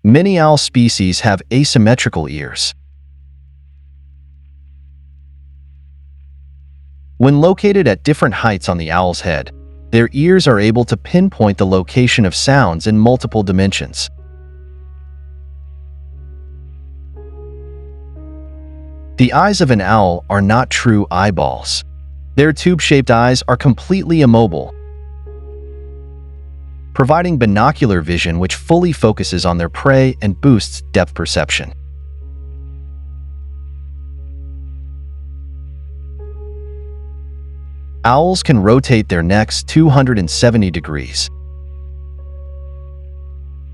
Many owl species have asymmetrical ears. When located at different heights on the owl's head, their ears are able to pinpoint the location of sounds in multiple dimensions. The eyes of an owl are not true eyeballs. Their tube-shaped eyes are completely immobile, providing binocular vision which fully focuses on their prey and boosts depth perception. Owls can rotate their necks 270 degrees.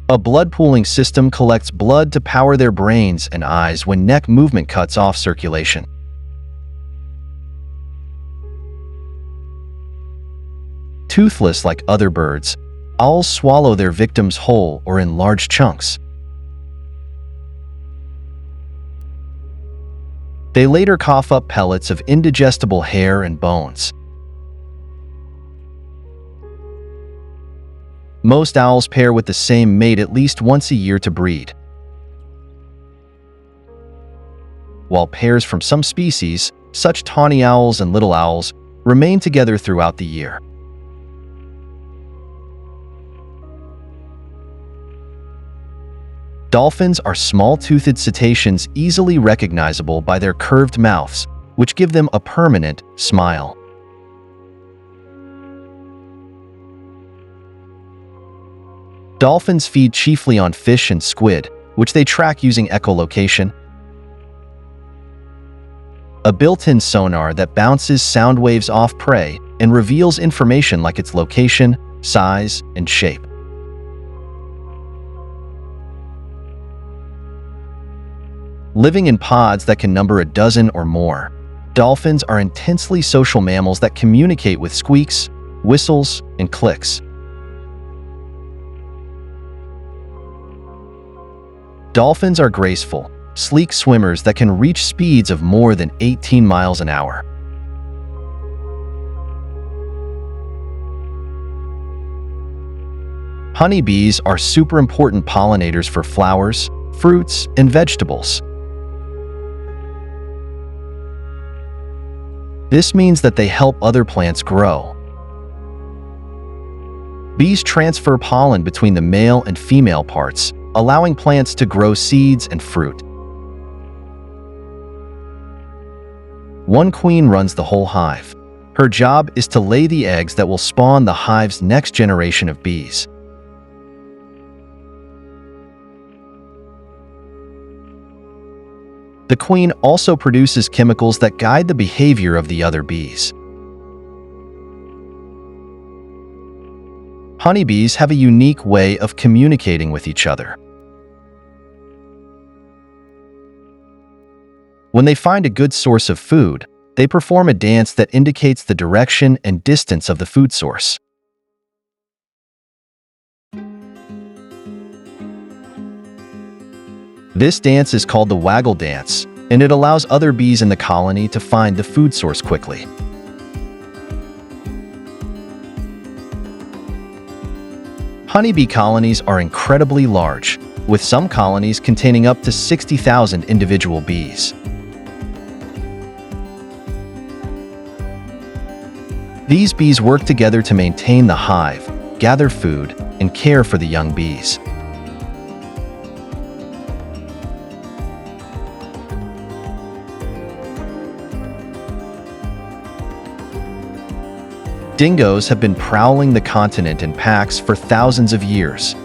A blood-pooling system collects blood to power their brains and eyes when neck movement cuts off circulation. Toothless like other birds, owls swallow their victims whole or in large chunks. They later cough up pellets of indigestible hair and bones. Most owls pair with the same mate at least once a year to breed, while pairs from some species, such tawny owls and little owls, remain together throughout the year. Dolphins are small-toothed cetaceans easily recognizable by their curved mouths, which give them a permanent smile. Dolphins feed chiefly on fish and squid, which they track using echolocation, a built-in sonar that bounces sound waves off prey and reveals information like its location, size, and shape. Living in pods that can number a dozen or more, dolphins are intensely social mammals that communicate with squeaks, whistles, and clicks. Dolphins are graceful, sleek swimmers that can reach speeds of more than 18 miles an hour. Honeybees are super important pollinators for flowers, fruits, and vegetables. This means that they help other plants grow. Bees transfer pollen between the male and female parts, allowing plants to grow seeds and fruit. One queen runs the whole hive. Her job is to lay the eggs that will spawn the hive's next generation of bees. The queen also produces chemicals that guide the behavior of the other bees. Honeybees have a unique way of communicating with each other. When they find a good source of food, they perform a dance that indicates the direction and distance of the food source. This dance is called the waggle dance, and it allows other bees in the colony to find the food source quickly. Honeybee colonies are incredibly large, with some colonies containing up to 60,000 individual bees. These bees work together to maintain the hive, gather food, and care for the young bees. Dingoes have been prowling the continent in packs for thousands of years.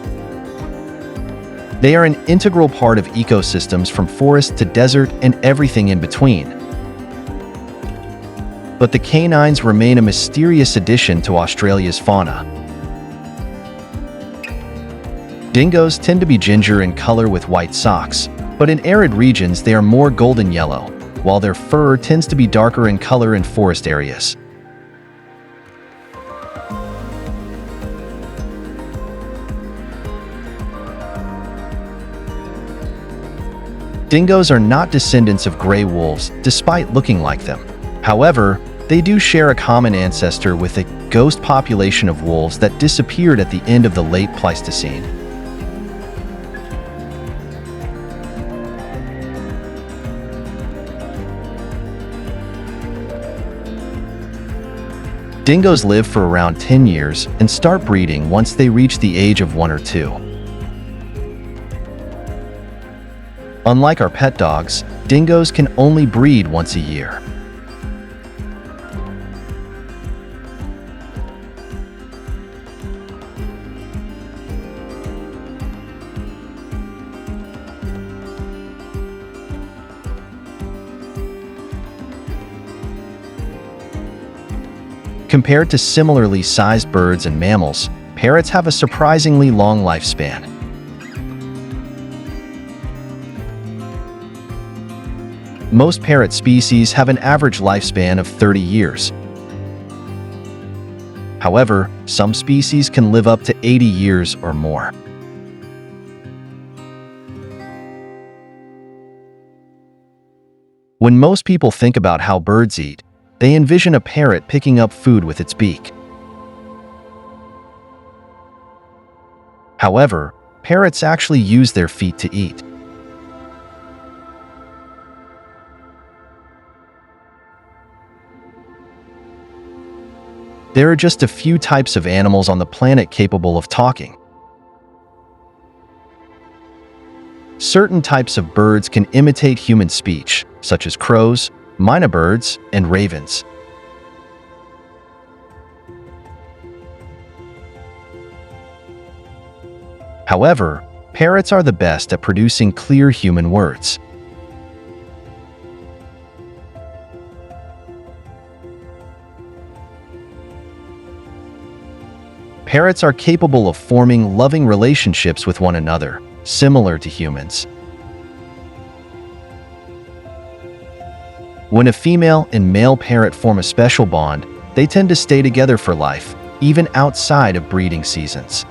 They are an integral part of ecosystems from forest to desert and everything in between. But the canines remain a mysterious addition to Australia's fauna. Dingoes tend to be ginger in color with white socks, but in arid regions they are more golden yellow, while their fur tends to be darker in color in forest areas. Dingoes are not descendants of gray wolves, despite looking like them. However, they do share a common ancestor with a ghost population of wolves that disappeared at the end of the late Pleistocene. Dingoes live for around 10 years and start breeding once they reach the age of 1 or 2. Unlike our pet dogs, dingoes can only breed once a year. Compared to similarly sized birds and mammals, parrots have a surprisingly long lifespan. Most parrot species have an average lifespan of 30 years. However, some species can live up to 80 years or more. When most people think about how birds eat, they envision a parrot picking up food with its beak. However, parrots actually use their feet to eat. There are just a few types of animals on the planet capable of talking. Certain types of birds can imitate human speech, such as crows, mynah birds, and ravens. However, parrots are the best at producing clear human words. Parrots are capable of forming loving relationships with one another, similar to humans. When a female and male parrot form a special bond, they tend to stay together for life, even outside of breeding seasons.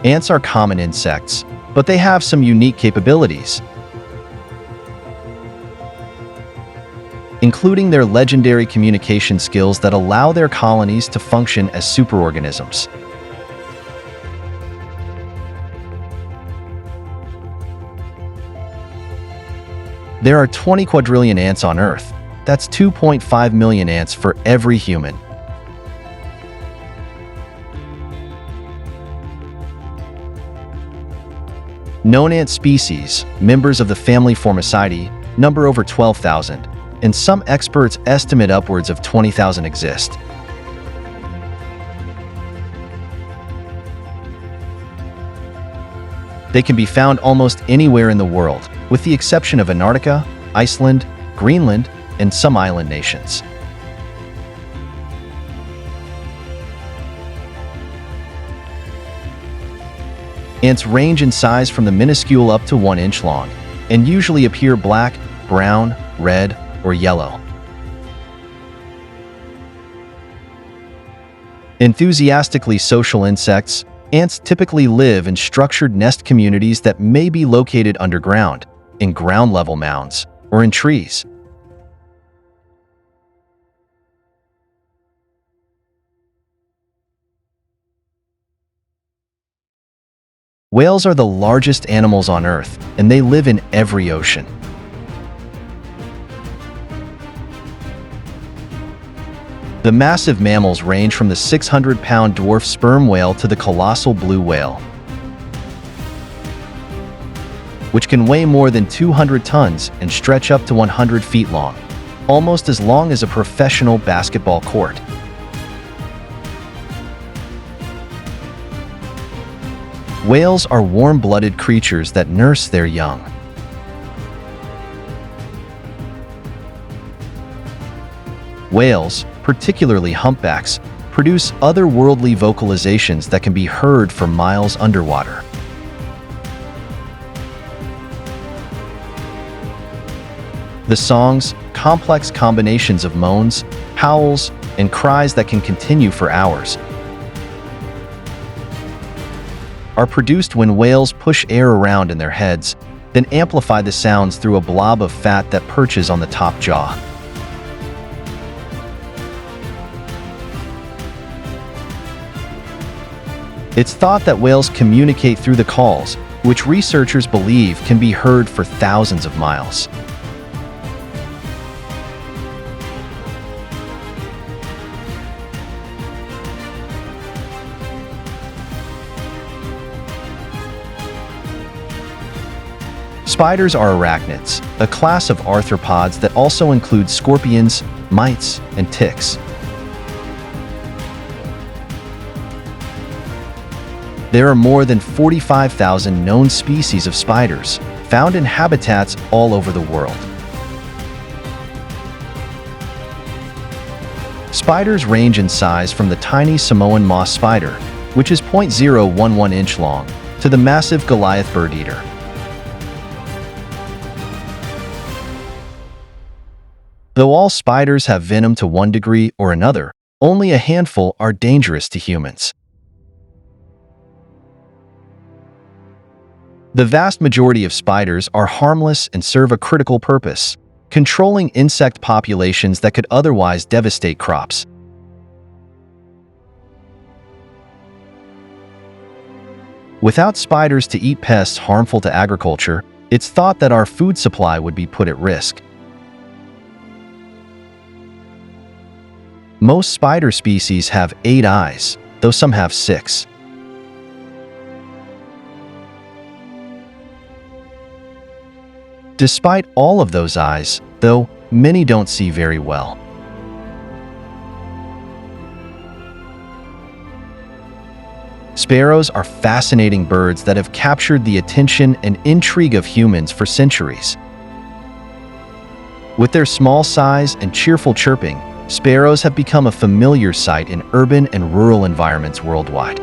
Ants are common insects, but they have some unique capabilities, including their legendary communication skills that allow their colonies to function as superorganisms. There are 20 quadrillion ants on Earth. That's 2.5 million ants for every human. Known ant species, members of the family Formicidae, number over 12,000, and some experts estimate upwards of 20,000 exist. They can be found almost anywhere in the world, with the exception of Antarctica, Iceland, Greenland, and some island nations. Ants range in size from the minuscule up to 1 inch long, and usually appear black, brown, red, or yellow. Enthusiastically social insects, ants typically live in structured nest communities that may be located underground, in ground-level mounds, or in trees. Whales are the largest animals on Earth, and they live in every ocean. The massive mammals range from the 600-pound dwarf sperm whale to the colossal blue whale, which can weigh more than 200 tons and stretch up to 100 feet long, almost as long as a professional basketball court. Whales are warm-blooded creatures that nurse their young. Whales, particularly humpbacks, produce otherworldly vocalizations that can be heard for miles underwater. The songs, complex combinations of moans, howls, and cries that can continue for hours, are produced when whales push air around in their heads, then amplify the sounds through a blob of fat that perches on the top jaw. It's thought that whales communicate through the calls, which researchers believe can be heard for thousands of miles. Spiders are arachnids, a class of arthropods that also includes scorpions, mites, and ticks. There are more than 45,000 known species of spiders, found in habitats all over the world. Spiders range in size from the tiny Samoan moss spider, which is 0.011 inch long, to the massive Goliath bird eater. Though all spiders have venom to one degree or another, only a handful are dangerous to humans. The vast majority of spiders are harmless and serve a critical purpose, controlling insect populations that could otherwise devastate crops. Without spiders to eat pests harmful to agriculture, it's thought that our food supply would be put at risk. Most spider species have 8 eyes, though some have 6. Despite all of those eyes, though, many don't see very well. Sparrows are fascinating birds that have captured the attention and intrigue of humans for centuries. With their small size and cheerful chirping, sparrows have become a familiar sight in urban and rural environments worldwide.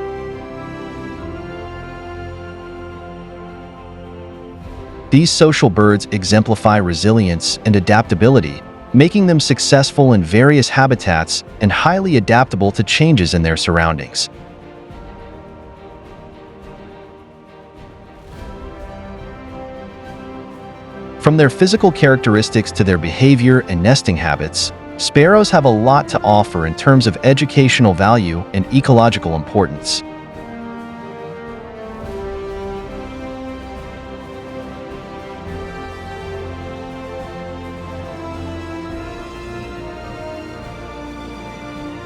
These social birds exemplify resilience and adaptability, making them successful in various habitats and highly adaptable to changes in their surroundings. From their physical characteristics to their behavior and nesting habits, sparrows have a lot to offer in terms of educational value and ecological importance.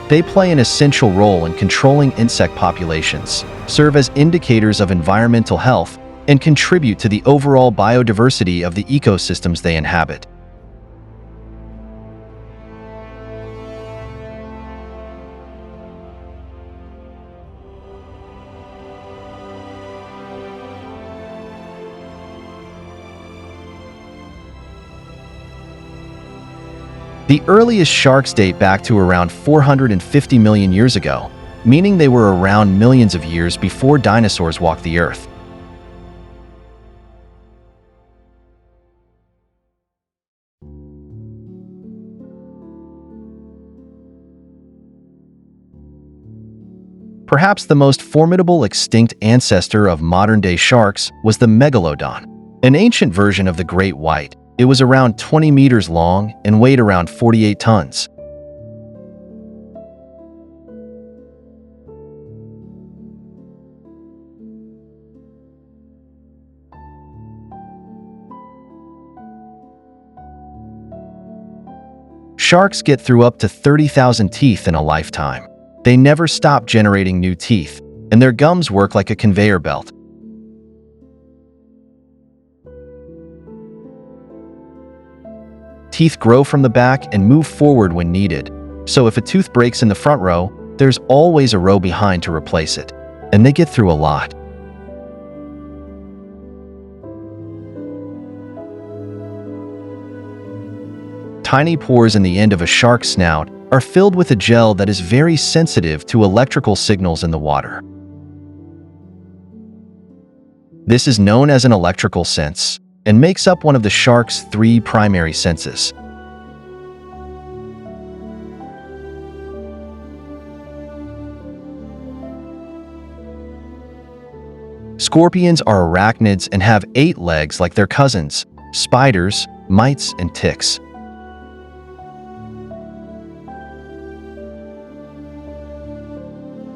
They play an essential role in controlling insect populations, serve as indicators of environmental health, and contribute to the overall biodiversity of the ecosystems they inhabit. The earliest sharks date back to around 450 million years ago, meaning they were around millions of years before dinosaurs walked the earth. Perhaps the most formidable extinct ancestor of modern-day sharks was the megalodon, an ancient version of the great white. It was around 20 meters long and weighed around 48 tons. Sharks get through up to 30,000 teeth in a lifetime. They never stop generating new teeth, and their gums work like a conveyor belt. Teeth grow from the back and move forward when needed, so if a tooth breaks in the front row, there's always a row behind to replace it, and they get through a lot. Tiny pores in the end of a shark's snout are filled with a gel that is very sensitive to electrical signals in the water. This is known as an electrical sense, and makes up one of the shark's 3 primary senses. Scorpions are arachnids and have 8 legs like their cousins, spiders, mites, and ticks.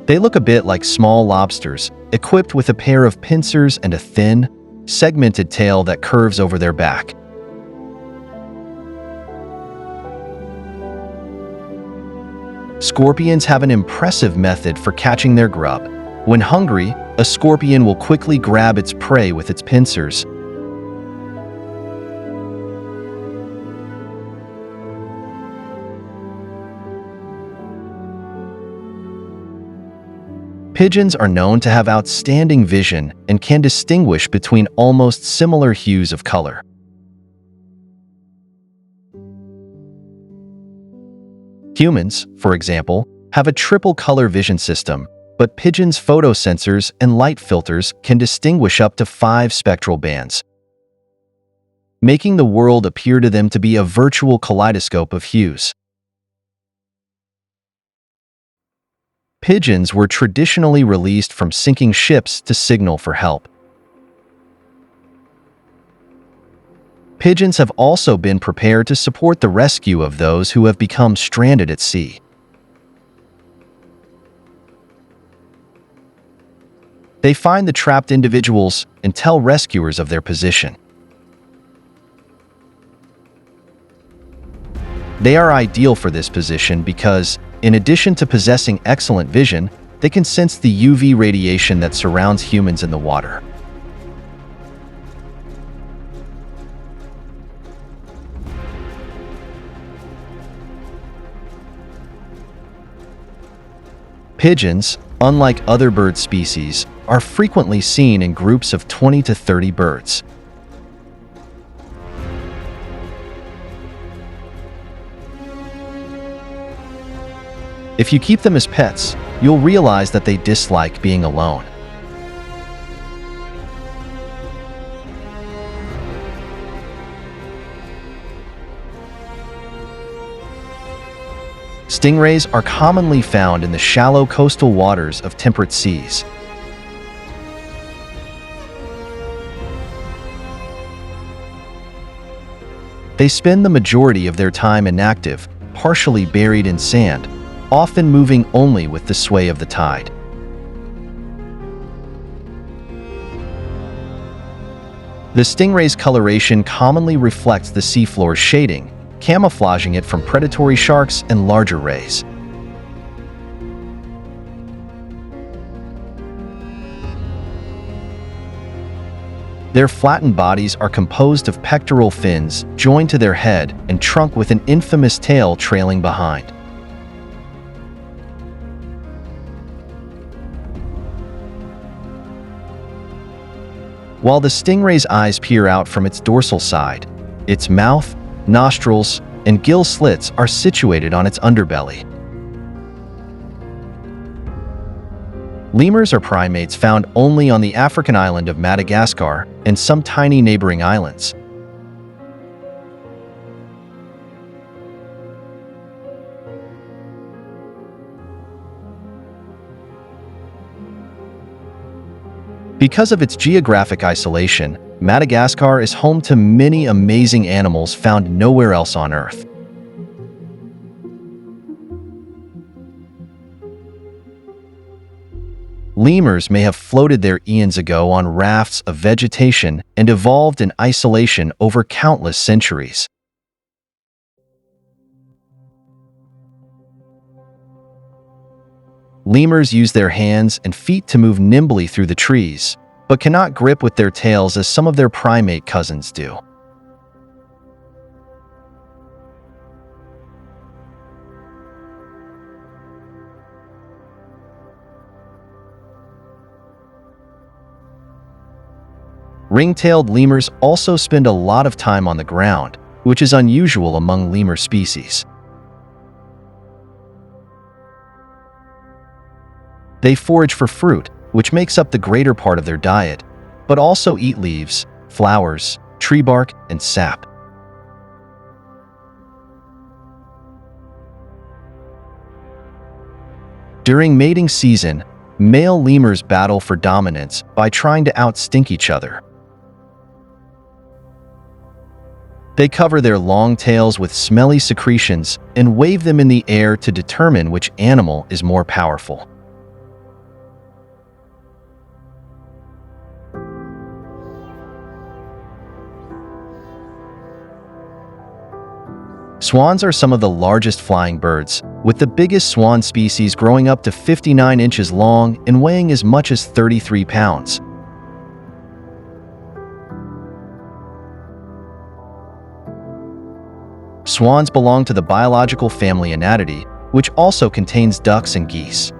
They look a bit like small lobsters, equipped with a pair of pincers and a thin, segmented tail that curves over their back. Scorpions have an impressive method for catching their grub. When hungry, a scorpion will quickly grab its prey with its pincers. Pigeons are known to have outstanding vision and can distinguish between almost similar hues of color. Humans, for example, have a triple color vision system, but pigeons' photosensors and light filters can distinguish up to 5 spectral bands, making the world appear to them to be a virtual kaleidoscope of hues. Pigeons were traditionally released from sinking ships to signal for help. Pigeons have also been prepared to support the rescue of those who have become stranded at sea. They find the trapped individuals and tell rescuers of their position. They are ideal for this position because, in addition to possessing excellent vision, they can sense the UV radiation that surrounds humans in the water. Pigeons, unlike other bird species, are frequently seen in groups of 20 to 30 birds. If you keep them as pets, you'll realize that they dislike being alone. Stingrays are commonly found in the shallow coastal waters of temperate seas. They spend the majority of their time inactive, partially buried in sand, often moving only with the sway of the tide. The stingray's coloration commonly reflects the seafloor's shading, camouflaging it from predatory sharks and larger rays. Their flattened bodies are composed of pectoral fins joined to their head and trunk with an infamous tail trailing behind. While the stingray's eyes peer out from its dorsal side, its mouth, nostrils, and gill slits are situated on its underbelly. Lemurs are primates found only on the African island of Madagascar and some tiny neighboring islands. Because of its geographic isolation, Madagascar is home to many amazing animals found nowhere else on Earth. Lemurs may have floated there eons ago on rafts of vegetation and evolved in isolation over countless centuries. Lemurs use their hands and feet to move nimbly through the trees, but cannot grip with their tails as some of their primate cousins do. Ring-tailed lemurs also spend a lot of time on the ground, which is unusual among lemur species. They forage for fruit, which makes up the greater part of their diet, but also eat leaves, flowers, tree bark, and sap. During mating season, male lemurs battle for dominance by trying to outstink each other. They cover their long tails with smelly secretions and wave them in the air to determine which animal is more powerful. Swans are some of the largest flying birds, with the biggest swan species growing up to 59 inches long and weighing as much as 33 pounds. Swans belong to the biological family Anatidae, which also contains ducks and geese.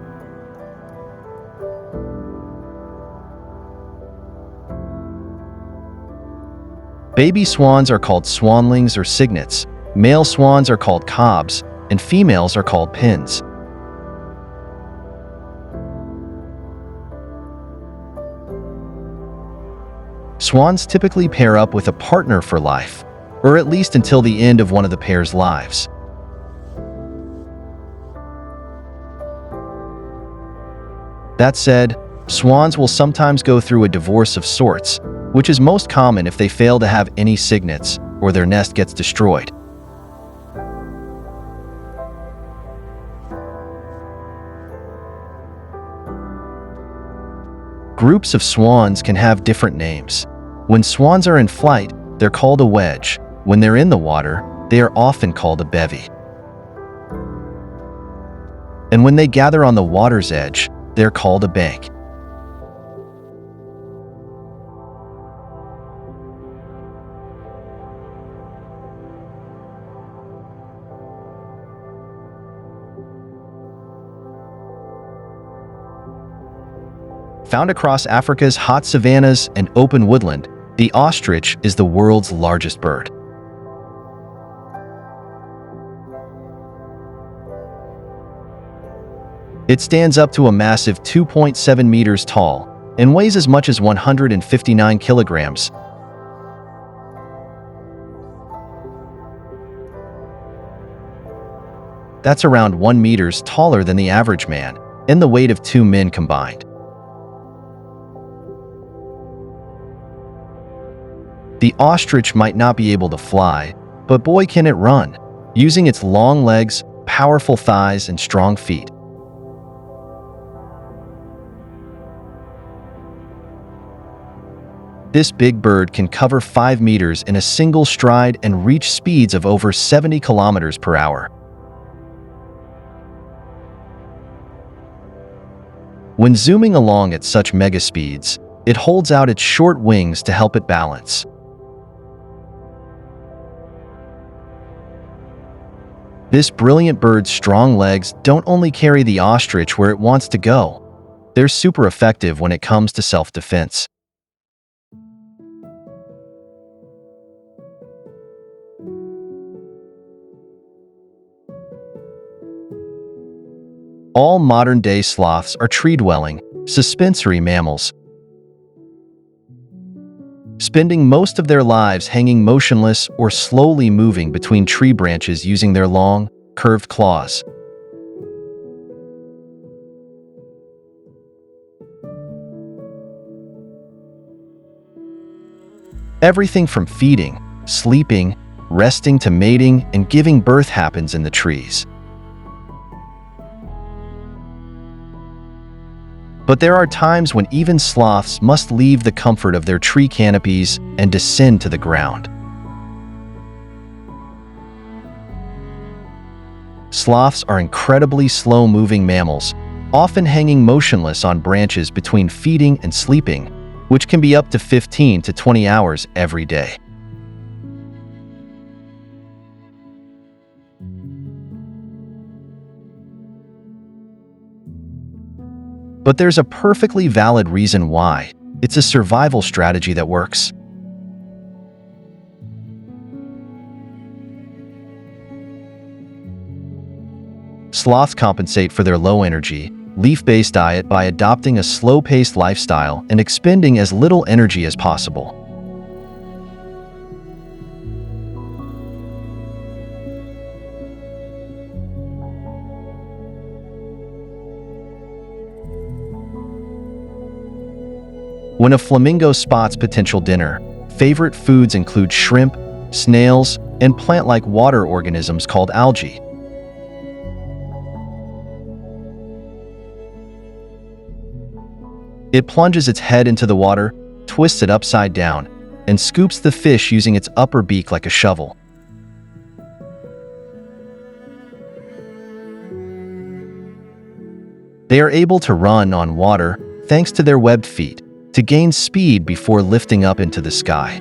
Baby swans are called swanlings or cygnets, male swans are called cobs, and females are called pins. Swans typically pair up with a partner for life, or at least until the end of one of the pair's lives. That said, swans will sometimes go through a divorce of sorts, which is most common if they fail to have any cygnets or their nest gets destroyed. Groups of swans can have different names. When swans are in flight, they're called a wedge. When they're in the water, they are often called a bevy. And when they gather on the water's edge, they're called a bank. Found across Africa's hot savannas and open woodland, the ostrich is the world's largest bird. It stands up to a massive 2.7 meters tall and weighs as much as 159 kilograms. That's around 1 meter taller than the average man and the weight of 2 men combined. The ostrich might not be able to fly, but boy can it run, using its long legs, powerful thighs, and strong feet. This big bird can cover 5 meters in a single stride and reach speeds of over 70 kilometers per hour. When zooming along at such mega speeds, it holds out its short wings to help it balance. This brilliant bird's strong legs don't only carry the ostrich where it wants to go, they're super effective when it comes to self-defense. All modern-day sloths are tree-dwelling, suspensory mammals, spending most of their lives hanging motionless or slowly moving between tree branches using their long, curved claws. Everything from feeding, sleeping, resting to mating and giving birth happens in the trees. But there are times when even sloths must leave the comfort of their tree canopies and descend to the ground. Sloths are incredibly slow-moving mammals, often hanging motionless on branches between feeding and sleeping, which can be up to 15 to 20 hours every day. But there's a perfectly valid reason why. It's a survival strategy that works. Sloths compensate for their low-energy, leaf-based diet by adopting a slow-paced lifestyle and expending as little energy as possible. When a flamingo spots potential dinner, favorite foods include shrimp, snails, and plant-like water organisms called algae. It plunges its head into the water, twists it upside down, and scoops the fish using its upper beak like a shovel. They are able to run on water thanks to their webbed feet to gain speed before lifting up into the sky.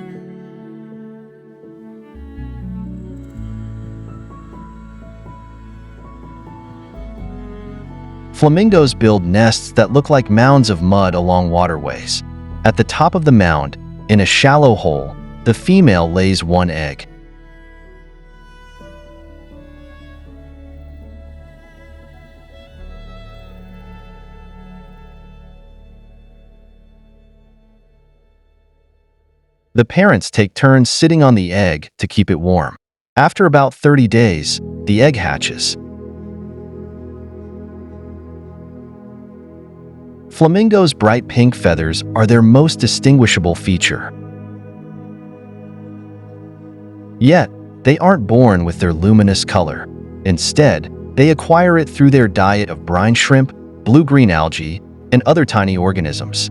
Flamingos build nests that look like mounds of mud along waterways. At the top of the mound, in a shallow hole, the female lays one egg. The parents take turns sitting on the egg to keep it warm. After about 30 days, the egg hatches. Flamingos' bright pink feathers are their most distinguishable feature. Yet, they aren't born with their luminous color. Instead, they acquire it through their diet of brine shrimp, blue-green algae, and other tiny organisms.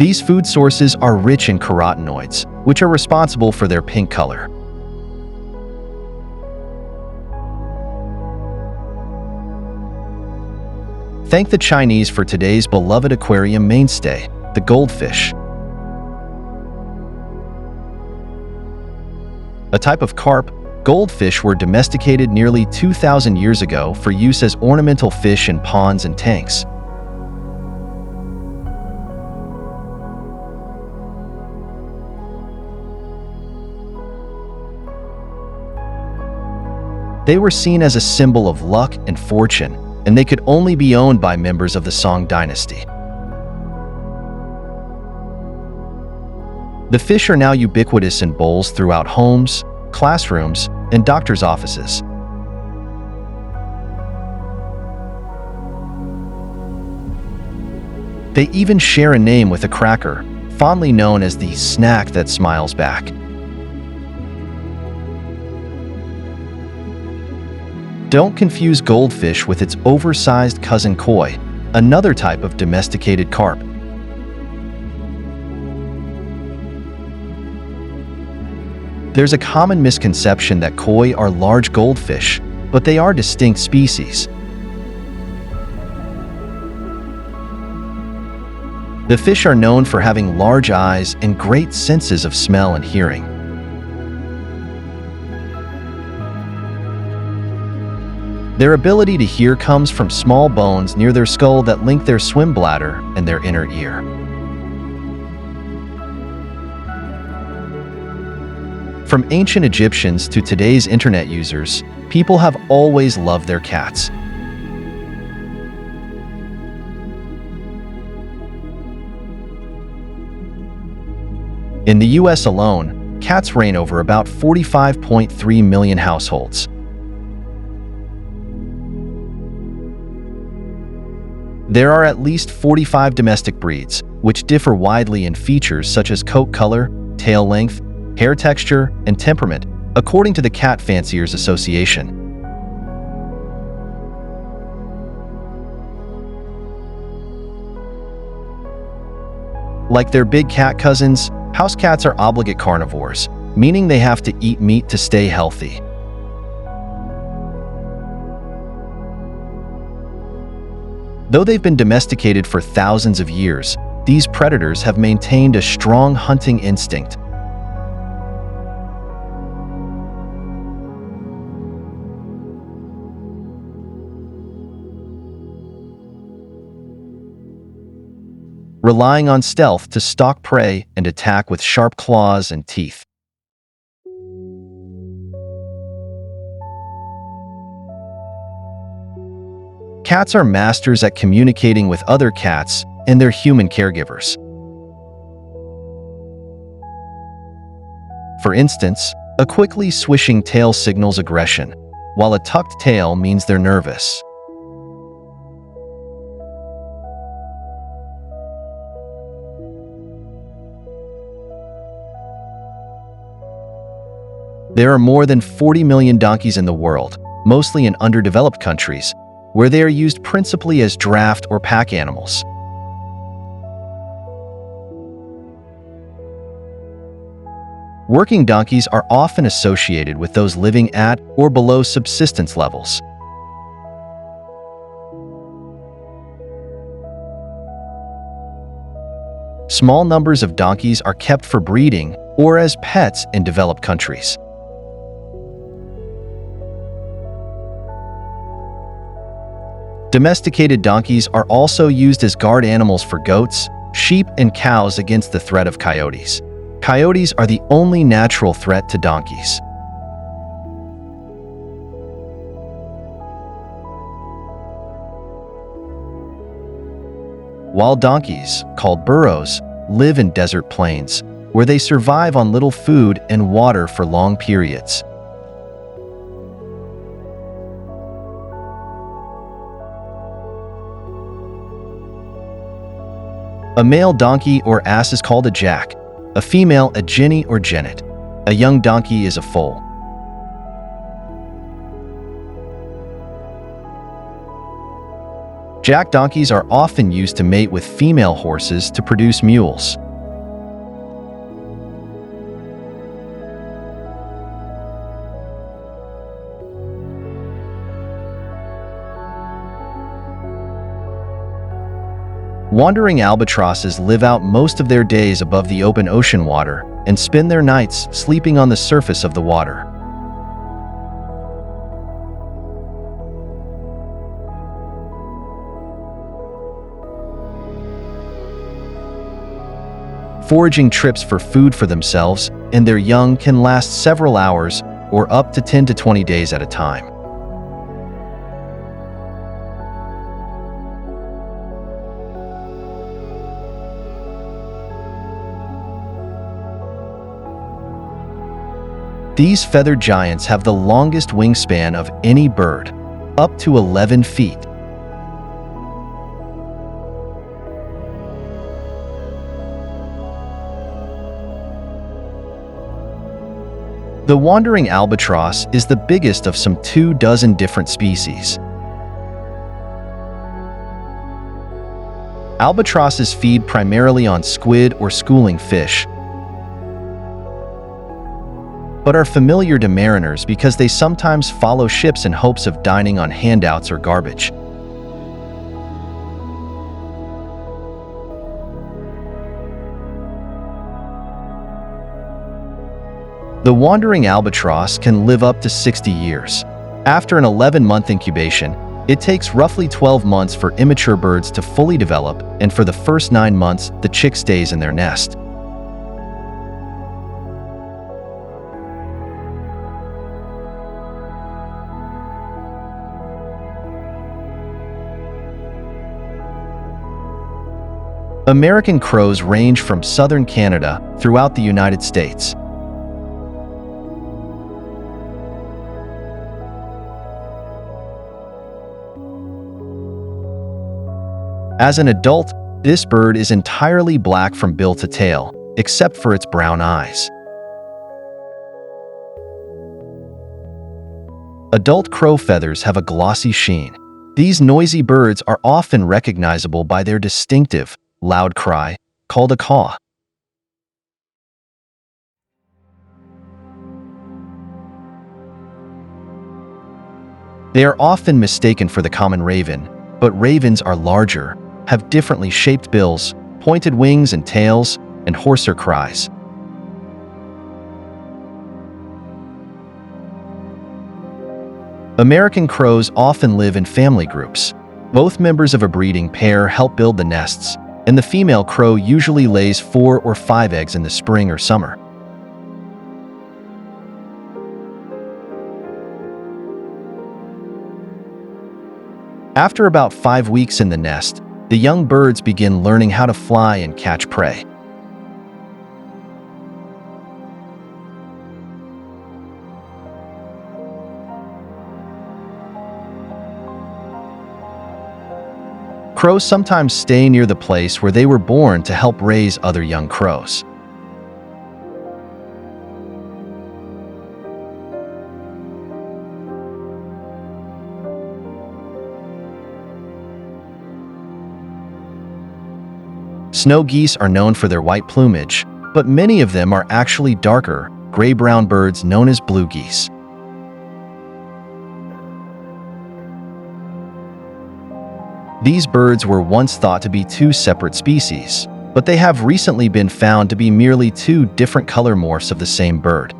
These food sources are rich in carotenoids, which are responsible for their pink color. Thank the Chinese for today's beloved aquarium mainstay, the goldfish. A type of carp, goldfish were domesticated nearly 2,000 years ago for use as ornamental fish in ponds and tanks. They were seen as a symbol of luck and fortune, and they could only be owned by members of the Song dynasty. The fish are now ubiquitous in bowls throughout homes, classrooms, and doctors' offices. They even share a name with a cracker, fondly known as the snack that smiles back. Don't confuse goldfish with its oversized cousin koi, another type of domesticated carp. There's a common misconception that koi are large goldfish, but they are distinct species. The fish are known for having large eyes and great senses of smell and hearing. Their ability to hear comes from small bones near their skull that link their swim bladder and their inner ear. From ancient Egyptians to today's internet users, people have always loved their cats. In the US alone, cats reign over about 45.3 million households. There are at least 45 domestic breeds, which differ widely in features such as coat color, tail length, hair texture, and temperament, according to the Cat Fanciers Association. Like their big cat cousins, house cats are obligate carnivores, meaning they have to eat meat to stay healthy. Though they've been domesticated for thousands of years, these predators have maintained a strong hunting instinct. Relying on stealth to stalk prey and attack with sharp claws and teeth. Cats are masters at communicating with other cats and their human caregivers. For instance, a quickly swishing tail signals aggression, while a tucked tail means they're nervous. There are more than 40 million donkeys in the world, mostly in underdeveloped countries, where they are used principally as draft or pack animals. Working donkeys are often associated with those living at or below subsistence levels. Small numbers of donkeys are kept for breeding or as pets in developed countries. Domesticated donkeys are also used as guard animals for goats, sheep, and cows against the threat of coyotes. Coyotes are the only natural threat to donkeys. Wild donkeys, called burros, live in desert plains, where they survive on little food and water for long periods. A male donkey or ass is called a jack, a female a jenny or jennet. A young donkey is a foal. Jack donkeys are often used to mate with female horses to produce mules. Wandering albatrosses live out most of their days above the open ocean water and spend their nights sleeping on the surface of the water. Foraging trips for food for themselves and their young can last several hours or up to 10 to 20 days at a time. These feathered giants have the longest wingspan of any bird, up to 11 feet. The wandering albatross is the biggest of some 24 different species. Albatrosses feed primarily on squid or schooling fish, but are familiar to mariners because they sometimes follow ships in hopes of dining on handouts or garbage. The wandering albatross can live up to 60 years. After an 11-month incubation, it takes roughly 12 months for immature birds to fully develop, and for the first 9 months, the chick stays in their nest. American crows range from southern Canada throughout the United States. As an adult, this bird is entirely black from bill to tail, except for its brown eyes. Adult crow feathers have a glossy sheen. These noisy birds are often recognizable by their distinctive, loud cry, called a caw. They are often mistaken for the common raven, but ravens are larger, have differently shaped bills, pointed wings and tails, and hoarser cries. American crows often live in family groups. Both members of a breeding pair help build the nests, and the female crow usually lays 4 or 5 eggs in the spring or summer. After about 5 weeks in the nest, the young birds begin learning how to fly and catch prey. Crows sometimes stay near the place where they were born to help raise other young crows. Snow geese are known for their white plumage, but many of them are actually darker, gray-brown birds known as blue geese. These birds were once thought to be two separate species, but they have recently been found to be merely two different color morphs of the same bird.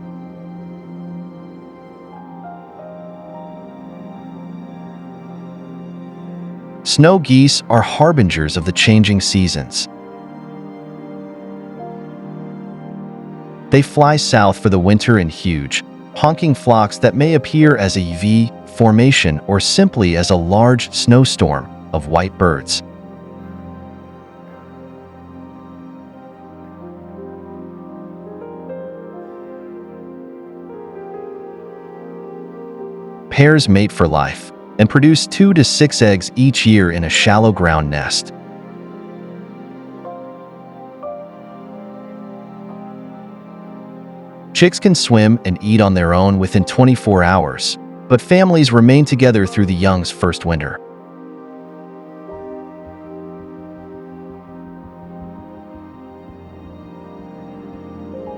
Snow geese are harbingers of the changing seasons. They fly south for the winter in huge, honking flocks that may appear as a V formation or simply as a large snowstorm of white birds. Pairs mate for life and produce 2 to 6 eggs each year in a shallow ground nest. Chicks can swim and eat on their own within 24 hours, but families remain together through the young's first winter.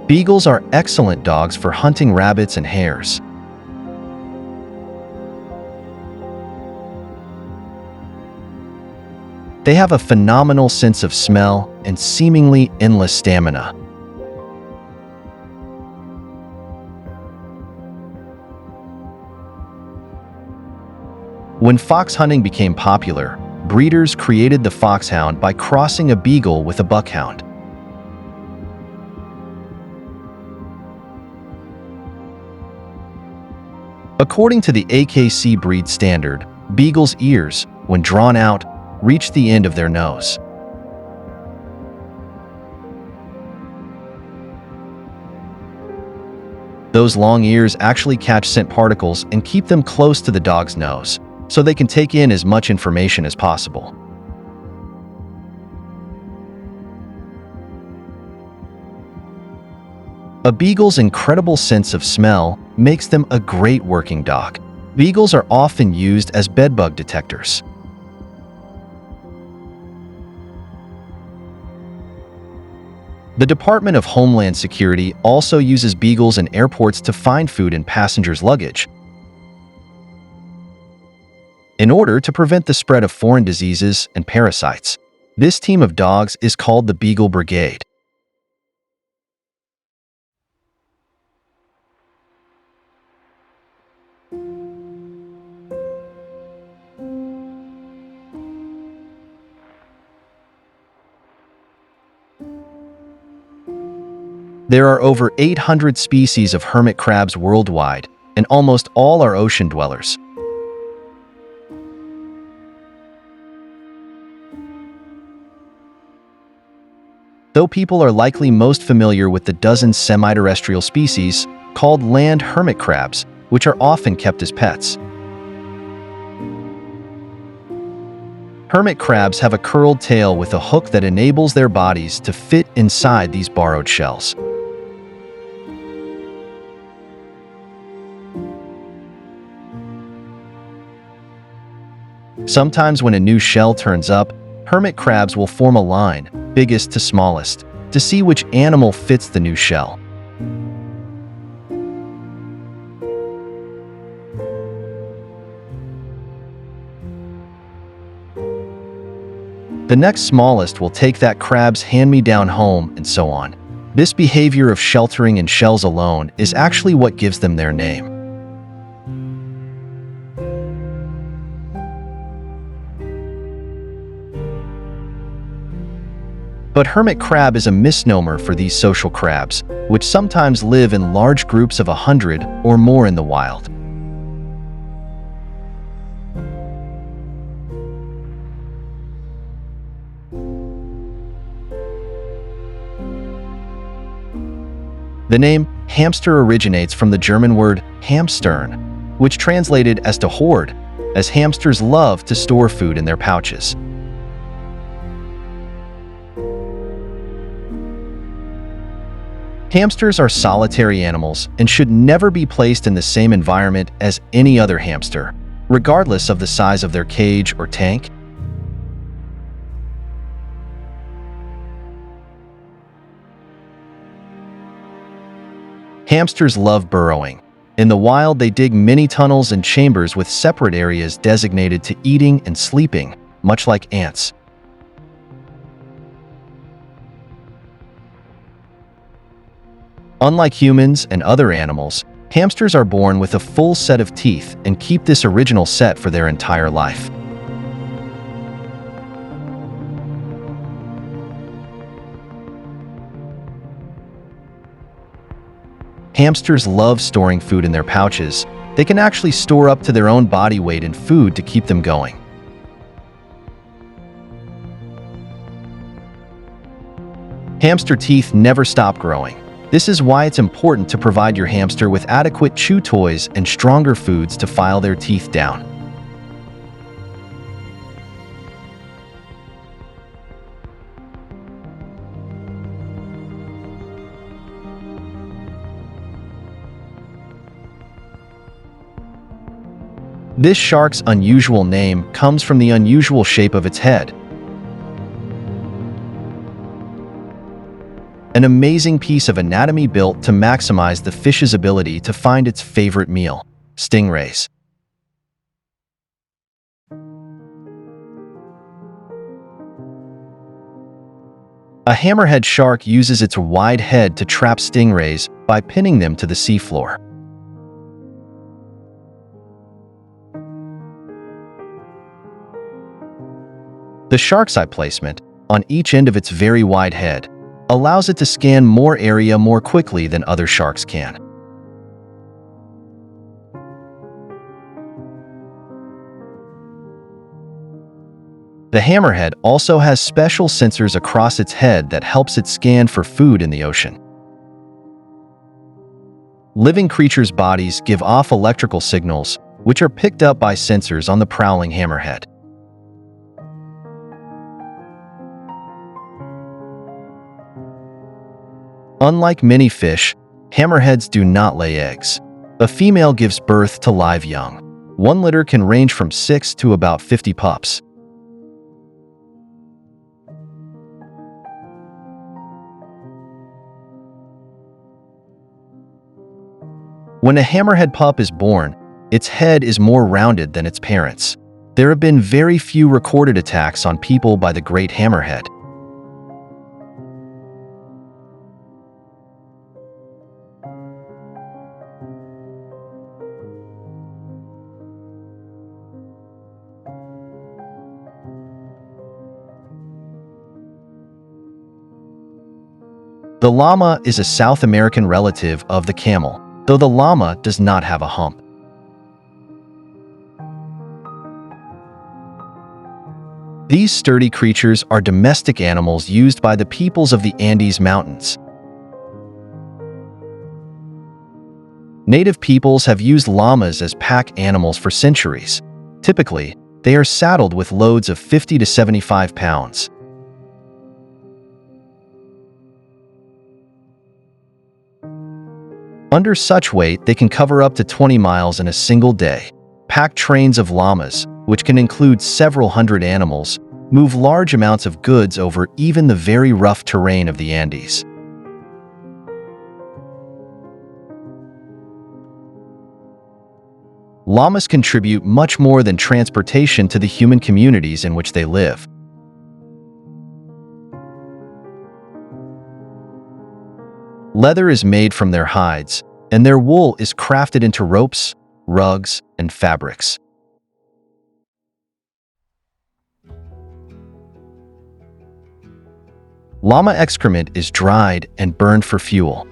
Beagles are excellent dogs for hunting rabbits and hares. They have a phenomenal sense of smell and seemingly endless stamina. When fox hunting became popular, breeders created the foxhound by crossing a beagle with a buckhound. According to the AKC breed standard, beagles' ears, when drawn out, reach the end of their nose. Those long ears actually catch scent particles and keep them close to the dog's nose, so they can take in as much information as possible. A beagle's incredible sense of smell makes them a great working dog. Beagles are often used as bedbug detectors. The Department of Homeland Security also uses beagles in airports to find food in passengers' luggage in order to prevent the spread of foreign diseases and parasites. This team of dogs is called the Beagle Brigade. There are over 800 species of hermit crabs worldwide, and almost all are ocean dwellers. Though people are likely most familiar with the dozen semi-terrestrial species called land hermit crabs, which are often kept as pets. Hermit crabs have a curled tail with a hook that enables their bodies to fit inside these borrowed shells. Sometimes when a new shell turns up, hermit crabs will form a line, biggest to smallest, to see which animal fits the new shell. The next smallest will take that crab's hand-me-down home, and so on. This behavior of sheltering in shells alone is actually what gives them their name. But hermit crab is a misnomer for these social crabs, which sometimes live in large groups of 100 or more in the wild. The name hamster originates from the German word Hamstern, which translated as to hoard, as hamsters love to store food in their pouches. Hamsters are solitary animals and should never be placed in the same environment as any other hamster, regardless of the size of their cage or tank. Hamsters love burrowing. In the wild, they dig mini tunnels and chambers with separate areas designated to eating and sleeping, much like ants. Unlike humans and other animals, hamsters are born with a full set of teeth and keep this original set for their entire life. Hamsters love storing food in their pouches. They can actually store up to their own body weight in food to keep them going. Hamster teeth never stop growing. This is why it's important to provide your hamster with adequate chew toys and stronger foods to file their teeth down. This shark's unusual name comes from the unusual shape of its head. An amazing piece of anatomy built to maximize the fish's ability to find its favorite meal, stingrays. A hammerhead shark uses its wide head to trap stingrays by pinning them to the seafloor. The shark's eye placement, on each end of its very wide head, allows it to scan more area more quickly than other sharks can. The hammerhead also has special sensors across its head that helps it scan for food in the ocean. Living creatures' bodies give off electrical signals, which are picked up by sensors on the prowling hammerhead. Unlike many fish, hammerheads do not lay eggs. A female gives birth to live young. One litter can range from 6 to about 50 pups. When a hammerhead pup is born, its head is more rounded than its parents'. There have been very few recorded attacks on people by the great hammerhead. The llama is a South American relative of the camel, though the llama does not have a hump. These sturdy creatures are domestic animals used by the peoples of the Andes Mountains. Native peoples have used llamas as pack animals for centuries. Typically, they are saddled with loads of 50 to 75 pounds. Under such weight, they can cover up to 20 miles in a single day. Pack trains of llamas, which can include several hundred animals, move large amounts of goods over even the very rough terrain of the Andes. Llamas contribute much more than transportation to the human communities in which they live. Leather is made from their hides, and their wool is crafted into ropes, rugs, and fabrics. Llama excrement is dried and burned for fuel.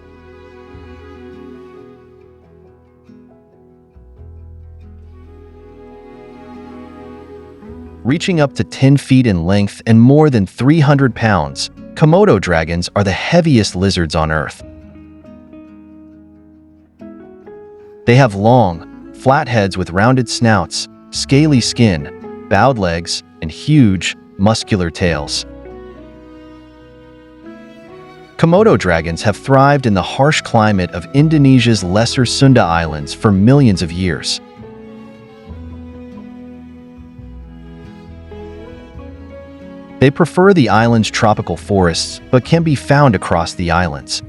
Reaching up to 10 feet in length and more than 300 pounds, Komodo dragons are the heaviest lizards on Earth. They have long, flat heads with rounded snouts, scaly skin, bowed legs, and huge, muscular tails. Komodo dragons have thrived in the harsh climate of Indonesia's Lesser Sunda Islands for millions of years. They prefer the island's tropical forests, but can be found across the islands.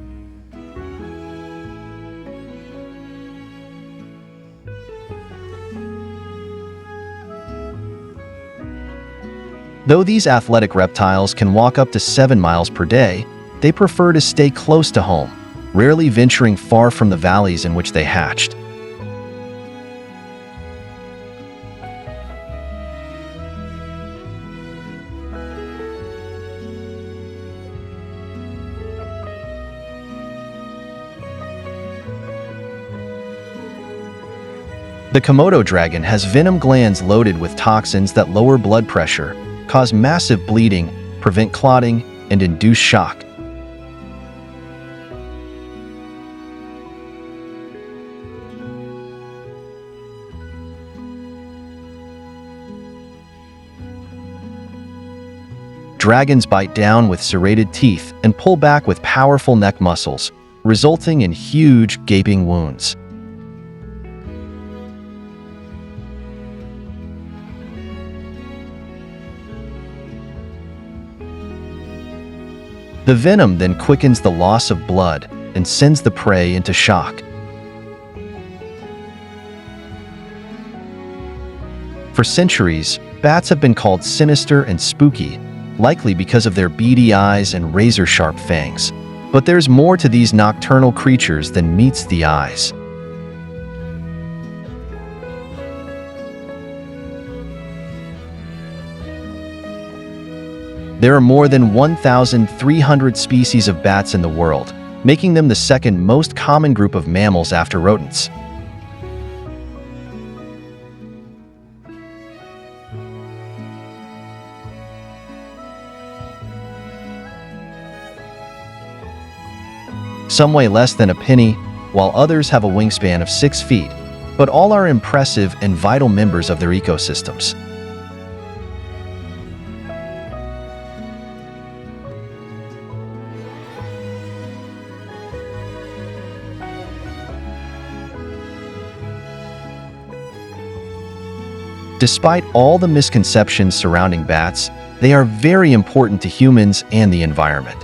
Though these athletic reptiles can walk up to 7 miles per day, they prefer to stay close to home, rarely venturing far from the valleys in which they hatched. The Komodo dragon has venom glands loaded with toxins that lower blood pressure, cause massive bleeding, prevent clotting, and induce shock. Dragons bite down with serrated teeth and pull back with powerful neck muscles, resulting in huge, gaping wounds. The venom then quickens the loss of blood and sends the prey into shock. For centuries, bats have been called sinister and spooky, likely because of their beady eyes and razor-sharp fangs. But there's more to these nocturnal creatures than meets the eyes. There are more than 1,300 species of bats in the world, making them the second most common group of mammals after rodents. Some weigh less than a penny, while others have a wingspan of 6 feet, but all are impressive and vital members of their ecosystems. Despite all the misconceptions surrounding bats, they are very important to humans and the environment.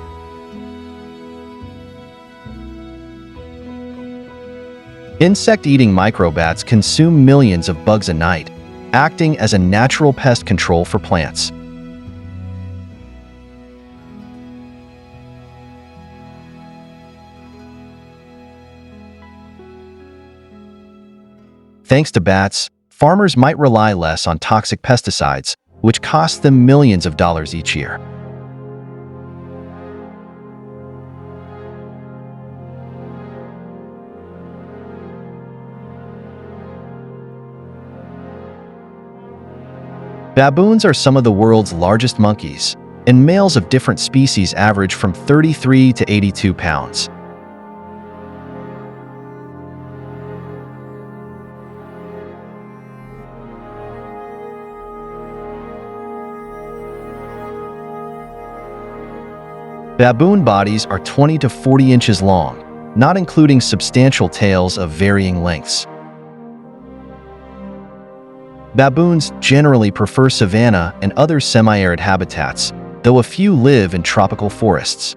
Insect-eating microbats consume millions of bugs a night, acting as a natural pest control for plants. Thanks to bats, farmers might rely less on toxic pesticides, which cost them millions of dollars each year. Baboons are some of the world's largest monkeys, and males of different species average from 33 to 82 pounds. Baboon bodies are 20 to 40 inches long, not including substantial tails of varying lengths. Baboons generally prefer savanna and other semi-arid habitats, though a few live in tropical forests.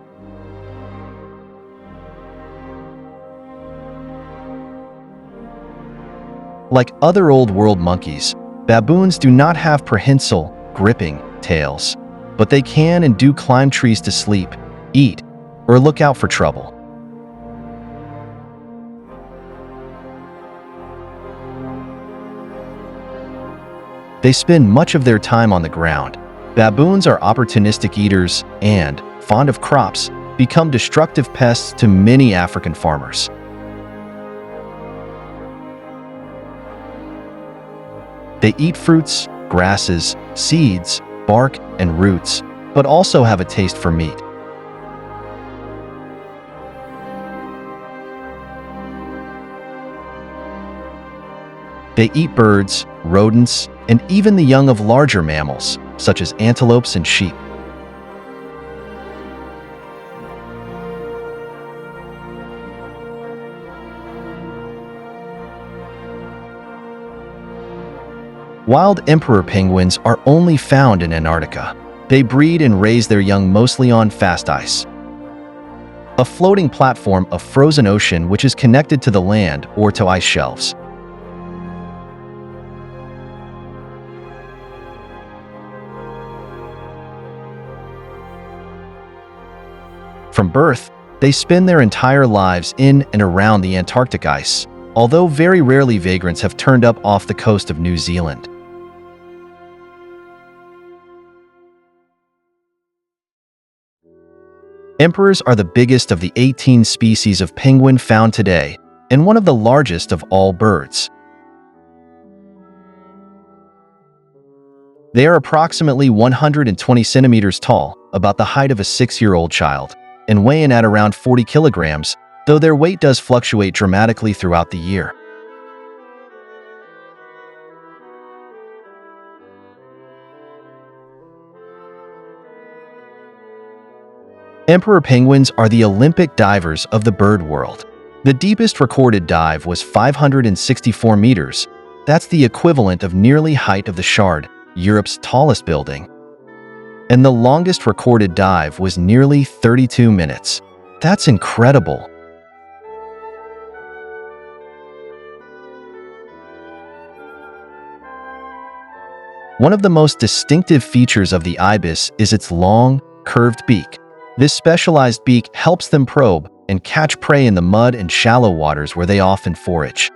Like other Old World monkeys, baboons do not have prehensile, gripping tails, but they can and do climb trees to sleep, eat, or look out for trouble. They spend much of their time on the ground. Baboons are opportunistic eaters and, fond of crops, become destructive pests to many African farmers. They eat fruits, grasses, seeds, bark, and roots, but also have a taste for meat. They eat birds, rodents, and even the young of larger mammals, such as antelopes and sheep. Wild emperor penguins are only found in Antarctica. They breed and raise their young mostly on fast ice, a floating platform of frozen ocean which is connected to the land or to ice shelves. From birth, they spend their entire lives in and around the Antarctic ice, although very rarely vagrants have turned up off the coast of New Zealand. Emperors are the biggest of the 18 species of penguin found today, and one of the largest of all birds. They are approximately 120 centimeters tall, about the height of a 6-year-old child, and weigh in at around 40 kilograms, though their weight does fluctuate dramatically throughout the year. Emperor penguins are the Olympic divers of the bird world. The deepest recorded dive was 564 meters. That's the equivalent of nearly height of the Shard, Europe's tallest building. And the longest recorded dive was nearly 32 minutes. That's incredible. One of the most distinctive features of the ibis is its long, curved beak. This specialized beak helps them probe and catch prey in the mud and shallow waters where they often forage.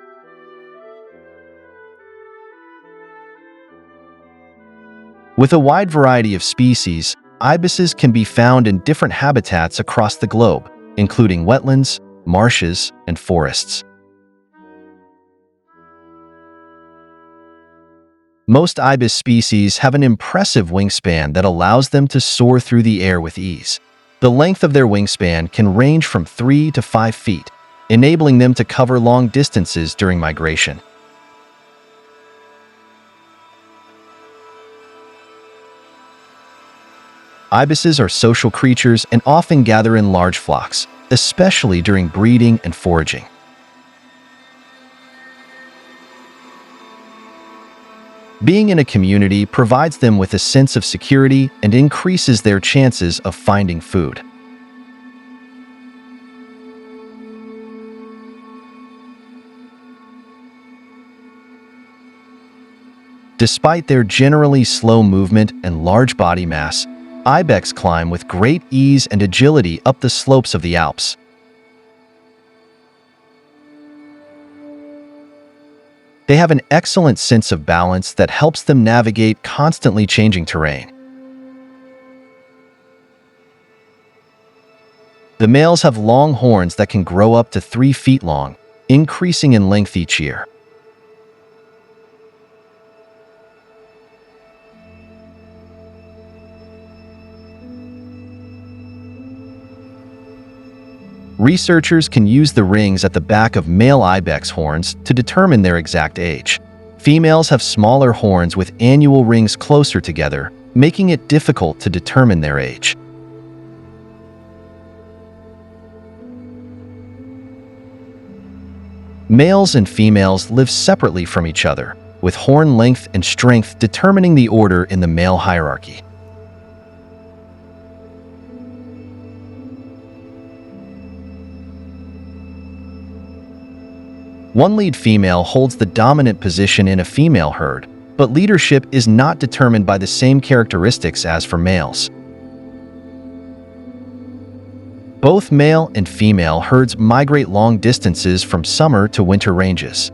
With a wide variety of species, ibises can be found in different habitats across the globe, including wetlands, marshes, and forests. Most ibis species have an impressive wingspan that allows them to soar through the air with ease. The length of their wingspan can range from 3 to 5 feet, enabling them to cover long distances during migration. Ibises are social creatures and often gather in large flocks, especially during breeding and foraging. Being in a community provides them with a sense of security and increases their chances of finding food. Despite their generally slow movement and large body mass, Ibecks climb with great ease and agility up the slopes of the Alps. They have an excellent sense of balance that helps them navigate constantly changing terrain. The males have long horns that can grow up to 3 feet long, increasing in length each year. Researchers can use the rings at the back of male ibex horns to determine their exact age. Females have smaller horns with annual rings closer together, making it difficult to determine their age. Males and females live separately from each other, with horn length and strength determining the order in the male hierarchy. One lead female holds the dominant position in a female herd, but leadership is not determined by the same characteristics as for males. Both male and female herds migrate long distances from summer to winter ranges.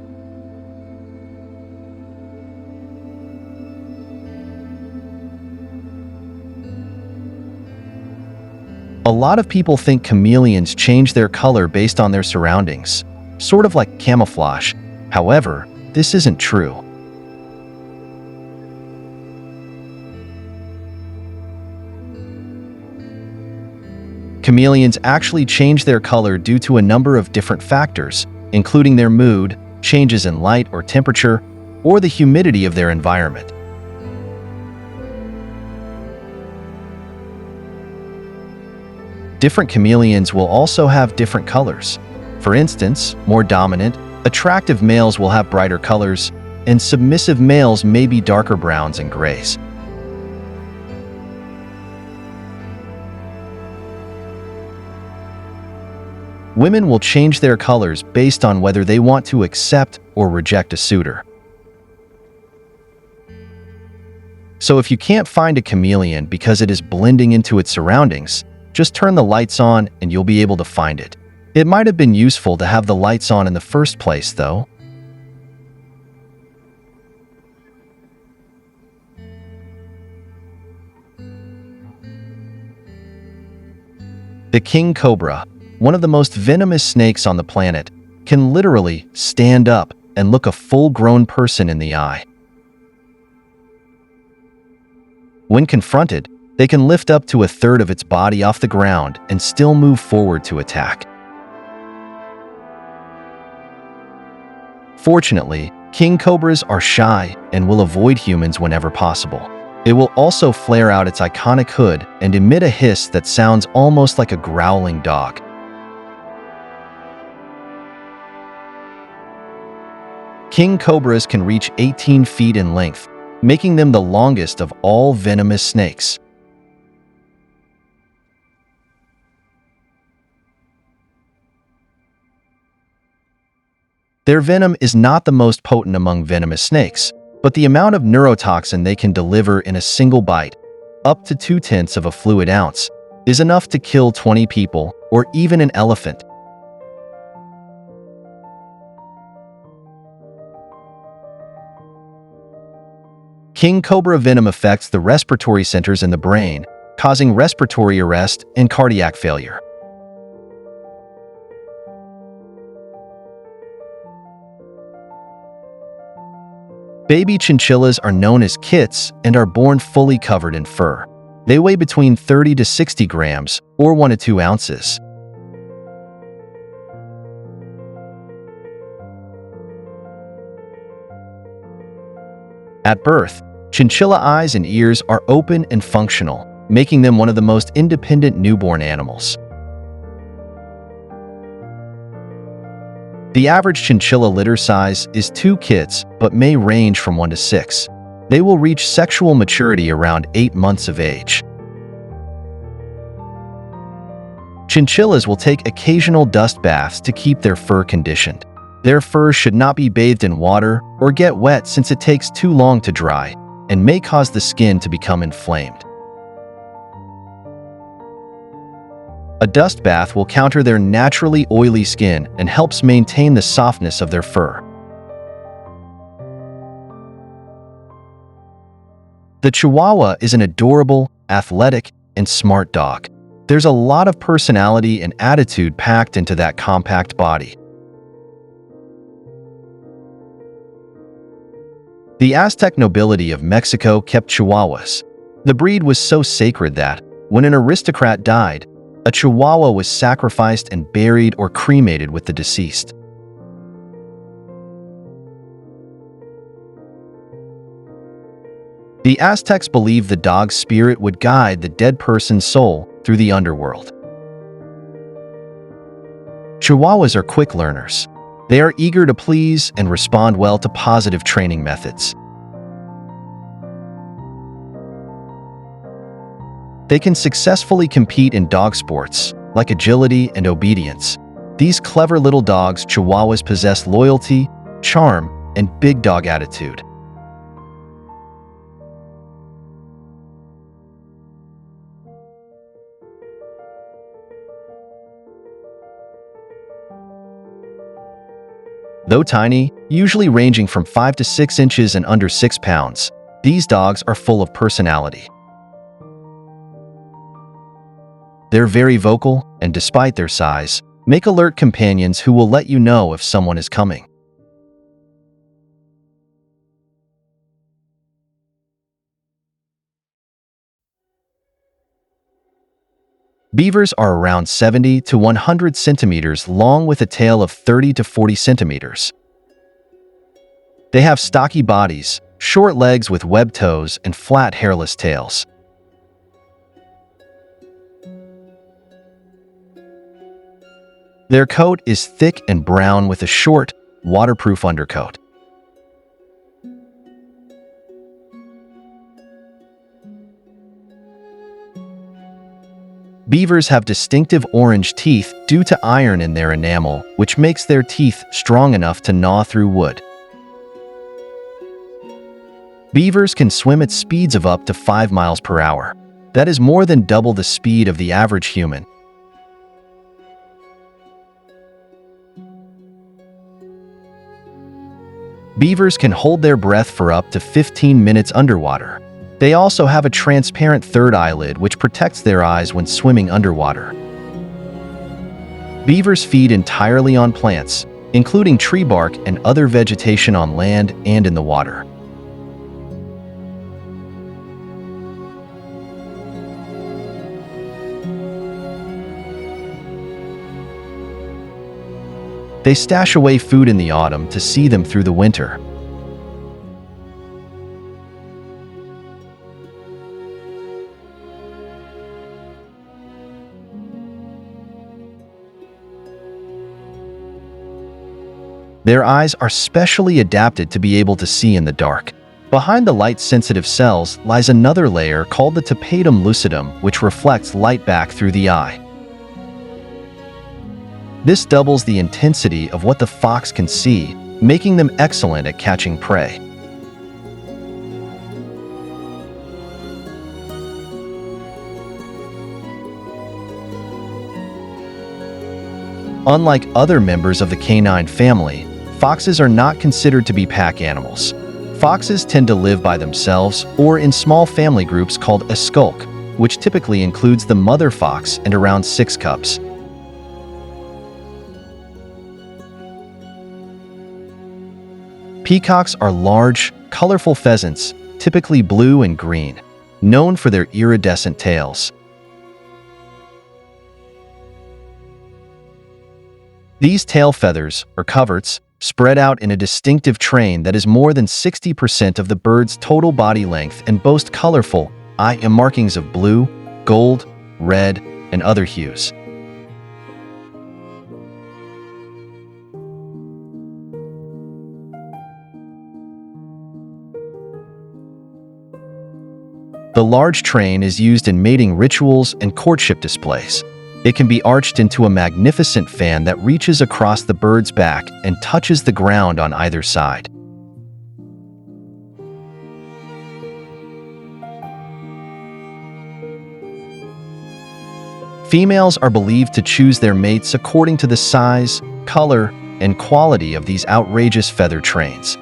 A lot of people think chameleons change their color based on their surroundings, sort of like camouflage. However, this isn't true. Chameleons actually change their color due to a number of different factors, including their mood, changes in light or temperature, or the humidity of their environment. Different chameleons will also have different colors. For instance, more dominant, attractive males will have brighter colors, and submissive males may be darker browns and grays. Women will change their colors based on whether they want to accept or reject a suitor. So if you can't find a chameleon because it is blending into its surroundings, Just turn the lights on and you'll be able to find it. It might have been useful to have the lights on in the first place, though. The king cobra, one of the most venomous snakes on the planet, can literally stand up and look a full-grown person in the eye. When confronted, they can lift up to a third of its body off the ground and still move forward to attack. Fortunately, king cobras are shy and will avoid humans whenever possible. It will also flare out its iconic hood and emit a hiss that sounds almost like a growling dog. King cobras can reach 18 feet in length, making them the longest of all venomous snakes. Their venom is not the most potent among venomous snakes, but the amount of neurotoxin they can deliver in a single bite, up to 0.2 of a fluid ounce, is enough to kill 20 people or even an elephant. King cobra venom affects the respiratory centers in the brain, causing respiratory arrest and cardiac failure. Baby chinchillas are known as kits and are born fully covered in fur. They weigh between 30 to 60 grams, or 1 to 2 ounces. At birth, chinchilla eyes and ears are open and functional, making them one of the most independent newborn animals. The average chinchilla litter size is 2 kits, but may range from 1 to 6. They will reach sexual maturity around 8 months of age. Chinchillas will take occasional dust baths to keep their fur conditioned. Their fur should not be bathed in water or get wet since it takes too long to dry and may cause the skin to become inflamed. A dust bath will counter their naturally oily skin and helps maintain the softness of their fur. The Chihuahua is an adorable, athletic, and smart dog. There's a lot of personality and attitude packed into that compact body. The Aztec nobility of Mexico kept Chihuahuas. The breed was so sacred that, when an aristocrat died, a Chihuahua was sacrificed and buried or cremated with the deceased. The Aztecs believed the dog's spirit would guide the dead person's soul through the underworld. Chihuahuas are quick learners. They are eager to please and respond well to positive training methods. They can successfully compete in dog sports, like agility and obedience. These clever little dogs, Chihuahuas, possess loyalty, charm, and big dog attitude. Though tiny, usually ranging from 5 to 6 inches and under 6 pounds, these dogs are full of personality. They're very vocal and, despite their size, make alert companions who will let you know if someone is coming. Beavers are around 70 to 100 centimeters long with a tail of 30 to 40 centimeters. They have stocky bodies, short legs with webbed toes, and flat hairless tails. Their coat is thick and brown with a short, waterproof undercoat. Beavers have distinctive orange teeth due to iron in their enamel, which makes their teeth strong enough to gnaw through wood. Beavers can swim at speeds of up to 5 miles per hour. That is more than double the speed of the average human. Beavers can hold their breath for up to 15 minutes underwater. They also have a transparent third eyelid which protects their eyes when swimming underwater. Beavers feed entirely on plants, including tree bark and other vegetation on land and in the water. They stash away food in the autumn to see them through the winter. Their eyes are specially adapted to be able to see in the dark. Behind the light-sensitive cells lies another layer called the tapetum lucidum, which reflects light back through the eye. This doubles the intensity of what the fox can see, making them excellent at catching prey. Unlike other members of the canine family, foxes are not considered to be pack animals. Foxes tend to live by themselves or in small family groups called a skulk, which typically includes the mother fox and around 6 cubs. Peacocks are large, colorful pheasants, typically blue and green, known for their iridescent tails. These tail feathers, or coverts, spread out in a distinctive train that is more than 60% of the bird's total body length and boast colorful eye markings of blue, gold, red, and other hues. The large train is used in mating rituals and courtship displays. It can be arched into a magnificent fan that reaches across the bird's back and touches the ground on either side. Females are believed to choose their mates according to the size, color, and quality of these outrageous feather trains.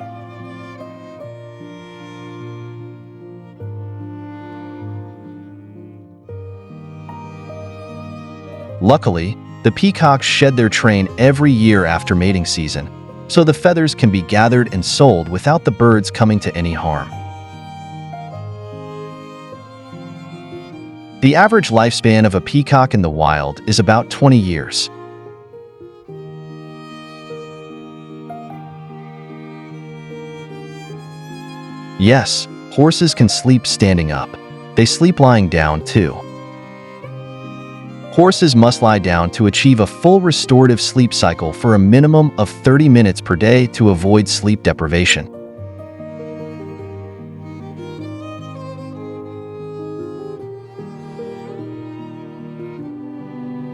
Luckily, the peacocks shed their train every year after mating season, so the feathers can be gathered and sold without the birds coming to any harm. The average lifespan of a peacock in the wild is about 20 years. Yes, horses can sleep standing up. They sleep lying down too. Horses must lie down to achieve a full restorative sleep cycle for a minimum of 30 minutes per day to avoid sleep deprivation.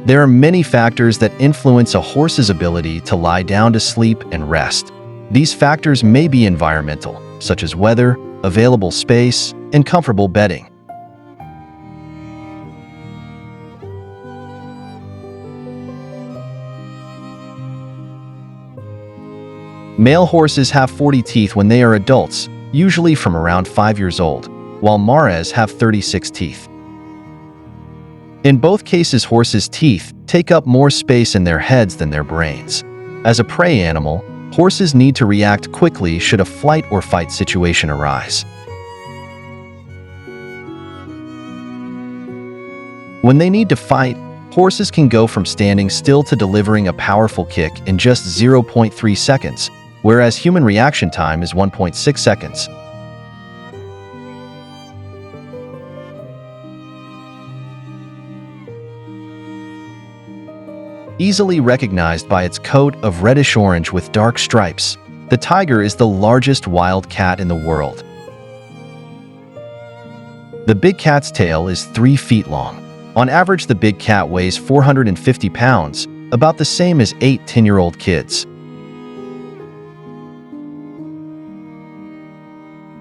There are many factors that influence a horse's ability to lie down to sleep and rest. These factors may be environmental, such as weather, available space, and comfortable bedding. Male horses have 40 teeth when they are adults, usually from around 5 years old, while mares have 36 teeth. In both cases, horses' teeth take up more space in their heads than their brains. As a prey animal, horses need to react quickly should a flight or fight situation arise. When they need to fight, horses can go from standing still to delivering a powerful kick in just 0.3 seconds, whereas human reaction time is 1.6 seconds. Easily recognized by its coat of reddish-orange with dark stripes, the tiger is the largest wild cat in the world. The big cat's tail is 3 feet long. On average, the big cat weighs 450 pounds, about the same as 8 10-year-old kids.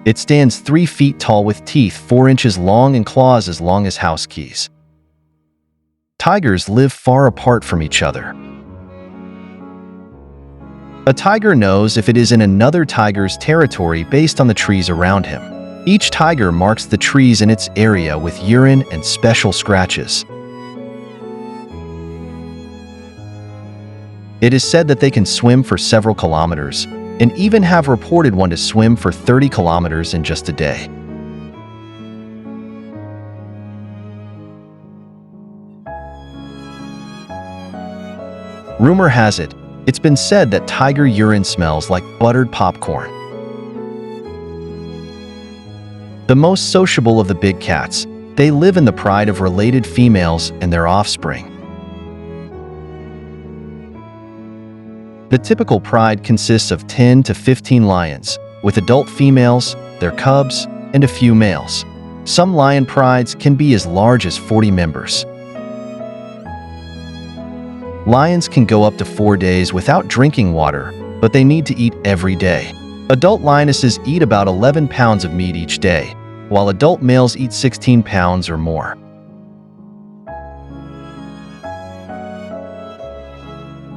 It stands 3 feet tall with teeth 4 inches long and claws as long as house keys. Tigers live far apart from each other. A tiger knows if it is in another tiger's territory based on the trees around him. Each tiger marks the trees in its area with urine and special scratches. It is said that they can swim for several kilometers, and even have reported one to swim for 30 kilometers in just a day. Rumor has it, it's been said that tiger urine smells like buttered popcorn. The most sociable of the big cats, they live in the pride of related females and their offspring. The typical pride consists of 10 to 15 lions, with adult females, their cubs, and a few males. Some lion prides can be as large as 40 members. Lions can go up to 4 days without drinking water, but they need to eat every day. Adult lionesses eat about 11 pounds of meat each day, while adult males eat 16 pounds or more.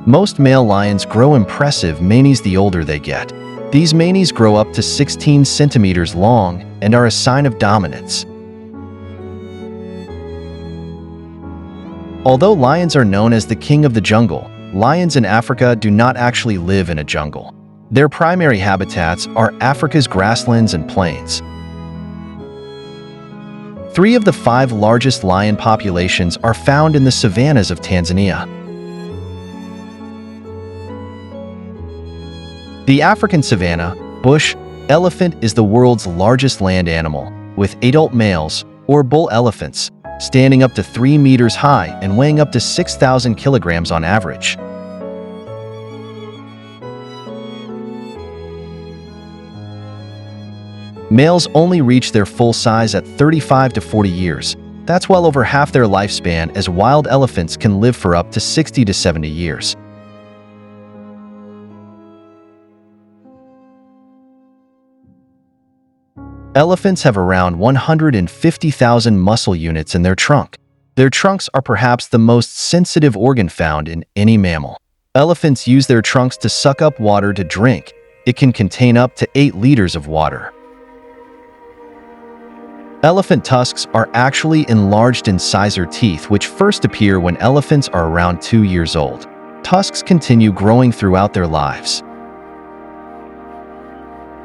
Most male lions grow impressive manes the older they get. These manes grow up to 16 centimeters long and are a sign of dominance. Although lions are known as the king of the jungle, lions in Africa do not actually live in a jungle. Their primary habitats are Africa's grasslands and plains. 3 of the 5 largest lion populations are found in the savannas of Tanzania. The African savanna, bush, elephant is the world's largest land animal, with adult males, or bull elephants, standing up to 3 meters high and weighing up to 6,000 kilograms on average. Males only reach their full size at 35 to 40 years. That's well over half their lifespan, as wild elephants can live for up to 60 to 70 years. Elephants have around 150,000 muscle units in their trunk. Their trunks are perhaps the most sensitive organ found in any mammal. Elephants use their trunks to suck up water to drink. It can contain up to 8 liters of water. Elephant tusks are actually enlarged incisor teeth, which first appear when elephants are around 2 years old. Tusks continue growing throughout their lives.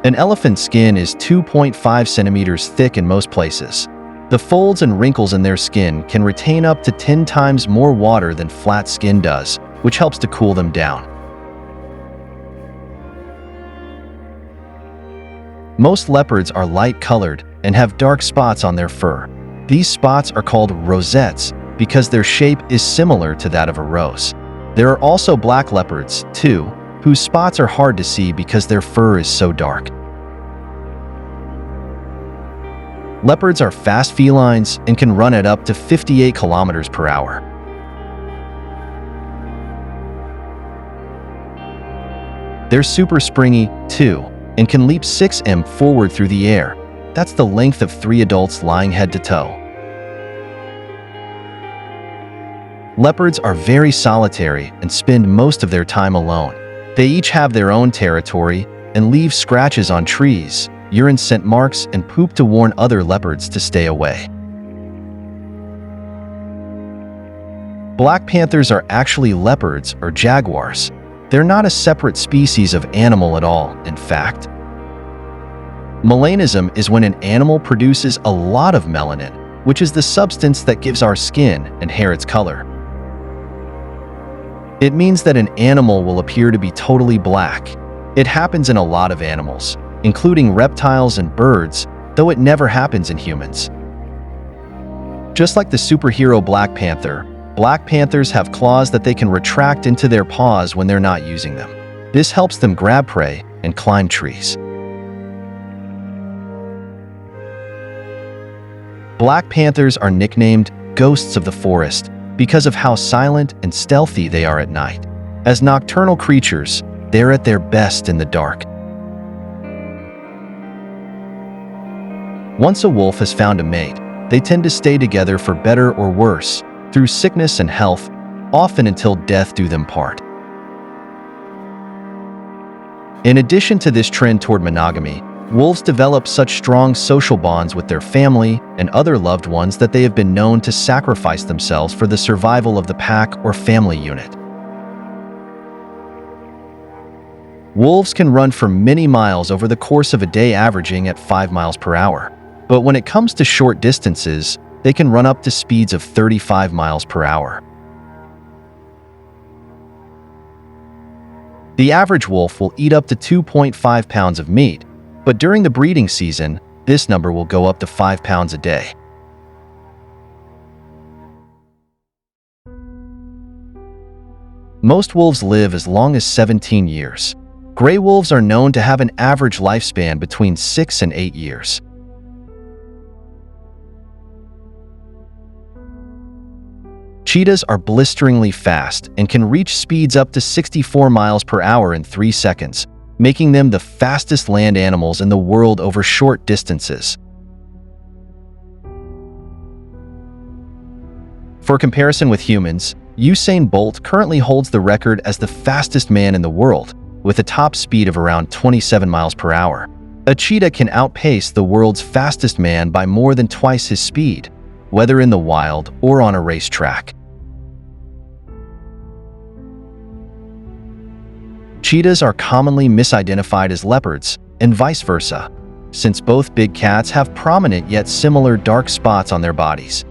An elephant's skin is 2.5 centimeters thick in most places. The folds and wrinkles in their skin can retain up to 10 times more water than flat skin does, which helps to cool them down. Most leopards are light-colored and have dark spots on their fur. These spots are called rosettes because their shape is similar to that of a rose. There are also black leopards, too, whose spots are hard to see because their fur is so dark. Leopards are fast felines and can run at up to 58 kilometers per hour. They're super springy, too, and can leap 6 m forward through the air. That's the length of 3 adults lying head to toe. Leopards are very solitary and spend most of their time alone. They each have their own territory and leave scratches on trees, urine scent marks, and poop to warn other leopards to stay away. Black panthers are actually leopards or jaguars. They're not a separate species of animal at all, in fact. Melanism is when an animal produces a lot of melanin, which is the substance that gives our skin and hair its color. It means that an animal will appear to be totally black. It happens in a lot of animals, including reptiles and birds, though it never happens in humans. Just like the superhero Black Panther, Black Panthers have claws that they can retract into their paws when they're not using them. This helps them grab prey and climb trees. Black Panthers are nicknamed ghosts of the forest because of how silent and stealthy they are at night. As nocturnal creatures, they're at their best in the dark. Once a wolf has found a mate, they tend to stay together for better or worse, through sickness and health, often until death do them part. In addition to this trend toward monogamy, wolves develop such strong social bonds with their family and other loved ones that they have been known to sacrifice themselves for the survival of the pack or family unit. Wolves can run for many miles over the course of a day, averaging at 5 miles per hour. But when it comes to short distances, they can run up to speeds of 35 miles per hour. The average wolf will eat up to 2.5 pounds of meat, but during the breeding season, this number will go up to 5 pounds a day. Most wolves live as long as 17 years. Gray wolves are known to have an average lifespan between 6 and 8 years. Cheetahs are blisteringly fast and can reach speeds up to 64 miles per hour in 3 seconds, making them the fastest land animals in the world over short distances. For comparison with humans, Usain Bolt currently holds the record as the fastest man in the world, with a top speed of around 27 miles per hour. A cheetah can outpace the world's fastest man by more than twice his speed, whether in the wild or on a racetrack. Cheetahs are commonly misidentified as leopards, and vice versa, since both big cats have prominent yet similar dark spots on their bodies.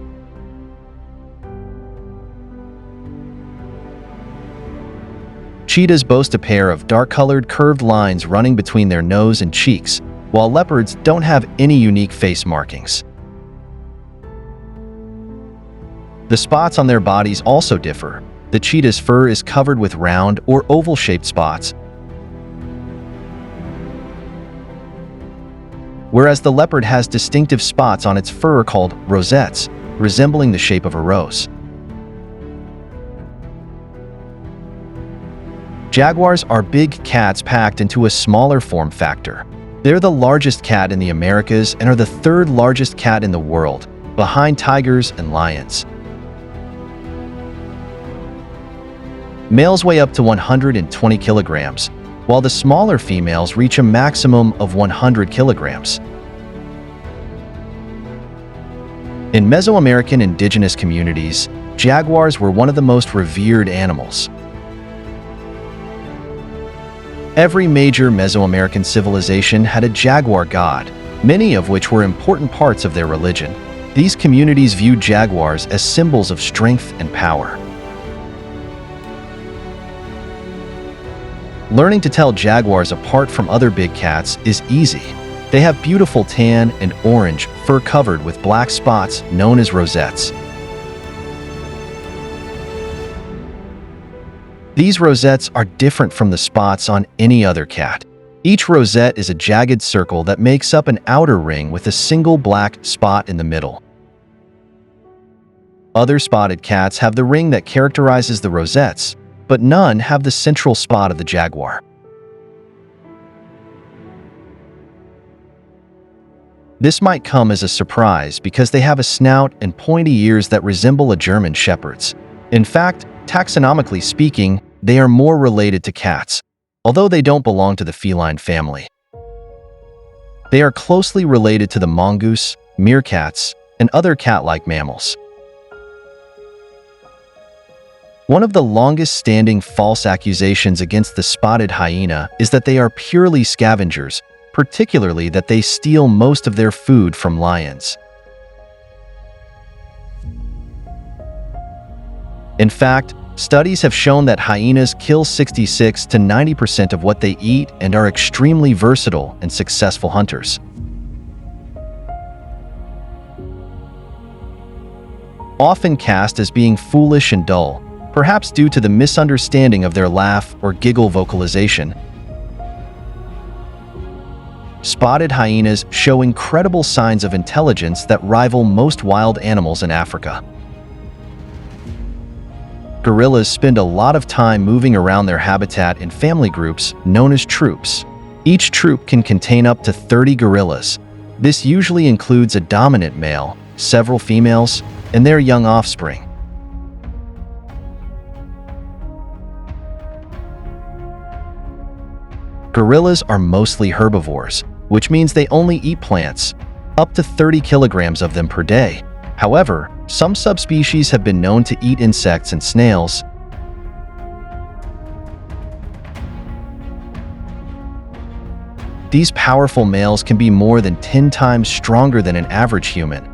Cheetahs boast a pair of dark-colored curved lines running between their nose and cheeks, while leopards don't have any unique face markings. The spots on their bodies also differ. The cheetah's fur is covered with round or oval-shaped spots, whereas the leopard has distinctive spots on its fur called rosettes, resembling the shape of a rose. Jaguars are big cats packed into a smaller form factor. They're the largest cat in the Americas and are the third largest cat in the world, behind tigers and lions. Males weigh up to 120 kilograms, while the smaller females reach a maximum of 100 kilograms. In Mesoamerican indigenous communities, jaguars were one of the most revered animals. Every major Mesoamerican civilization had a jaguar god, many of which were important parts of their religion. These communities viewed jaguars as symbols of strength and power. Learning to tell jaguars apart from other big cats is easy. They have beautiful tan and orange fur covered with black spots known as rosettes. These rosettes are different from the spots on any other cat. Each rosette is a jagged circle that makes up an outer ring with a single black spot in the middle. Other spotted cats have the ring that characterizes the rosettes, but none have the central spot of the jaguar. This might come as a surprise because they have a snout and pointy ears that resemble a German shepherd's. In fact, taxonomically speaking, they are more related to cats, although they don't belong to the feline family. They are closely related to the mongoose, meerkats, and other cat-like mammals. One of the longest-standing false accusations against the spotted hyena is that they are purely scavengers, particularly that they steal most of their food from lions. In fact, studies have shown that hyenas kill 66 to 90% of what they eat and are extremely versatile and successful hunters. Often cast as being foolish and dull, perhaps due to the misunderstanding of their laugh or giggle vocalization, spotted hyenas show incredible signs of intelligence that rival most wild animals in Africa. Gorillas spend a lot of time moving around their habitat in family groups known as troops. Each troop can contain up to 30 gorillas. This usually includes a dominant male, several females, and their young offspring. Gorillas are mostly herbivores, which means they only eat plants, up to 30 kilograms of them per day. However, some subspecies have been known to eat insects and snails. These powerful males can be more than 10 times stronger than an average human.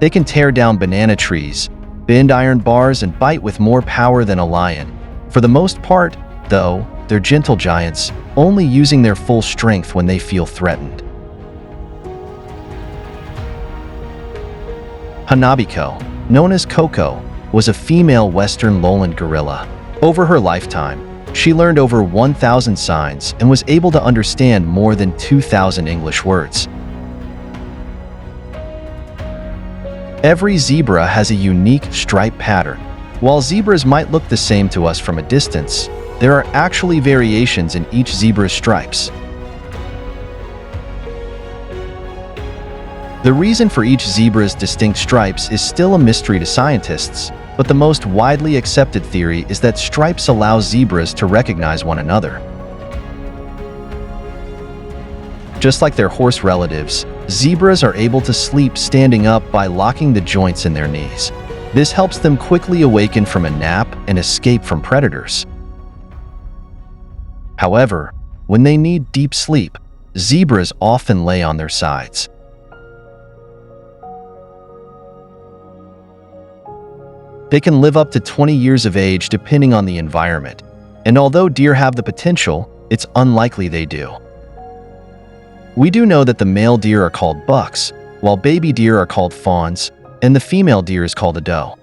They can tear down banana trees, bend iron bars, and bite with more power than a lion. For the most part, though, they're gentle giants, only using their full strength when they feel threatened. Hanabiko, known as Coco, was a female western lowland gorilla. Over her lifetime, she learned over 1,000 signs and was able to understand more than 2,000 English words. Every zebra has a unique stripe pattern. While zebras might look the same to us from a distance, there are actually variations in each zebra's stripes. The reason for each zebra's distinct stripes is still a mystery to scientists, but the most widely accepted theory is that stripes allow zebras to recognize one another. Just like their horse relatives, zebras are able to sleep standing up by locking the joints in their knees. This helps them quickly awaken from a nap and escape from predators. However, when they need deep sleep, zebras often lay on their sides. They can live up to 20 years of age depending on the environment, and although deer have the potential, it's unlikely they do. We do know that the male deer are called bucks, while baby deer are called fawns, and the female deer is called a doe.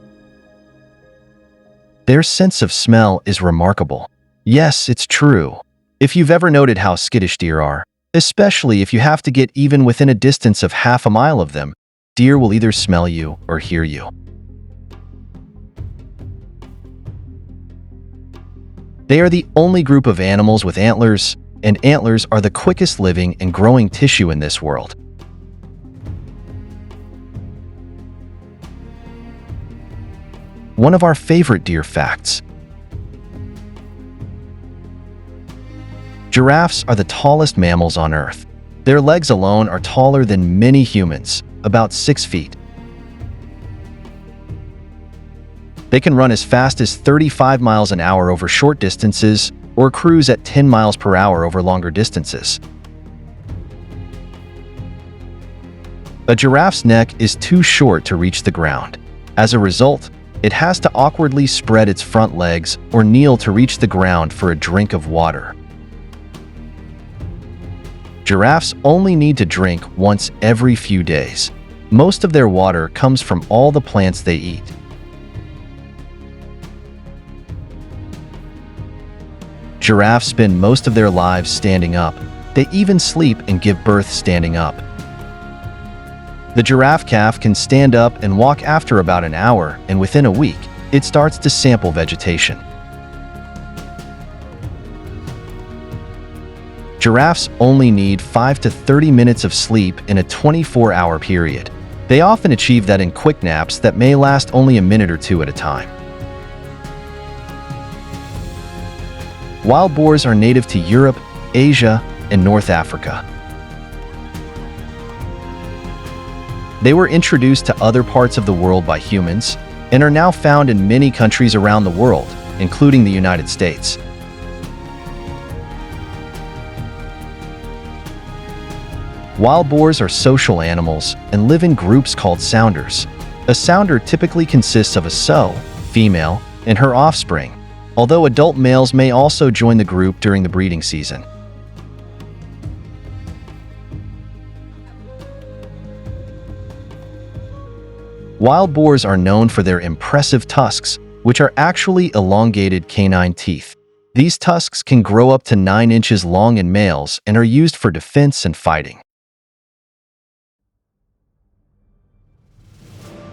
Their sense of smell is remarkable. Yes, it's true. If you've ever noted how skittish deer are, especially if you have to get even within a distance of half a mile of them, deer will either smell you or hear you. They are the only group of animals with antlers, and antlers are the quickest living and growing tissue in this world. One of our favorite deer facts. Giraffes are the tallest mammals on Earth. Their legs alone are taller than many humans, about 6 feet. They can run as fast as 35 miles an hour over short distances or cruise at 10 miles per hour over longer distances. A giraffe's neck is too short to reach the ground. As a result, it has to awkwardly spread its front legs or kneel to reach the ground for a drink of water. Giraffes only need to drink once every few days. Most of their water comes from all the plants they eat. Giraffes spend most of their lives standing up. They even sleep and give birth standing up. The giraffe calf can stand up and walk after about an hour, and within a week, it starts to sample vegetation. Giraffes only need 5 to 30 minutes of sleep in a 24-hour period. They often achieve that in quick naps that may last only a minute or two at a time. Wild boars are native to Europe, Asia, and North Africa. They were introduced to other parts of the world by humans and are now found in many countries around the world, including the United States. Wild boars are social animals and live in groups called sounders. A sounder typically consists of a sow, female, and her offspring, although adult males may also join the group during the breeding season. Wild boars are known for their impressive tusks, which are actually elongated canine teeth. These tusks can grow up to 9 inches long in males and are used for defense and fighting.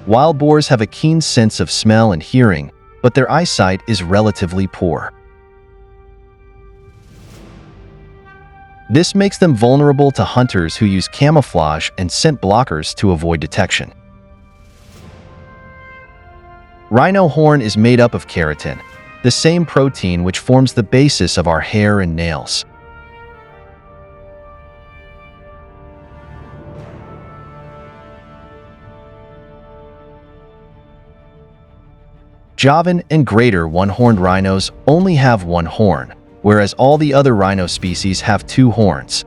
Wild boars have a keen sense of smell and hearing, but their eyesight is relatively poor. This makes them vulnerable to hunters who use camouflage and scent blockers to avoid detection. Rhino horn is made up of keratin, the same protein which forms the basis of our hair and nails. Javan and greater one-horned rhinos only have one horn, whereas all the other rhino species have two horns.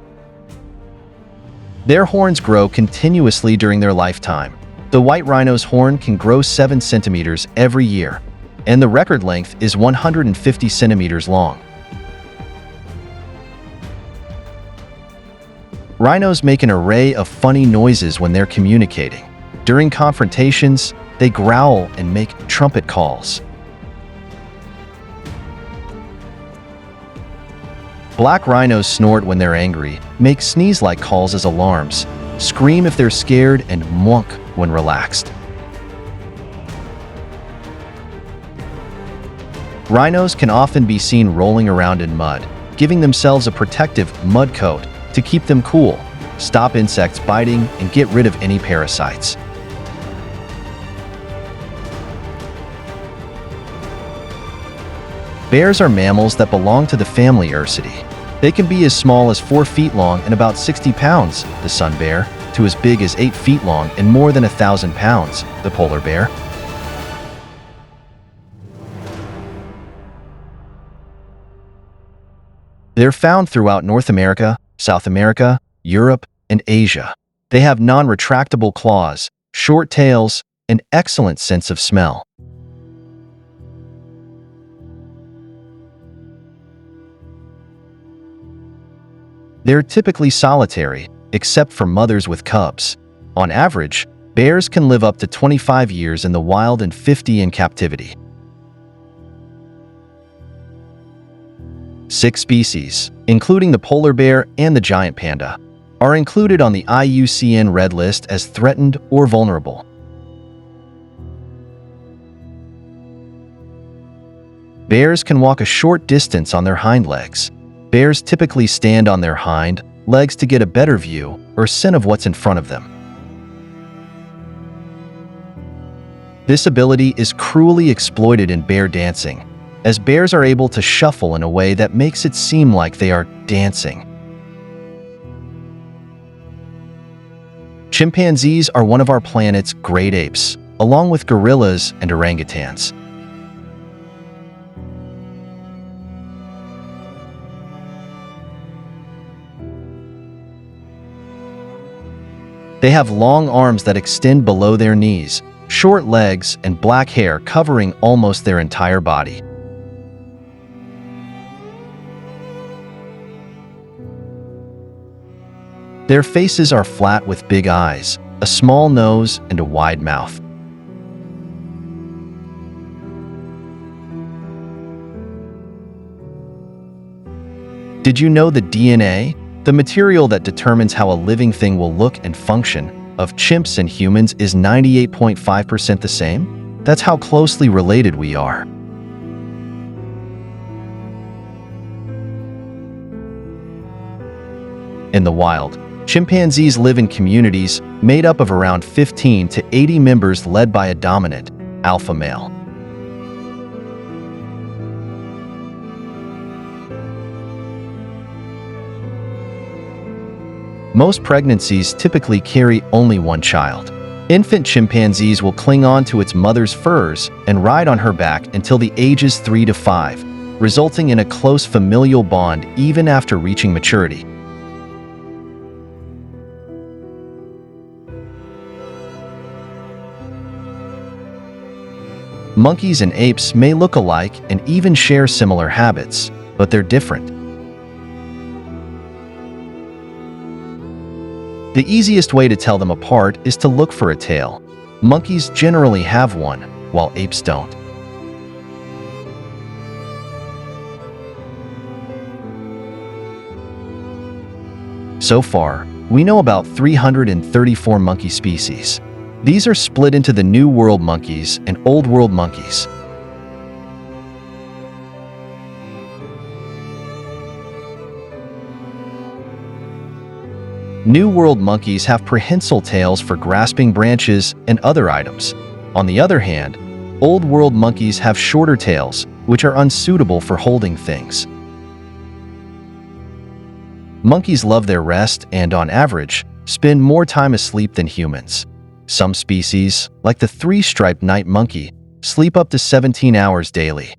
Their horns grow continuously during their lifetime. The white rhino's horn can grow 7 centimeters every year, and the record length is 150 centimeters long. Rhinos make an array of funny noises when they're communicating. During confrontations, they growl and make trumpet calls. Black rhinos snort when they're angry, make sneeze-like calls as alarms, scream if they're scared, and monk when relaxed. Rhinos can often be seen rolling around in mud, giving themselves a protective mud coat to keep them cool, stop insects biting, and get rid of any parasites. Bears are mammals that belong to the family Ursidae. They can be as small as 4 feet long and about 60 pounds, the sun bear, to as big as 8 feet long and more than 1,000 pounds, the polar bear. They're found throughout North America, South America, Europe, and Asia. They have non-retractable claws, short tails, and excellent sense of smell. They're typically solitary, except for mothers with cubs. On average, bears can live up to 25 years in the wild and 50 in captivity. 6 species, including the polar bear and the giant panda, are included on the IUCN Red List as threatened or vulnerable. Bears can walk a short distance on their hind legs. Bears typically stand on their hind legs to get a better view or scent of what's in front of them. This ability is cruelly exploited in bear dancing, as bears are able to shuffle in a way that makes it seem like they are dancing. Chimpanzees are one of our planet's great apes, along with gorillas and orangutans. They have long arms that extend below their knees, short legs, and black hair covering almost their entire body. Their faces are flat with big eyes, a small nose, and a wide mouth. Did you know the DNA, the material that determines how a living thing will look and function, of chimps and humans is 98.5% the same? That's how closely related we are. In the wild, chimpanzees live in communities made up of around 15 to 80 members led by a dominant, alpha male. Most pregnancies typically carry only one child. Infant chimpanzees will cling on to its mother's furs and ride on her back until the ages 3 to 5, resulting in a close familial bond even after reaching maturity. Monkeys and apes may look alike and even share similar habits, but they're different. The easiest way to tell them apart is to look for a tail. Monkeys generally have one, while apes don't. So far, we know about 334 monkey species. These are split into the New World monkeys and Old World monkeys. New World monkeys have prehensile tails for grasping branches and other items. On the other hand, Old World monkeys have shorter tails, which are unsuitable for holding things. Monkeys love their rest and, on average, spend more time asleep than humans. Some species, like the three-striped night monkey, sleep up to 17 hours daily.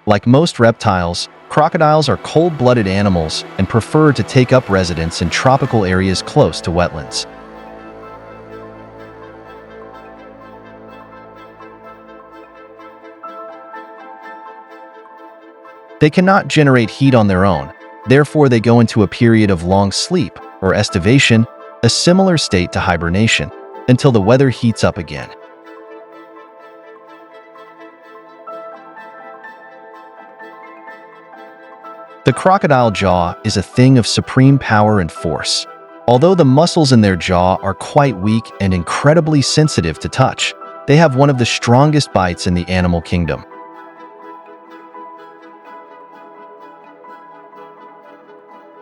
Like most reptiles, crocodiles are cold-blooded animals and prefer to take up residence in tropical areas close to wetlands. They cannot generate heat on their own, therefore they go into a period of long sleep, or estivation, a similar state to hibernation, until the weather heats up again. The crocodile jaw is a thing of supreme power and force. Although the muscles in their jaw are quite weak and incredibly sensitive to touch, they have one of the strongest bites in the animal kingdom.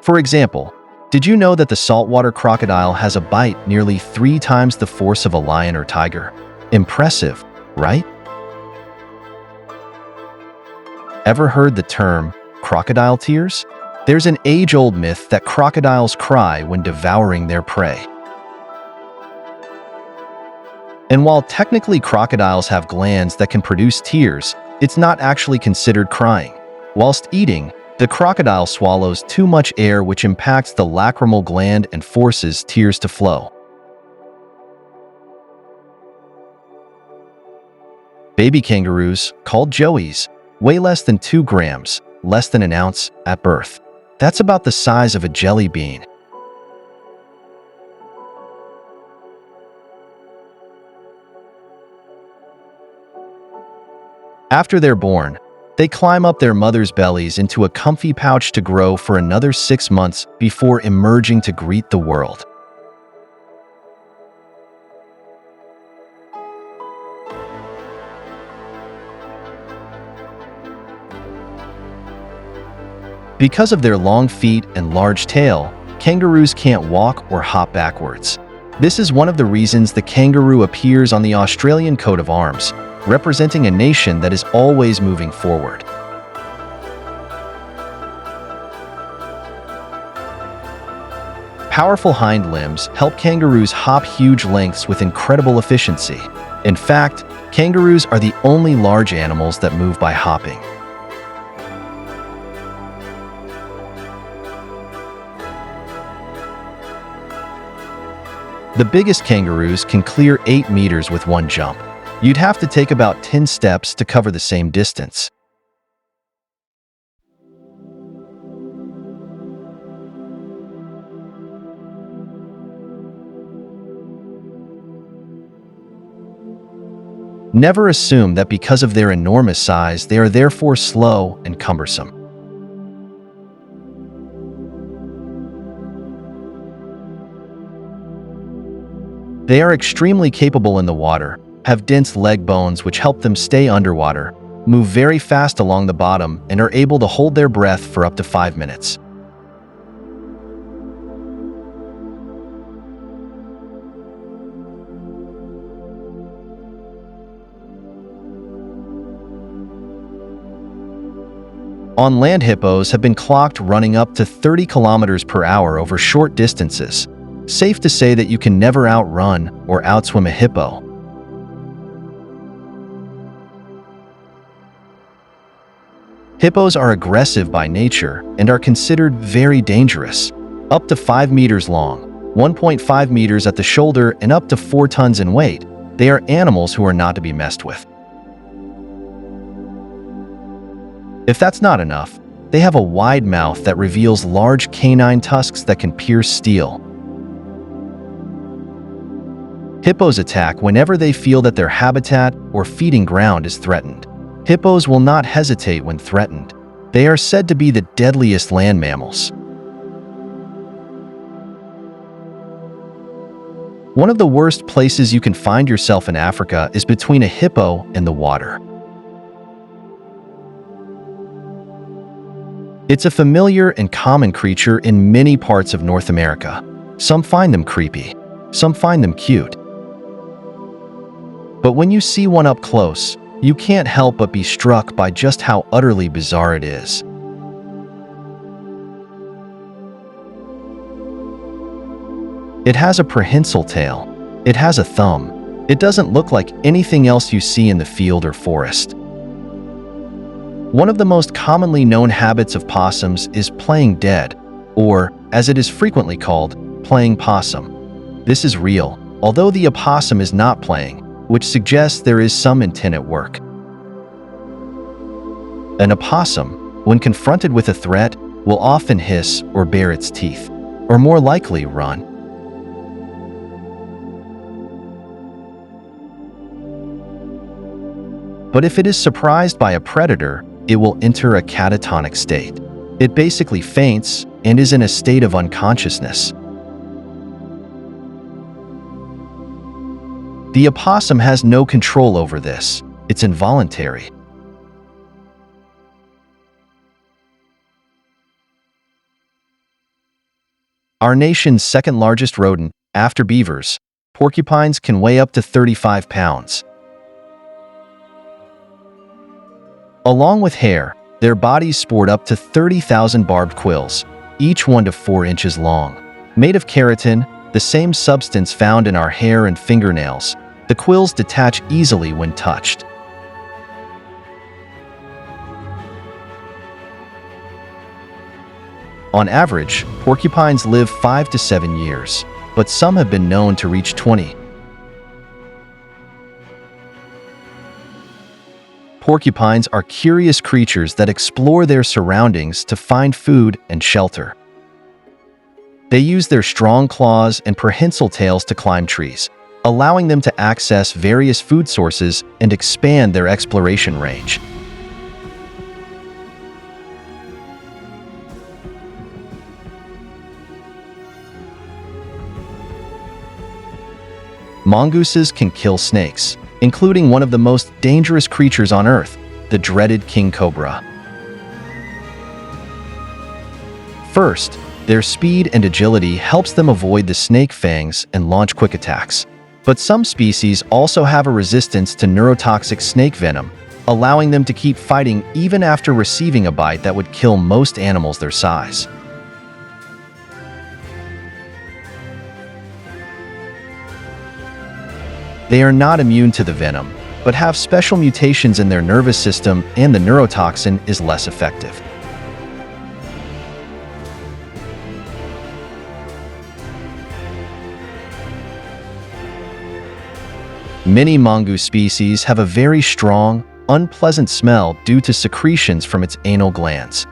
For example, did you know that the saltwater crocodile has a bite nearly 3 times the force of a lion or tiger? Impressive, right? Ever heard the term crocodile tears? There's an age-old myth that crocodiles cry when devouring their prey. And while technically crocodiles have glands that can produce tears, it's not actually considered crying. Whilst eating, the crocodile swallows too much air, which impacts the lacrimal gland and forces tears to flow. Baby kangaroos, called joeys, weigh less than 2 grams, less than an ounce, at birth. That's about the size of a jelly bean. After they're born, they climb up their mother's bellies into a comfy pouch to grow for another 6 months before emerging to greet the world. Because of their long feet and large tail, kangaroos can't walk or hop backwards. This is one of the reasons the kangaroo appears on the Australian coat of arms, representing a nation that is always moving forward. Powerful hind limbs help kangaroos hop huge lengths with incredible efficiency. In fact, kangaroos are the only large animals that move by hopping. The biggest kangaroos can clear 8 meters with one jump. You'd have to take about 10 steps to cover the same distance. Never assume that because of their enormous size, they are therefore slow and cumbersome. They are extremely capable in the water, have dense leg bones which help them stay underwater, move very fast along the bottom, and are able to hold their breath for up to 5 minutes. On land, hippos have been clocked running up to 30 kilometers per hour over short distances. Safe to say that you can never outrun or outswim a hippo. Hippos are aggressive by nature and are considered very dangerous. Up to 5 meters long, 1.5 meters at the shoulder, and up to 4 tons in weight, they are animals who are not to be messed with. If that's not enough, they have a wide mouth that reveals large canine tusks that can pierce steel. Hippos attack whenever they feel that their habitat or feeding ground is threatened. Hippos will not hesitate when threatened. They are said to be the deadliest land mammals. One of the worst places you can find yourself in Africa is between a hippo and the water. It's a familiar and common creature in many parts of North America. Some find them creepy, some find them cute. But when you see one up close, you can't help but be struck by just how utterly bizarre it is. It has a prehensile tail. It has a thumb. It doesn't look like anything else you see in the field or forest. One of the most commonly known habits of possums is playing dead, or, as it is frequently called, playing possum. This is real, although the opossum is not playing, which suggests there is some intent at work. An opossum, when confronted with a threat, will often hiss or bare its teeth, or more likely run. But if it is surprised by a predator, it will enter a catatonic state. It basically faints and is in a state of unconsciousness. The opossum has no control over this. It's involuntary. Our nation's second largest rodent, after beavers, porcupines can weigh up to 35 pounds. Along with hair, their bodies sport up to 30,000 barbed quills, each 1 to 4 inches long. Made of keratin, the same substance found in our hair and fingernails, the quills detach easily when touched. On average, porcupines live 5 to 7 years, but some have been known to reach 20. Porcupines are curious creatures that explore their surroundings to find food and shelter. They use their strong claws and prehensile tails to climb trees, allowing them to access various food sources and expand their exploration range. Mongooses can kill snakes, including one of the most dangerous creatures on Earth, the dreaded king cobra. First, their speed and agility helps them avoid the snake fangs and launch quick attacks. But some species also have a resistance to neurotoxic snake venom, allowing them to keep fighting even after receiving a bite that would kill most animals their size. They are not immune to the venom, but have special mutations in their nervous system, and the neurotoxin is less effective. Many mongoose species have a very strong, unpleasant smell due to secretions from its anal glands.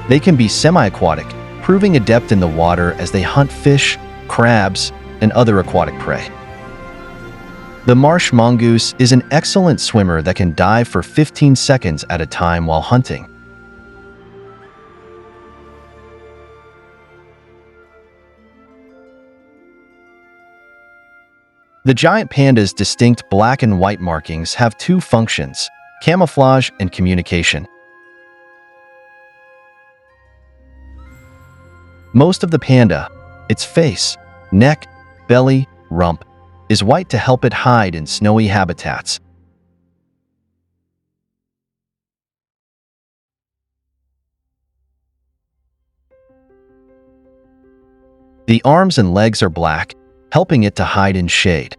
They can be semi-aquatic, proving adept in the water as they hunt fish, crabs, and other aquatic prey. The marsh mongoose is an excellent swimmer that can dive for 15 seconds at a time while hunting. The giant panda's distinct black and white markings have 2 functions: camouflage and communication. Most of the panda, its face, neck, belly, rump, is white to help it hide in snowy habitats. The arms and legs are black, helping it to hide in shade.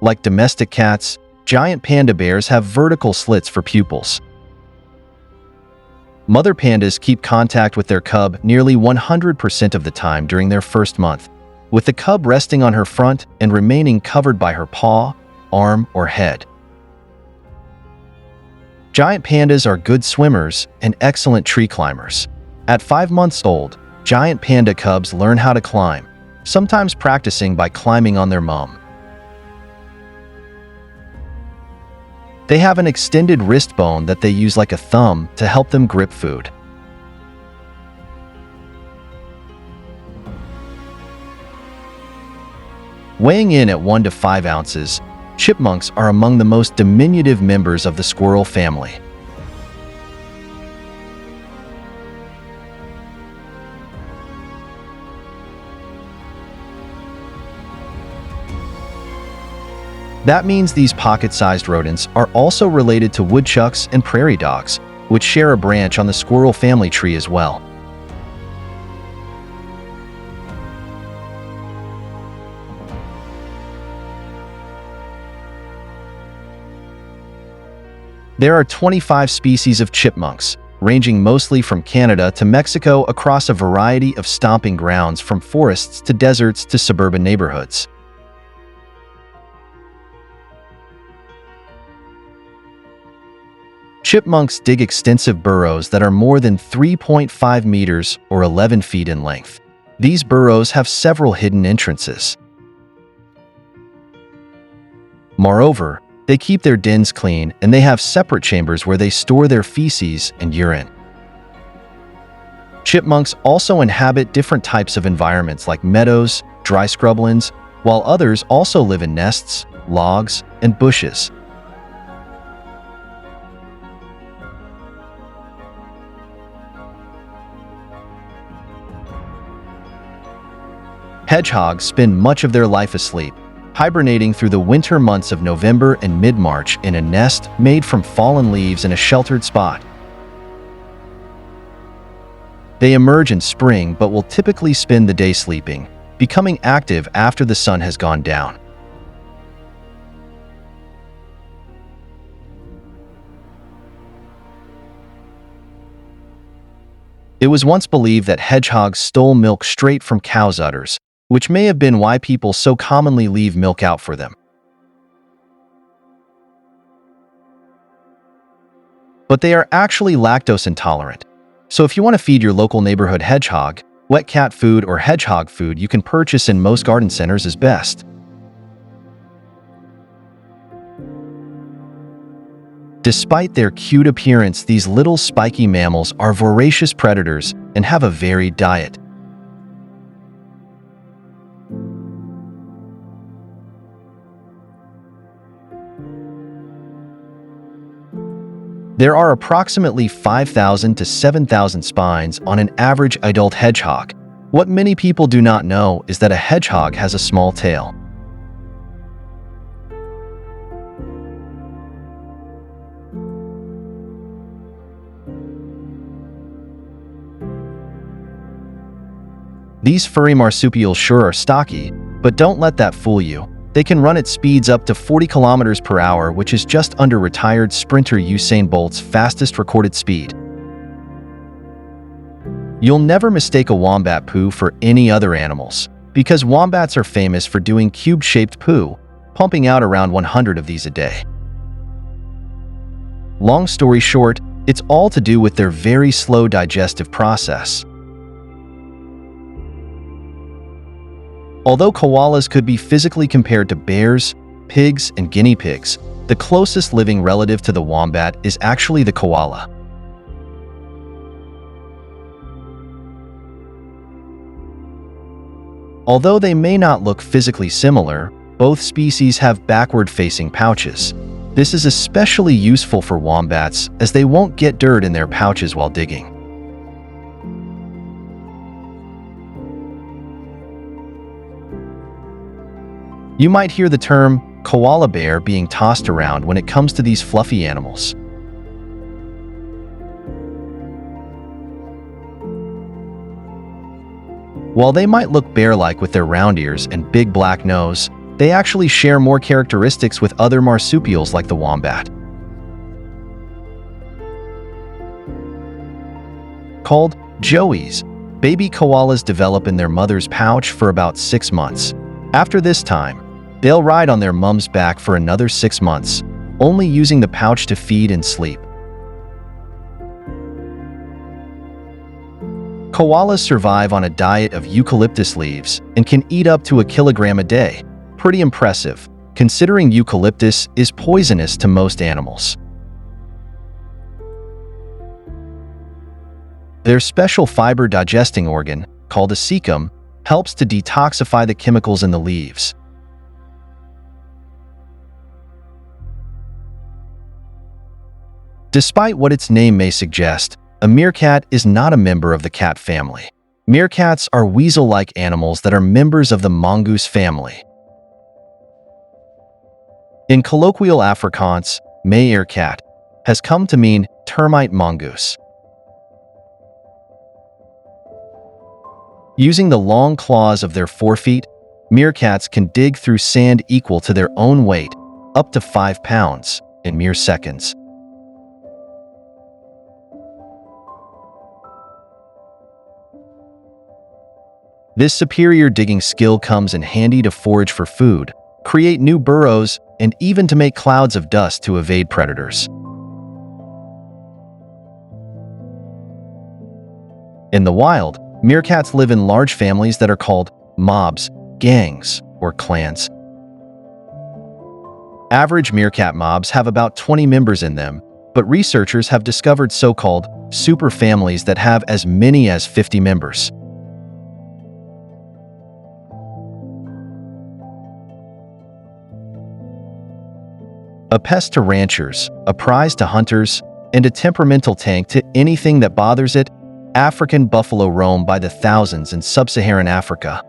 Like domestic cats, giant panda bears have vertical slits for pupils. Mother pandas keep contact with their cub nearly 100% of the time during their first month, with the cub resting on her front and remaining covered by her paw, arm, or head. Giant pandas are good swimmers and excellent tree climbers. At 5 months old, giant panda cubs learn how to climb, sometimes practicing by climbing on their mom. They have an extended wrist bone that they use like a thumb to help them grip food. Weighing in at 1 to 5 ounces, chipmunks are among the most diminutive members of the squirrel family. That means these pocket-sized rodents are also related to woodchucks and prairie dogs, which share a branch on the squirrel family tree as well. There are 25 species of chipmunks, ranging mostly from Canada to Mexico across a variety of stomping grounds from forests to deserts to suburban neighborhoods. Chipmunks dig extensive burrows that are more than 3.5 meters or 11 feet in length. These burrows have several hidden entrances. Moreover, they keep their dens clean and they have separate chambers where they store their feces and urine. Chipmunks also inhabit different types of environments like meadows, dry scrublands, while others also live in nests, logs, and bushes. Hedgehogs spend much of their life asleep, hibernating through the winter months of November and mid-March in a nest made from fallen leaves in a sheltered spot. They emerge in spring but will typically spend the day sleeping, becoming active after the sun has gone down. It was once believed that hedgehogs stole milk straight from cows' udders, which may have been why people so commonly leave milk out for them. But they are actually lactose intolerant. So if you want to feed your local neighborhood hedgehog, wet cat food or hedgehog food you can purchase in most garden centers is best. Despite their cute appearance, these little spiky mammals are voracious predators and have a varied diet. There are approximately 5,000 to 7,000 spines on an average adult hedgehog. What many people do not know is that a hedgehog has a small tail. These furry marsupials sure are stocky, but don't let that fool you. They can run at speeds up to 40 kilometers per hour, which is just under retired sprinter Usain Bolt's fastest recorded speed. You'll never mistake a wombat poo for any other animals, because wombats are famous for doing cube-shaped poo, pumping out around 100 of these a day. Long story short, it's all to do with their very slow digestive process. Although koalas could be physically compared to bears, pigs, and guinea pigs, the closest living relative to the wombat is actually the koala. Although they may not look physically similar, both species have backward-facing pouches. This is especially useful for wombats as they won't get dirt in their pouches while digging. You might hear the term koala bear being tossed around when it comes to these fluffy animals. While they might look bear-like with their round ears and big black nose, they actually share more characteristics with other marsupials like the wombat. Called joeys, baby koalas develop in their mother's pouch for about 6 months. After this time, they'll ride on their mom's back for another 6 months, only using the pouch to feed and sleep. Koalas survive on a diet of eucalyptus leaves and can eat up to 1 kilogram a day. Pretty impressive, considering eucalyptus is poisonous to most animals. Their special fiber digesting organ, called a cecum, helps to detoxify the chemicals in the leaves. Despite what its name may suggest, a meerkat is not a member of the cat family. Meerkats are weasel-like animals that are members of the mongoose family. In colloquial Afrikaans, meerkat has come to mean termite mongoose. Using the long claws of their forefeet, meerkats can dig through sand equal to their own weight, up to 5 pounds, in mere seconds. This superior digging skill comes in handy to forage for food, create new burrows, and even to make clouds of dust to evade predators. In the wild, meerkats live in large families that are called mobs, gangs, or clans. Average meerkat mobs have about 20 members in them, but researchers have discovered so-called superfamilies that have as many as 50 members. A pest to ranchers, a prize to hunters, and a temperamental tank to anything that bothers it, African buffalo roam by the thousands in sub-Saharan Africa.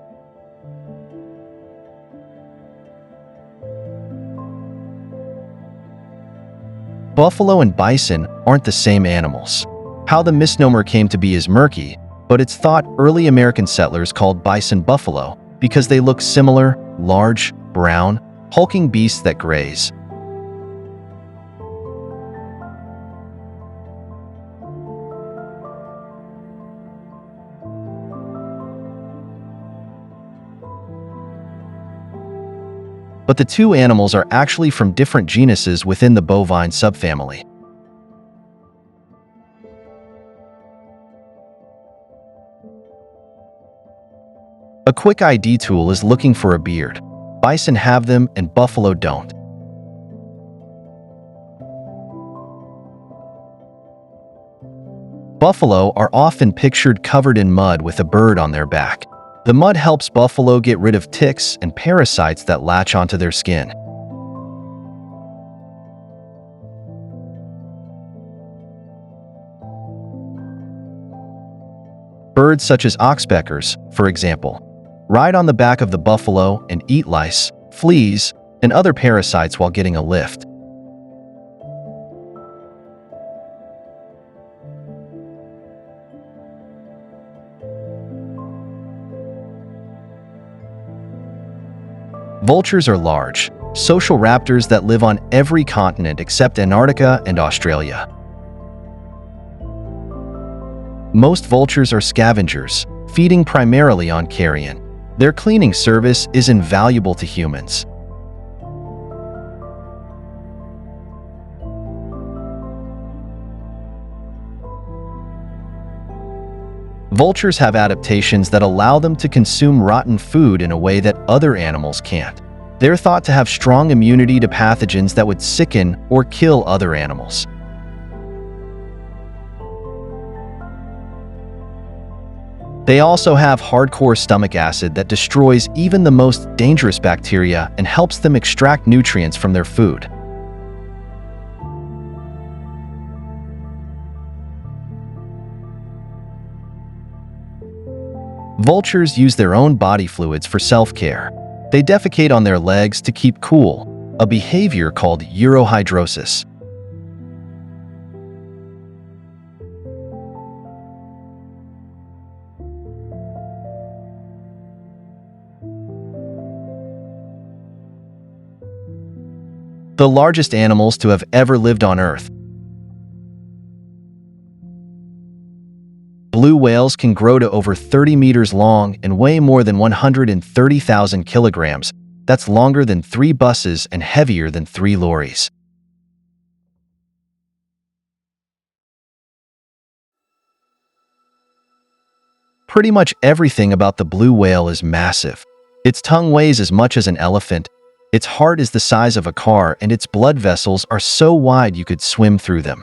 Buffalo and bison aren't the same animals. How the misnomer came to be is murky, but it's thought early American settlers called bison buffalo because they look similar, large, brown, hulking beasts that graze. But the two animals are actually from different genuses within the bovine subfamily. A quick ID tool is looking for a beard. Bison have them and buffalo don't. Buffalo are often pictured covered in mud with a bird on their back. The mud helps buffalo get rid of ticks and parasites that latch onto their skin. Birds such as oxpeckers, for example, ride on the back of the buffalo and eat lice, fleas, and other parasites while getting a lift. Vultures are large, social raptors that live on every continent except Antarctica and Australia. Most vultures are scavengers, feeding primarily on carrion. Their cleaning service is invaluable to humans. Vultures have adaptations that allow them to consume rotten food in a way that other animals can't. They're thought to have strong immunity to pathogens that would sicken or kill other animals. They also have hardcore stomach acid that destroys even the most dangerous bacteria and helps them extract nutrients from their food. Vultures use their own body fluids for self-care. They defecate on their legs to keep cool, a behavior called urohydrosis. The largest animals to have ever lived on Earth. Blue whales can grow to over 30 meters long and weigh more than 130,000 kilograms. That's longer than 3 buses and heavier than 3 lorries. Pretty much everything about the blue whale is massive. Its tongue weighs as much as an elephant, its heart is the size of a car, and its blood vessels are so wide you could swim through them.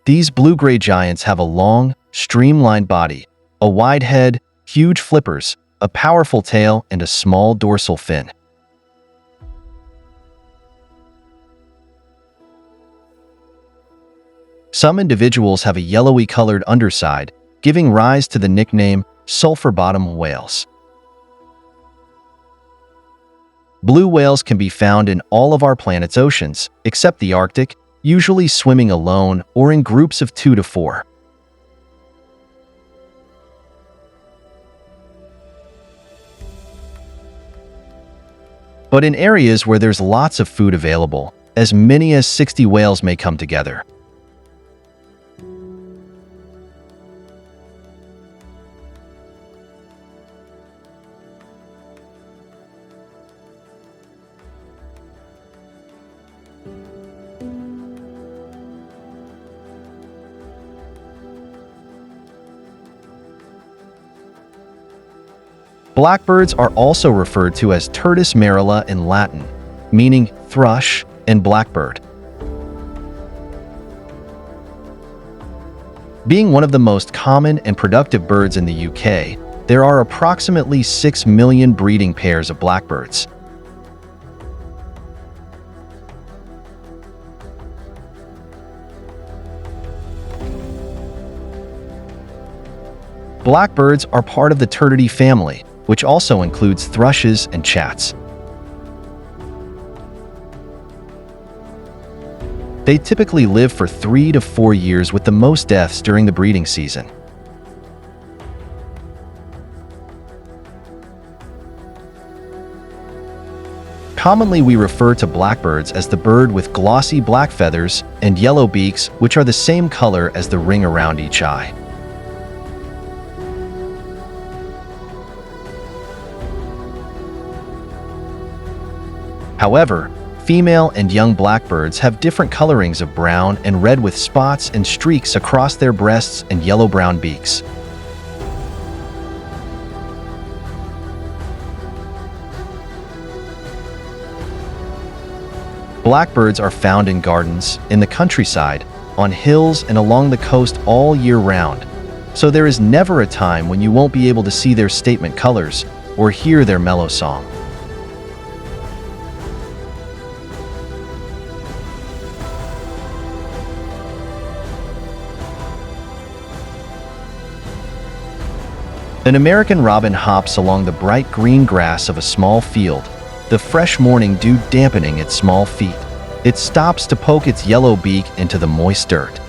These blue-gray giants have a long, streamlined body, a wide head, huge flippers, a powerful tail, and a small dorsal fin. Some individuals have a yellowy-colored underside, giving rise to the nickname sulphur-bottom whales. Blue whales can be found in all of our planet's oceans, except the Arctic, usually swimming alone or in groups of 2 to 4. But in areas where there's lots of food available, as many as 60 whales may come together. Blackbirds are also referred to as Turdus marula in Latin, meaning thrush and blackbird. Being one of the most common and productive birds in the UK, there are approximately 6 million breeding pairs of blackbirds. Blackbirds are part of the Turdidae family, which also includes thrushes and chats. They typically live for 3 to 4 years, with the most deaths during the breeding season. Commonly, we refer to blackbirds as the bird with glossy black feathers and yellow beaks, which are the same color as the ring around each eye. However, female and young blackbirds have different colorings of brown and red, with spots and streaks across their breasts and yellow-brown beaks. Blackbirds are found in gardens, in the countryside, on hills, and along the coast all year round, so there is never a time when you won't be able to see their statement colors or hear their mellow song. An American robin hops along the bright green grass of a small field, the fresh morning dew dampening its small feet. It stops to poke its yellow beak into the moist dirt.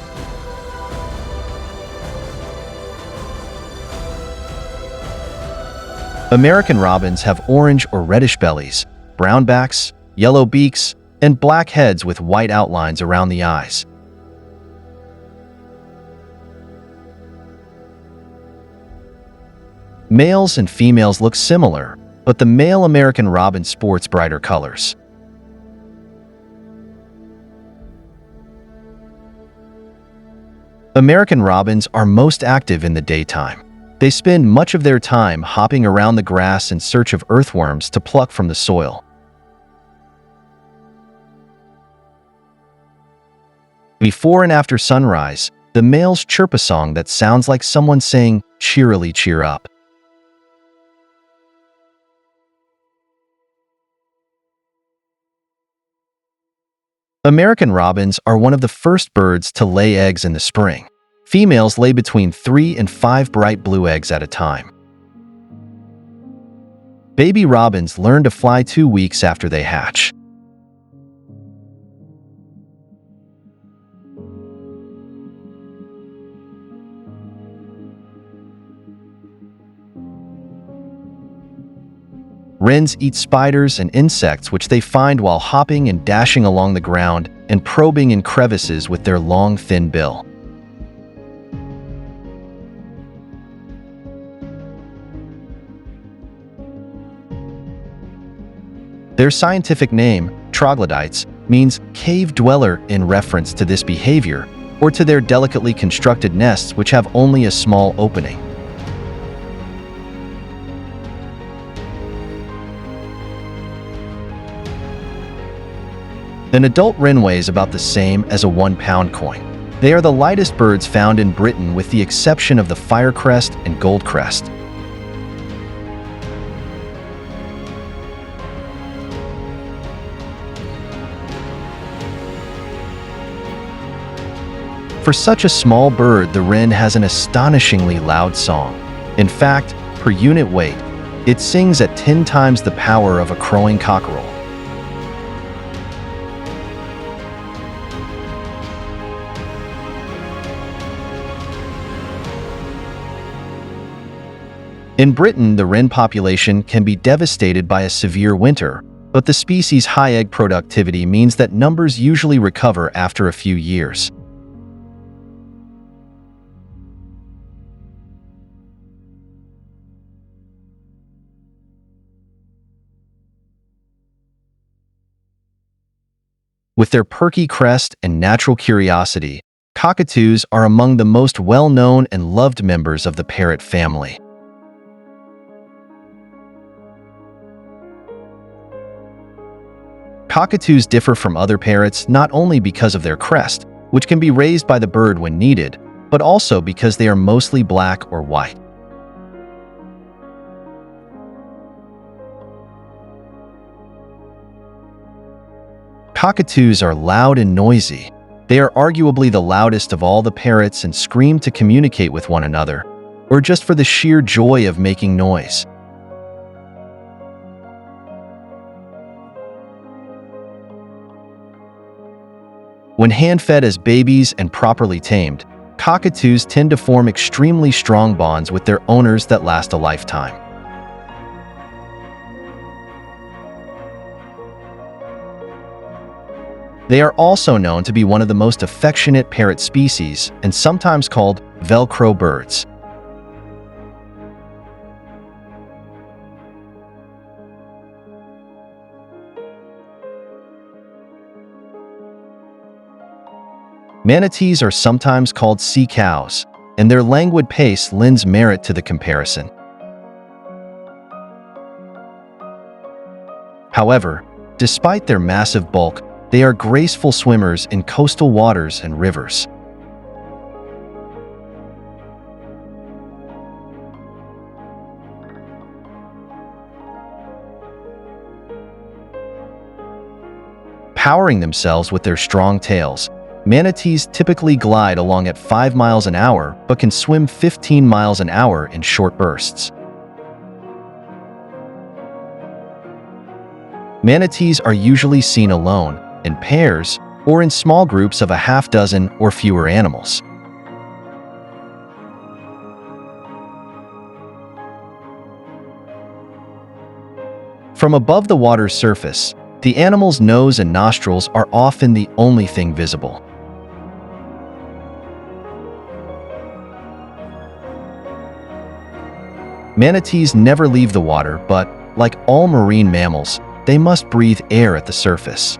American robins have orange or reddish bellies, brown backs, yellow beaks, and black heads with white outlines around the eyes. Males and females look similar, but the male American robin sports brighter colors. American robins are most active in the daytime. They spend much of their time hopping around the grass in search of earthworms to pluck from the soil. Before and after sunrise, the males chirp a song that sounds like someone saying, "Cheerily cheer up." American robins are one of the first birds to lay eggs in the spring. Females lay between 3 and 5 bright blue eggs at a time. Baby robins learn to fly 2 weeks after they hatch. Wrens eat spiders and insects, which they find while hopping and dashing along the ground and probing in crevices with their long, thin bill. Their scientific name, troglodytes, means cave dweller in reference to this behavior, or to their delicately constructed nests which have only a small opening. An adult wren weighs about the same as a 1-pound coin. They are the lightest birds found in Britain, with the exception of the firecrest and goldcrest. For such a small bird, the wren has an astonishingly loud song. In fact, per unit weight, it sings at 10 times the power of a crowing cockerel. In Britain, the wren population can be devastated by a severe winter, but the species' high egg productivity means that numbers usually recover after a few years. With their perky crest and natural curiosity, cockatoos are among the most well-known and loved members of the parrot family. Cockatoos differ from other parrots not only because of their crest, which can be raised by the bird when needed, but also because they are mostly black or white. Cockatoos are loud and noisy. They are arguably the loudest of all the parrots and scream to communicate with one another, or just for the sheer joy of making noise. When hand-fed as babies and properly tamed, cockatoos tend to form extremely strong bonds with their owners that last a lifetime. They are also known to be one of the most affectionate parrot species and sometimes called Velcro birds. Manatees are sometimes called sea cows, and their languid pace lends merit to the comparison. However, despite their massive bulk, they are graceful swimmers in coastal waters and rivers. Powering themselves with their strong tails, manatees typically glide along at 5 miles an hour but can swim 15 miles an hour in short bursts. Manatees are usually seen alone, in pairs, or in small groups of a half dozen or fewer animals. From above the water's surface, the animal's nose and nostrils are often the only thing visible. Manatees never leave the water, but, like all marine mammals, they must breathe air at the surface.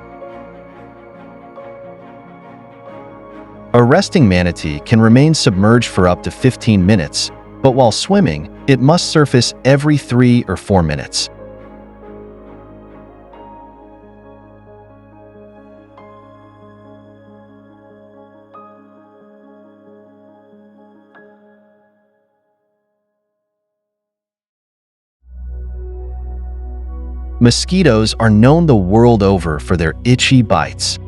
A resting manatee can remain submerged for up to 15 minutes, but while swimming, it must surface every 3 or 4 minutes. Mosquitoes are known the world over for their itchy bites.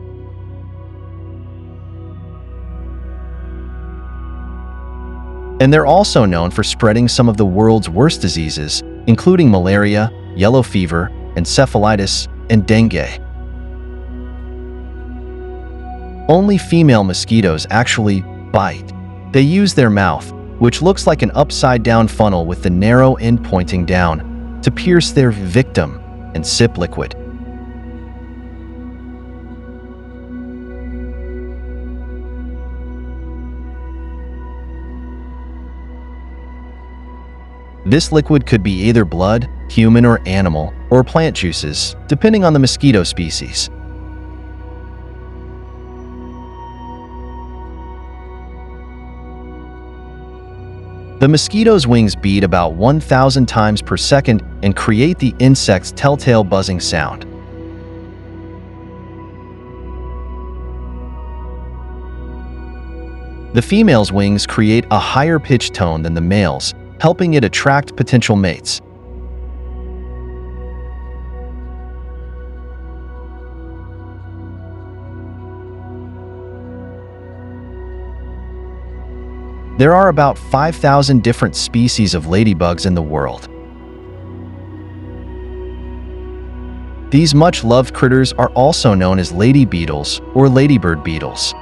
And they're also known for spreading some of the world's worst diseases, including malaria, yellow fever, encephalitis, and dengue. Only female mosquitoes actually bite. They use their mouth, which looks like an upside-down funnel with the narrow end pointing down, to pierce their victim and sip liquid. This liquid could be either blood, human or animal, or plant juices, depending on the mosquito species. The mosquito's wings beat about 1,000 times per second and create the insect's telltale buzzing sound. The female's wings create a higher pitch tone than the male's, helping it attract potential mates. There are about 5,000 different species of ladybugs in the world. These much-loved critters are also known as lady beetles or ladybird beetles.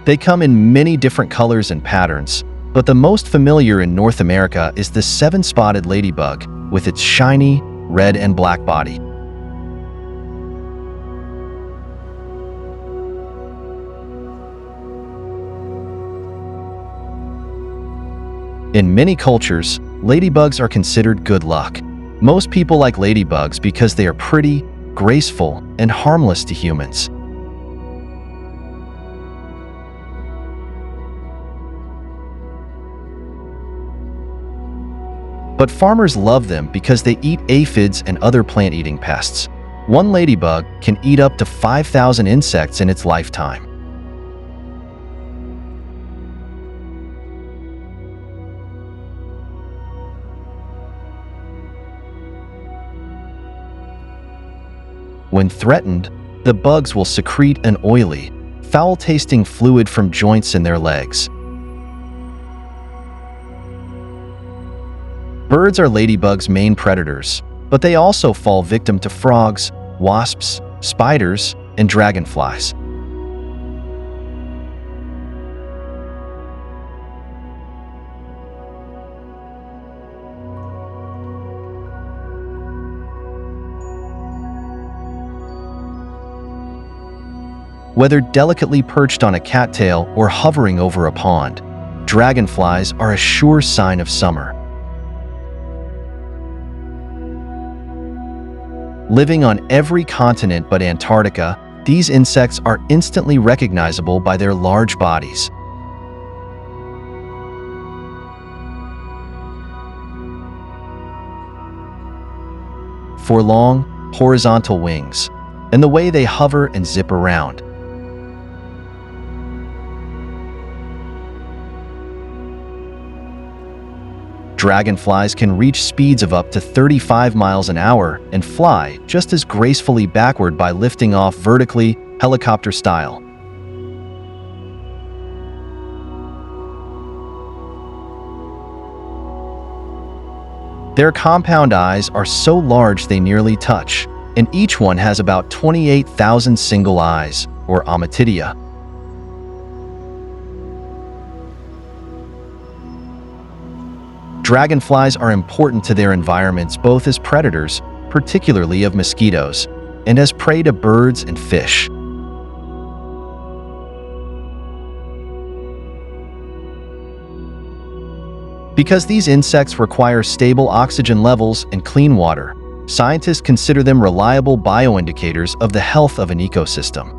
They come in many different colors and patterns, but the most familiar in North America is the seven-spotted ladybug with its shiny red and black body. In many cultures, ladybugs are considered good luck. Most people like ladybugs because they are pretty, graceful, and harmless to humans. But farmers love them because they eat aphids and other plant-eating pests. One ladybug can eat up to 5,000 insects in its lifetime. When threatened, the bugs will secrete an oily, foul-tasting fluid from joints in their legs. Birds are ladybugs' main predators, but they also fall victim to frogs, wasps, spiders, and dragonflies. Whether delicately perched on a cattail or hovering over a pond, dragonflies are a sure sign of summer. Living on every continent but Antarctica, these insects are instantly recognizable by their large bodies. For long, horizontal wings, and the way they hover and zip around. Dragonflies can reach speeds of up to 35 miles an hour and fly just as gracefully backward by lifting off vertically, helicopter style. Their compound eyes are so large they nearly touch, and each one has about 28,000 single eyes, or ommatidia. Dragonflies are important to their environments both as predators, particularly of mosquitoes, and as prey to birds and fish. Because these insects require stable oxygen levels and clean water, scientists consider them reliable bioindicators of the health of an ecosystem.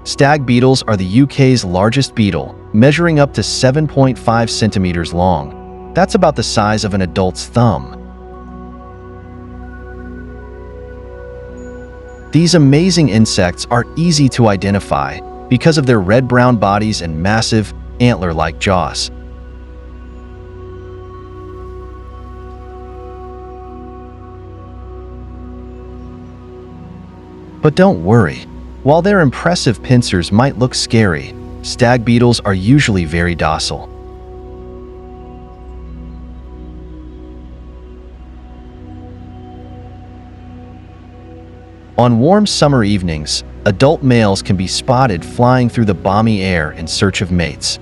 Stag beetles are the UK's largest beetle, measuring up to 7.5 centimeters long. That's about the size of an adult's thumb. These amazing insects are easy to identify because of their red-brown bodies and massive, antler-like jaws. But don't worry. While their impressive pincers might look scary, stag beetles are usually very docile. On warm summer evenings, adult males can be spotted flying through the balmy air in search of mates.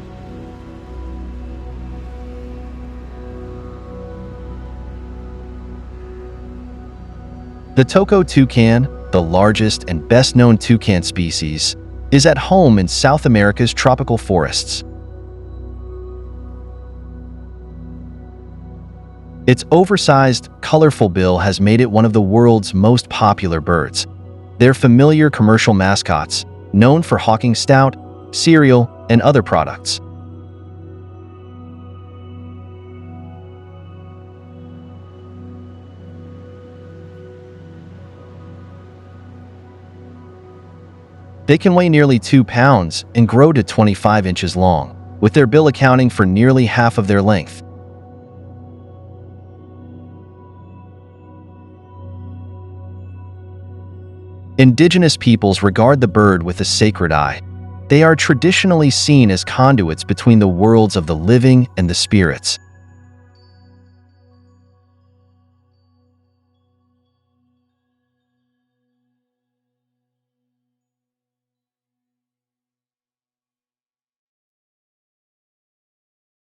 The toko toucan, the largest and best-known toucan species, is at home in South America's tropical forests. Its oversized, colorful bill has made it one of the world's most popular birds. They're familiar commercial mascots, known for hawking stout, cereal, and other products. They can weigh nearly 2 pounds and grow to 25 inches long, with their bill accounting for nearly half of their length. Indigenous peoples regard the bird with a sacred eye. They are traditionally seen as conduits between the worlds of the living and the spirits.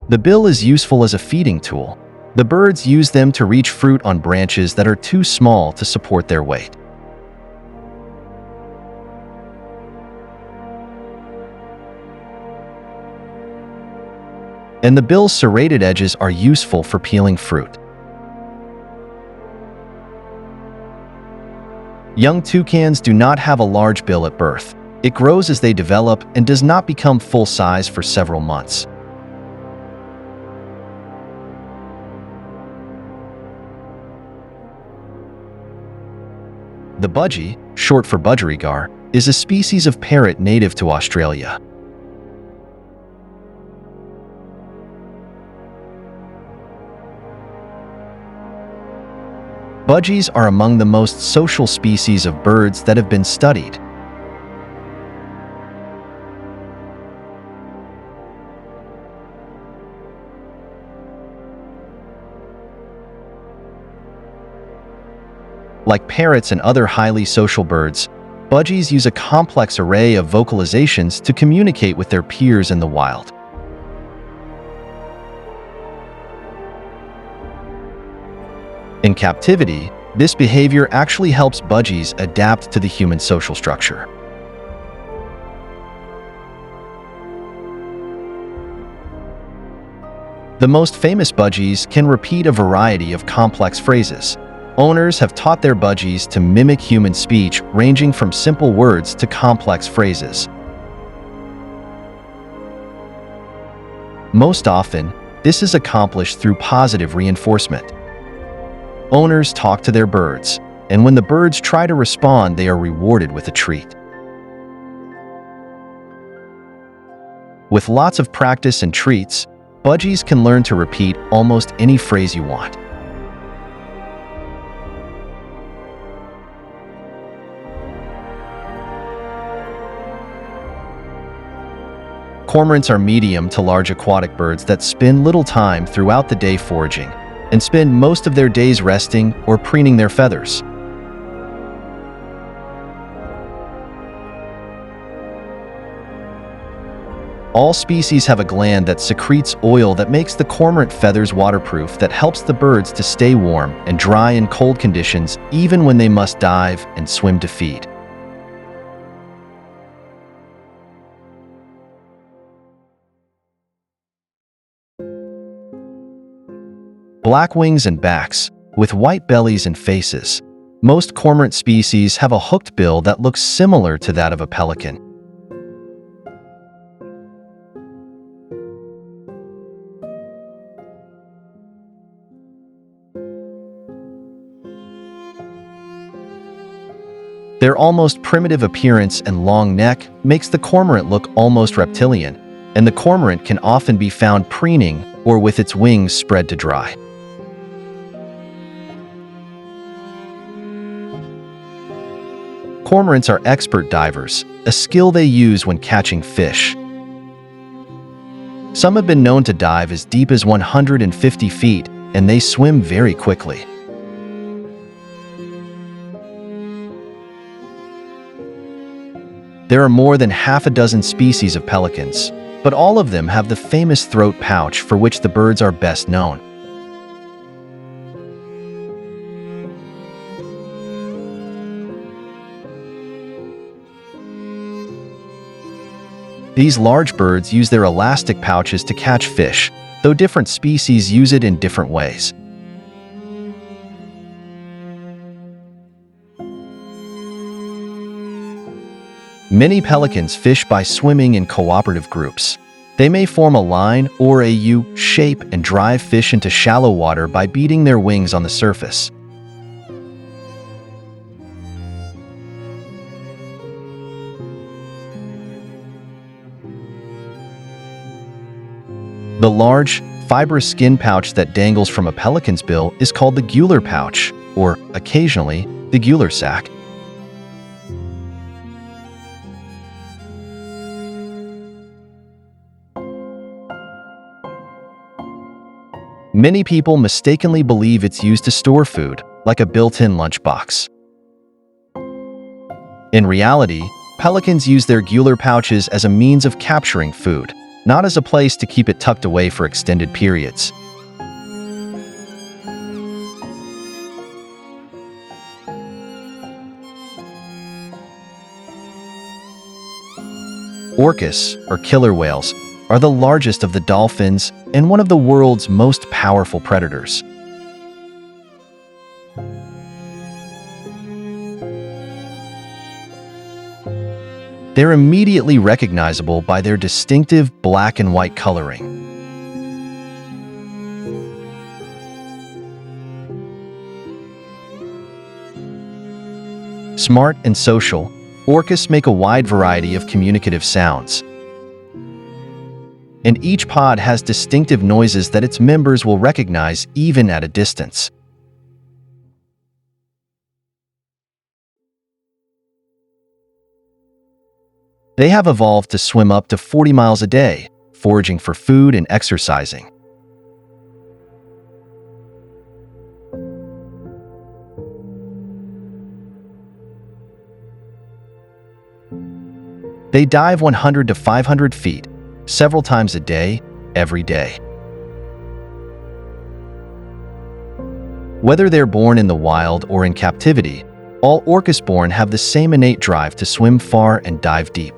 The bill is useful as a feeding tool. The birds use them to reach fruit on branches that are too small to support their weight. And the bill's serrated edges are useful for peeling fruit. Young toucans do not have a large bill at birth. It grows as they develop and does not become full size for several months. The budgie, short for budgerigar, is a species of parrot native to Australia. Budgies are among the most social species of birds that have been studied. Like parrots and other highly social birds, budgies use a complex array of vocalizations to communicate with their peers in the wild. In captivity, this behavior actually helps budgies adapt to the human social structure. The most famous budgies can repeat a variety of complex phrases. Owners have taught their budgies to mimic human speech, ranging from simple words to complex phrases. Most often, this is accomplished through positive reinforcement. Owners talk to their birds, and when the birds try to respond, they are rewarded with a treat. With lots of practice and treats, budgies can learn to repeat almost any phrase you want. Cormorants are medium to large aquatic birds that spend little time throughout the day foraging and spend most of their days resting or preening their feathers. All species have a gland that secretes oil that makes the cormorant feathers waterproof, that helps the birds to stay warm and dry in cold conditions even when they must dive and swim to feed. Black wings and backs, with white bellies and faces. Most cormorant species have a hooked bill that looks similar to that of a pelican. Their almost primitive appearance and long neck makes the cormorant look almost reptilian, and the cormorant can often be found preening or with its wings spread to dry. Cormorants are expert divers, a skill they use when catching fish. Some have been known to dive as deep as 150 feet, and they swim very quickly. There are more than half a dozen species of pelicans, but all of them have the famous throat pouch for which the birds are best known. These large birds use their elastic pouches to catch fish, though different species use it in different ways. Many pelicans fish by swimming in cooperative groups. They may form a line or a U shape and drive fish into shallow water by beating their wings on the surface. The large, fibrous skin pouch that dangles from a pelican's bill is called the gular pouch, or, occasionally, the gular sac. Many people mistakenly believe it's used to store food, like a built-in lunchbox. In reality, pelicans use their gular pouches as a means of capturing food, not as a place to keep it tucked away for extended periods. Orcas, or killer whales, are the largest of the dolphins and one of the world's most powerful predators. They're immediately recognizable by their distinctive black and white coloring. Smart and social, orcas make a wide variety of communicative sounds. And each pod has distinctive noises that its members will recognize even at a distance. They have evolved to swim up to 40 miles a day, foraging for food and exercising. They dive 100 to 500 feet, several times a day, every day. Whether they're born in the wild or in captivity, all orcas born have the same innate drive to swim far and dive deep.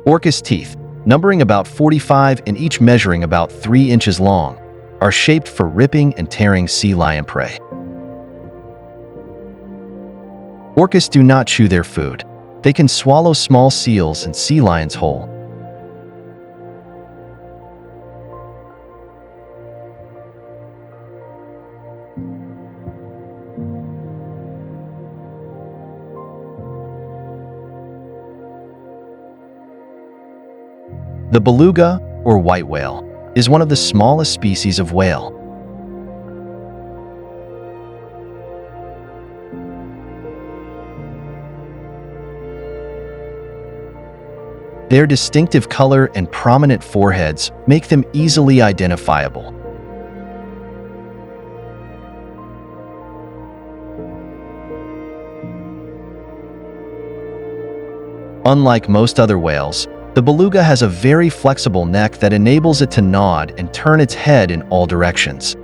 Orcas' teeth, numbering about 45 and each measuring about 3 inches long, are shaped for ripping and tearing sea lion prey. Orcas do not chew their food. They can swallow small seals and sea lions whole. The beluga, or white whale, is one of the smallest species of whale. Their distinctive color and prominent foreheads make them easily identifiable. Unlike most other whales, the beluga has a very flexible neck that enables it to nod and turn its head in all directions.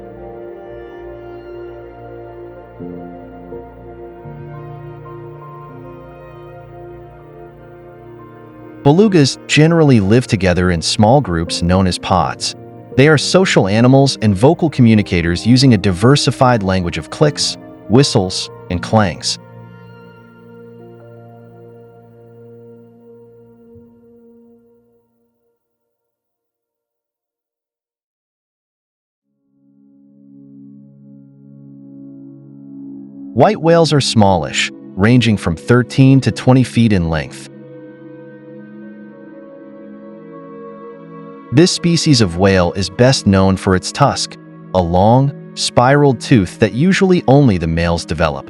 Belugas generally live together in small groups known as pods. They are social animals and vocal communicators using a diversified language of clicks, whistles, and clangs. White whales are smallish, ranging from 13 to 20 feet in length. This species of whale is best known for its tusk, a long, spiraled tooth that usually only the males develop.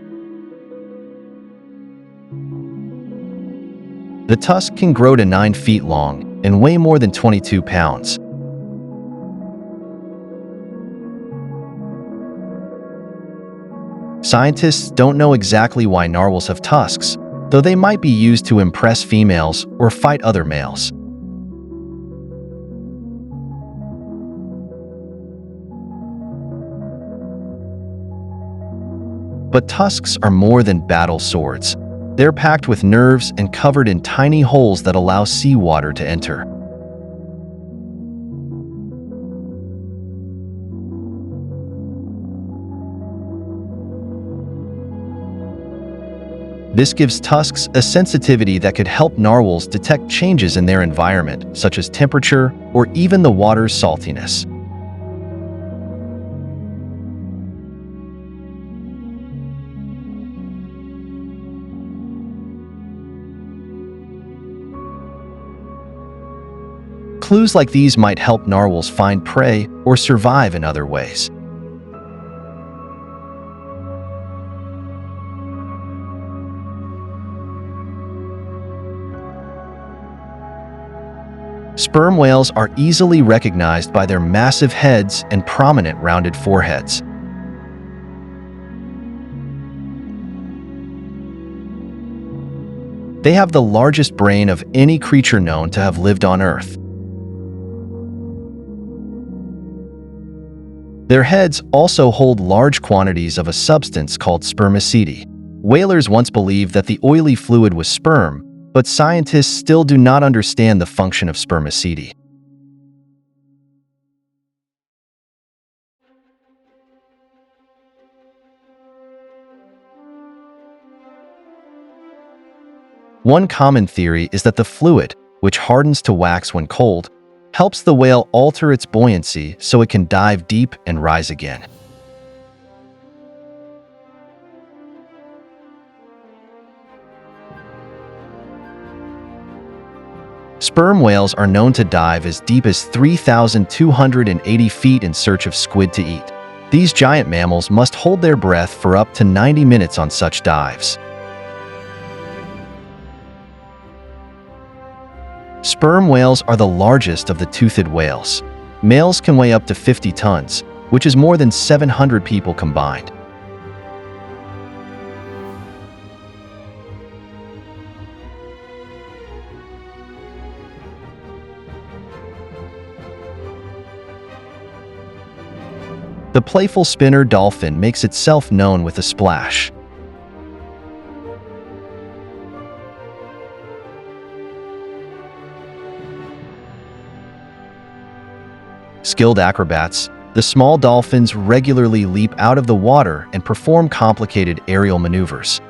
The tusk can grow to 9 feet long and weigh more than 22 pounds. Scientists don't know exactly why narwhals have tusks, though they might be used to impress females or fight other males. But tusks are more than battle swords. They're packed with nerves and covered in tiny holes that allow seawater to enter. This gives tusks a sensitivity that could help narwhals detect changes in their environment, such as temperature or even the water's saltiness. Clues like these might help narwhals find prey or survive in other ways. Sperm whales are easily recognized by their massive heads and prominent rounded foreheads. They have the largest brain of any creature known to have lived on Earth. Their heads also hold large quantities of a substance called spermaceti. Whalers once believed that the oily fluid was sperm, but scientists still do not understand the function of spermaceti. One common theory is that the fluid, which hardens to wax when cold, helps the whale alter its buoyancy so it can dive deep and rise again. Sperm whales are known to dive as deep as 3,280 feet in search of squid to eat. These giant mammals must hold their breath for up to 90 minutes on such dives. Sperm whales are the largest of the toothed whales. Males can weigh up to 50 tons, which is more than 700 people combined. The playful spinner dolphin makes itself known with a splash. Skilled acrobats, the small dolphins regularly leap out of the water and perform complicated aerial maneuvers.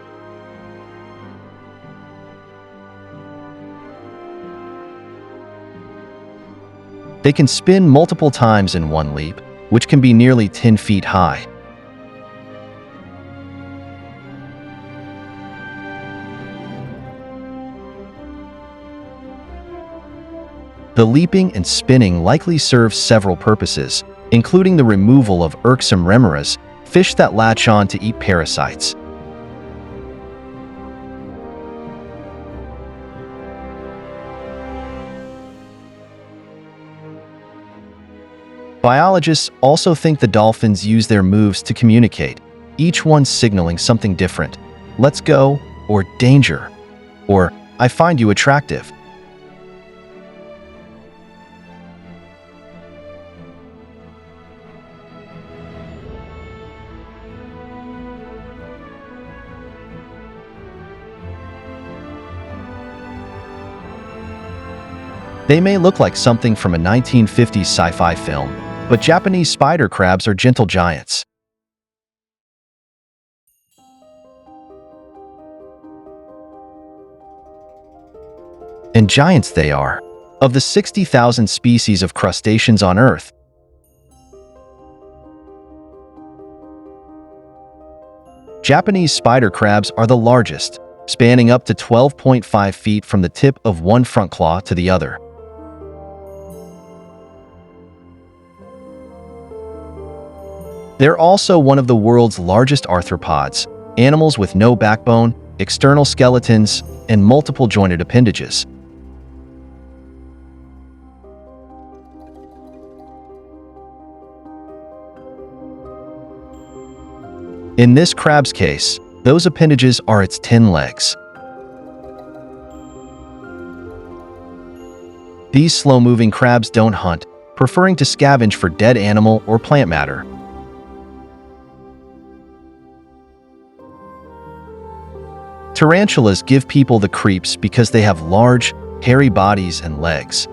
They can spin multiple times in one leap, which can be nearly 10 feet high. The leaping and spinning likely serve several purposes, including the removal of irksome remoras, fish that latch on to eat parasites. Biologists also think the dolphins use their moves to communicate, each one signaling something different. "Let's go," or "danger," or "I find you attractive." They may look like something from a 1950s sci-fi film, but Japanese spider crabs are gentle giants. And giants they are. Of the 60,000 species of crustaceans on Earth, Japanese spider crabs are the largest, spanning up to 12.5 feet from the tip of one front claw to the other. They're also one of the world's largest arthropods, animals with no backbone, external skeletons, and multiple jointed appendages. In this crab's case, those appendages are its 10 legs. These slow-moving crabs don't hunt, preferring to scavenge for dead animal or plant matter. Tarantulas give people the creeps because they have large, hairy bodies and legs.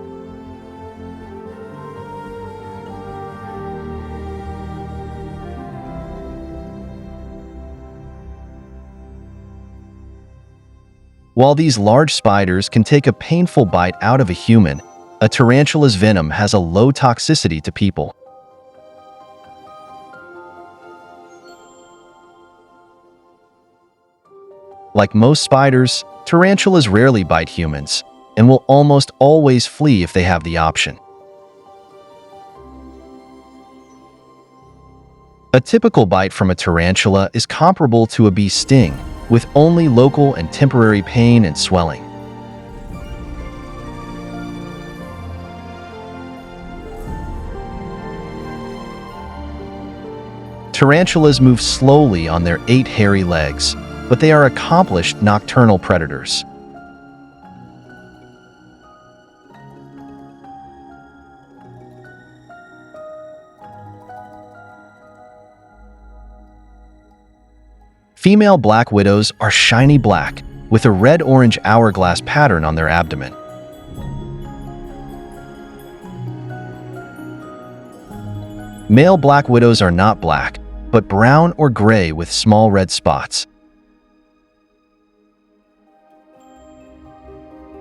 While these large spiders can take a painful bite out of a human, a tarantula's venom has a low toxicity to people. Like most spiders, tarantulas rarely bite humans, and will almost always flee if they have the option. A typical bite from a tarantula is comparable to a bee sting, with only local and temporary pain and swelling. Tarantulas move slowly on their 8 hairy legs, but they are accomplished nocturnal predators. Female black widows are shiny black, with a red-orange hourglass pattern on their abdomen. Male black widows are not black, but brown or gray with small red spots.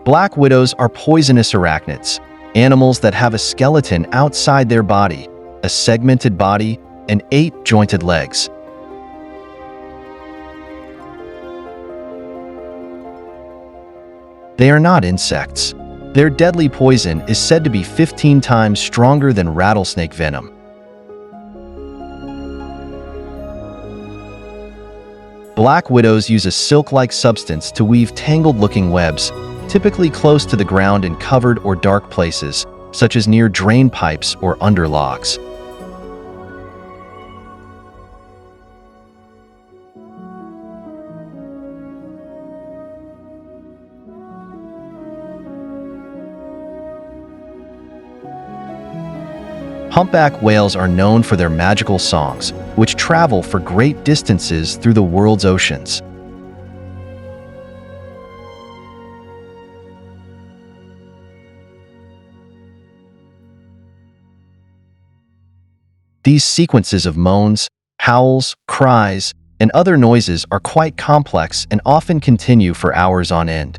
Black widows are poisonous arachnids, animals that have a skeleton outside their body, a segmented body, and 8 jointed legs. They are not insects. Their deadly poison is said to be 15 times stronger than rattlesnake venom. Black widows use a silk-like substance to weave tangled-looking webs, typically close to the ground in covered or dark places, such as near drain pipes or under logs. Humpback whales are known for their magical songs, which travel for great distances through the world's oceans. These sequences of moans, howls, cries, and other noises are quite complex and often continue for hours on end.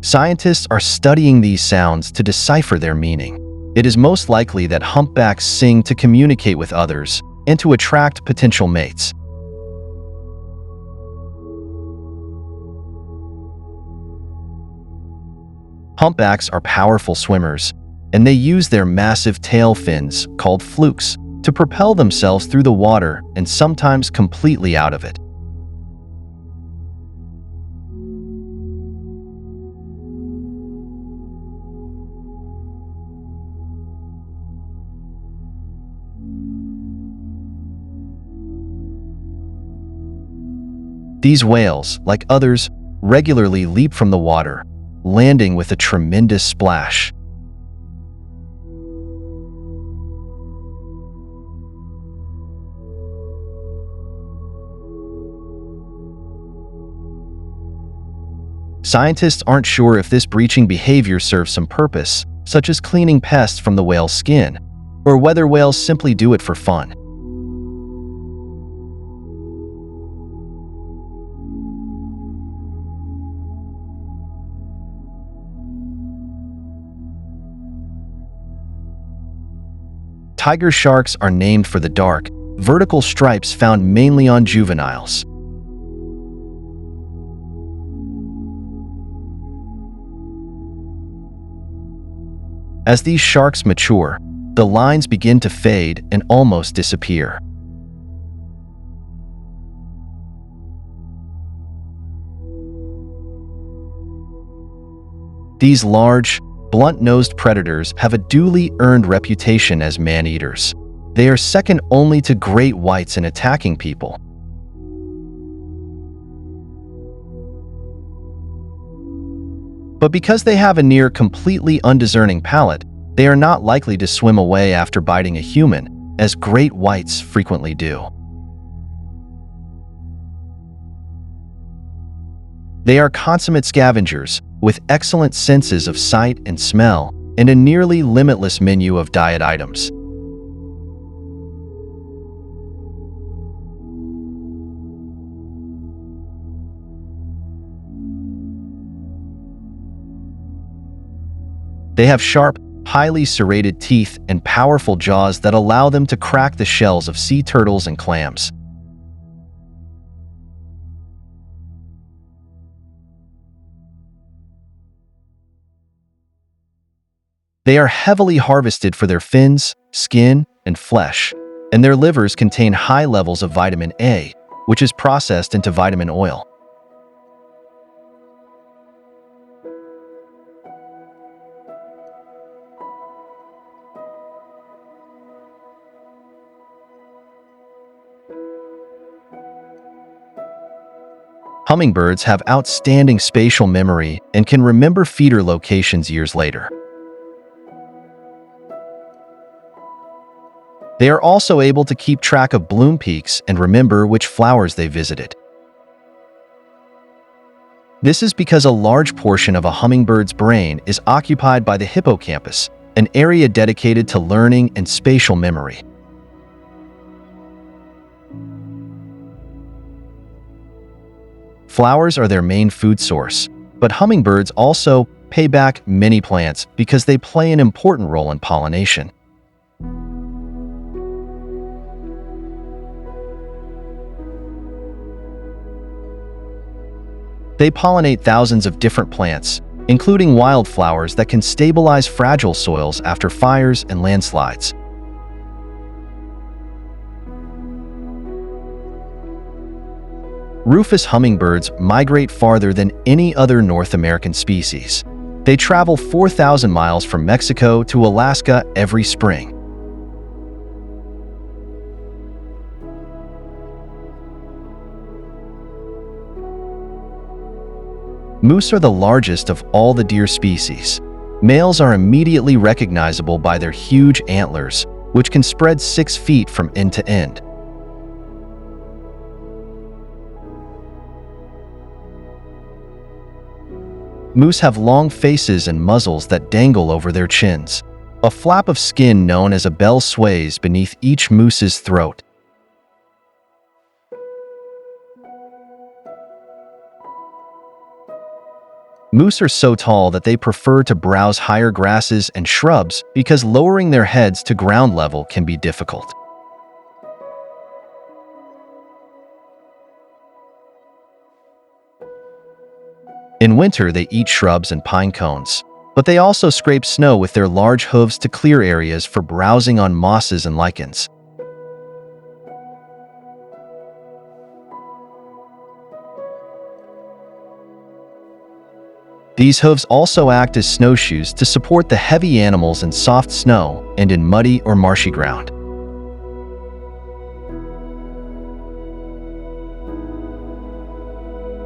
Scientists are studying these sounds to decipher their meaning. It is most likely that humpbacks sing to communicate with others and to attract potential mates. Humpbacks are powerful swimmers, and they use their massive tail fins, called flukes, to propel themselves through the water and sometimes completely out of it. These whales, like others, regularly leap from the water, landing with a tremendous splash. Scientists aren't sure if this breaching behavior serves some purpose, such as cleaning pests from the whale's skin, or whether whales simply do it for fun. Tiger sharks are named for the dark, vertical stripes found mainly on juveniles. As these sharks mature, the lines begin to fade and almost disappear. These large, blunt-nosed predators have a duly earned reputation as man-eaters. They are second only to great whites in attacking people. But because they have a near completely undiscerning palate, they are not likely to swim away after biting a human, as great whites frequently do. They are consummate scavengers, with excellent senses of sight and smell, and a nearly limitless menu of diet items. They have sharp, highly serrated teeth and powerful jaws that allow them to crack the shells of sea turtles and clams. They are heavily harvested for their fins, skin, and flesh, and their livers contain high levels of vitamin A, which is processed into vitamin oil. Hummingbirds have outstanding spatial memory and can remember feeder locations years later. They are also able to keep track of bloom peaks and remember which flowers they visited. This is because a large portion of a hummingbird's brain is occupied by the hippocampus, an area dedicated to learning and spatial memory. Flowers are their main food source, but hummingbirds also pay back many plants because they play an important role in pollination. They pollinate thousands of different plants, including wildflowers that can stabilize fragile soils after fires and landslides. Rufous hummingbirds migrate farther than any other North American species. They travel 4,000 miles from Mexico to Alaska every spring. Moose are the largest of all the deer species. Males are immediately recognizable by their huge antlers, which can spread 6 feet from end to end. Moose have long faces and muzzles that dangle over their chins. A flap of skin known as a bell sways beneath each moose's throat. Moose are so tall that they prefer to browse higher grasses and shrubs because lowering their heads to ground level can be difficult. In winter, they eat shrubs and pine cones, but they also scrape snow with their large hooves to clear areas for browsing on mosses and lichens. These hooves also act as snowshoes to support the heavy animals in soft snow and in muddy or marshy ground.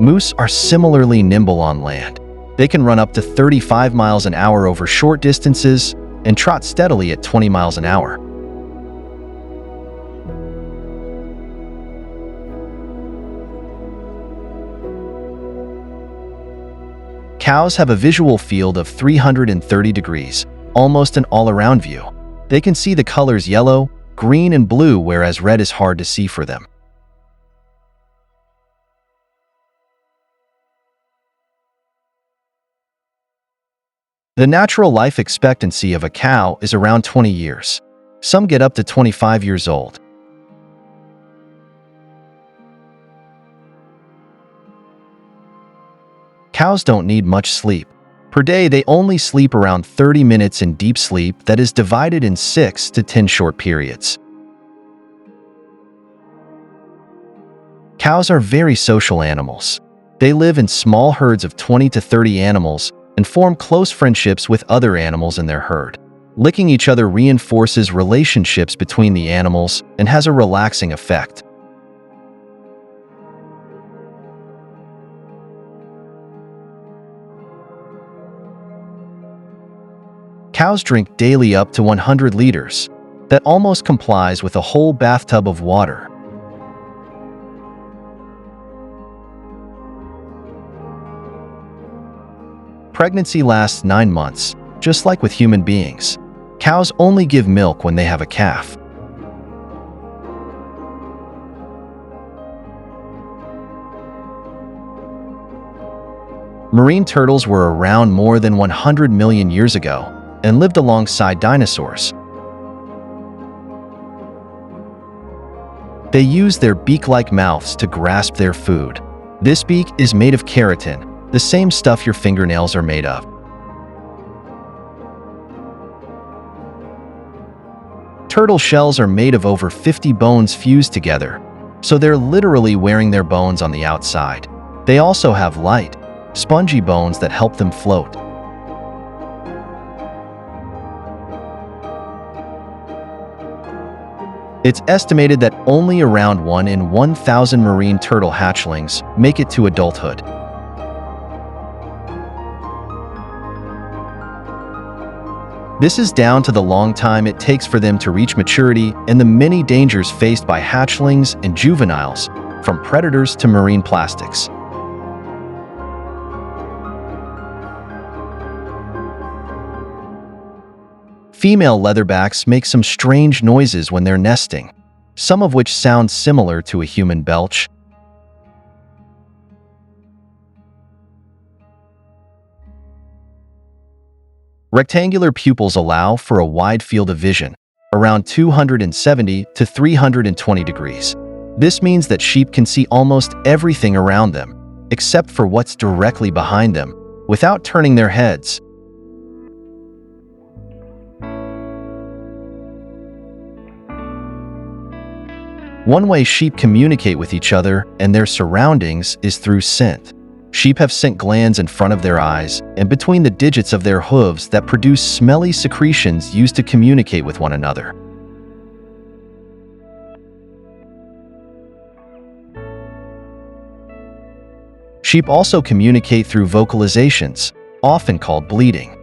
Moose are similarly nimble on land. They can run up to 35 miles an hour over short distances and trot steadily at 20 miles an hour. Cows have a visual field of 330 degrees, almost an all-around view. They can see the colors yellow, green, and blue, whereas red is hard to see for them. The natural life expectancy of a cow is around 20 years. Some get up to 25 years old. Cows don't need much sleep. Per day, they only sleep around 30 minutes in deep sleep that is divided in 6 to 10 short periods. Cows are very social animals. They live in small herds of 20 to 30 animals and form close friendships with other animals in their herd. Licking each other reinforces relationships between the animals and has a relaxing effect. Cows drink daily up to 100 liters. That almost complies with a whole bathtub of water. Pregnancy lasts 9 months, just like with human beings. Cows only give milk when they have a calf. Marine turtles were around more than 100 million years ago, and lived alongside dinosaurs. They use their beak-like mouths to grasp their food. This beak is made of keratin, the same stuff your fingernails are made of. Turtle shells are made of over 50 bones fused together, so they're literally wearing their bones on the outside. They also have light, spongy bones that help them float. It's estimated that only around 1 in 1,000 marine turtle hatchlings make it to adulthood. This is down to the long time it takes for them to reach maturity and the many dangers faced by hatchlings and juveniles, from predators to marine plastics. Female leatherbacks make some strange noises when they're nesting, some of which sound similar to a human belch. Rectangular pupils allow for a wide field of vision, around 270 to 320 degrees. This means that sheep can see almost everything around them, except for what's directly behind them, without turning their heads. One way sheep communicate with each other and their surroundings is through scent. Sheep have scent glands in front of their eyes and between the digits of their hooves that produce smelly secretions used to communicate with one another. Sheep also communicate through vocalizations, often called bleating.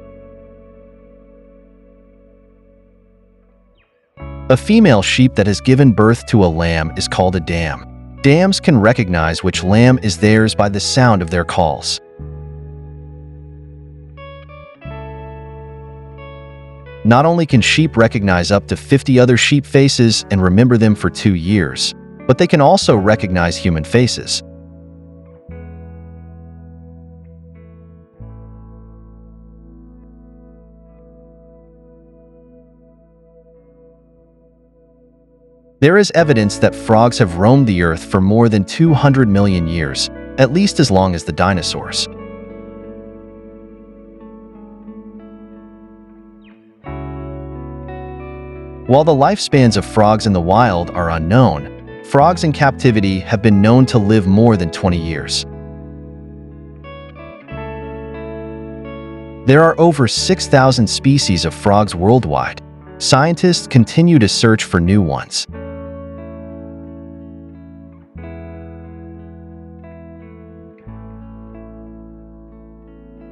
A female sheep that has given birth to a lamb is called a dam. Dams can recognize which lamb is theirs by the sound of their calls. Not only can sheep recognize up to 50 other sheep faces and remember them for 2 years, but they can also recognize human faces. There is evidence that frogs have roamed the earth for more than 200 million years, at least as long as the dinosaurs. While the lifespans of frogs in the wild are unknown, frogs in captivity have been known to live more than 20 years. There are over 6,000 species of frogs worldwide. Scientists continue to search for new ones.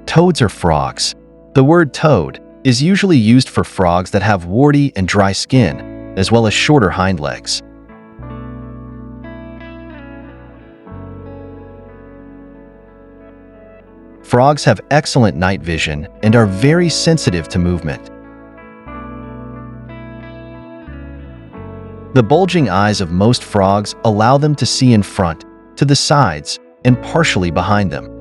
Toads are frogs. The word toad is usually used for frogs that have warty and dry skin, as well as shorter hind legs. Frogs have excellent night vision and are very sensitive to movement. The bulging eyes of most frogs allow them to see in front, to the sides, and partially behind them.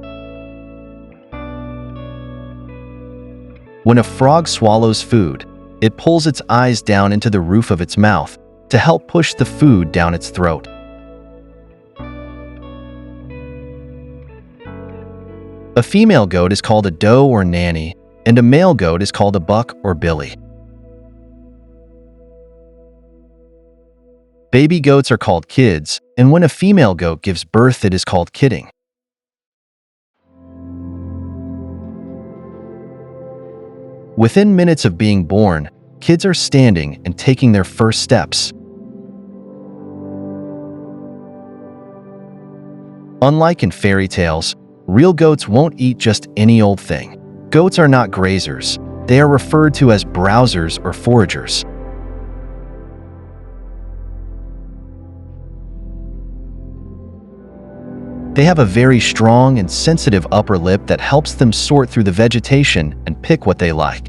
When a frog swallows food, it pulls its eyes down into the roof of its mouth to help push the food down its throat. A female goat is called a doe or nanny, and a male goat is called a buck or billy. Baby goats are called kids, and when a female goat gives birth, it is called kidding. Within minutes of being born, kids are standing and taking their first steps. Unlike in fairy tales, real goats won't eat just any old thing. Goats are not grazers. They are referred to as browsers or foragers. They have a very strong and sensitive upper lip that helps them sort through the vegetation and pick what they like.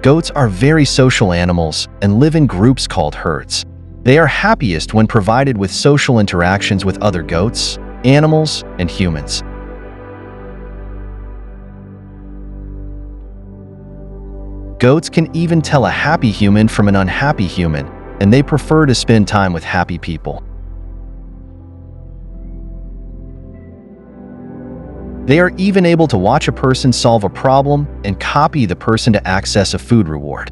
Goats are very social animals and live in groups called herds. They are happiest when provided with social interactions with other goats, animals, and humans. Goats can even tell a happy human from an unhappy human, and they prefer to spend time with happy people. They are even able to watch a person solve a problem and copy the person to access a food reward.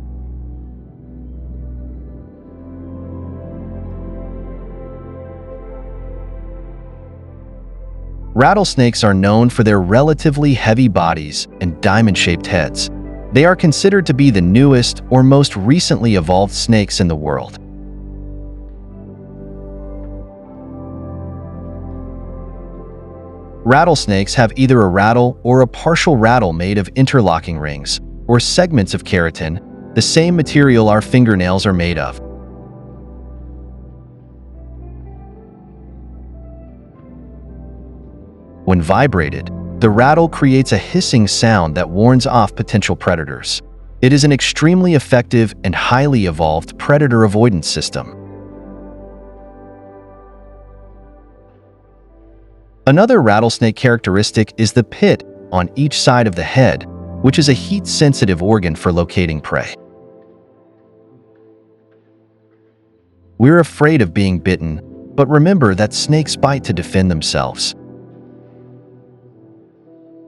Rattlesnakes are known for their relatively heavy bodies and diamond-shaped heads. They are considered to be the newest or most recently evolved snakes in the world. Rattlesnakes have either a rattle or a partial rattle made of interlocking rings, or segments of keratin, the same material our fingernails are made of. When vibrated, the rattle creates a hissing sound that warns off potential predators. It is an extremely effective and highly evolved predator avoidance system. Another rattlesnake characteristic is the pit on each side of the head, which is a heat-sensitive organ for locating prey. We're afraid of being bitten, but remember that snakes bite to defend themselves.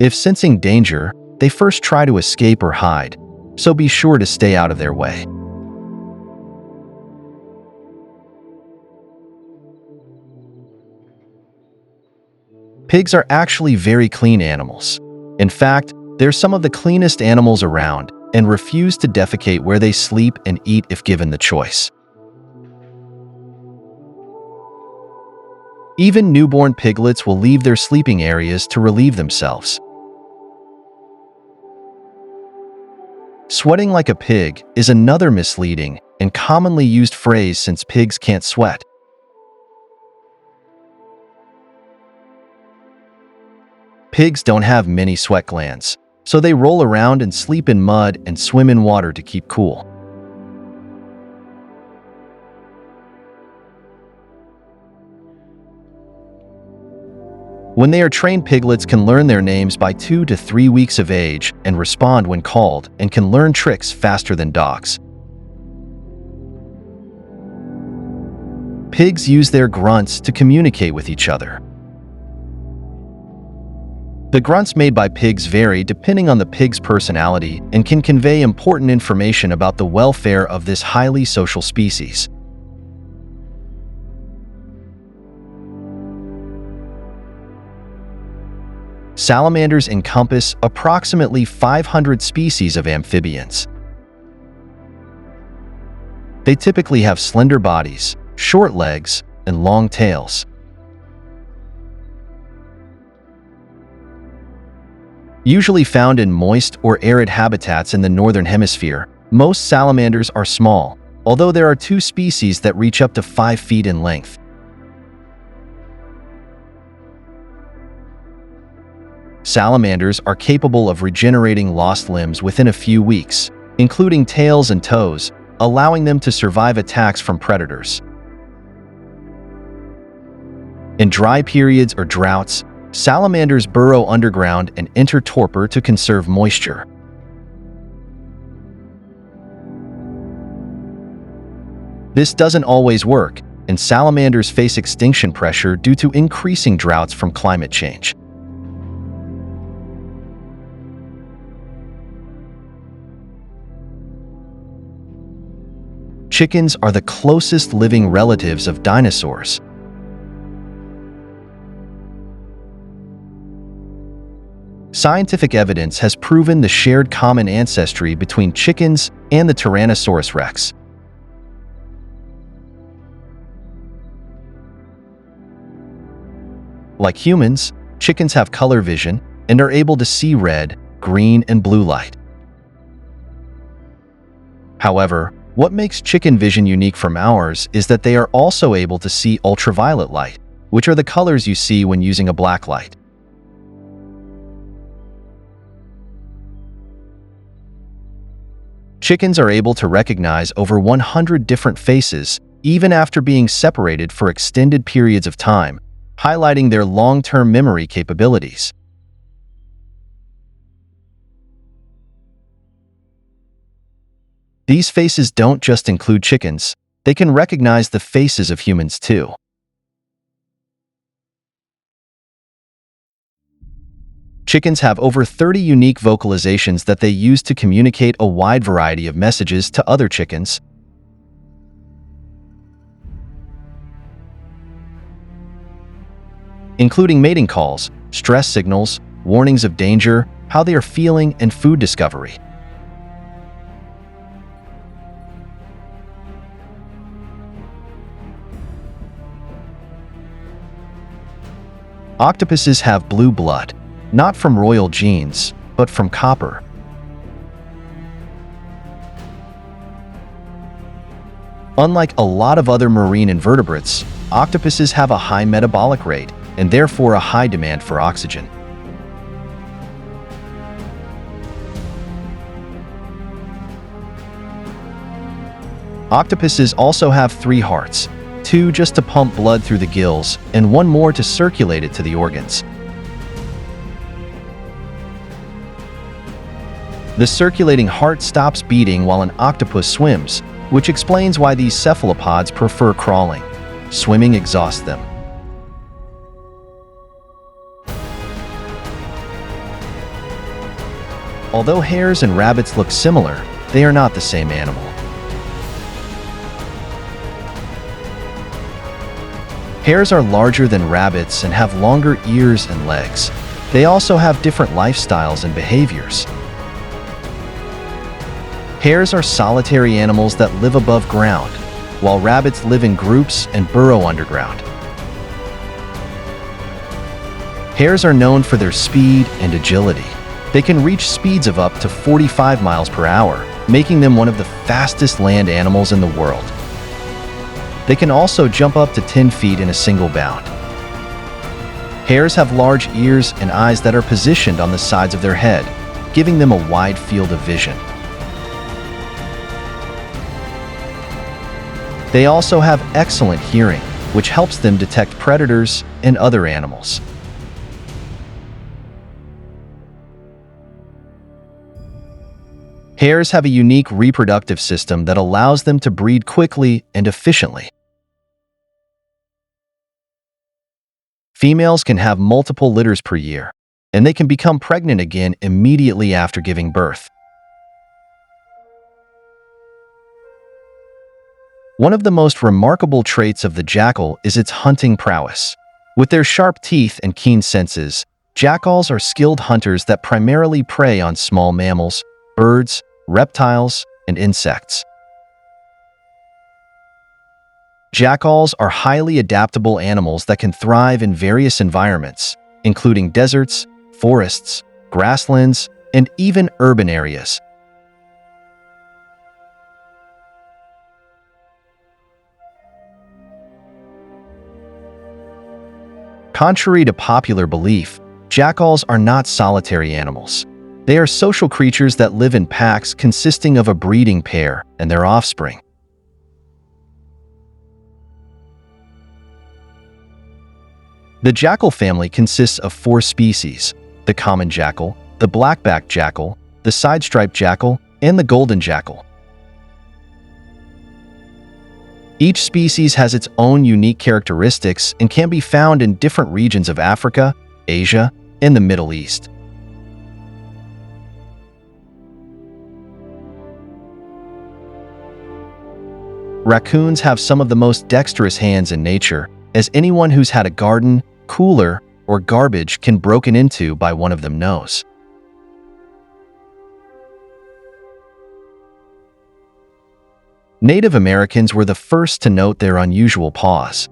If sensing danger, they first try to escape or hide, so be sure to stay out of their way. Pigs are actually very clean animals. In fact, they're some of the cleanest animals around and refuse to defecate where they sleep and eat if given the choice. Even newborn piglets will leave their sleeping areas to relieve themselves. Sweating like a pig is another misleading and commonly used phrase since pigs can't sweat. Pigs don't have many sweat glands, so they roll around and sleep in mud and swim in water to keep cool. When they are trained, piglets can learn their names by 2 to 3 weeks of age and respond when called, and can learn tricks faster than dogs. Pigs use their grunts to communicate with each other. The grunts made by pigs vary depending on the pig's personality and can convey important information about the welfare of this highly social species. Salamanders encompass approximately 500 species of amphibians. They typically have slender bodies, short legs, and long tails. Usually found in moist or arid habitats in the northern hemisphere, most salamanders are small, although there are 2 species that reach up to 5 feet in length. Salamanders are capable of regenerating lost limbs within a few weeks, including tails and toes, allowing them to survive attacks from predators. In dry periods or droughts, salamanders burrow underground and enter torpor to conserve moisture. This doesn't always work, and salamanders face extinction pressure due to increasing droughts from climate change. Chickens are the closest living relatives of dinosaurs. Scientific evidence has proven the shared common ancestry between chickens and the Tyrannosaurus rex. Like humans, chickens have color vision and are able to see red, green, and blue light. However, what makes chicken vision unique from ours is that they are also able to see ultraviolet light, which are the colors you see when using a black light. Chickens are able to recognize over 100 different faces, even after being separated for extended periods of time, highlighting their long-term memory capabilities. These faces don't just include chickens, they can recognize the faces of humans too. Chickens have over 30 unique vocalizations that they use to communicate a wide variety of messages to other chickens. Including mating calls, stress signals, warnings of danger, how they are feeling, and food discovery. Octopuses have blue blood, not from royal genes, but from copper. Unlike a lot of other marine invertebrates, octopuses have a high metabolic rate and therefore a high demand for oxygen. Octopuses also have 3 hearts, 2 just to pump blood through the gills and 1 more to circulate it to the organs. The circulating heart stops beating while an octopus swims, which explains why these cephalopods prefer crawling. Swimming exhausts them. Although hares and rabbits look similar, they are not the same animal. Hares are larger than rabbits and have longer ears and legs. They also have different lifestyles and behaviors. Hares are solitary animals that live above ground, while rabbits live in groups and burrow underground. Hares are known for their speed and agility. They can reach speeds of up to 45 miles per hour, making them one of the fastest land animals in the world. They can also jump up to 10 feet in a single bound. Hares have large ears and eyes that are positioned on the sides of their head, giving them a wide field of vision. They also have excellent hearing, which helps them detect predators and other animals. Hares have a unique reproductive system that allows them to breed quickly and efficiently. Females can have multiple litters per year, and they can become pregnant again immediately after giving birth. One of the most remarkable traits of the jackal is its hunting prowess. With their sharp teeth and keen senses, jackals are skilled hunters that primarily prey on small mammals, birds, reptiles, and insects. Jackals are highly adaptable animals that can thrive in various environments, including deserts, forests, grasslands, and even urban areas. Contrary to popular belief, jackals are not solitary animals. They are social creatures that live in packs consisting of a breeding pair and their offspring. The jackal family consists of 4 species: the common jackal, the black-backed jackal, the side-striped jackal, and the golden jackal. Each species has its own unique characteristics and can be found in different regions of Africa, Asia, and the Middle East. Raccoons have some of the most dexterous hands in nature, as anyone who's had a garden, cooler, or garbage can broken into by one of them knows. Native Americans were the first to note their unusual paws.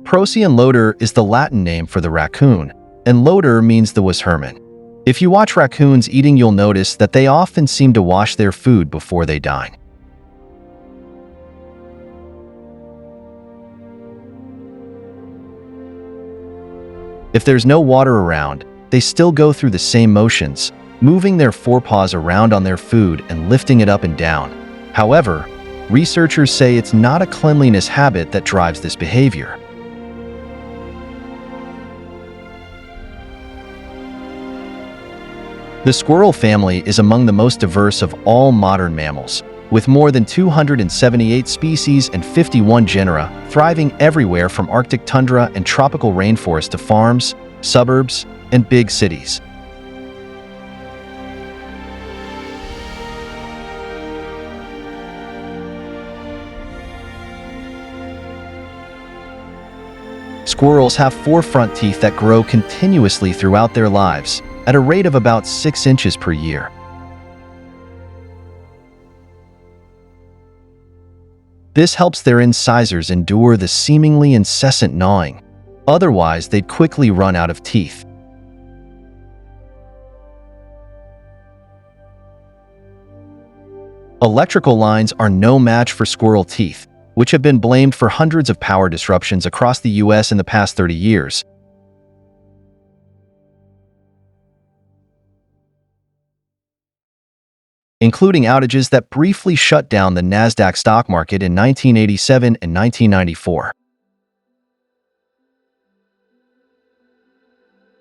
Procyon lotor is the Latin name for the raccoon, and lotor means the was hermit. If you watch raccoons eating, you'll notice that they often seem to wash their food before they dine. If there's no water around, they still go through the same motions, moving their forepaws around on their food and lifting it up and down. However, researchers say it's not a cleanliness habit that drives this behavior. The squirrel family is among the most diverse of all modern mammals, with more than 278 species and 51 genera, thriving everywhere from Arctic tundra and tropical rainforest to farms, suburbs, and big cities. Squirrels have 4 front teeth that grow continuously throughout their lives, at a rate of about 6 inches per year. This helps their incisors endure the seemingly incessant gnawing. Otherwise, they'd quickly run out of teeth. Electrical lines are no match for squirrel teeth, which have been blamed for hundreds of power disruptions across the U.S. in the past 30 years. Including outages that briefly shut down the NASDAQ stock market in 1987 and 1994.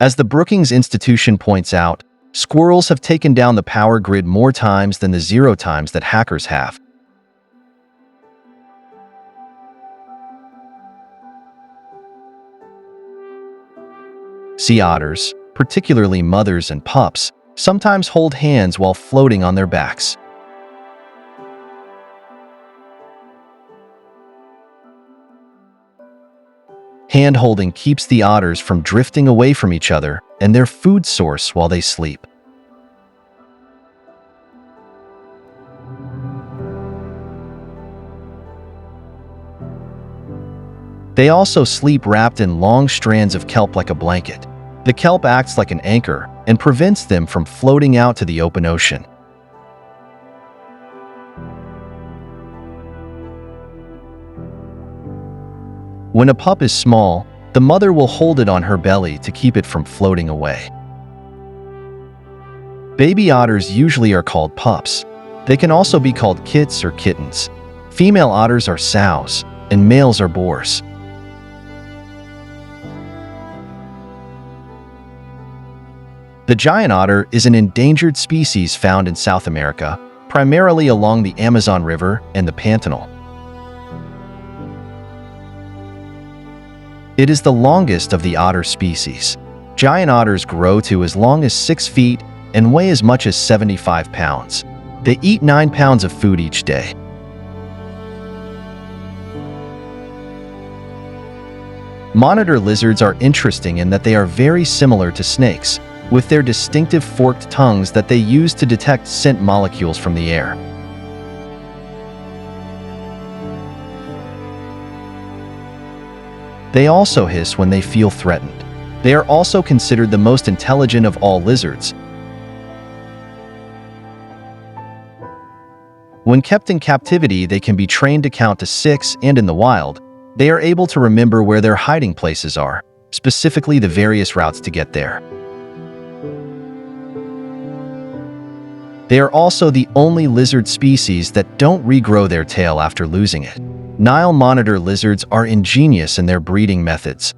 As the Brookings Institution points out, squirrels have taken down the power grid more times than the 0 times that hackers have. Sea otters, particularly mothers and pups, sometimes hold hands while floating on their backs. Hand-holding keeps the otters from drifting away from each other and their food source while they sleep. They also sleep wrapped in long strands of kelp like a blanket. The kelp acts like an anchor and prevents them from floating out to the open ocean. When a pup is small, the mother will hold it on her belly to keep it from floating away. Baby otters usually are called pups. They can also be called kits or kittens. Female otters are sows, and males are boars. The giant otter is an endangered species found in South America, primarily along the Amazon River and the Pantanal. It is the longest of the otter species. Giant otters grow to as long as 6 feet and weigh as much as 75 pounds. They eat 9 pounds of food each day. Monitor lizards are interesting in that they are very similar to snakes, with their distinctive forked tongues that they use to detect scent molecules from the air. They also hiss when they feel threatened. They are also considered the most intelligent of all lizards. When kept in captivity, they can be trained to count to 6, and in the wild, they are able to remember where their hiding places are, specifically the various routes to get there. They are also the only lizard species that don't regrow their tail after losing it. Nile monitor lizards are ingenious in their breeding methods.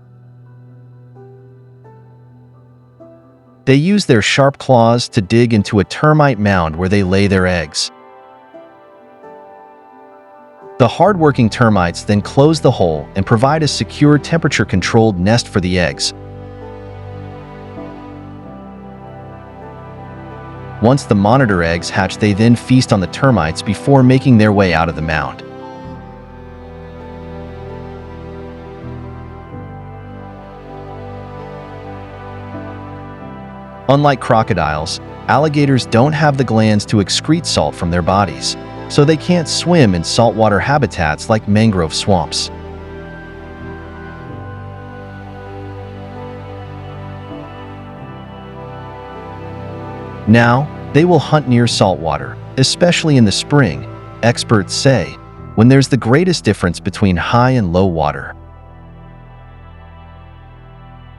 They use their sharp claws to dig into a termite mound where they lay their eggs. The hard-working termites then close the hole and provide a secure temperature-controlled nest for the eggs. Once the monitor eggs hatch, they then feast on the termites before making their way out of the mound. Unlike crocodiles, alligators don't have the glands to excrete salt from their bodies, so they can't swim in saltwater habitats like mangrove swamps. Now, they will hunt near saltwater, especially in the spring, experts say, when there's the greatest difference between high and low water.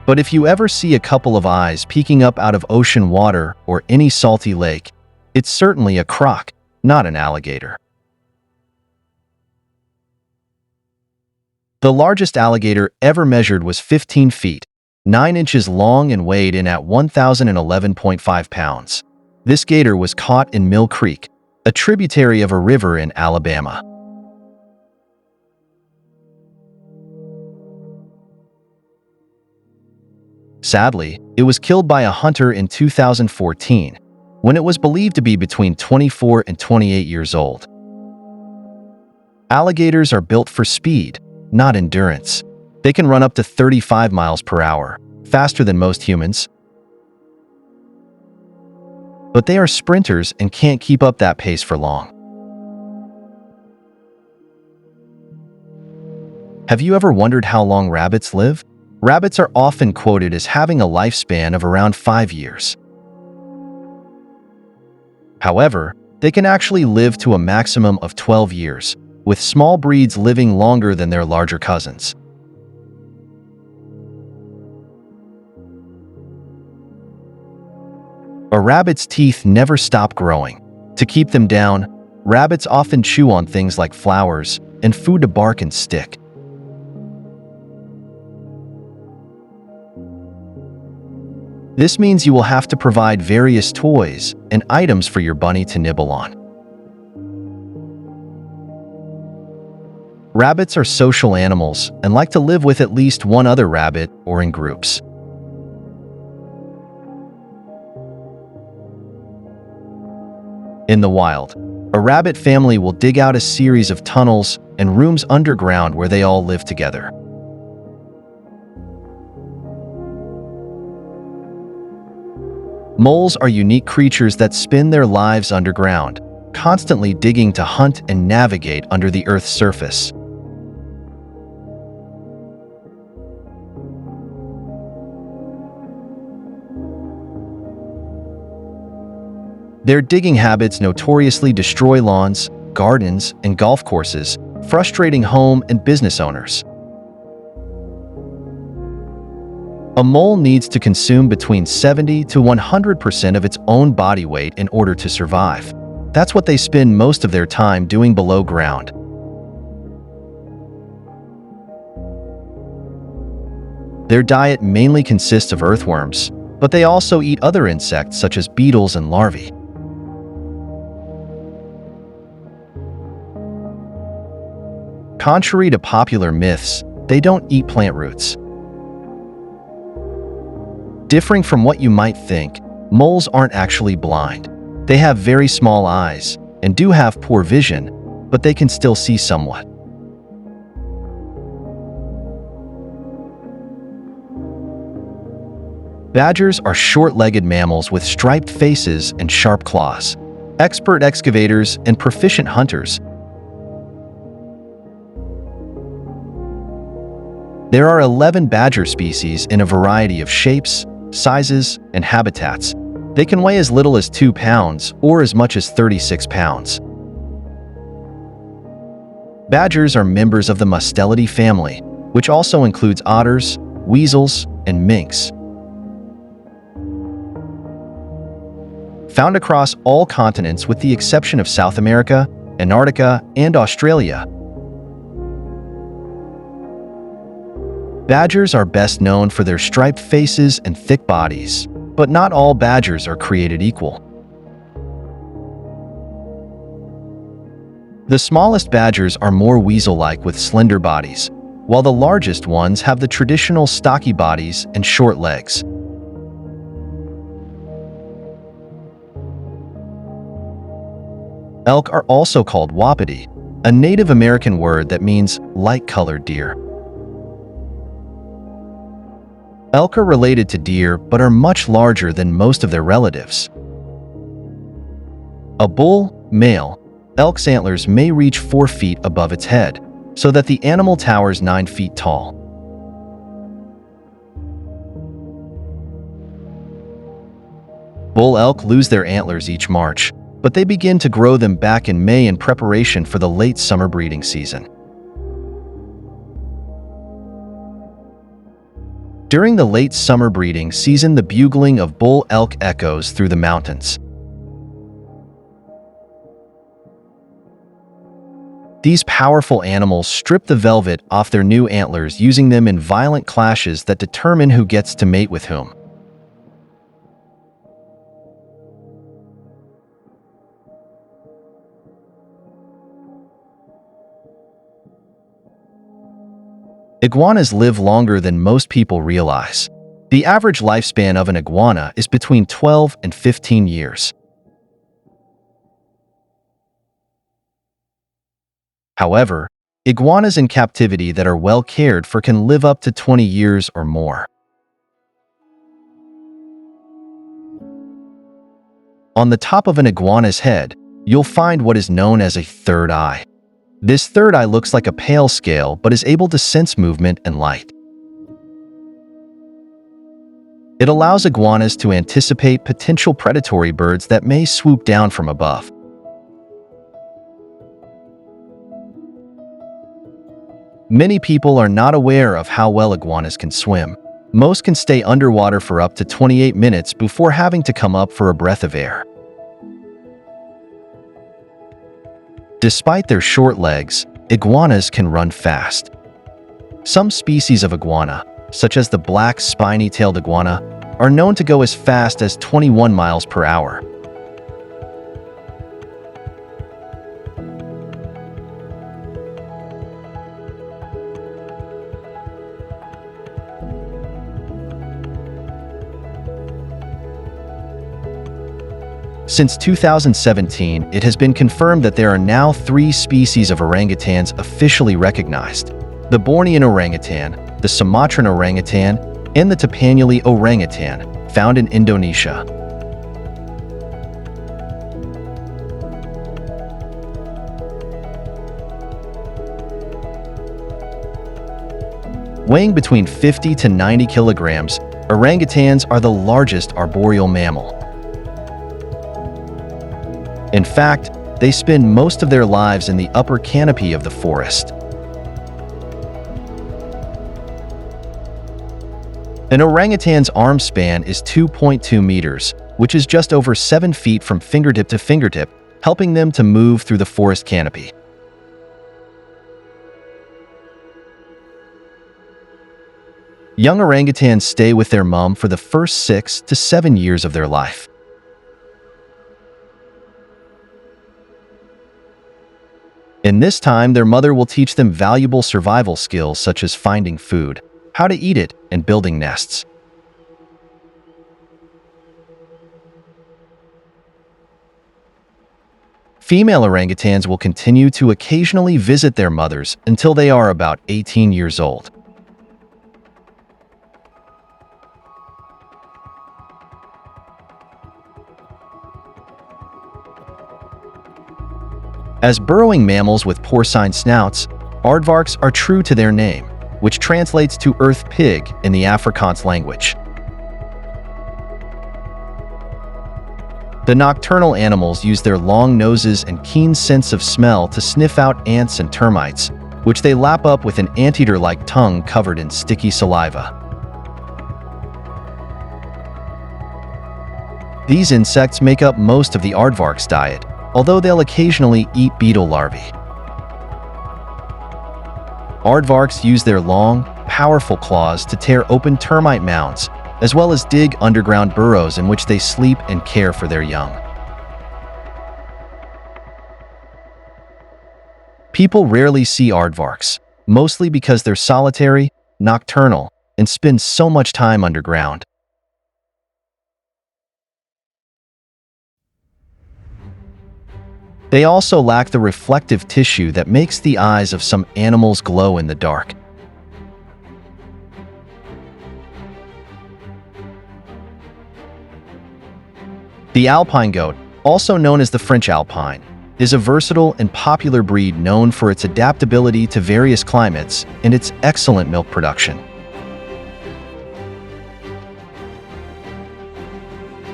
But if you ever see a couple of eyes peeking up out of ocean water or any salty lake, it's certainly a croc, not an alligator. The largest alligator ever measured was 15 feet, 9 inches long and weighed in at 1,011.5 pounds. This gator was caught in Mill Creek, a tributary of a river in Alabama. Sadly, it was killed by a hunter in 2014, when it was believed to be between 24 and 28 years old. Alligators are built for speed, not endurance. They can run up to 35 miles per hour, faster than most humans. But they are sprinters and can't keep up that pace for long. Have you ever wondered how long rabbits live? Rabbits are often quoted as having a lifespan of around 5 years. However, they can actually live to a maximum of 12 years, with small breeds living longer than their larger cousins. A rabbit's teeth never stop growing. To keep them down, rabbits often chew on things like flowers and food to bark and stick. This means you will have to provide various toys and items for your bunny to nibble on. Rabbits are social animals and like to live with at least one other rabbit or in groups. In the wild, a rabbit family will dig out a series of tunnels and rooms underground where they all live together. Moles are unique creatures that spend their lives underground, constantly digging to hunt and navigate under the Earth's surface. Their digging habits notoriously destroy lawns, gardens, and golf courses, frustrating home and business owners. A mole needs to consume between 70 to 100% of its own body weight in order to survive. That's what they spend most of their time doing below ground. Their diet mainly consists of earthworms, but they also eat other insects such as beetles and larvae. Contrary to popular myths, they don't eat plant roots. Differing from what you might think, moles aren't actually blind. They have very small eyes and do have poor vision, but they can still see somewhat. Badgers are short-legged mammals with striped faces and sharp claws, expert excavators and proficient hunters. There are 11 badger species in a variety of shapes, sizes, and habitats. They can weigh as little as 2 pounds or as much as 36 pounds. Badgers are members of the Mustelidae family, which also includes otters, weasels, and minks. Found across all continents with the exception of South America, Antarctica, and Australia. Badgers are best known for their striped faces and thick bodies, but not all badgers are created equal. The smallest badgers are more weasel-like with slender bodies, while the largest ones have the traditional stocky bodies and short legs. Elk are also called wapiti, a Native American word that means light-colored deer. Elk are related to deer but are much larger than most of their relatives. A bull, male, elk's antlers may reach 4 feet above its head, so that the animal towers 9 feet tall. Bull elk lose their antlers each March, but they begin to grow them back in May in preparation for the late summer breeding season. During the late summer breeding season, the bugling of bull elk echoes through the mountains. These powerful animals strip the velvet off their new antlers, using them in violent clashes that determine who gets to mate with whom. Iguanas live longer than most people realize. The average lifespan of an iguana is between 12 and 15 years. However, iguanas in captivity that are well cared for can live up to 20 years or more. On the top of an iguana's head, you'll find what is known as a third eye. This third eye looks like a pale scale but is able to sense movement and light. It allows iguanas to anticipate potential predatory birds that may swoop down from above. Many people are not aware of how well iguanas can swim. Most can stay underwater for up to 28 minutes before having to come up for a breath of air. Despite their short legs, iguanas can run fast. Some species of iguana, such as the black spiny-tailed iguana, are known to go as fast as 21 miles per hour. Since 2017, it has been confirmed that there are now 3 species of orangutans officially recognized: the Bornean orangutan, the Sumatran orangutan, and the Tapanuli orangutan, found in Indonesia. Weighing between 50 to 90 kilograms, orangutans are the largest arboreal mammal. In fact, they spend most of their lives in the upper canopy of the forest. An orangutan's arm span is 2.2 meters, which is just over 7 feet from fingertip to fingertip, helping them to move through the forest canopy. Young orangutans stay with their mom for the first 6 to 7 years of their life. In this time, their mother will teach them valuable survival skills such as finding food, how to eat it, and building nests. Female orangutans will continue to occasionally visit their mothers until they are about 18 years old. As burrowing mammals with porcine snouts, aardvarks are true to their name, which translates to earth pig in the Afrikaans language. The nocturnal animals use their long noses and keen sense of smell to sniff out ants and termites, which they lap up with an anteater-like tongue covered in sticky saliva. These insects make up most of the aardvark's diet, although they'll occasionally eat beetle larvae. Aardvarks use their long, powerful claws to tear open termite mounds, as well as dig underground burrows in which they sleep and care for their young. People rarely see aardvarks, mostly because they're solitary, nocturnal, and spend so much time underground. They also lack the reflective tissue that makes the eyes of some animals glow in the dark. The alpine goat, also known as the French alpine, is a versatile and popular breed known for its adaptability to various climates and its excellent milk production.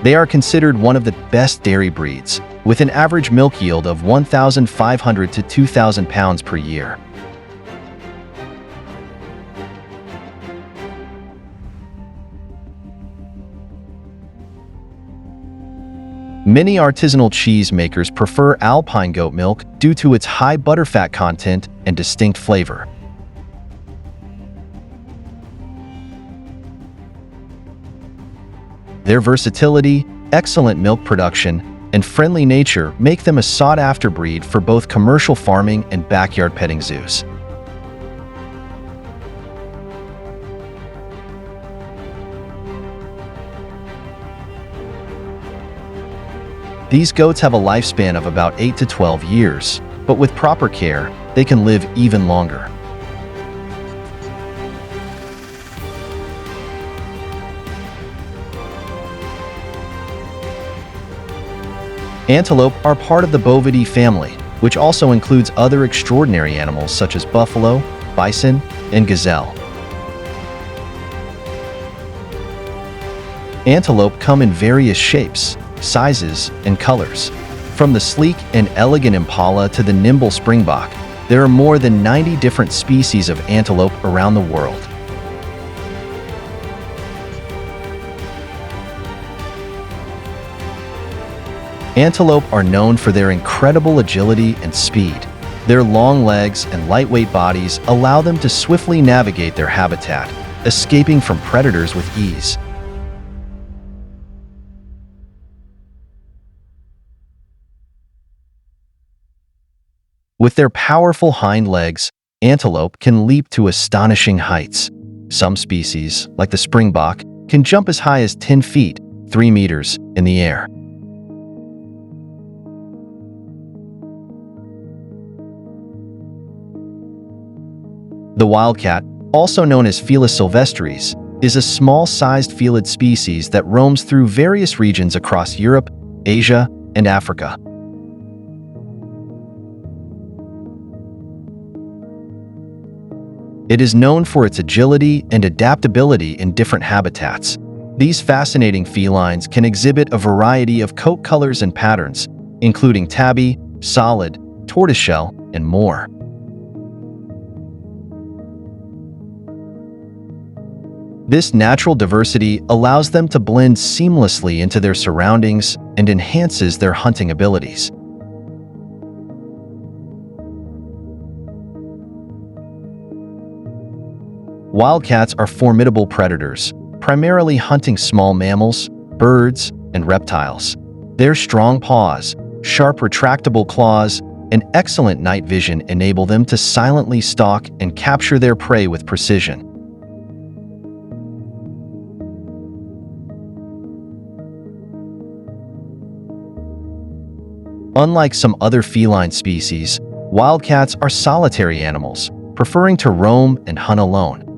They are considered one of the best dairy breeds, with an average milk yield of 1,500 to 2,000 pounds per year. Many artisanal cheese makers prefer alpine goat milk due to its high butterfat content and distinct flavor. Their versatility, excellent milk production, and friendly nature make them a sought-after breed for both commercial farming and backyard petting zoos. These goats have a lifespan of about 8 to 12 years, but with proper care, they can live even longer. Antelope are part of the Bovidae family, which also includes other extraordinary animals such as buffalo, bison, and gazelle. Antelope come in various shapes, sizes, and colors. From the sleek and elegant impala to the nimble springbok, there are more than 90 different species of antelope around the world. Antelope are known for their incredible agility and speed. Their long legs and lightweight bodies allow them to swiftly navigate their habitat, escaping from predators with ease. With their powerful hind legs, antelope can leap to astonishing heights. Some species, like the springbok, can jump as high as 10 feet, 3 meters, in the air. The wildcat, also known as Felis sylvestris, is a small-sized felid species that roams through various regions across Europe, Asia, and Africa. It is known for its agility and adaptability in different habitats. These fascinating felines can exhibit a variety of coat colors and patterns, including tabby, solid, tortoiseshell, and more. This natural diversity allows them to blend seamlessly into their surroundings and enhances their hunting abilities. Wildcats are formidable predators, primarily hunting small mammals, birds, and reptiles. Their strong paws, sharp retractable claws, and excellent night vision enable them to silently stalk and capture their prey with precision. Unlike some other feline species, wildcats are solitary animals, preferring to roam and hunt alone.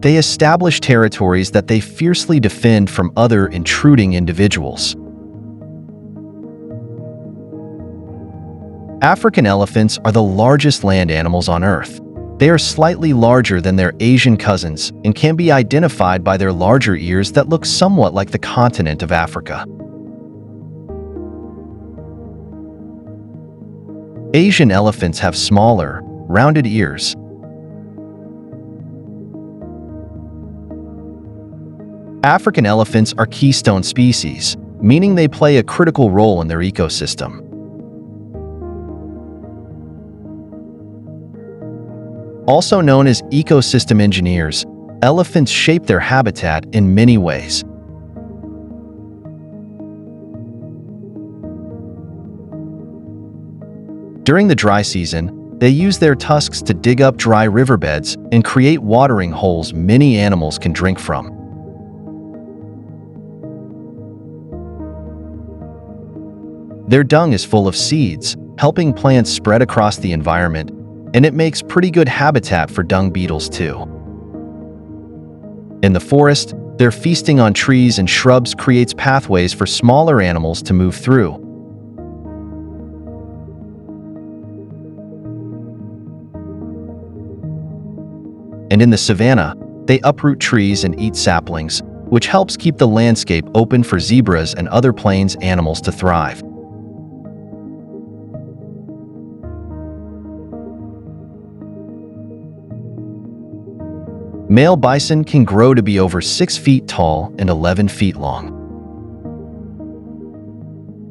They establish territories that they fiercely defend from other intruding individuals. African elephants are the largest land animals on Earth. They are slightly larger than their Asian cousins and can be identified by their larger ears that look somewhat like the continent of Africa. Asian elephants have smaller, rounded ears. African elephants are keystone species, meaning they play a critical role in their ecosystem. Also known as ecosystem engineers, elephants shape their habitat in many ways. During the dry season, they use their tusks to dig up dry riverbeds and create watering holes many animals can drink from. Their dung is full of seeds, helping plants spread across the environment, and it makes pretty good habitat for dung beetles too. In the forest, their feasting on trees and shrubs creates pathways for smaller animals to move through. And in the savanna, they uproot trees and eat saplings, which helps keep the landscape open for zebras and other plains animals to thrive. Male bison can grow to be over 6 feet tall and 11 feet long.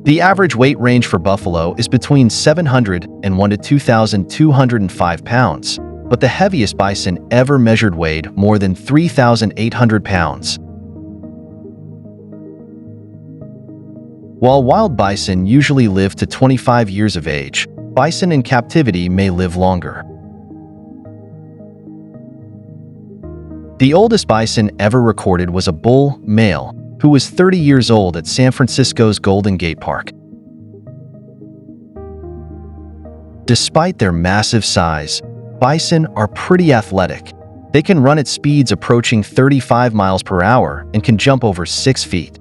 The average weight range for buffalo is between 701 to 2,205 pounds, but the heaviest bison ever measured weighed more than 3,800 pounds. While wild bison usually live to 25 years of age, bison in captivity may live longer. The oldest bison ever recorded was a bull male who was 30 years old at San Francisco's Golden Gate Park. Despite their massive size, bison are pretty athletic. They can run at speeds approaching 35 miles per hour and can jump over 6 feet.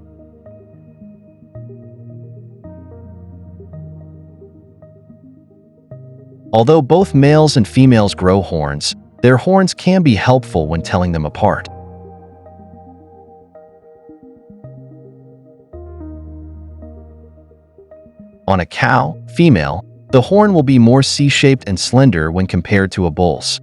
Although both males and females grow horns, their horns can be helpful when telling them apart. On a cow, female, the horn will be more C-shaped and slender when compared to a bull's.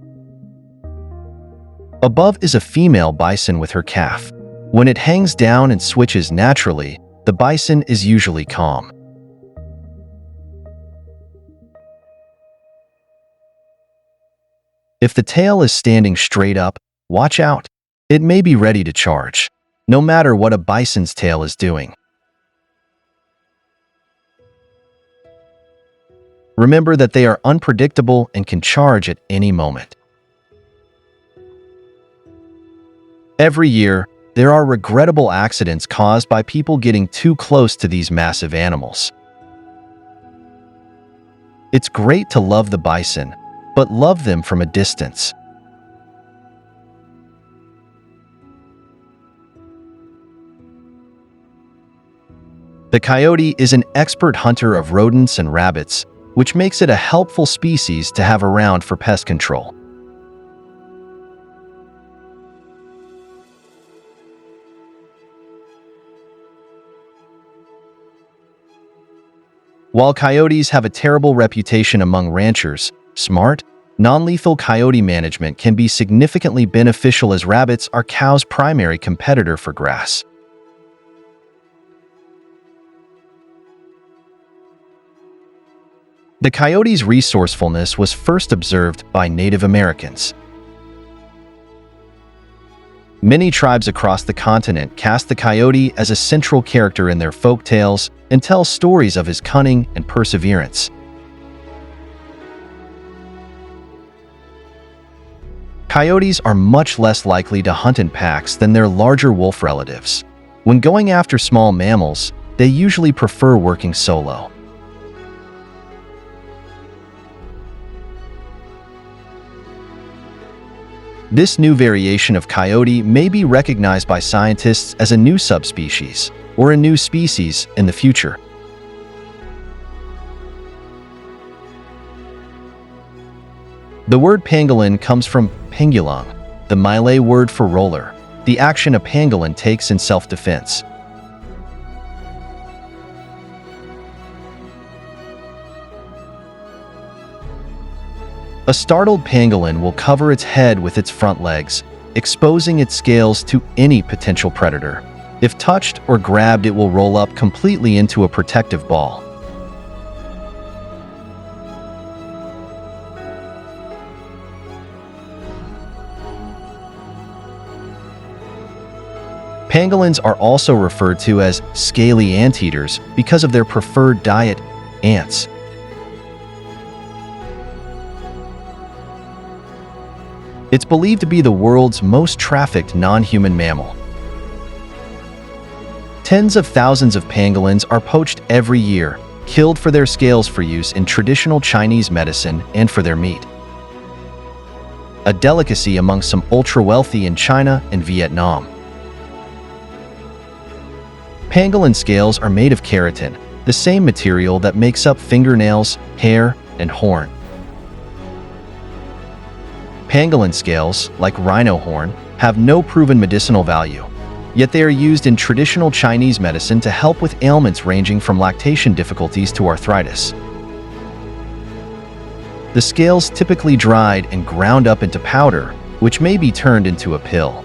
Above is a female bison with her calf. When it hangs down and switches naturally, the bison is usually calm. If the tail is standing straight up, watch out. It may be ready to charge, no matter what a bison's tail is doing. Remember that they are unpredictable and can charge at any moment. Every year, there are regrettable accidents caused by people getting too close to these massive animals. It's great to love the bison, but love them from a distance. The coyote is an expert hunter of rodents and rabbits, which makes it a helpful species to have around for pest control. While coyotes have a terrible reputation among ranchers, smart, non-lethal coyote management can be significantly beneficial as rabbits are cows' primary competitor for grass. The coyote's resourcefulness was first observed by Native Americans. Many tribes across the continent cast the coyote as a central character in their folk tales and tell stories of his cunning and perseverance. Coyotes are much less likely to hunt in packs than their larger wolf relatives. When going after small mammals, they usually prefer working solo. This new variation of coyote may be recognized by scientists as a new subspecies or a new species in the future. The word pangolin comes from pangolin, the Malay word for roller, the action a pangolin takes in self-defense. A startled pangolin will cover its head with its front legs, exposing its scales to any potential predator. If touched or grabbed, it will roll up completely into a protective ball. Pangolins are also referred to as scaly anteaters because of their preferred diet, ants. It's believed to be the world's most trafficked non-human mammal. Tens of thousands of pangolins are poached every year, killed for their scales for use in traditional Chinese medicine and for their meat. A delicacy among some ultra-wealthy in China and Vietnam. Pangolin scales are made of keratin, the same material that makes up fingernails, hair, and horn. Pangolin scales, like rhino horn, have no proven medicinal value, yet they are used in traditional Chinese medicine to help with ailments ranging from lactation difficulties to arthritis. The scales typically dried and ground up into powder, which may be turned into a pill.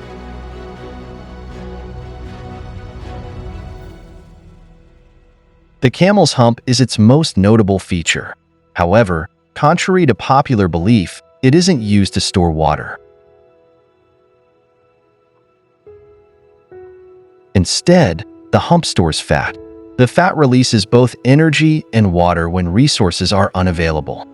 The camel's hump is its most notable feature. However, contrary to popular belief, it isn't used to store water. Instead, the hump stores fat. The fat releases both energy and water when resources are unavailable.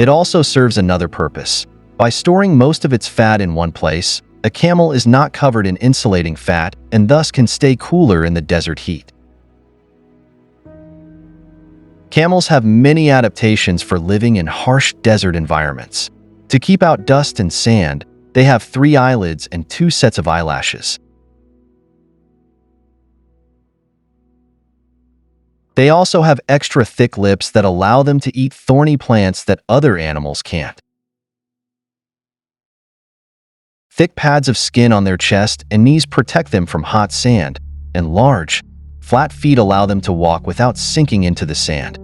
It also serves another purpose. By storing most of its fat in one place, a camel is not covered in insulating fat and thus can stay cooler in the desert heat. Camels have many adaptations for living in harsh desert environments. To keep out dust and sand, they have 3 eyelids and 2 sets of eyelashes. They also have extra thick lips that allow them to eat thorny plants that other animals can't. Thick pads of skin on their chest and knees protect them from hot sand, and large, flat feet allow them to walk without sinking into the sand.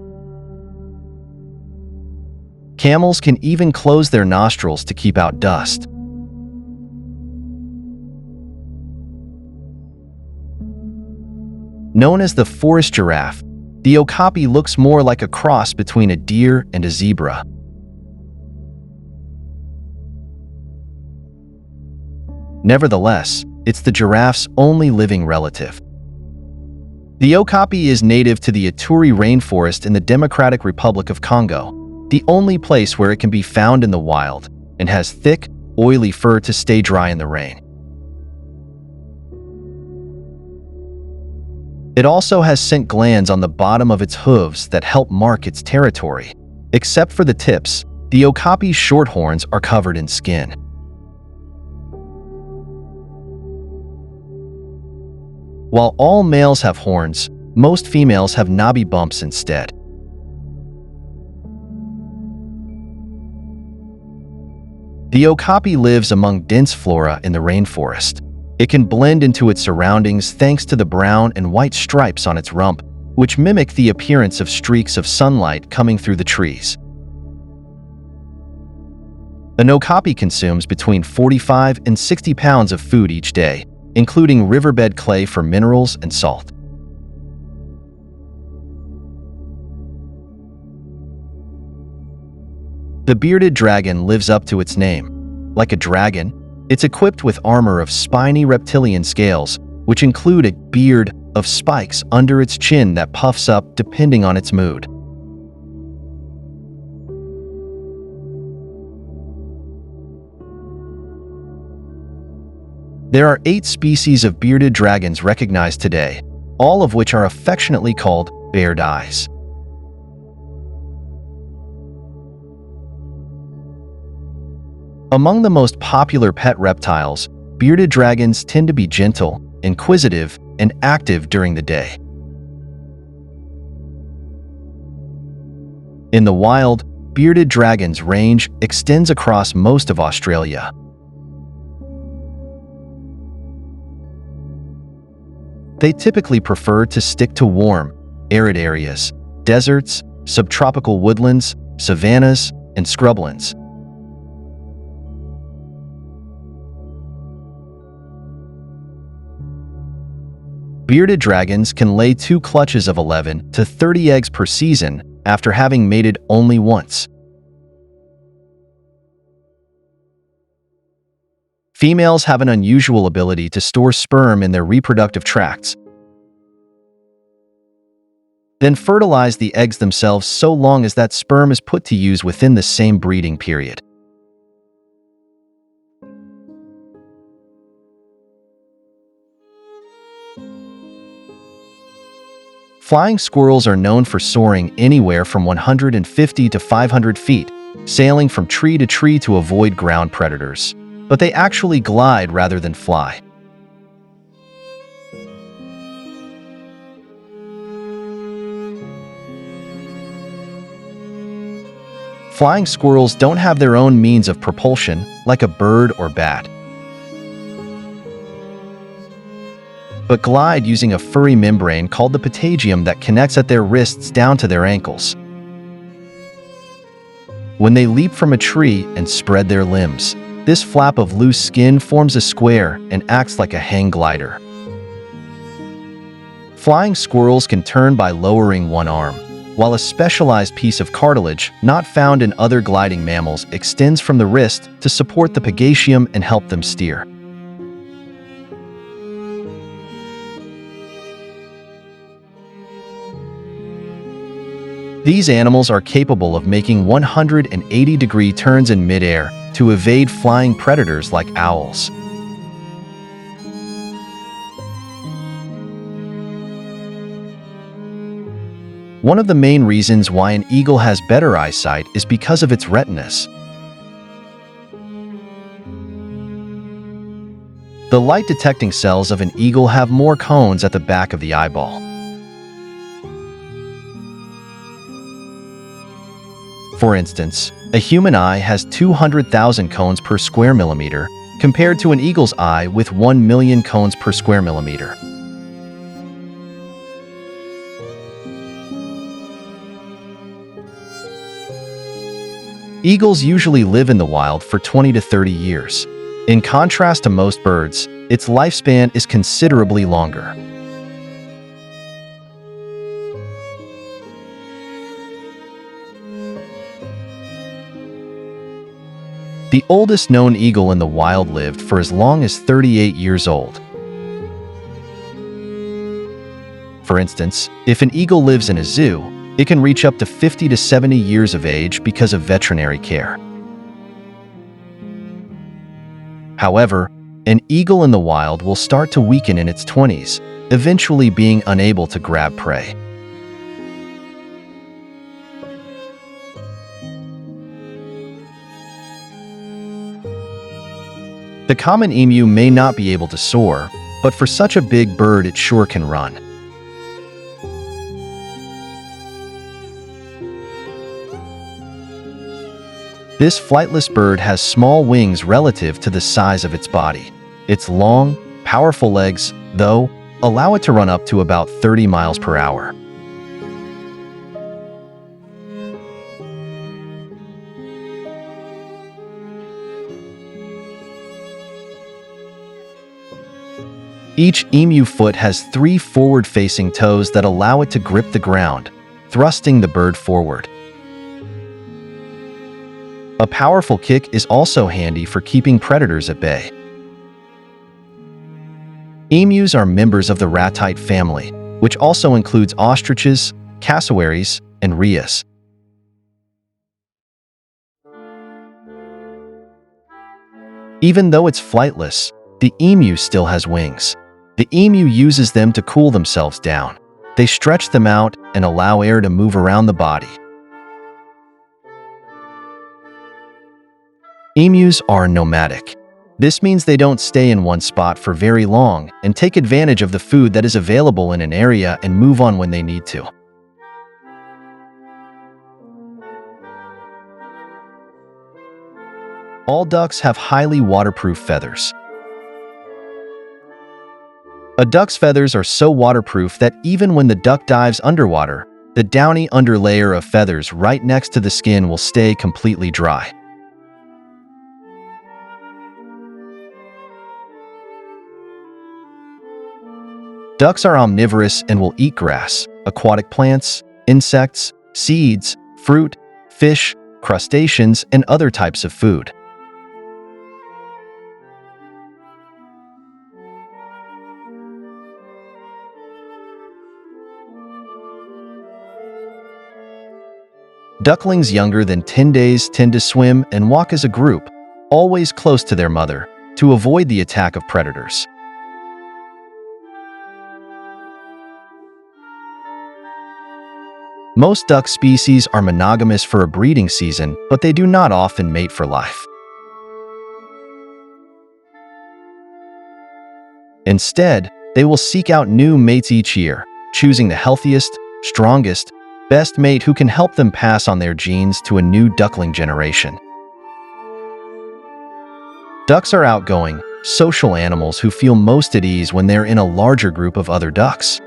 Camels can even close their nostrils to keep out dust. Known as the forest giraffe, the okapi looks more like a cross between a deer and a zebra. Nevertheless, it's the giraffe's only living relative. The okapi is native to the Ituri rainforest in the Democratic Republic of Congo, the only place where it can be found in the wild, and has thick, oily fur to stay dry in the rain. It also has scent glands on the bottom of its hooves that help mark its territory. Except for the tips, the okapi's short horns are covered in skin. While all males have horns, most females have knobby bumps instead. The okapi lives among dense flora in the rainforest. It can blend into its surroundings thanks to the brown and white stripes on its rump, which mimic the appearance of streaks of sunlight coming through the trees. An okapi consumes between 45 and 60 pounds of food each day, including riverbed clay for minerals and salt. The bearded dragon lives up to its name. Like a dragon, it's equipped with armor of spiny reptilian scales, which include a beard of spikes under its chin that puffs up depending on its mood. There are 8 species of bearded dragons recognized today, all of which are affectionately called beard eyes. Among the most popular pet reptiles, bearded dragons tend to be gentle, inquisitive, and active during the day. In the wild, bearded dragons' range extends across most of Australia. They typically prefer to stick to warm, arid areas, deserts, subtropical woodlands, savannas, and scrublands. Bearded dragons can lay 2 clutches of 11 to 30 eggs per season after having mated only once. Females have an unusual ability to store sperm in their reproductive tracts, then fertilize the eggs themselves so long as that sperm is put to use within the same breeding period. Flying squirrels are known for soaring anywhere from 150 to 500 feet, sailing from tree to tree to avoid ground predators. But they actually glide rather than fly. Flying squirrels don't have their own means of propulsion, like a bird or bat, but glide using a furry membrane called the patagium that connects at their wrists down to their ankles. When they leap from a tree and spread their limbs, this flap of loose skin forms a square and acts like a hang glider. Flying squirrels can turn by lowering one arm, while a specialized piece of cartilage not found in other gliding mammals extends from the wrist to support the patagium and help them steer. These animals are capable of making 180-degree turns in midair to evade flying predators like owls. One of the main reasons why an eagle has better eyesight is because of its retinas. The light-detecting cells of an eagle have more cones at the back of the eyeball. For instance, a human eye has 200,000 cones per square millimeter, compared to an eagle's eye with 1 million cones per square millimeter. Eagles usually live in the wild for 20 to 30 years. In contrast to most birds, its lifespan is considerably longer. The oldest known eagle in the wild lived for as long as 38 years old. For instance, if an eagle lives in a zoo, it can reach up to 50 to 70 years of age because of veterinary care. However, an eagle in the wild will start to weaken in its 20s, eventually being unable to grab prey. The common emu may not be able to soar, but for such a big bird it sure can run. This flightless bird has small wings relative to the size of its body. Its long, powerful legs, though, allow it to run up to about 30 miles per hour. Each emu foot has 3 forward-facing toes that allow it to grip the ground, thrusting the bird forward. A powerful kick is also handy for keeping predators at bay. Emus are members of the ratite family, which also includes ostriches, cassowaries, and rheas. Even though it's flightless, the emu still has wings. The emu uses them to cool themselves down. They stretch them out and allow air to move around the body. Emus are nomadic. This means they don't stay in one spot for very long and take advantage of the food that is available in an area and move on when they need to. All ducks have highly waterproof feathers. A duck's feathers are so waterproof that even when the duck dives underwater, the downy underlayer of feathers right next to the skin will stay completely dry. Ducks are omnivorous and will eat grass, aquatic plants, insects, seeds, fruit, fish, crustaceans, and other types of food. Ducklings younger than 10 days tend to swim and walk as a group, always close to their mother, to avoid the attack of predators. Most duck species are monogamous for a breeding season, but they do not often mate for life. Instead, they will seek out new mates each year, choosing the healthiest, strongest, best mate who can help them pass on their genes to a new duckling generation. Ducks are outgoing, social animals who feel most at ease when they're in a larger group of other ducks.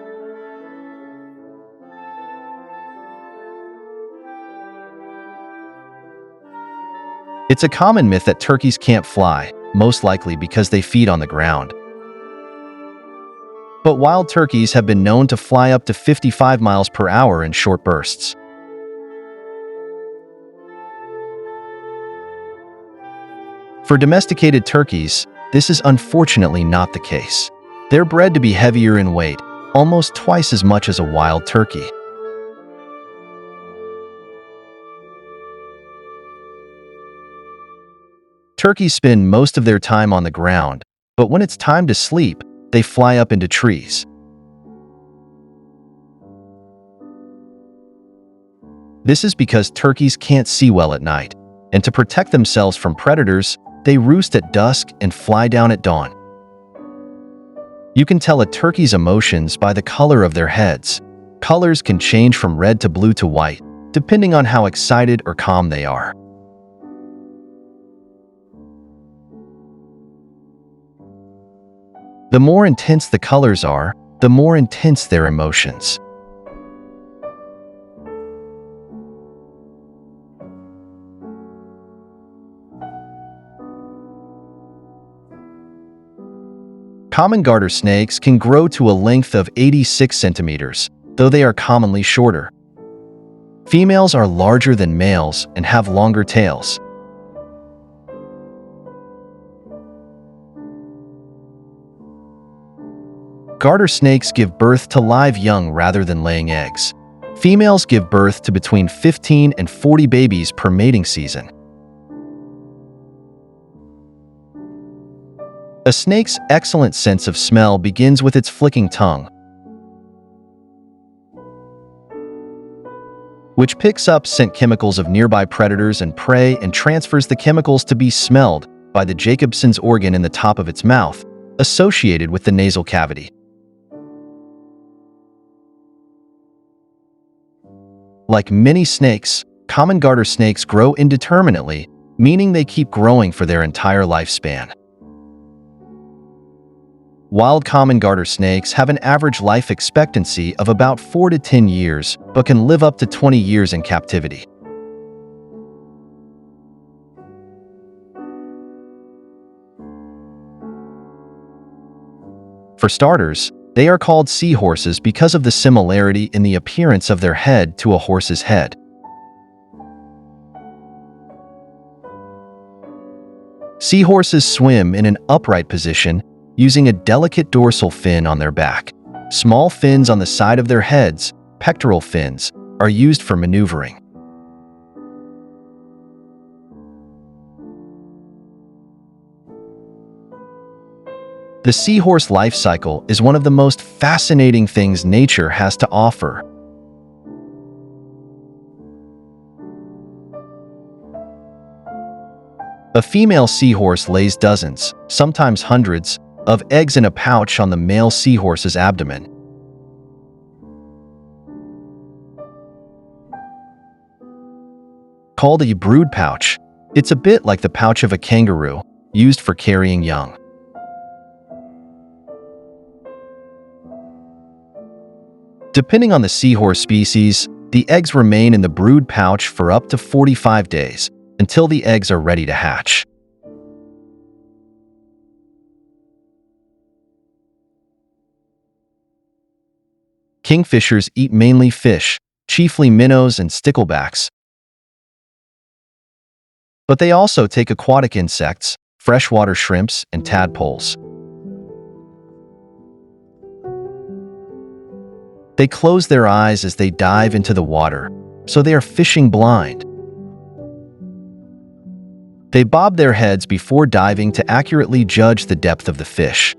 It's a common myth that turkeys can't fly, most likely because they feed on the ground. But wild turkeys have been known to fly up to 55 miles per hour in short bursts. For domesticated turkeys, this is unfortunately not the case. They're bred to be heavier in weight, almost twice as much as a wild turkey. Turkeys spend most of their time on the ground, but when it's time to sleep, they fly up into trees. This is because turkeys can't see well at night, and to protect themselves from predators, they roost at dusk and fly down at dawn. You can tell a turkey's emotions by the color of their heads. Colors can change from red to blue to white, depending on how excited or calm they are. The more intense the colors are, the more intense their emotions. Common garter snakes can grow to a length of 86 centimeters, though they are commonly shorter. Females are larger than males and have longer tails. Garter snakes give birth to live young rather than laying eggs. Females give birth to between 15 and 40 babies per mating season. A snake's excellent sense of smell begins with its flicking tongue, which picks up scent chemicals of nearby predators and prey and transfers the chemicals to be smelled by the Jacobson's organ in the top of its mouth, associated with the nasal cavity. Like many snakes, common garter snakes grow indeterminately, meaning they keep growing for their entire lifespan. Wild common garter snakes have an average life expectancy of about 4 to 10 years, but can live up to 20 years in captivity. For starters, they are called seahorses because of the similarity in the appearance of their head to a horse's head. Seahorses swim in an upright position, using a delicate dorsal fin on their back. Small fins on the side of their heads, pectoral fins, are used for maneuvering. The seahorse life cycle is one of the most fascinating things nature has to offer. A female seahorse lays dozens, sometimes hundreds, of eggs in a pouch on the male seahorse's abdomen. Called a brood pouch, it's a bit like the pouch of a kangaroo, used for carrying young. Depending on the seahorse species, the eggs remain in the brood pouch for up to 45 days, until the eggs are ready to hatch. Kingfishers eat mainly fish, chiefly minnows and sticklebacks. But they also take aquatic insects, freshwater shrimps, and tadpoles. They close their eyes as they dive into the water, so they are fishing blind. They bob their heads before diving to accurately judge the depth of the fish.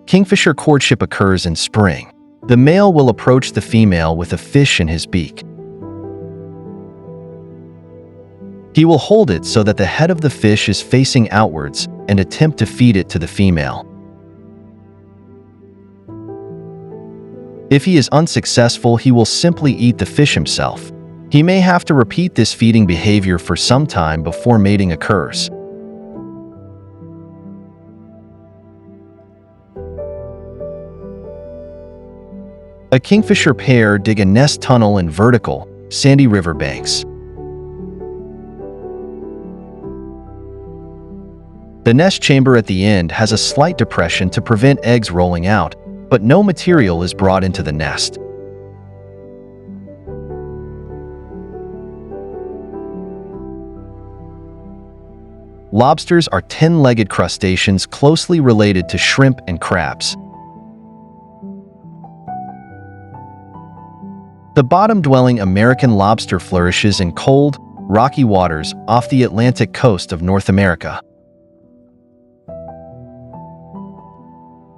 Kingfisher courtship occurs in spring. The male will approach the female with a fish in his beak. He will hold it so that the head of the fish is facing outwards and attempt to feed it to the female. If he is unsuccessful, he will simply eat the fish himself. He may have to repeat this feeding behavior for some time before mating occurs. A kingfisher pair dig a nest tunnel in vertical, sandy riverbanks. The nest chamber at the end has a slight depression to prevent eggs rolling out, but no material is brought into the nest. Lobsters are 10-legged crustaceans closely related to shrimp and crabs. The bottom-dwelling American lobster flourishes in cold, rocky waters off the Atlantic coast of North America.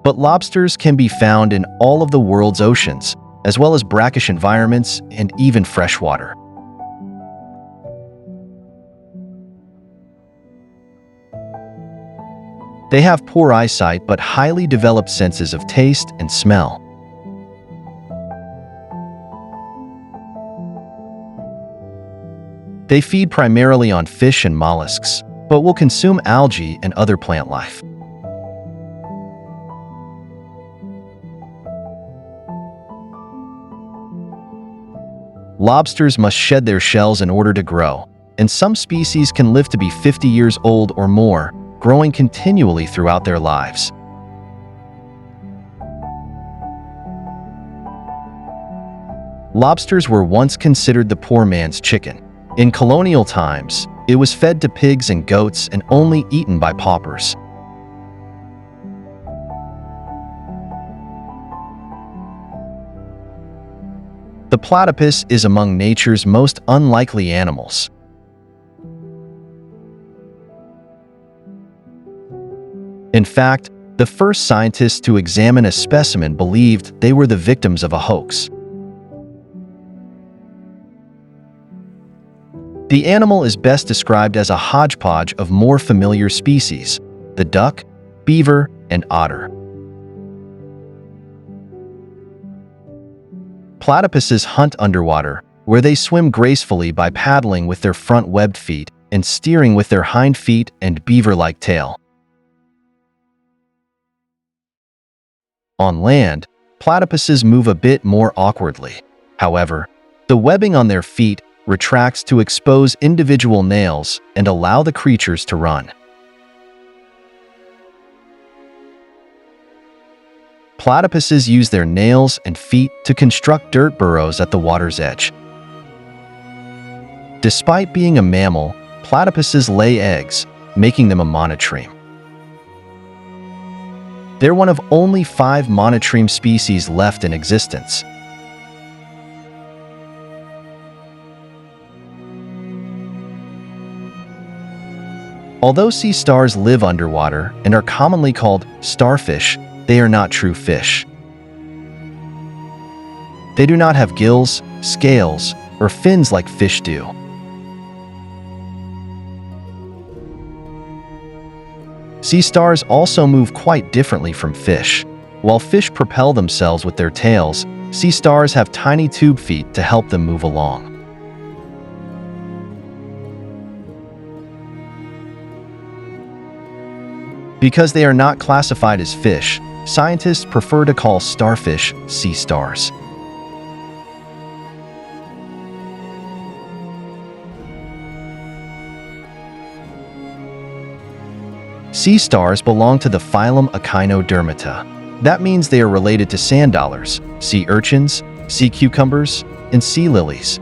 But lobsters can be found in all of the world's oceans, as well as brackish environments and even freshwater. They have poor eyesight but highly developed senses of taste and smell. They feed primarily on fish and mollusks, but will consume algae and other plant life. Lobsters must shed their shells in order to grow, and some species can live to be 50 years old or more, growing continually throughout their lives. Lobsters were once considered the poor man's chicken. In colonial times, it was fed to pigs and goats and only eaten by paupers. The platypus is among nature's most unlikely animals. In fact, the first scientists to examine a specimen believed they were the victims of a hoax. The animal is best described as a hodgepodge of more familiar species: the duck, beaver, and otter. Platypuses hunt underwater, where they swim gracefully by paddling with their front webbed feet and steering with their hind feet and beaver-like tail. On land, platypuses move a bit more awkwardly. However, the webbing on their feet retracts to expose individual nails and allow the creatures to run. Platypuses use their nails and feet to construct dirt burrows at the water's edge. Despite being a mammal, platypuses lay eggs, making them a monotreme. They're one of only 5 monotreme species left in existence. Although sea stars live underwater and are commonly called starfish, they are not true fish. They do not have gills, scales, or fins like fish do. Sea stars also move quite differently from fish. While fish propel themselves with their tails, sea stars have tiny tube feet to help them move along. Because they are not classified as fish, scientists prefer to call starfish sea stars. Sea stars belong to the phylum Echinodermata. That means they are related to sand dollars, sea urchins, sea cucumbers, and sea lilies.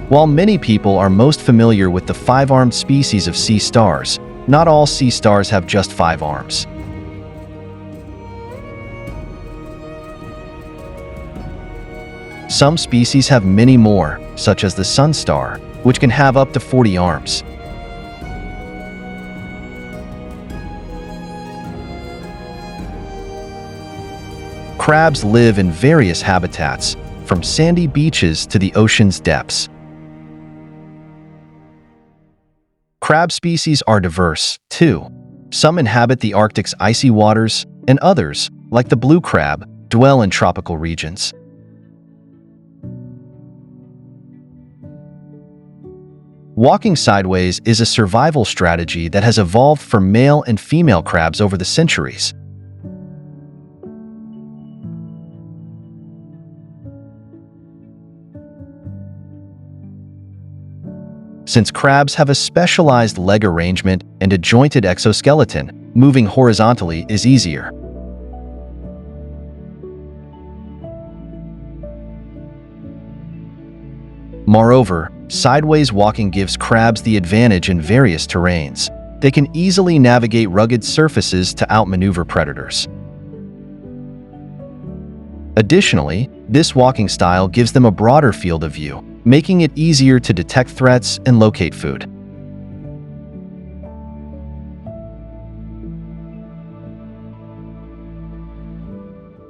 While many people are most familiar with the 5-armed species of sea stars, not all sea stars have just 5 arms. Some species have many more, such as the sun star, which can have up to 40 arms. Crabs live in various habitats, from sandy beaches to the ocean's depths. Crab species are diverse, too. Some inhabit the Arctic's icy waters, and others, like the blue crab, dwell in tropical regions. Walking sideways is a survival strategy that has evolved for male and female crabs over the centuries. Since crabs have a specialized leg arrangement and a jointed exoskeleton, moving horizontally is easier. Moreover, sideways walking gives crabs the advantage in various terrains. They can easily navigate rugged surfaces to outmaneuver predators. Additionally, this walking style gives them a broader field of view, making it easier to detect threats and locate food.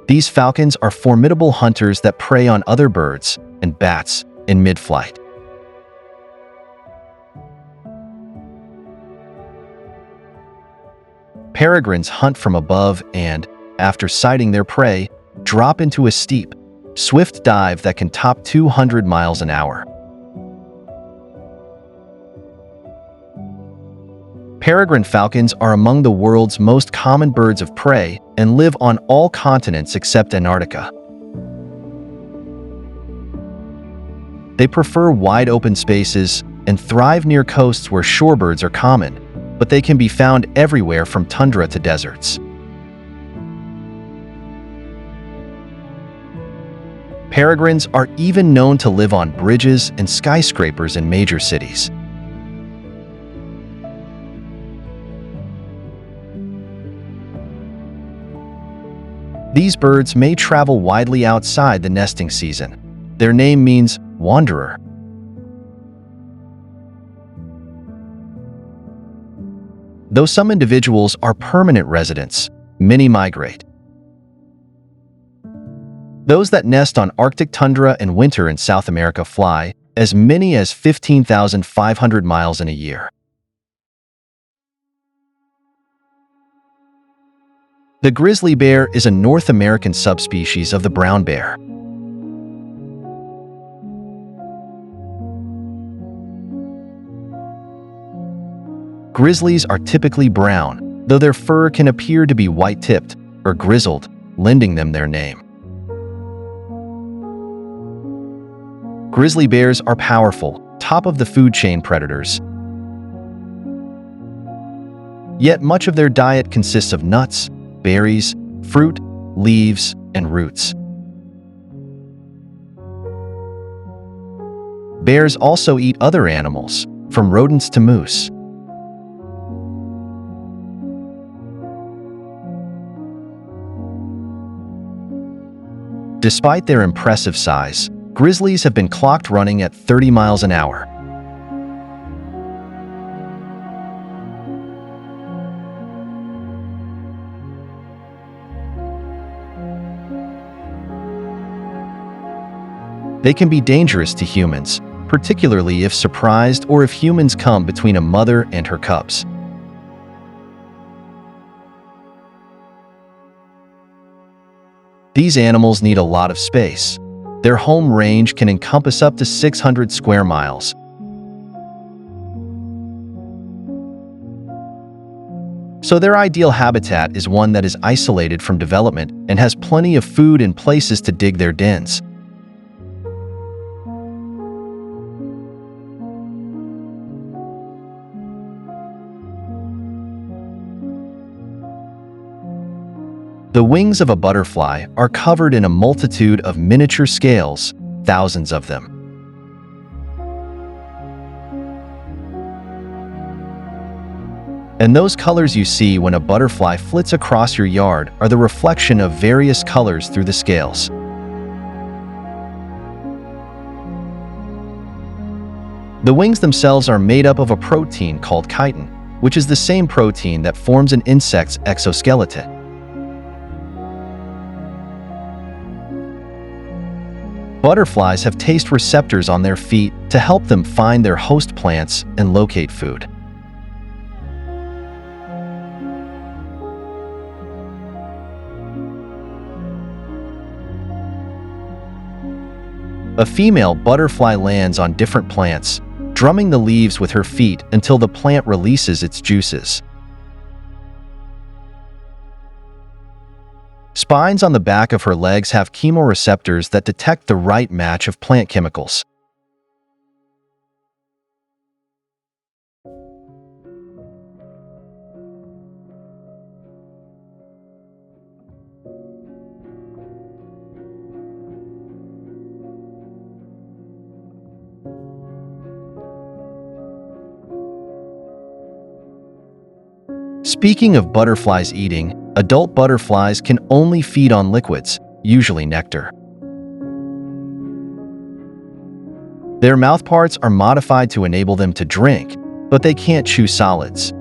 These falcons are formidable hunters that prey on other birds and bats in mid-flight. Peregrines hunt from above and, after sighting their prey, drop into a steep, swift dive that can top 200 miles an hour. Peregrine falcons are among the world's most common birds of prey and live on all continents except Antarctica. They prefer wide open spaces and thrive near coasts where shorebirds are common, but they can be found everywhere from tundra to deserts. Peregrines are even known to live on bridges and skyscrapers in major cities. These birds may travel widely outside the nesting season. Their name means wanderer. Though some individuals are permanent residents, many migrate. Those that nest on Arctic tundra and winter in South America fly as many as 15,500 miles in a year. The grizzly bear is a North American subspecies of the brown bear. Grizzlies are typically brown, though their fur can appear to be white-tipped or grizzled, lending them their name. Grizzly bears are powerful, top-of-the-food-chain predators. Yet much of their diet consists of nuts, berries, fruit, leaves, and roots. Bears also eat other animals, from rodents to moose. Despite their impressive size, grizzlies have been clocked running at 30 miles an hour. They can be dangerous to humans, particularly if surprised or if humans come between a mother and her cubs. These animals need a lot of space. Their home range can encompass up to 600 square miles. So their ideal habitat is one that is isolated from development and has plenty of food and places to dig their dens. The wings of a butterfly are covered in a multitude of miniature scales, thousands of them. And those colors you see when a butterfly flits across your yard are the reflection of various colors through the scales. The wings themselves are made up of a protein called chitin, which is the same protein that forms an insect's exoskeleton. Butterflies have taste receptors on their feet to help them find their host plants and locate food. A female butterfly lands on different plants, drumming the leaves with her feet until the plant releases its juices. Spines on the back of her legs have chemoreceptors that detect the right match of plant chemicals. Speaking of butterflies eating, adult butterflies can only feed on liquids, usually nectar. Their mouthparts are modified to enable them to drink, but they can't chew solids.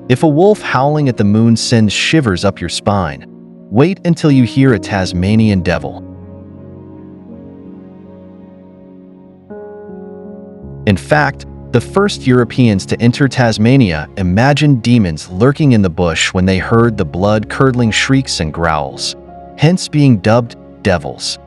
If a wolf howling at the moon sends shivers up your spine, wait until you hear a Tasmanian devil. In fact, the first Europeans to enter Tasmania imagined demons lurking in the bush when they heard the blood-curdling shrieks and growls, hence being dubbed devils.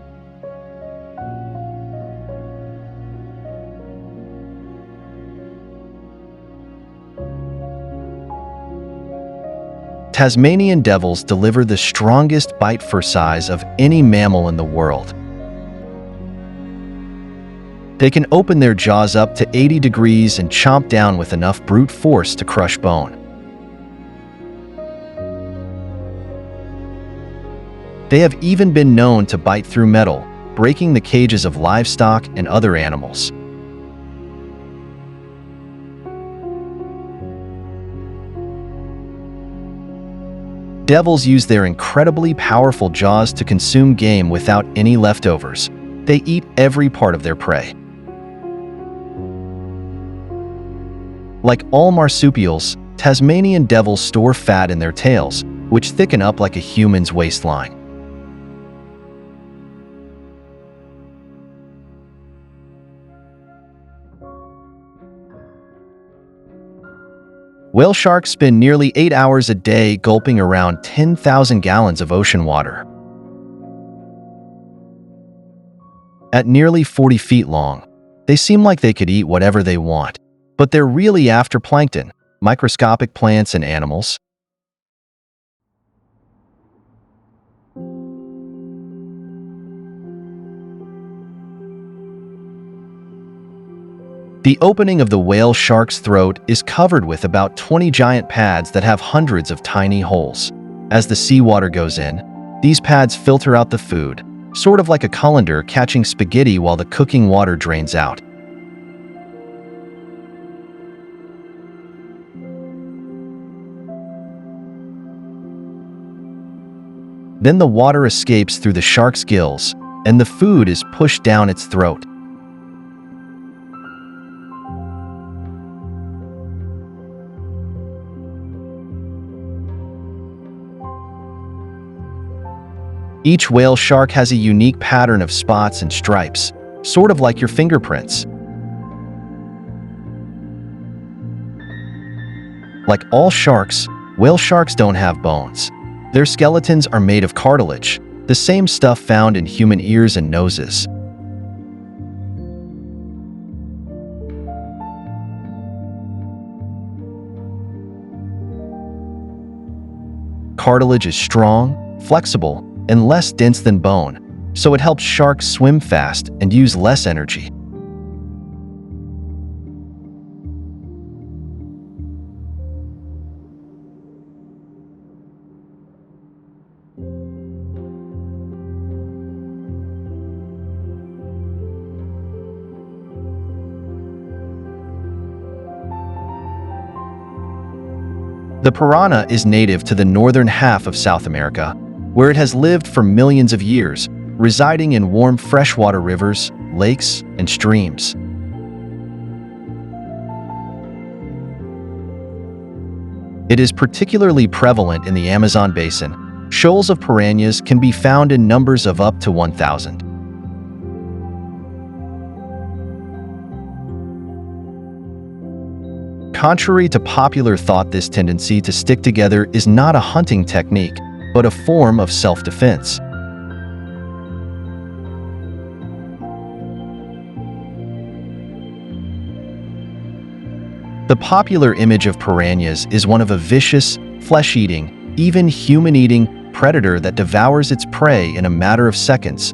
Tasmanian devils deliver the strongest bite for size of any mammal in the world. They can open their jaws up to 80 degrees and chomp down with enough brute force to crush bone. They have even been known to bite through metal, breaking the cages of livestock and other animals. Devils use their incredibly powerful jaws to consume game without any leftovers. They eat every part of their prey. Like all marsupials, Tasmanian devils store fat in their tails, which thicken up like a human's waistline. Whale sharks spend nearly 8 hours a day gulping around 10,000 gallons of ocean water. At nearly 40 feet long, they seem like they could eat whatever they want, but they're really after plankton, microscopic plants and animals. The opening of the whale shark's throat is covered with about 20 giant pads that have hundreds of tiny holes. As the seawater goes in, these pads filter out the food, sort of like a colander catching spaghetti while the cooking water drains out. Then the water escapes through the shark's gills, and the food is pushed down its throat. Each whale shark has a unique pattern of spots and stripes, sort of like your fingerprints. Like all sharks, whale sharks don't have bones. Their skeletons are made of cartilage, the same stuff found in human ears and noses. Cartilage is strong, flexible, and less dense than bone, so it helps sharks swim fast and use less energy. The piranha is native to the northern half of South America, where it has lived for millions of years, residing in warm freshwater rivers, lakes, and streams. It is particularly prevalent in the Amazon basin. Shoals of piranhas can be found in numbers of up to 1,000. Contrary to popular thought, this tendency to stick together is not a hunting technique, but a form of self-defense. The popular image of piranhas is one of a vicious, flesh-eating, even human-eating predator that devours its prey in a matter of seconds,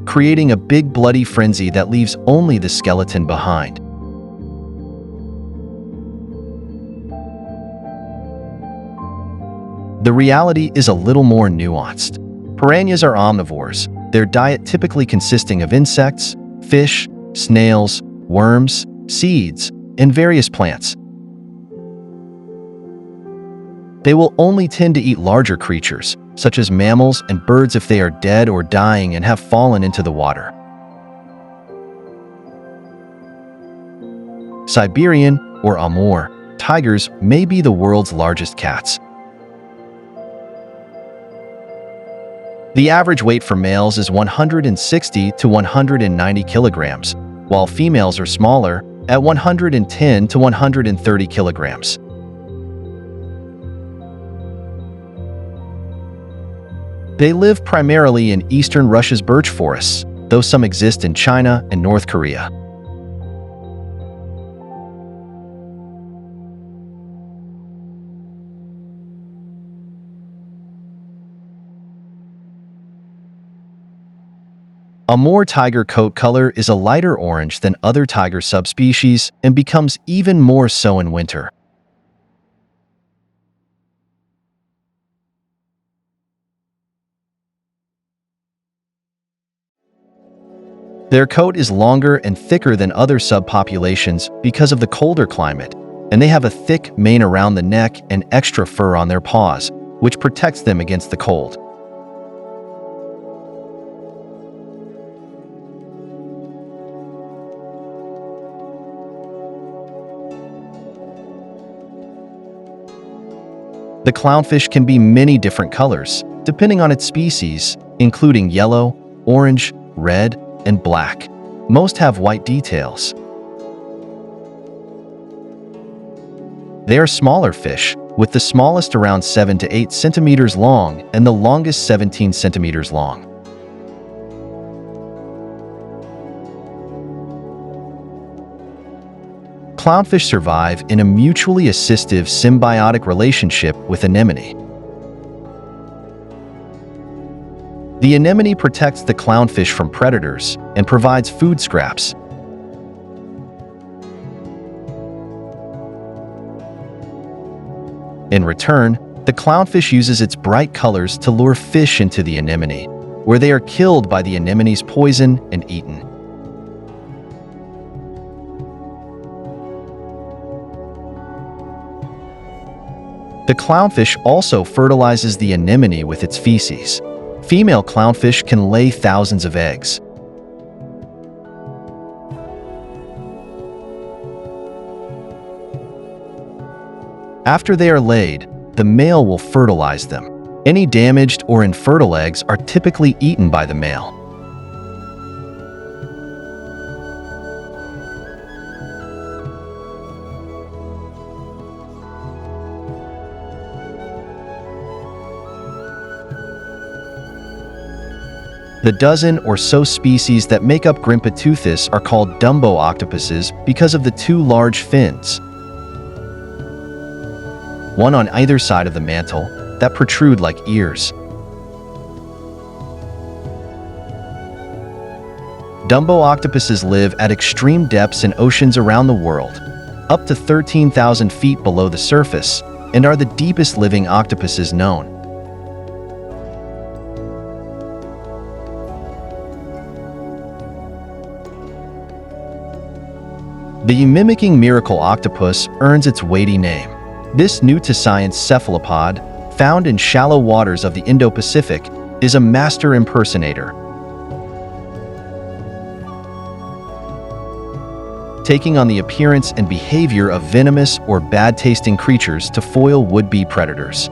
creating a big bloody frenzy that leaves only the skeleton behind. The reality is a little more nuanced. Piranhas are omnivores, their diet typically consisting of insects, fish, snails, worms, seeds, and various plants. They will only tend to eat larger creatures, such as mammals and birds if they are dead or dying and have fallen into the water. Siberian, or Amur, tigers may be the world's largest cats. The average weight for males is 160 to 190 kilograms, while females are smaller, at 110 to 130 kilograms. They live primarily in eastern Russia's birch forests, though some exist in China and North Korea. Amur tiger coat color is a lighter orange than other tiger subspecies and becomes even more so in winter. Their coat is longer and thicker than other subpopulations because of the colder climate, and they have a thick mane around the neck and extra fur on their paws, which protects them against the cold. The clownfish can be many different colors, depending on its species, including yellow, orange, red, and black. Most have white details. They are smaller fish, with the smallest around 7 to 8 centimeters long and the longest 17 centimeters long. Clownfish survive in a mutually assistive symbiotic relationship with anemone. The anemone protects the clownfish from predators and provides food scraps. In return, the clownfish uses its bright colors to lure fish into the anemone, where they are killed by the anemone's poison and eaten. The clownfish also fertilizes the anemone with its feces. Female clownfish can lay thousands of eggs. After they are laid, the male will fertilize them. Any damaged or infertile eggs are typically eaten by the male. The dozen or so species that make up Grimpeteuthis are called Dumbo octopuses because of the two large fins, one on either side of the mantle, that protrude like ears. Dumbo octopuses live at extreme depths in oceans around the world, up to 13,000 feet below the surface, and are the deepest living octopuses known. The mimicking miracle octopus earns its weighty name. This new-to-science cephalopod, found in shallow waters of the Indo-Pacific, is a master impersonator, taking on the appearance and behavior of venomous or bad-tasting creatures to foil would-be predators.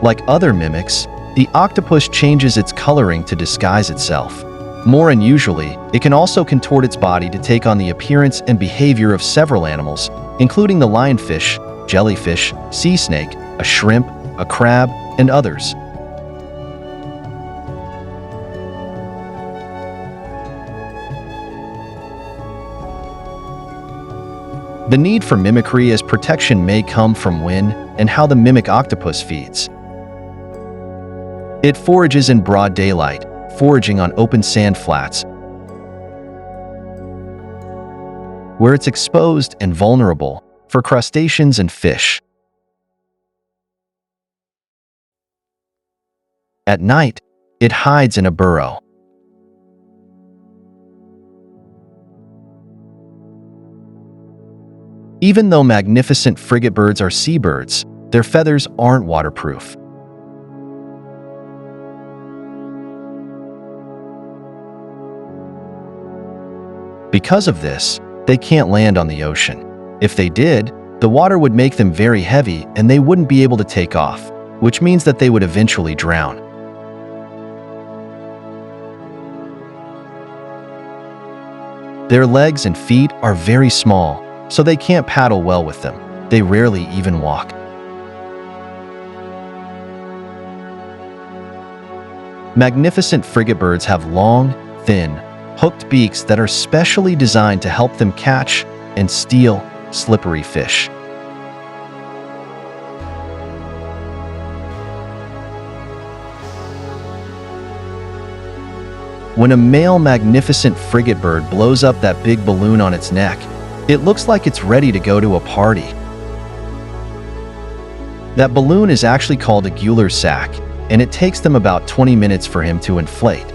Like other mimics, the octopus changes its coloring to disguise itself. More unusually, it can also contort its body to take on the appearance and behavior of several animals, including the lionfish, jellyfish, sea snake, a shrimp, a crab, and others. The need for mimicry as protection may come from when and how the mimic octopus feeds. It forages in broad daylight, foraging on open sand flats, where it's exposed and vulnerable for crustaceans and fish. At night, it hides in a burrow. Even though magnificent frigatebirds are seabirds, their feathers aren't waterproof. Because of this, they can't land on the ocean. If they did, the water would make them very heavy and they wouldn't be able to take off, which means that they would eventually drown. Their legs and feet are very small, so they can't paddle well with them. They rarely even walk. Magnificent frigatebirds have long, thin, hooked beaks that are specially designed to help them catch and steal slippery fish. When a male magnificent frigatebird blows up that big balloon on its neck, it looks like it's ready to go to a party. That balloon is actually called a gular sac, and it takes them about 20 minutes for him to inflate.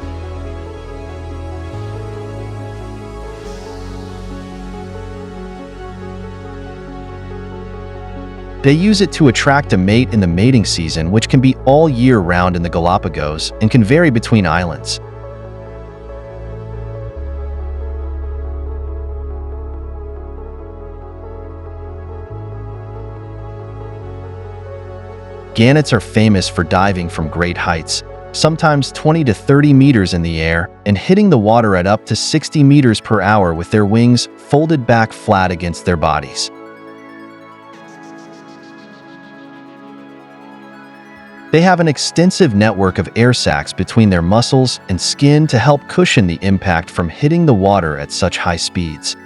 They use it to attract a mate in the mating season, which can be all year round in the Galapagos and can vary between islands. Gannets are famous for diving from great heights, sometimes 20 to 30 meters in the air, and hitting the water at up to 60 meters per hour with their wings folded back flat against their bodies. They have an extensive network of air sacs between their muscles and skin to help cushion the impact from hitting the water at such high speeds.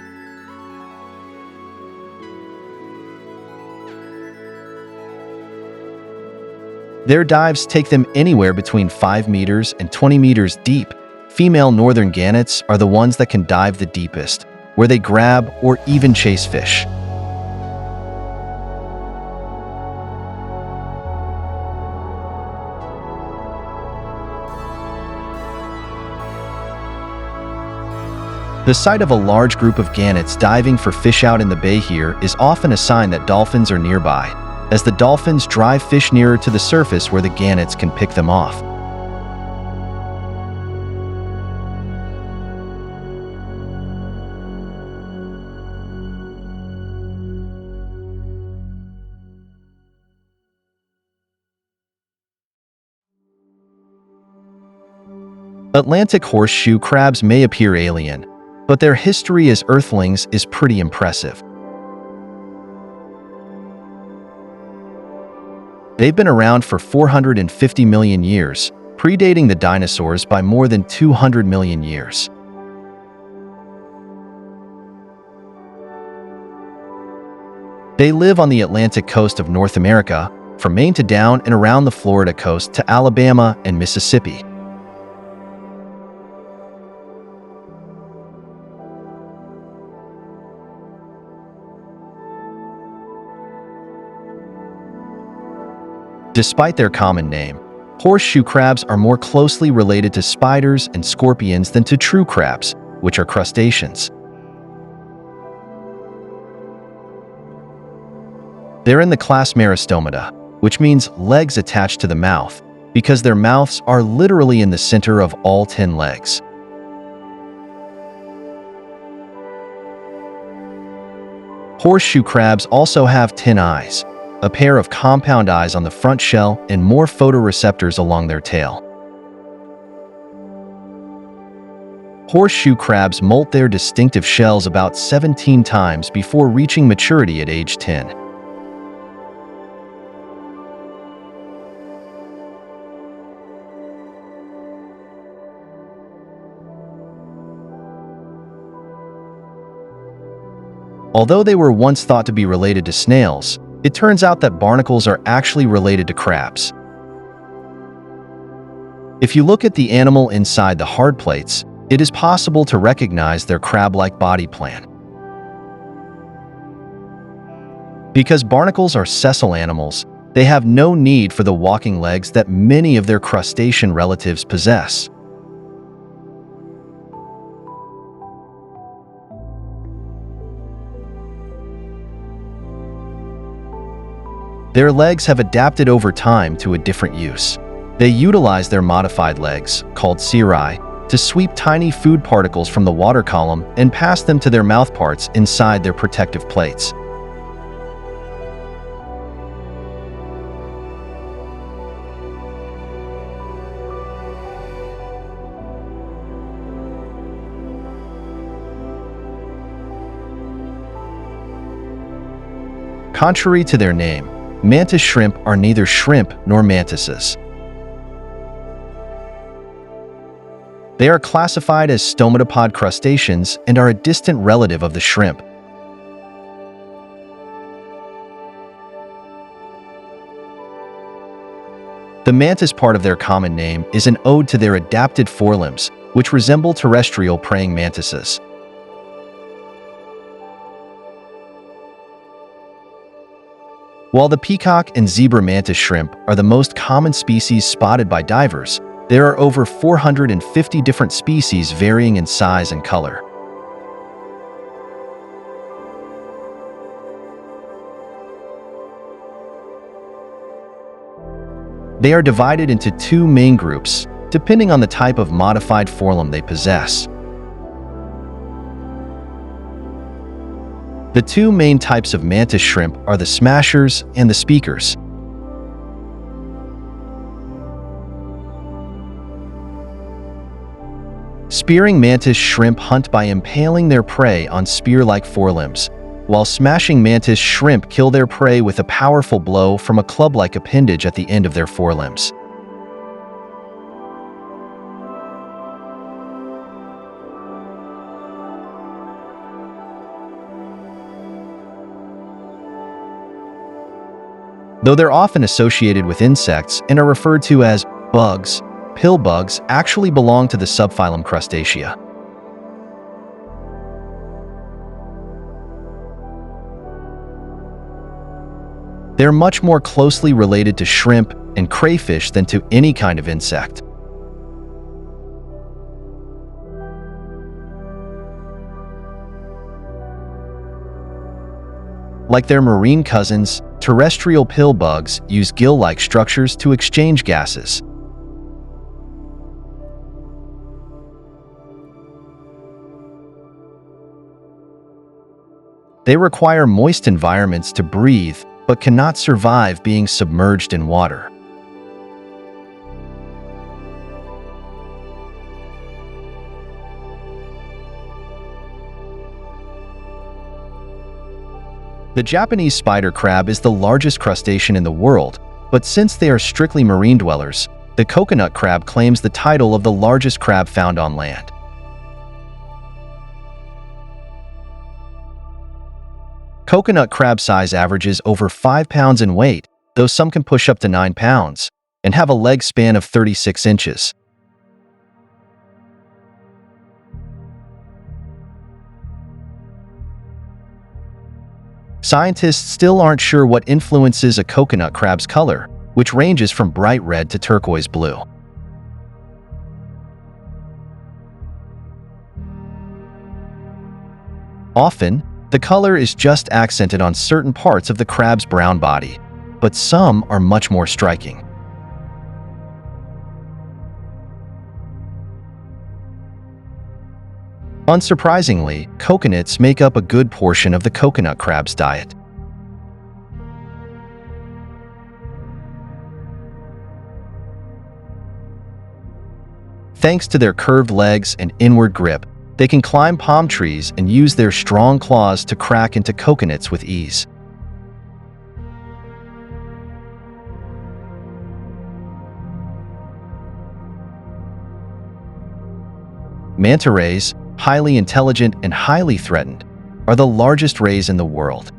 Their dives take them anywhere between 5 meters and 20 meters deep. Female northern gannets are the ones that can dive the deepest, where they grab or even chase fish. The sight of a large group of gannets diving for fish out in the bay here is often a sign that dolphins are nearby, as the dolphins drive fish nearer to the surface where the gannets can pick them off. Atlantic horseshoe crabs may appear alien, but their history as earthlings is pretty impressive. They've been around for 450 million years, predating the dinosaurs by more than 200 million years. They live on the Atlantic coast of North America, from Maine to down and around the Florida coast to Alabama and Mississippi. Despite their common name, horseshoe crabs are more closely related to spiders and scorpions than to true crabs, which are crustaceans. They're in the class Meristomata, which means legs attached to the mouth, because their mouths are literally in the center of all 10 legs. Horseshoe crabs also have 10 eyes, a pair of compound eyes on the front shell and more photoreceptors along their tail. Horseshoe crabs molt their distinctive shells about 17 times before reaching maturity at age 10. Although they were once thought to be related to snails, it turns out that barnacles are actually related to crabs. If you look at the animal inside the hard plates, it is possible to recognize their crab-like body plan. Because barnacles are sessile animals, they have no need for the walking legs that many of their crustacean relatives possess. Their legs have adapted over time to a different use. They utilize their modified legs, called cirri, to sweep tiny food particles from the water column and pass them to their mouthparts inside their protective plates. Contrary to their name, mantis shrimp are neither shrimp nor mantises. They are classified as stomatopod crustaceans and are a distant relative of the shrimp. The mantis part of their common name is an ode to their adapted forelimbs, which resemble terrestrial praying mantises. While the peacock and zebra mantis shrimp are the most common species spotted by divers, there are over 450 different species varying in size and color. They are divided into two main groups, depending on the type of modified forelimb they possess. The two main types of mantis shrimp are the smashers and the speakers. Spearing mantis shrimp hunt by impaling their prey on spear-like forelimbs, while smashing mantis shrimp kill their prey with a powerful blow from a club-like appendage at the end of their forelimbs. Though they're often associated with insects and are referred to as bugs, pill bugs actually belong to the subphylum Crustacea. They're much more closely related to shrimp and crayfish than to any kind of insect. Like their marine cousins, terrestrial pill bugs use gill-like structures to exchange gases. They require moist environments to breathe, but cannot survive being submerged in water. The Japanese spider crab is the largest crustacean in the world, but since they are strictly marine dwellers, the coconut crab claims the title of the largest crab found on land. Coconut crab size averages over 5 pounds in weight, though some can push up to 9 pounds, and have a leg span of 36 inches. Scientists still aren't sure what influences a coconut crab's color, which ranges from bright red to turquoise blue. Often, the color is just accented on certain parts of the crab's brown body, but some are much more striking. Unsurprisingly, coconuts make up a good portion of the coconut crab's diet. Thanks to their curved legs and inward grip, they can climb palm trees and use their strong claws to crack into coconuts with ease. Manta rays, highly intelligent and highly threatened, are the largest rays in the world.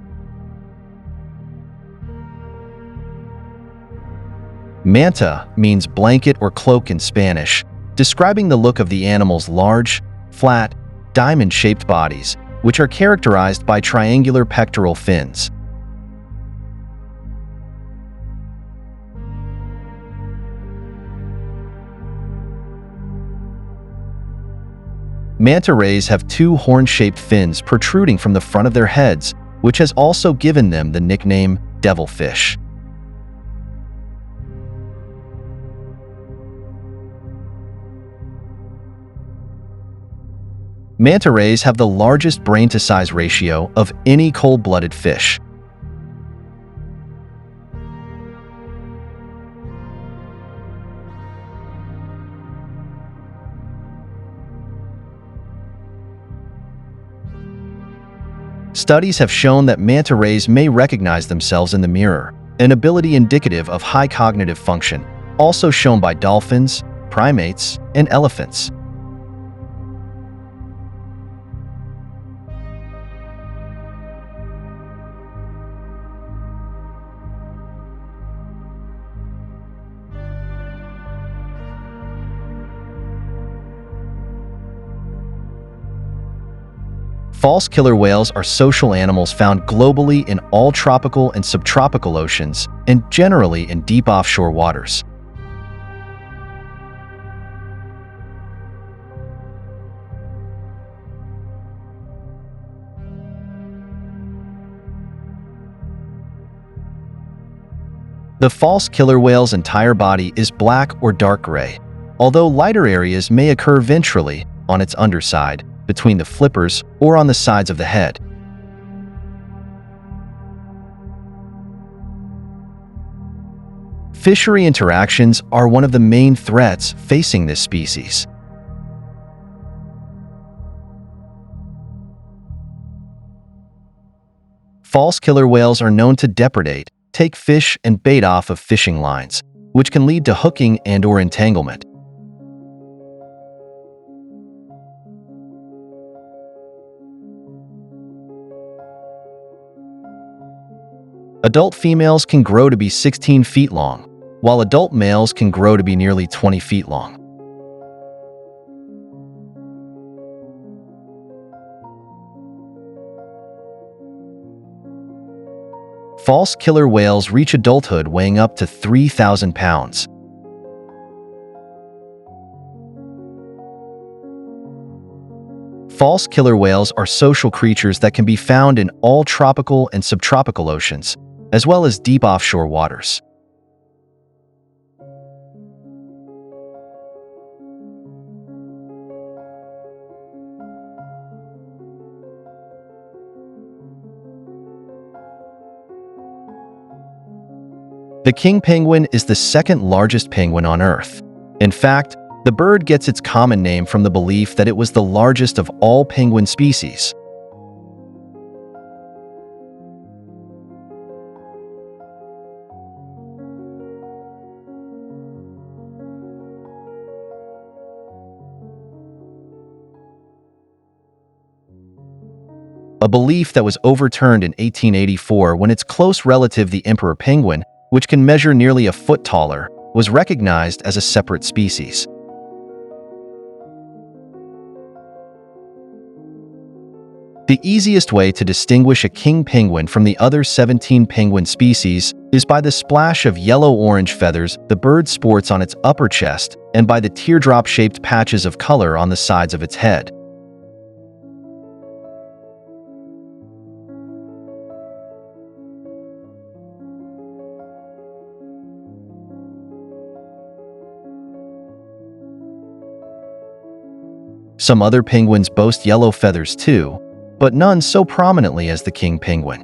Manta means blanket or cloak in Spanish, describing the look of the animal's large, flat, diamond-shaped bodies, which are characterized by triangular pectoral fins. Manta rays have two horn-shaped fins protruding from the front of their heads, which has also given them the nickname devilfish. Manta rays have the largest brain-to-size ratio of any cold-blooded fish. Studies have shown that manta rays may recognize themselves in the mirror, an ability indicative of high cognitive function, also shown by dolphins, primates, and elephants. False killer whales are social animals found globally in all tropical and subtropical oceans, and generally in deep offshore waters. The false killer whale's entire body is black or dark gray, although lighter areas may occur ventrally, on its underside, between the flippers, or on the sides of the head. Fishery interactions are one of the main threats facing this species. False killer whales are known to depredate, take fish and bait off of fishing lines, which can lead to hooking and/or entanglement. Adult females can grow to be 16 feet long, while adult males can grow to be nearly 20 feet long. False killer whales reach adulthood weighing up to 3,000 pounds. False killer whales are social creatures that can be found in all tropical and subtropical oceans, as well as deep offshore waters. The king penguin is the second largest penguin on Earth. In fact, the bird gets its common name from the belief that it was the largest of all penguin species. A belief that was overturned in 1884 when its close relative, the emperor penguin, which can measure nearly a foot taller, was recognized as a separate species. The easiest way to distinguish a king penguin from the other 17 penguin species is by the splash of yellow-orange feathers the bird sports on its upper chest and by the teardrop-shaped patches of color on the sides of its head. Some other penguins boast yellow feathers too, but none so prominently as the king penguin.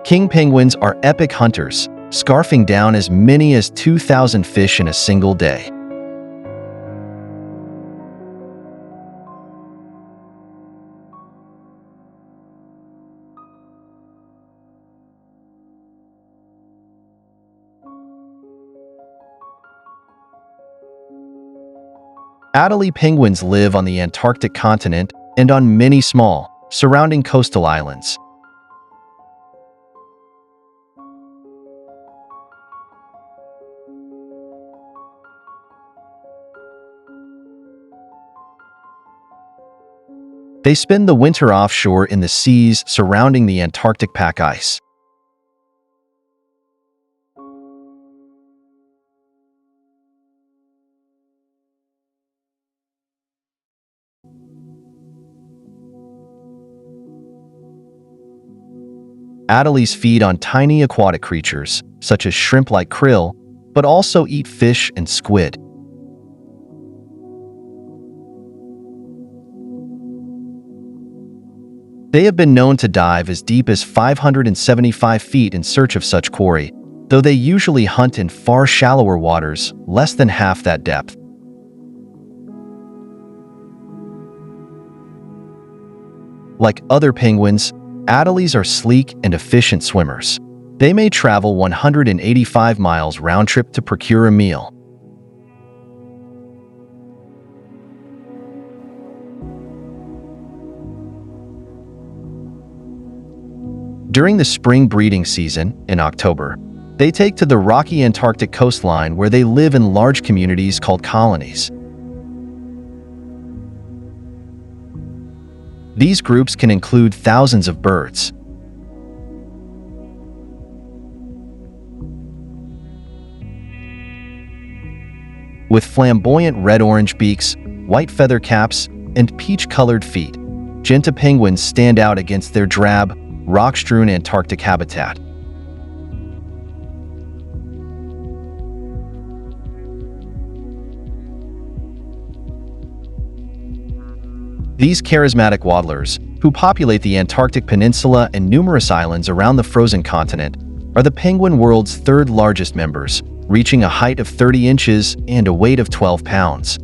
King penguins are epic hunters, scarfing down as many as 2,000 fish in a single day. Adelie penguins live on the Antarctic continent and on many small, surrounding coastal islands. They spend the winter offshore in the seas surrounding the Antarctic pack ice. Adelies feed on tiny aquatic creatures, such as shrimp-like krill, but also eat fish and squid. They have been known to dive as deep as 575 feet in search of such quarry, though they usually hunt in far shallower waters, less than half that depth. Like other penguins, adelies are sleek and efficient swimmers. They may travel 185 miles round-trip to procure a meal. During the spring breeding season, in October, they take to the rocky Antarctic coastline where they live in large communities called colonies. These groups can include thousands of birds. With flamboyant red-orange beaks, white feather caps, and peach-colored feet, Genta penguins stand out against their drab, rock-strewn Antarctic habitat. These charismatic waddlers, who populate the Antarctic Peninsula and numerous islands around the frozen continent, are the penguin world's third largest members, reaching a height of 30 inches and a weight of 12 pounds.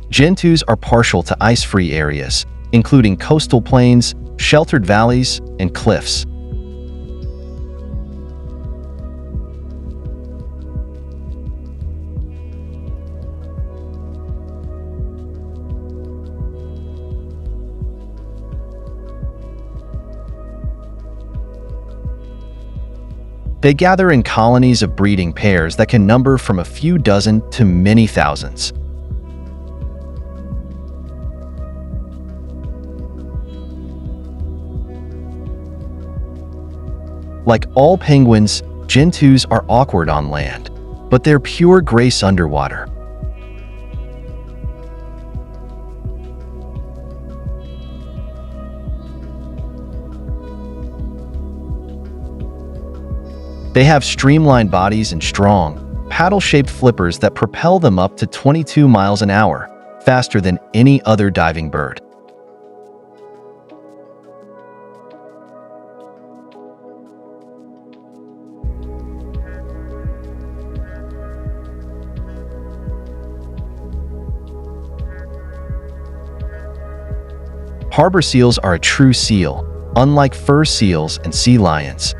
Gentoos are partial to ice-free areas, including coastal plains, sheltered valleys, and cliffs. They gather in colonies of breeding pairs that can number from a few dozen to many thousands. Like all penguins, gentoos are awkward on land, but they're pure grace underwater. They have streamlined bodies and strong, paddle-shaped flippers that propel them up to 22 miles an hour, faster than any other diving bird. Harbor seals are a true seal, unlike fur seals and sea lions.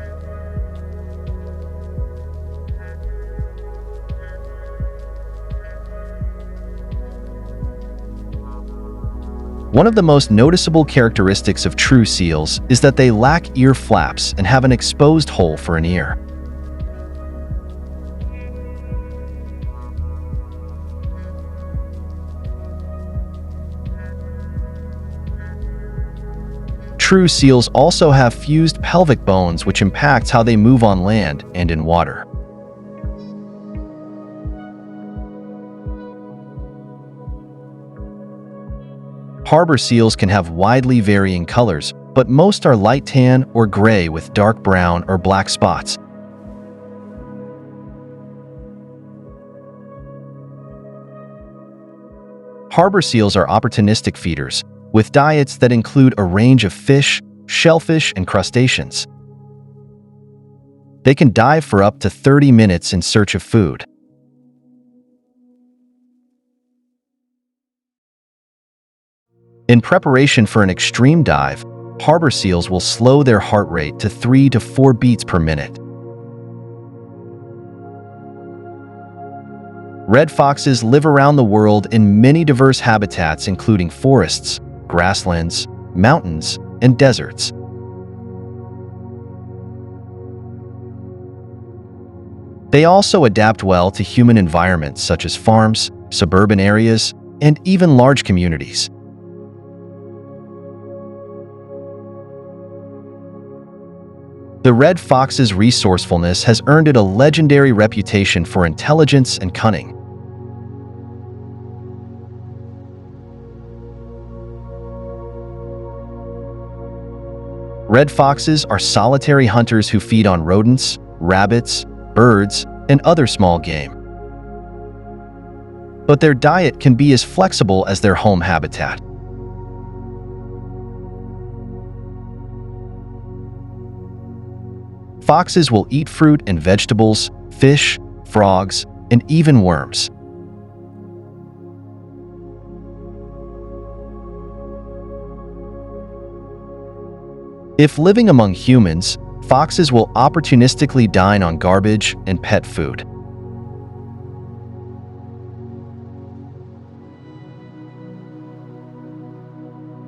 One of the most noticeable characteristics of true seals is that they lack ear flaps and have an exposed hole for an ear. True seals also have fused pelvic bones, which impacts how they move on land and in water. Harbor seals can have widely varying colors, but most are light tan or gray with dark brown or black spots. Harbor seals are opportunistic feeders, with diets that include a range of fish, shellfish, and crustaceans. They can dive for up to 30 minutes in search of food. In preparation for an extreme dive, harbor seals will slow their heart rate to 3 to 4 beats per minute. Red foxes live around the world in many diverse habitats, including forests, grasslands, mountains, and deserts. They also adapt well to human environments such as farms, suburban areas, and even large communities. The red fox's resourcefulness has earned it a legendary reputation for intelligence and cunning. Red foxes are solitary hunters who feed on rodents, rabbits, birds, and other small game. But their diet can be as flexible as their home habitat. Foxes will eat fruit and vegetables, fish, frogs, and even worms. If living among humans, foxes will opportunistically dine on garbage and pet food.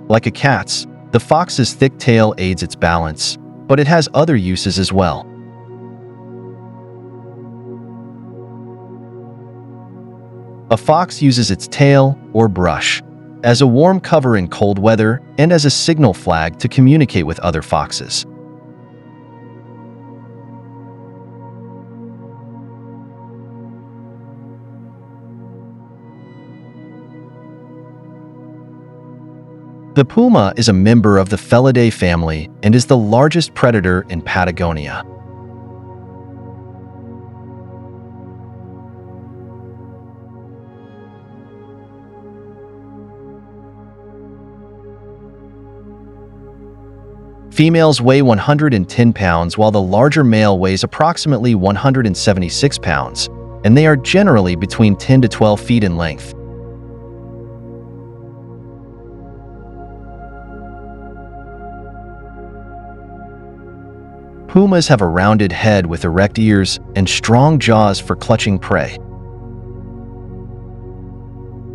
Like a cat's, the fox's thick tail aids its balance, but it has other uses as well. A fox uses its tail, or brush, as a warm cover in cold weather and as a signal flag to communicate with other foxes. The puma is a member of the Felidae family and is the largest predator in Patagonia. Females weigh 110 pounds while the larger male weighs approximately 176 pounds, and they are generally between 10 to 12 feet in length. Pumas have a rounded head with erect ears and strong jaws for clutching prey.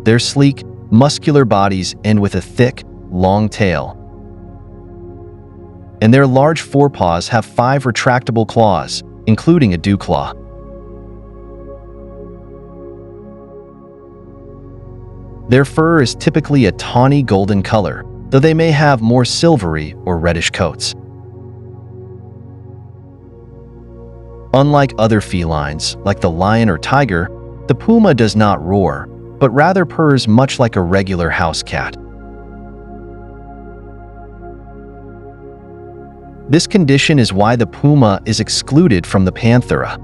Their sleek, muscular bodies end with a thick, long tail, and their large forepaws have 5 retractable claws, including a dew claw. Their fur is typically a tawny golden color, though they may have more silvery or reddish coats. Unlike other felines, like the lion or tiger, the puma does not roar, but rather purrs much like a regular house cat. This condition is why the puma is excluded from the Panthera.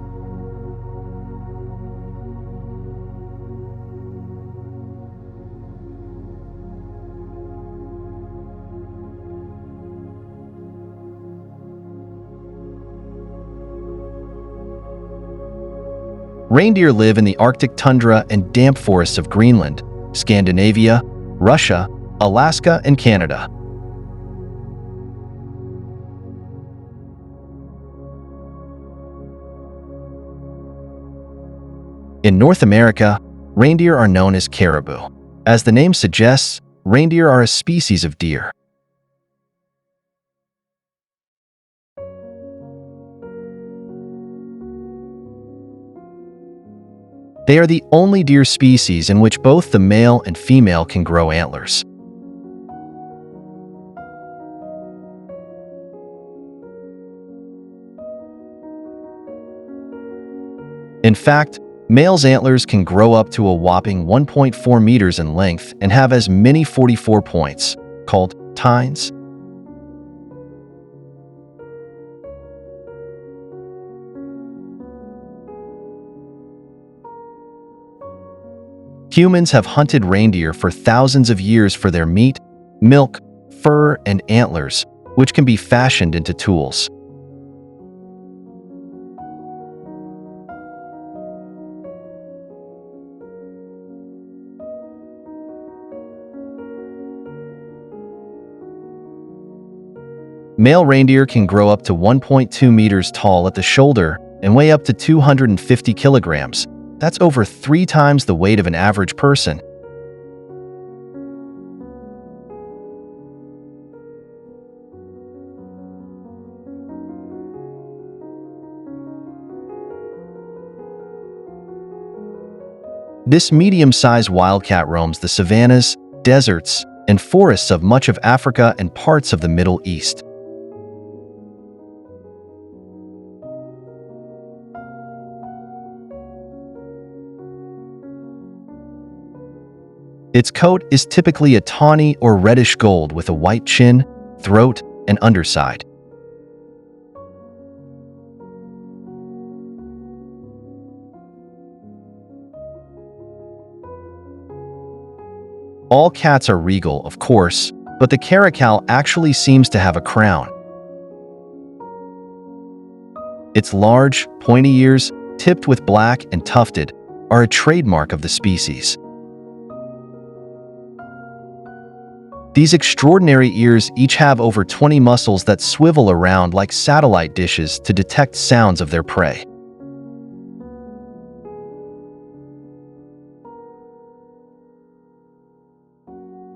Reindeer live in the Arctic tundra and damp forests of Greenland, Scandinavia, Russia, Alaska, and Canada. In North America, reindeer are known as caribou. As the name suggests, reindeer are a species of deer. They are the only deer species in which both the male and female can grow antlers. In fact, males' antlers can grow up to a whopping 1.4 meters in length and have as many 44 points, called tines. Humans have hunted reindeer for thousands of years for their meat, milk, fur, and antlers, which can be fashioned into tools. Male reindeer can grow up to 1.2 meters tall at the shoulder and weigh up to 250 kilograms. That's over 3 times the weight of an average person. This medium-sized wildcat roams the savannas, deserts, and forests of much of Africa and parts of the Middle East. Its coat is typically a tawny or reddish gold with a white chin, throat, and underside. All cats are regal, of course, but the caracal actually seems to have a crown. Its large, pointy ears, tipped with black and tufted, are a trademark of the species. These extraordinary ears each have over 20 muscles that swivel around like satellite dishes to detect sounds of their prey.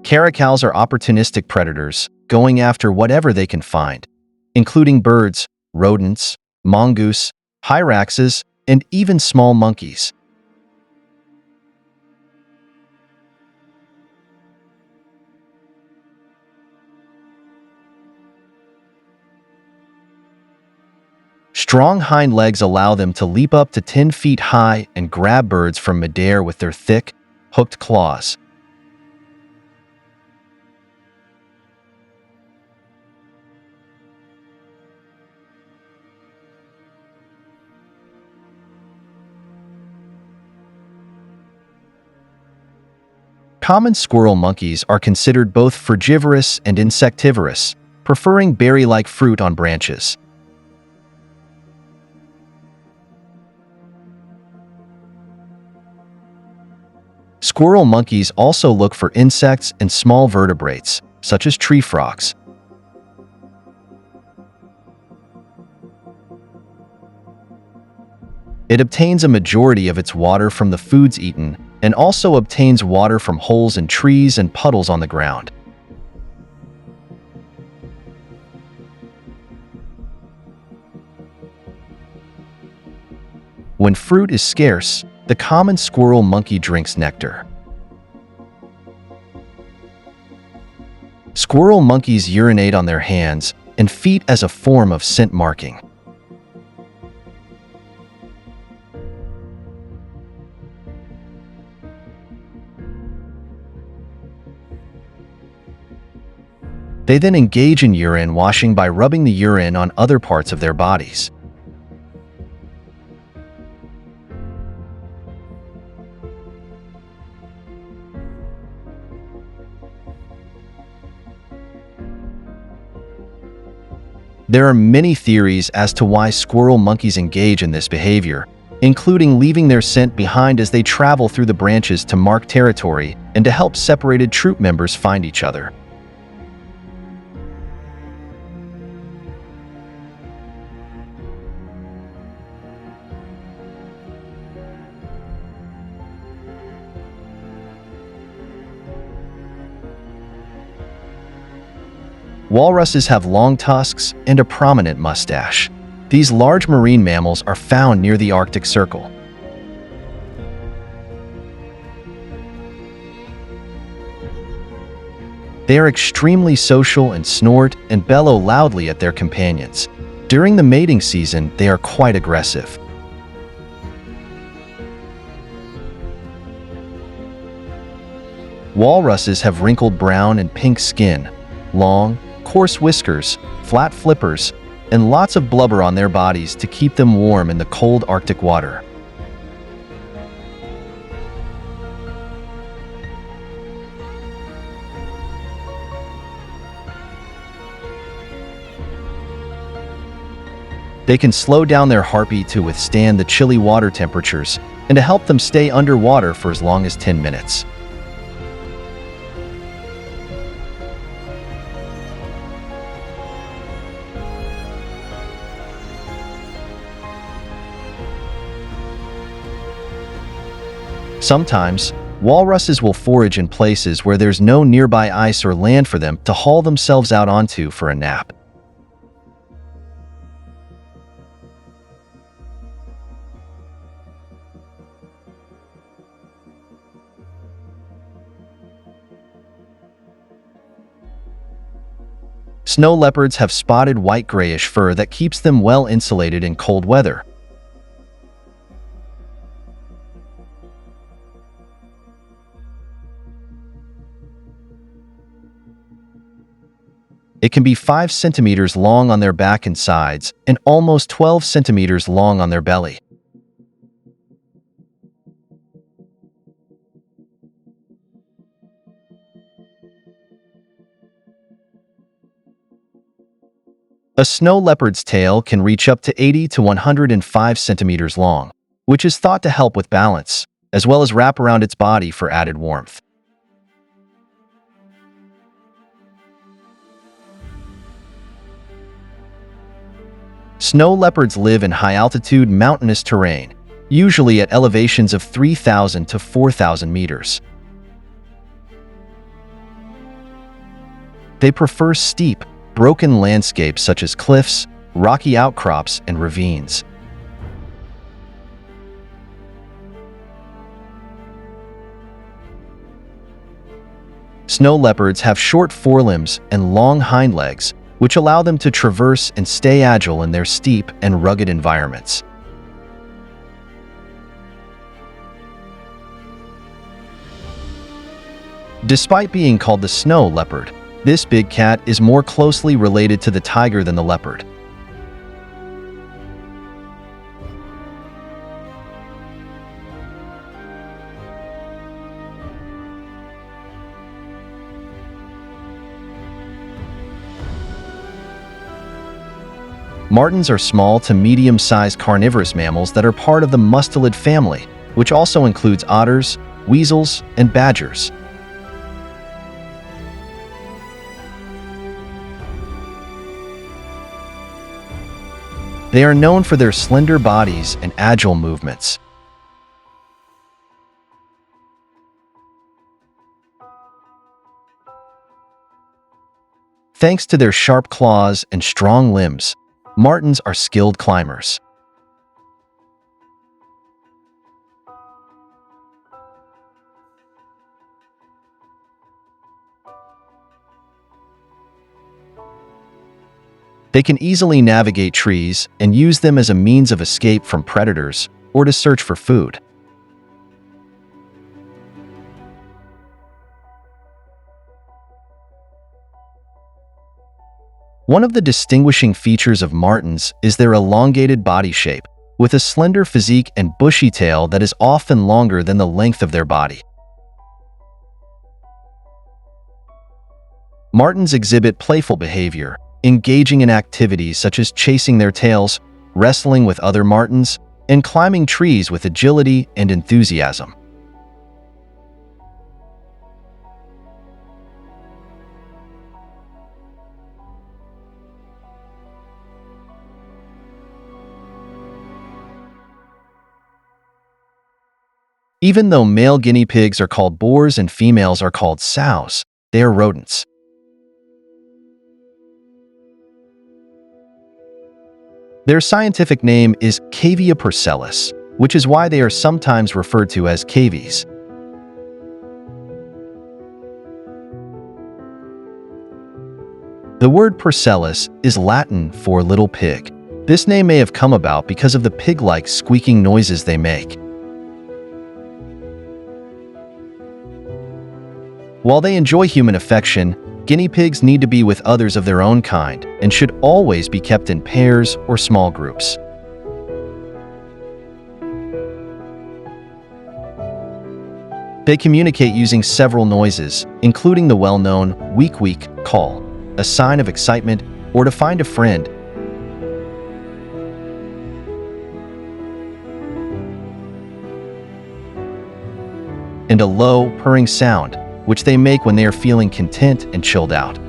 Caracals are opportunistic predators, going after whatever they can find, including birds, rodents, mongoose, hyraxes, and even small monkeys. Strong hind legs allow them to leap up to 10 feet high and grab birds from midair with their thick, hooked claws. Common squirrel monkeys are considered both frugivorous and insectivorous, preferring berry-like fruit on branches. Squirrel monkeys also look for insects and small vertebrates, such as tree frogs. It obtains a majority of its water from the foods eaten, and also obtains water from holes in trees and puddles on the ground. When fruit is scarce, the common squirrel monkey drinks nectar. Squirrel monkeys urinate on their hands and feet as a form of scent marking. They then engage in urine washing by rubbing the urine on other parts of their bodies. There are many theories as to why squirrel monkeys engage in this behavior, including leaving their scent behind as they travel through the branches to mark territory and to help separated troop members find each other. Walruses have long tusks and a prominent mustache. These large marine mammals are found near the Arctic Circle. They are extremely social and snort and bellow loudly at their companions. During the mating season, they are quite aggressive. Walruses have wrinkled brown and pink skin, long, coarse whiskers, flat flippers, and lots of blubber on their bodies to keep them warm in the cold Arctic water. They can slow down their heartbeat to withstand the chilly water temperatures and to help them stay underwater for as long as 10 minutes. Sometimes, walruses will forage in places where there's no nearby ice or land for them to haul themselves out onto for a nap. Snow leopards have spotted white-grayish fur that keeps them well insulated in cold weather. It can be 5 centimeters long on their back and sides, and almost 12 centimeters long on their belly. A snow leopard's tail can reach up to 80 to 105 centimeters long, which is thought to help with balance, as well as wrap around its body for added warmth. Snow leopards live in high-altitude mountainous terrain, usually at elevations of 3,000 to 4,000 meters. They prefer steep, broken landscapes such as cliffs, rocky outcrops, and ravines. Snow leopards have short forelimbs and long hind legs, which allow them to traverse and stay agile in their steep and rugged environments. Despite being called the snow leopard, this big cat is more closely related to the tiger than the leopard. Martens are small to medium-sized carnivorous mammals that are part of the mustelid family, which also includes otters, weasels, and badgers. They are known for their slender bodies and agile movements. Thanks to their sharp claws and strong limbs, martens are skilled climbers. They can easily navigate trees and use them as a means of escape from predators or to search for food. One of the distinguishing features of martens is their elongated body shape, with a slender physique and bushy tail that is often longer than the length of their body. Martens exhibit playful behavior, engaging in activities such as chasing their tails, wrestling with other martens, and climbing trees with agility and enthusiasm. Even though male guinea pigs are called boars and females are called sows, they are rodents. Their scientific name is Cavia parcellus, which is why they are sometimes referred to as cavies. The word parcellus is Latin for little pig. This name may have come about because of the pig-like squeaking noises they make. While they enjoy human affection, guinea pigs need to be with others of their own kind and should always be kept in pairs or small groups. They communicate using several noises, including the well-known week-week call, a sign of excitement or to find a friend, and a low, purring sound, which they make when they are feeling content and chilled out.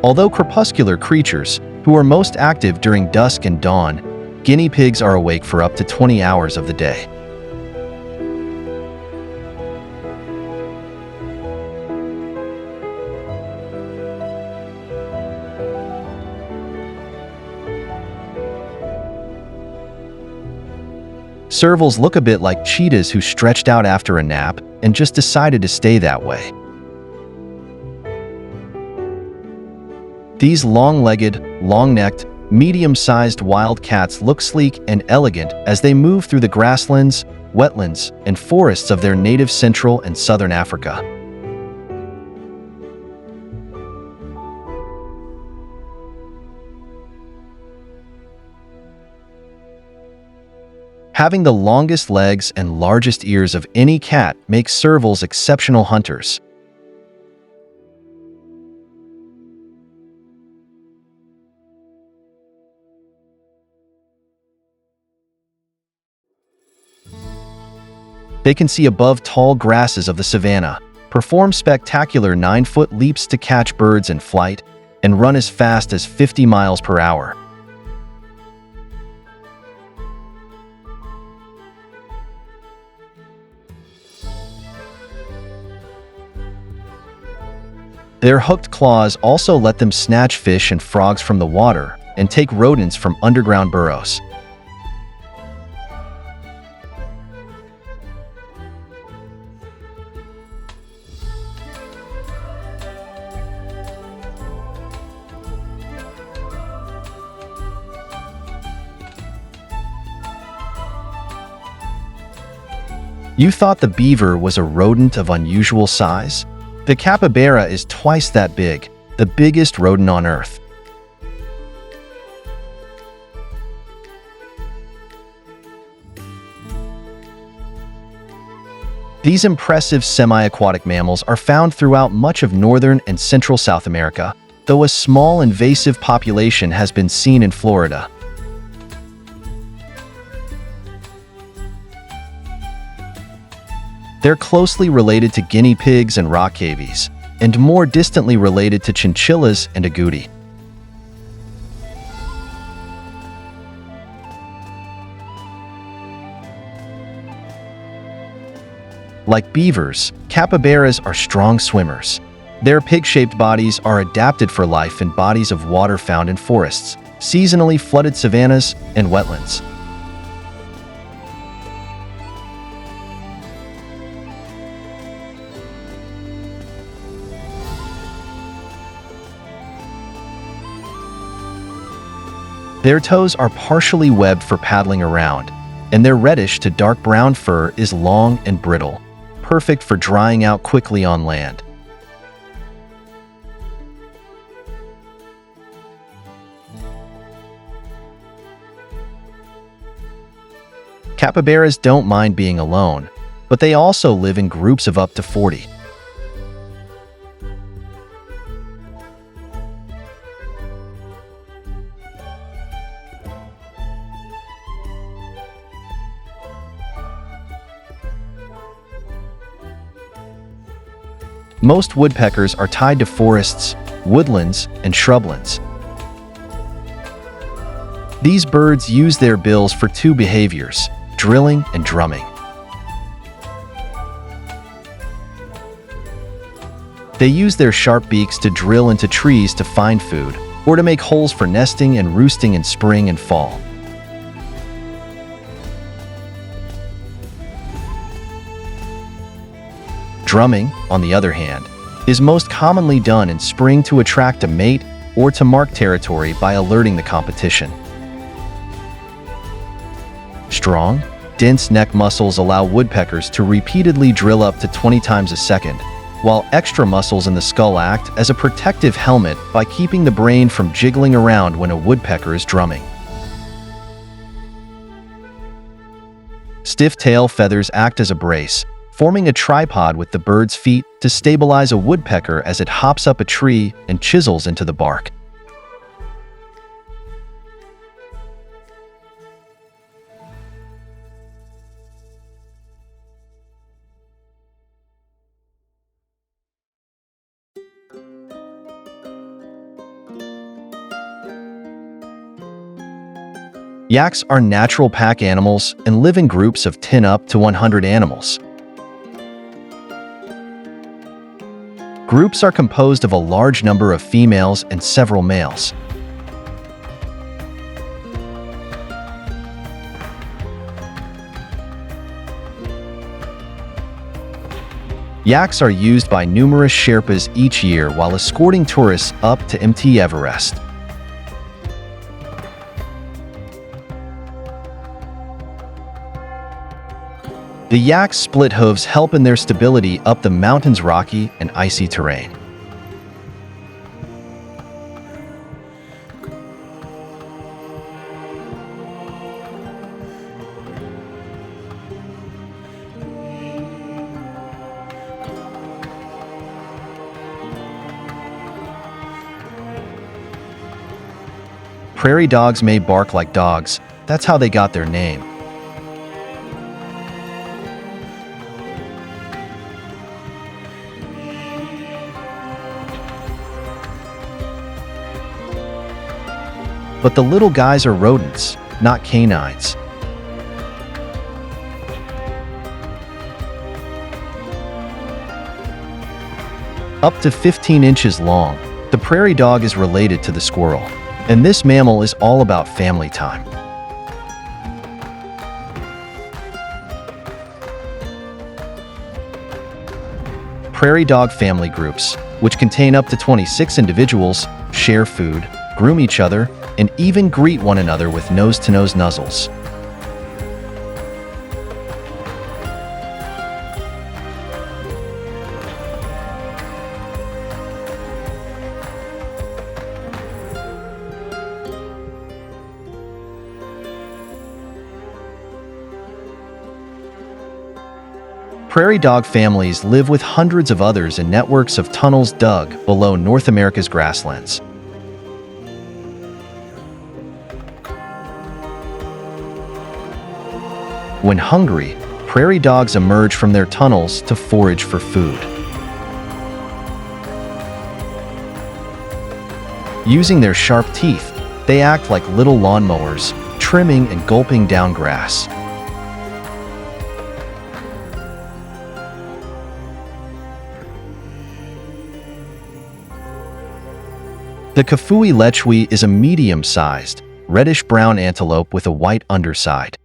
Although crepuscular creatures, who are most active during dusk and dawn, guinea pigs are awake for up to 20 hours of the day. Servals look a bit like cheetahs who stretched out after a nap and just decided to stay that way. These long-legged, long-necked, medium-sized wild cats look sleek and elegant as they move through the grasslands, wetlands, and forests of their native Central and Southern Africa. Having the longest legs and largest ears of any cat makes servals exceptional hunters. They can see above tall grasses of the savanna, perform spectacular 9-foot leaps to catch birds in flight, and run as fast as 50 miles per hour. Their hooked claws also let them snatch fish and frogs from the water and take rodents from underground burrows. You thought the beaver was a rodent of unusual size? The capybara is twice that big, the biggest rodent on Earth. These impressive semi-aquatic mammals are found throughout much of northern and central South America, though a small invasive population has been seen in Florida. They're closely related to guinea pigs and rock cavies, and more distantly related to chinchillas and agouti. Like beavers, capybaras are strong swimmers. Their pig-shaped bodies are adapted for life in bodies of water found in forests, seasonally flooded savannas, and wetlands. Their toes are partially webbed for paddling around, and their reddish to dark brown fur is long and brittle, perfect for drying out quickly on land. Capybaras don't mind being alone, but they also live in groups of up to 40. Most woodpeckers are tied to forests, woodlands, and shrublands. These birds use their bills for two behaviors: drilling and drumming. They use their sharp beaks to drill into trees to find food, or to make holes for nesting and roosting in spring and fall. Drumming, on the other hand, is most commonly done in spring to attract a mate or to mark territory by alerting the competition. Strong, dense neck muscles allow woodpeckers to repeatedly drill up to 20 times a second, while extra muscles in the skull act as a protective helmet by keeping the brain from jiggling around when a woodpecker is drumming. Stiff tail feathers act as a brace, forming a tripod with the bird's feet to stabilize a woodpecker as it hops up a tree and chisels into the bark. Yaks are natural pack animals and live in groups of 10 up to 100 animals. Groups are composed of a large number of females and several males. Yaks are used by numerous Sherpas each year while escorting tourists up to Mt. Everest. The yak's split hooves help in their stability up the mountain's rocky and icy terrain. Prairie dogs may bark like dogs. That's how they got their name. but the little guys are rodents, not canines. Up to 15 inches long, the prairie dog is related to the squirrel, and this mammal is all about family time. Prairie dog family groups, which contain up to 26 individuals, share food, groom each other, and even greet one another with nose-to-nose nuzzles. Prairie dog families live with hundreds of others in networks of tunnels dug below North America's grasslands. When hungry, prairie dogs emerge from their tunnels to forage for food. Using their sharp teeth, they act like little lawnmowers, trimming and gulping down grass. The Kafui lechui is a medium-sized, reddish-brown antelope with a white underside.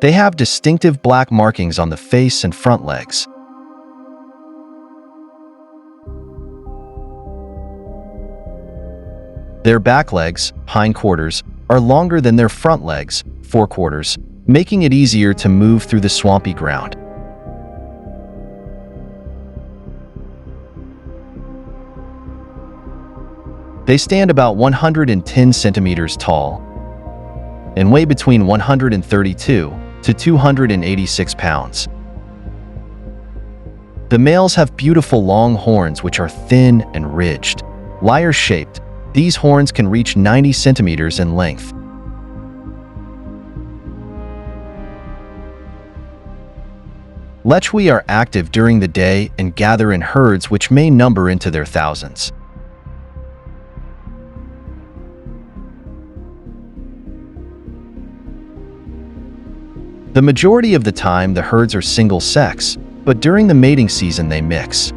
They have distinctive black markings on the face and front legs. Their back legs, hindquarters, are longer than their front legs, forequarters, making it easier to move through the swampy ground. They stand about 110 centimeters tall and weigh between 132 to 286 pounds. The males have beautiful long horns which are thin and ridged. Lyre-shaped, these horns can reach 90 centimeters in length. Lechui are active during the day and gather in herds which may number into their thousands. The majority of the time, the herds are single-sex, but during the mating season they mix.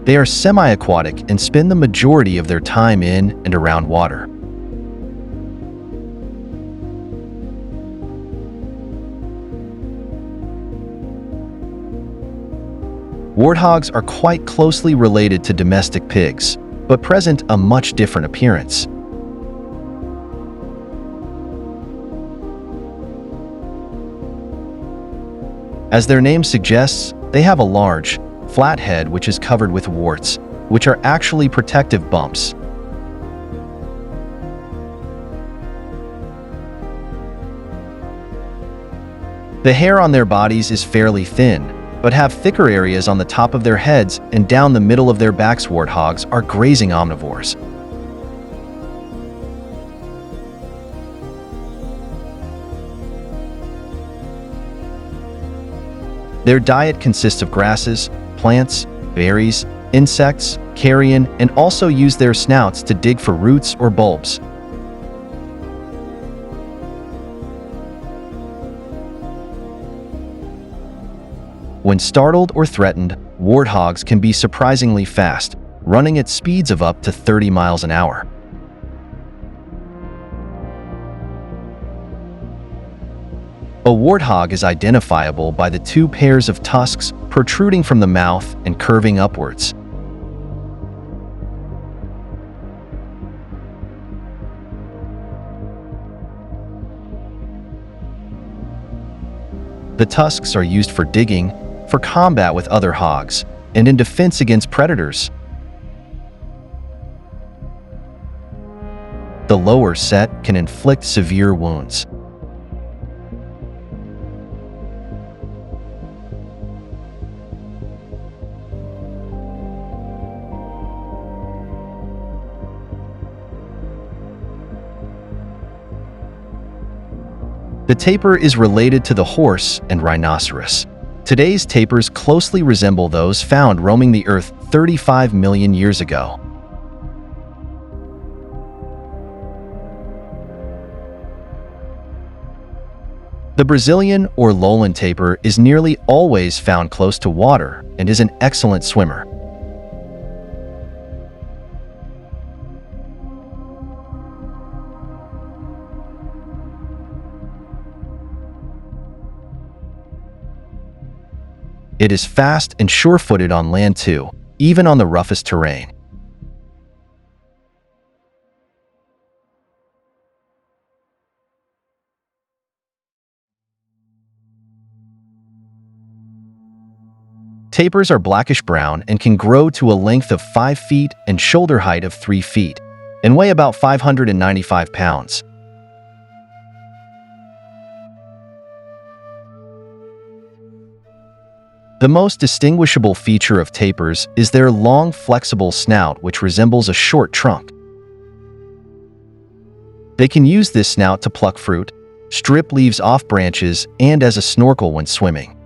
They are semi-aquatic and spend the majority of their time in and around water. Warthogs are quite closely related to domestic pigs, but present a much different appearance. As their name suggests, they have a large, flat head which is covered with warts, which are actually protective bumps. The hair on their bodies is fairly thin, but have thicker areas on the top of their heads and down the middle of their backs. Warthogs are grazing omnivores. Their diet consists of grasses, plants, berries, insects, carrion, and also use their snouts to dig for roots or bulbs. When startled or threatened, warthogs can be surprisingly fast, running at speeds of up to 30 miles an hour. A warthog is identifiable by the two pairs of tusks protruding from the mouth and curving upwards. The tusks are used for digging, for combat with other hogs, and in defense against predators. The lower set can inflict severe wounds. The tapir is related to the horse and rhinoceros. Today's tapirs closely resemble those found roaming the Earth 35 million years ago. The Brazilian or lowland tapir is nearly always found close to water and is an excellent swimmer. It is fast and sure-footed on land too, even on the roughest terrain. Tapirs are blackish-brown and can grow to a length of 5 feet and shoulder height of 3 feet, and weigh about 595 pounds. The most distinguishable feature of tapirs is their long, flexible snout, which resembles a short trunk. They can use this snout to pluck fruit, strip leaves off branches, and as a snorkel when swimming.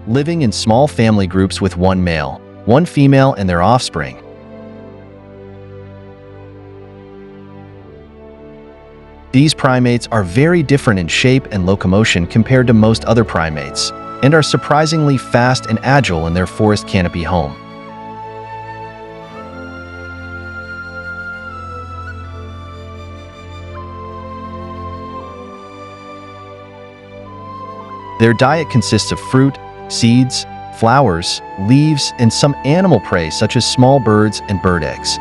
Living in small family groups with one male, one female, and their offspring. These primates are very different in shape and locomotion compared to most other primates, and are surprisingly fast and agile in their forest canopy home. Their diet consists of fruit, seeds, flowers, leaves, and some animal prey such as small birds and bird eggs.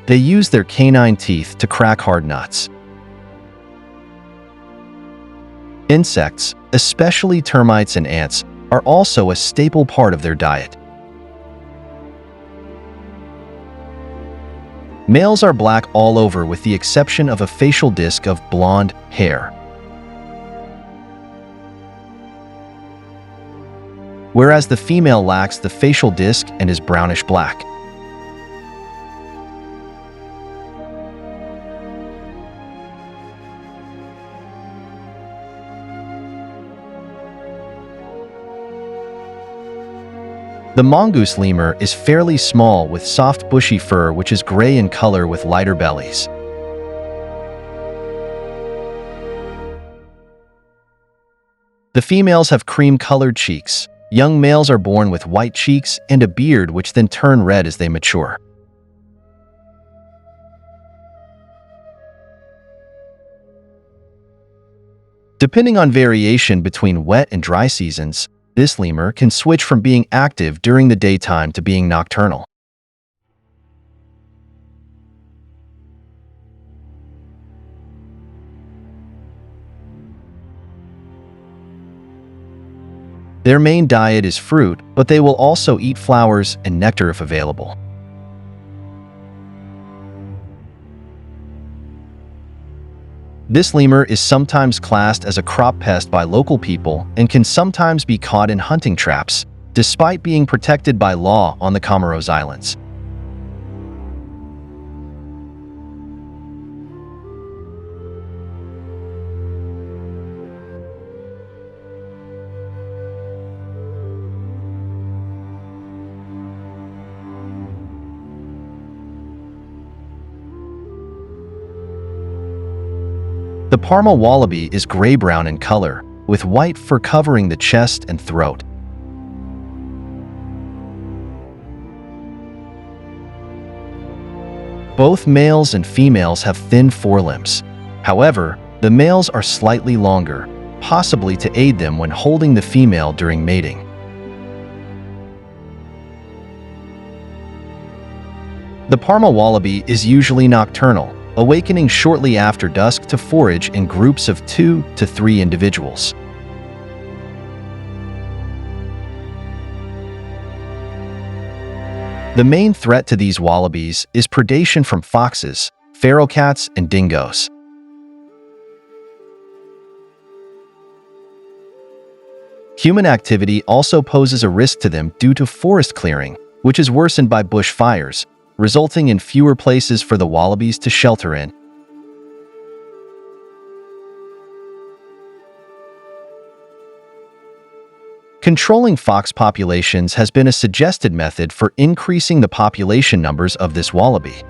They use their canine teeth to crack hard nuts. Insects, especially termites and ants, are also a staple part of their diet. Males are black all over with the exception of a facial disc of blonde hair. Whereas the female lacks the facial disc and is brownish-black. The mongoose lemur is fairly small with soft bushy fur which is gray in color with lighter bellies. The females have cream-colored cheeks. Young males are born with white cheeks and a beard which then turn red as they mature. Depending on variation between wet and dry seasons, this lemur can switch from being active during the daytime to being nocturnal. Their main diet is fruit, but they will also eat flowers and nectar if available. This lemur is sometimes classed as a crop pest by local people and can sometimes be caught in hunting traps, despite being protected by law on the Comoros Islands. The Parma wallaby is gray-brown in color, with white fur covering the chest and throat. Both males and females have thin forelimbs. However, the males are slightly longer, possibly to aid them when holding the female during mating. The Parma wallaby is usually nocturnal, awakening shortly after dusk to forage in groups of 2 to 3 individuals. The main threat to these wallabies is predation from foxes, feral cats, and dingoes. Human activity also poses a risk to them due to forest clearing, which is worsened by bush fires, resulting in fewer places for the wallabies to shelter in. Controlling fox populations has been a suggested method for increasing the population numbers of this wallaby.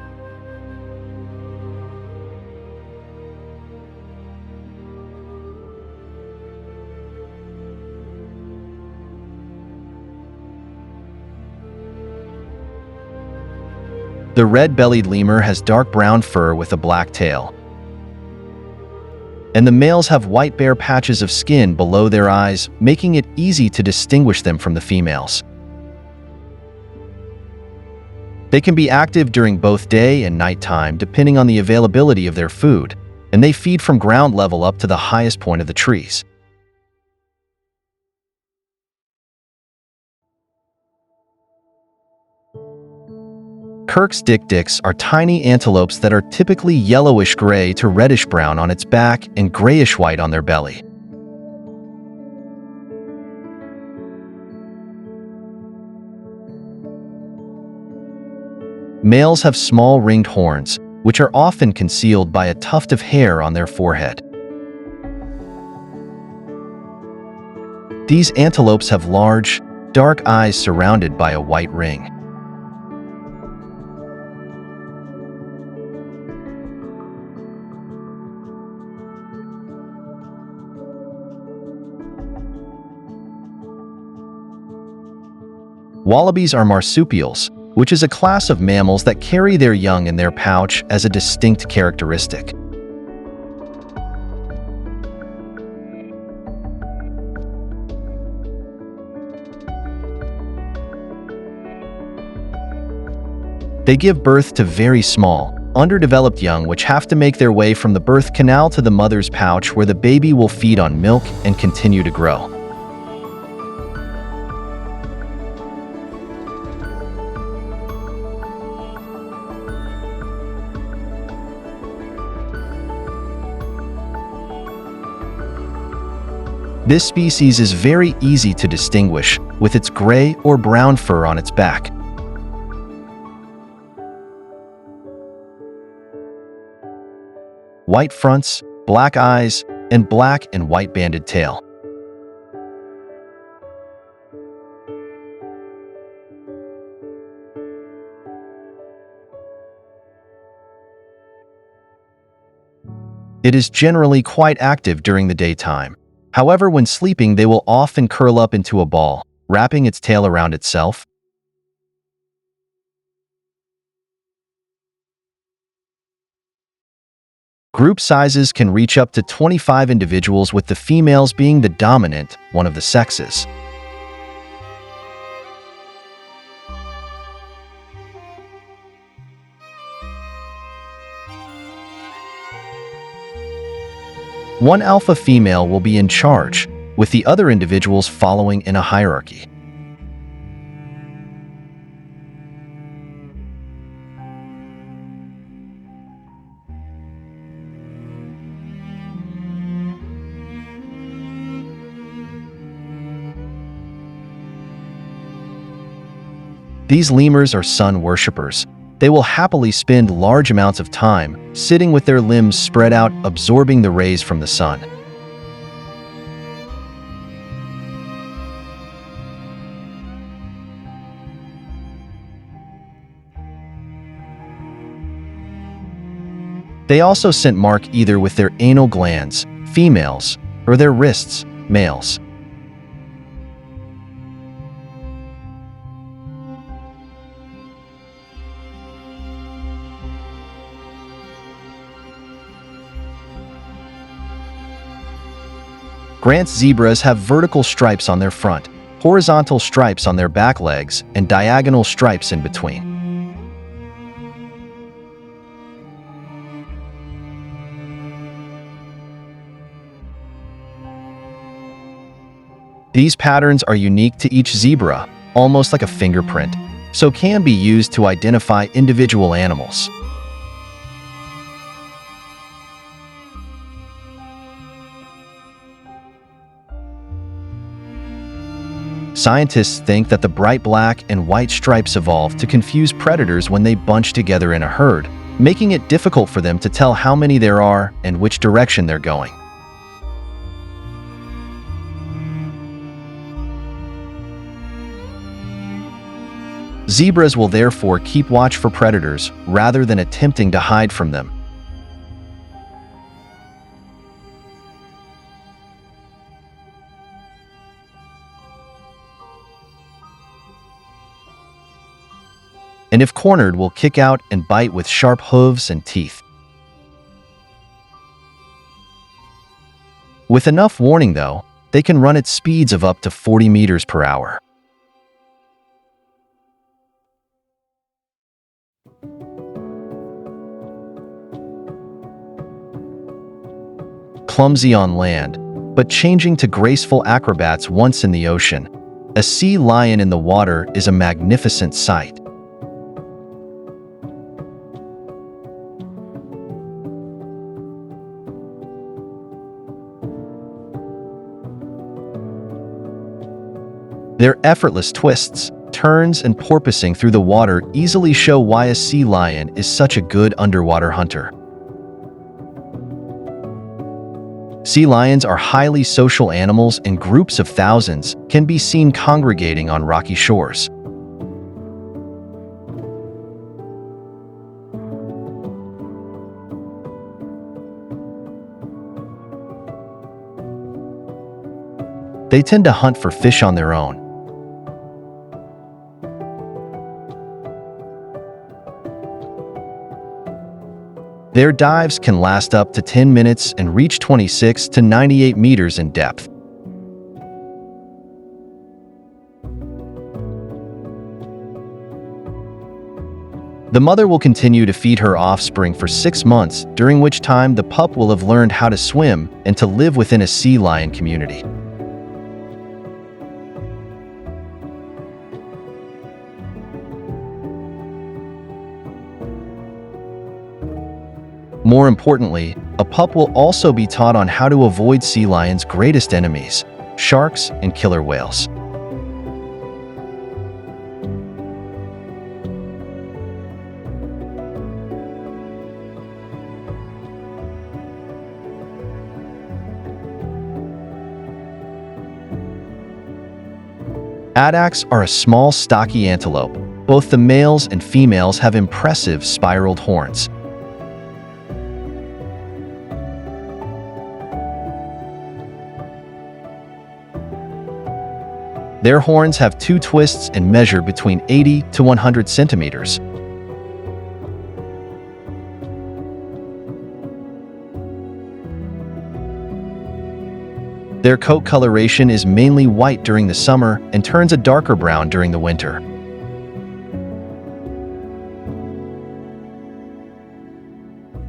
The red-bellied lemur has dark brown fur with a black tail, and the males have white bare patches of skin below their eyes, making it easy to distinguish them from the females. They can be active during both day and nighttime depending on the availability of their food, and they feed from ground level up to the highest point of the trees. Kirk's dik-diks are tiny antelopes that are typically yellowish-gray to reddish-brown on its back and grayish-white on their belly. Males have small ringed horns, which are often concealed by a tuft of hair on their forehead. These antelopes have large, dark eyes surrounded by a white ring. Wallabies are marsupials, which is a class of mammals that carry their young in their pouch as a distinct characteristic. They give birth to very small, underdeveloped young which have to make their way from the birth canal to the mother's pouch where the baby will feed on milk and continue to grow. This species is very easy to distinguish with its gray or brown fur on its back. White fronts, black eyes, and black and white banded tail. It is generally quite active during the daytime. However, when sleeping, they will often curl up into a ball, wrapping its tail around itself. Group sizes can reach up to 25 individuals, with the females being the dominant one of the sexes. One alpha female will be in charge, with the other individuals following in a hierarchy. These lemurs are sun worshippers. They will happily spend large amounts of time sitting with their limbs spread out, absorbing the rays from the sun. They also scent mark either with their anal glands, females, or their wrists, males. Grant's zebras have vertical stripes on their front, horizontal stripes on their back legs, and diagonal stripes in between. These patterns are unique to each zebra, almost like a fingerprint, so can be used to identify individual animals. Scientists think that the bright black and white stripes evolved to confuse predators when they bunch together in a herd, making it difficult for them to tell how many there are and which direction they're going. Zebras will therefore keep watch for predators rather than attempting to hide from them. And if cornered, will kick out and bite with sharp hooves and teeth. With enough warning, though, they can run at speeds of up to 40 meters per hour. Clumsy on land, but changing to graceful acrobats once in the ocean, a sea lion in the water is a magnificent sight. Their effortless twists, turns, and porpoising through the water easily show why a sea lion is such a good underwater hunter. Sea lions are highly social animals, and groups of thousands can be seen congregating on rocky shores. They tend to hunt for fish on their own. Their dives can last up to 10 minutes and reach 26 to 98 meters in depth. The mother will continue to feed her offspring for 6 months, during which time the pup will have learned how to swim and to live within a sea lion community. More importantly, a pup will also be taught on how to avoid sea lions' greatest enemies, sharks and killer whales. Addax are a small, stocky antelope. Both the males and females have impressive spiraled horns. Their horns have 2 twists and measure between 80 to 100 centimeters. Their coat coloration is mainly white during the summer and turns a darker brown during the winter.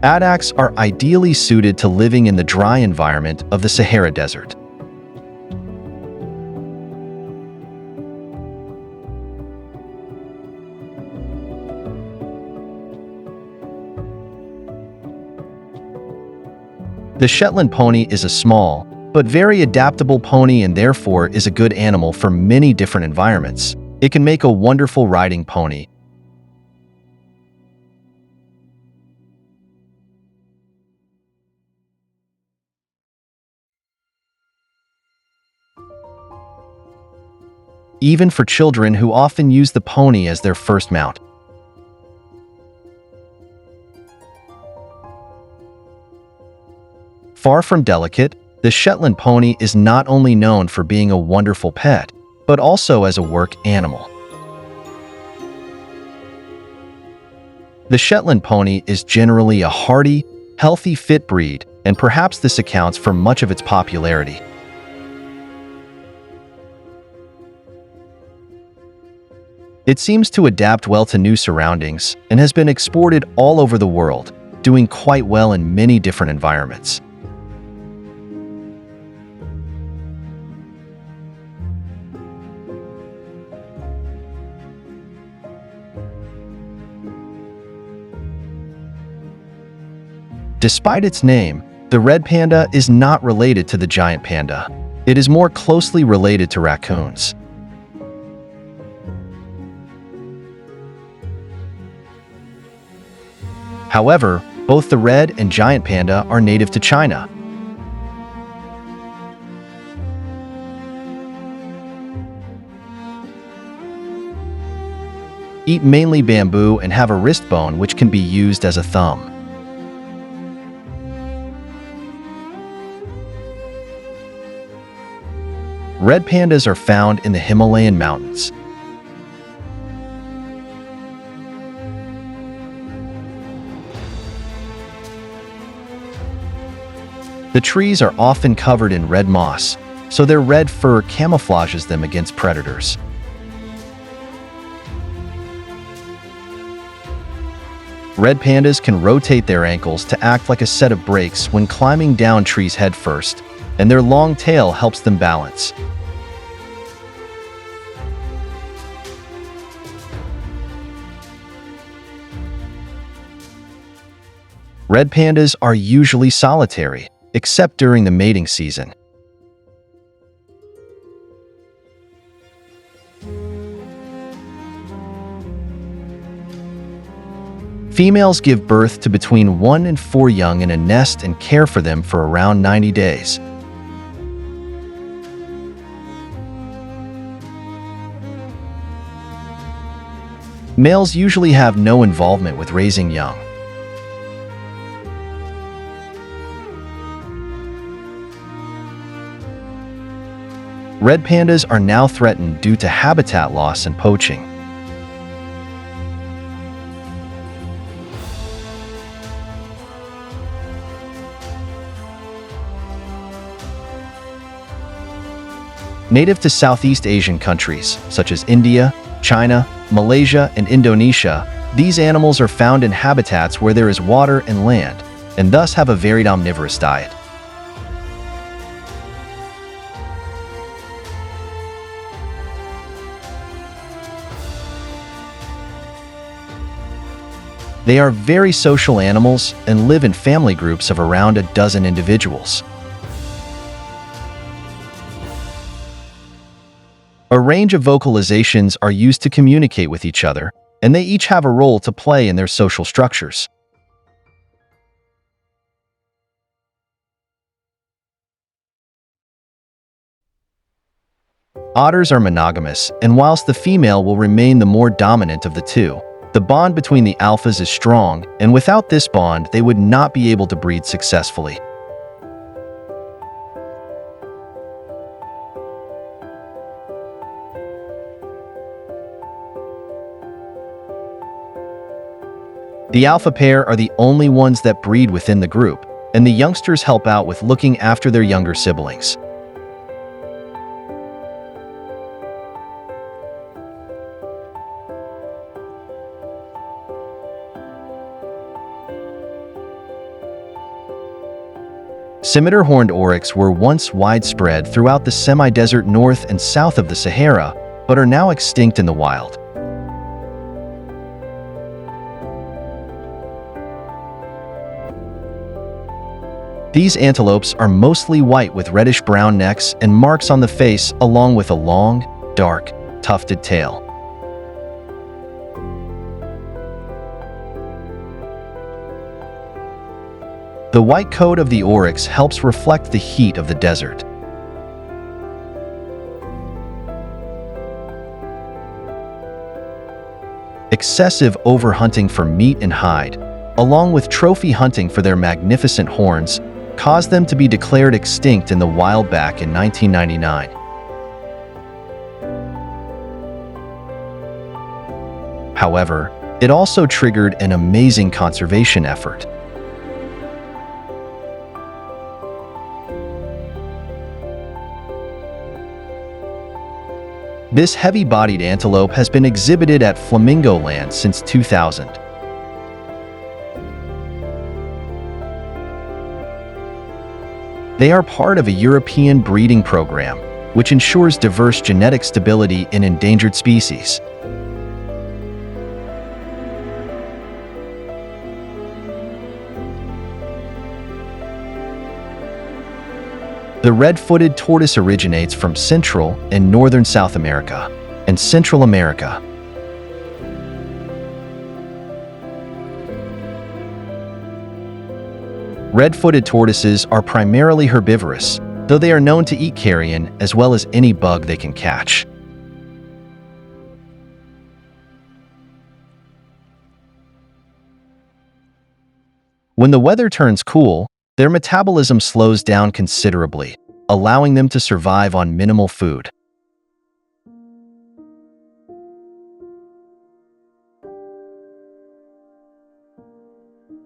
Addax are ideally suited to living in the dry environment of the Sahara Desert. The Shetland pony is a small, but very adaptable pony and therefore is a good animal for many different environments. It can make a wonderful riding pony. Even for children who often use the pony as their first mount. Far from delicate, the Shetland pony is not only known for being a wonderful pet, but also as a work animal. The Shetland pony is generally a hardy, healthy, fit breed, and perhaps this accounts for much of its popularity. It seems to adapt well to new surroundings and has been exported all over the world, doing quite well in many different environments. Despite its name, the red panda is not related to the giant panda. It is more closely related to raccoons. However, both the red and giant panda are native to China. Eat mainly bamboo and have a wrist bone which can be used as a thumb. Red pandas are found in the Himalayan mountains. The trees are often covered in red moss, so their red fur camouflages them against predators. Red pandas can rotate their ankles to act like a set of brakes when climbing down trees headfirst, and their long tail helps them balance. Red pandas are usually solitary, except during the mating season. Females give birth to between 1 and 4 young in a nest and care for them for around 90 days. Males usually have no involvement with raising young. Red pandas are now threatened due to habitat loss and poaching. Native to Southeast Asian countries, such as India, China, Malaysia, and Indonesia, these animals are found in habitats where there is water and land, and thus have a varied omnivorous diet. They are very social animals and live in family groups of around a dozen individuals. A range of vocalizations are used to communicate with each other, and they each have a role to play in their social structures. Otters are monogamous, and whilst the female will remain the more dominant of the two, the bond between the alphas is strong, and without this bond, they would not be able to breed successfully. The alpha pair are the only ones that breed within the group, and the youngsters help out with looking after their younger siblings. Scimitar horned oryx were once widespread throughout the semi-desert north and south of the Sahara, but are now extinct in the wild. These antelopes are mostly white with reddish-brown necks and marks on the face, along with a long, dark, tufted tail. The white coat of the oryx helps reflect the heat of the desert. Excessive overhunting for meat and hide, along with trophy hunting for their magnificent horns, caused them to be declared extinct in the wild back in 1999. However, it also triggered an amazing conservation effort. This heavy-bodied antelope has been exhibited at Flamingo Land since 2000. They are part of a European breeding program, which ensures diverse genetic stability in endangered species. The red-footed tortoise originates from Central and Northern South America and Central America. Red-footed tortoises are primarily herbivorous, though they are known to eat carrion as well as any bug they can catch. When the weather turns cool, their metabolism slows down considerably, allowing them to survive on minimal food.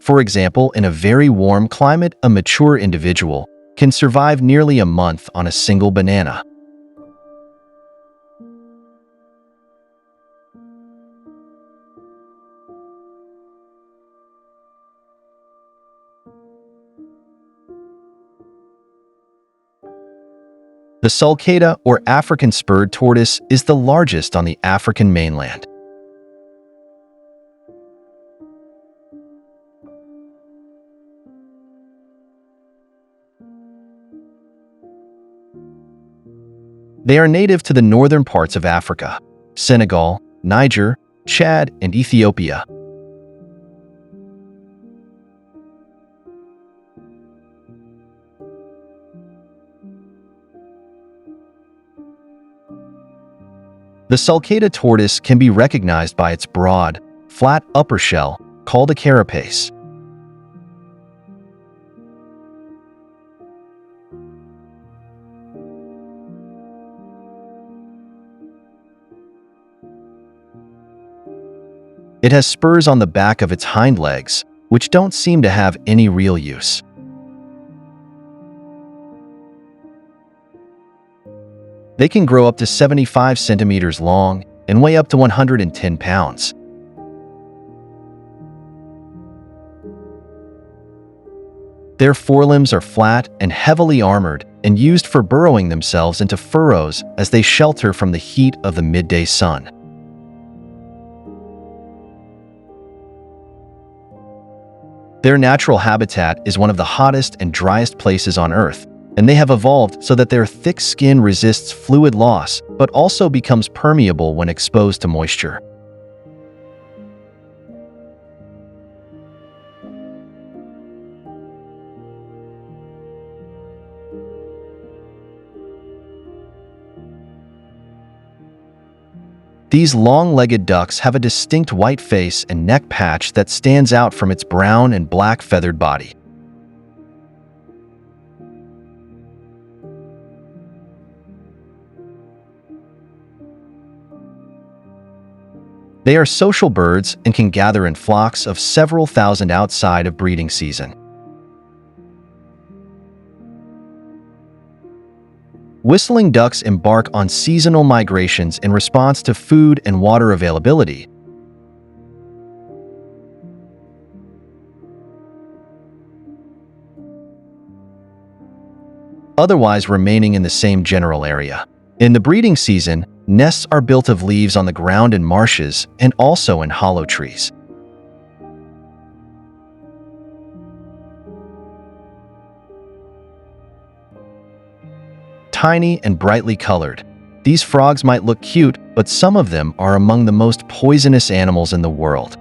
For example, in a very warm climate, a mature individual can survive nearly a month on a single banana. The sulcata, or African spurred tortoise, is the largest on the African mainland. They are native to the northern parts of Africa: Senegal, Niger, Chad, and Ethiopia. The sulcata tortoise can be recognized by its broad, flat upper shell, called a carapace. It has spurs on the back of its hind legs, which don't seem to have any real use. They can grow up to 75 centimeters long and weigh up to 110 pounds. Their forelimbs are flat and heavily armored and used for burrowing themselves into furrows as they shelter from the heat of the midday sun. Their natural habitat is one of the hottest and driest places on Earth, and they have evolved so that their thick skin resists fluid loss but also becomes permeable when exposed to moisture. These long-legged ducks have a distinct white face and neck patch that stands out from its brown and black feathered body. They are social birds and can gather in flocks of several thousand outside of breeding season. Whistling ducks embark on seasonal migrations in response to food and water availability. Otherwise remaining in the same general area. In the breeding season, nests are built of leaves on the ground in marshes and also in hollow trees. Tiny and brightly colored, these frogs might look cute, but some of them are among the most poisonous animals in the world.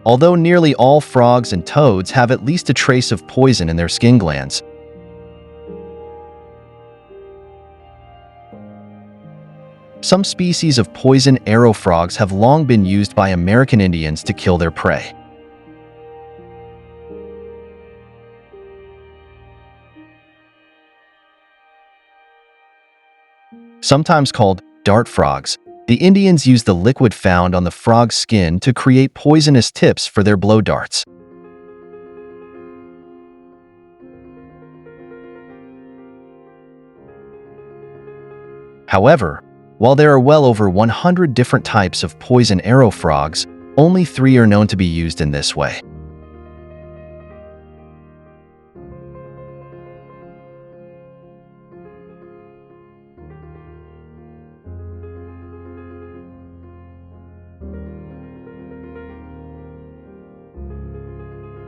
Although nearly all frogs and toads have at least a trace of poison in their skin glands, some species of poison arrow frogs have long been used by American Indians to kill their prey. Sometimes called dart frogs, the Indians used the liquid found on the frog's skin to create poisonous tips for their blow darts. However, while there are well over 100 different types of poison arrow frogs, only 3 are known to be used in this way.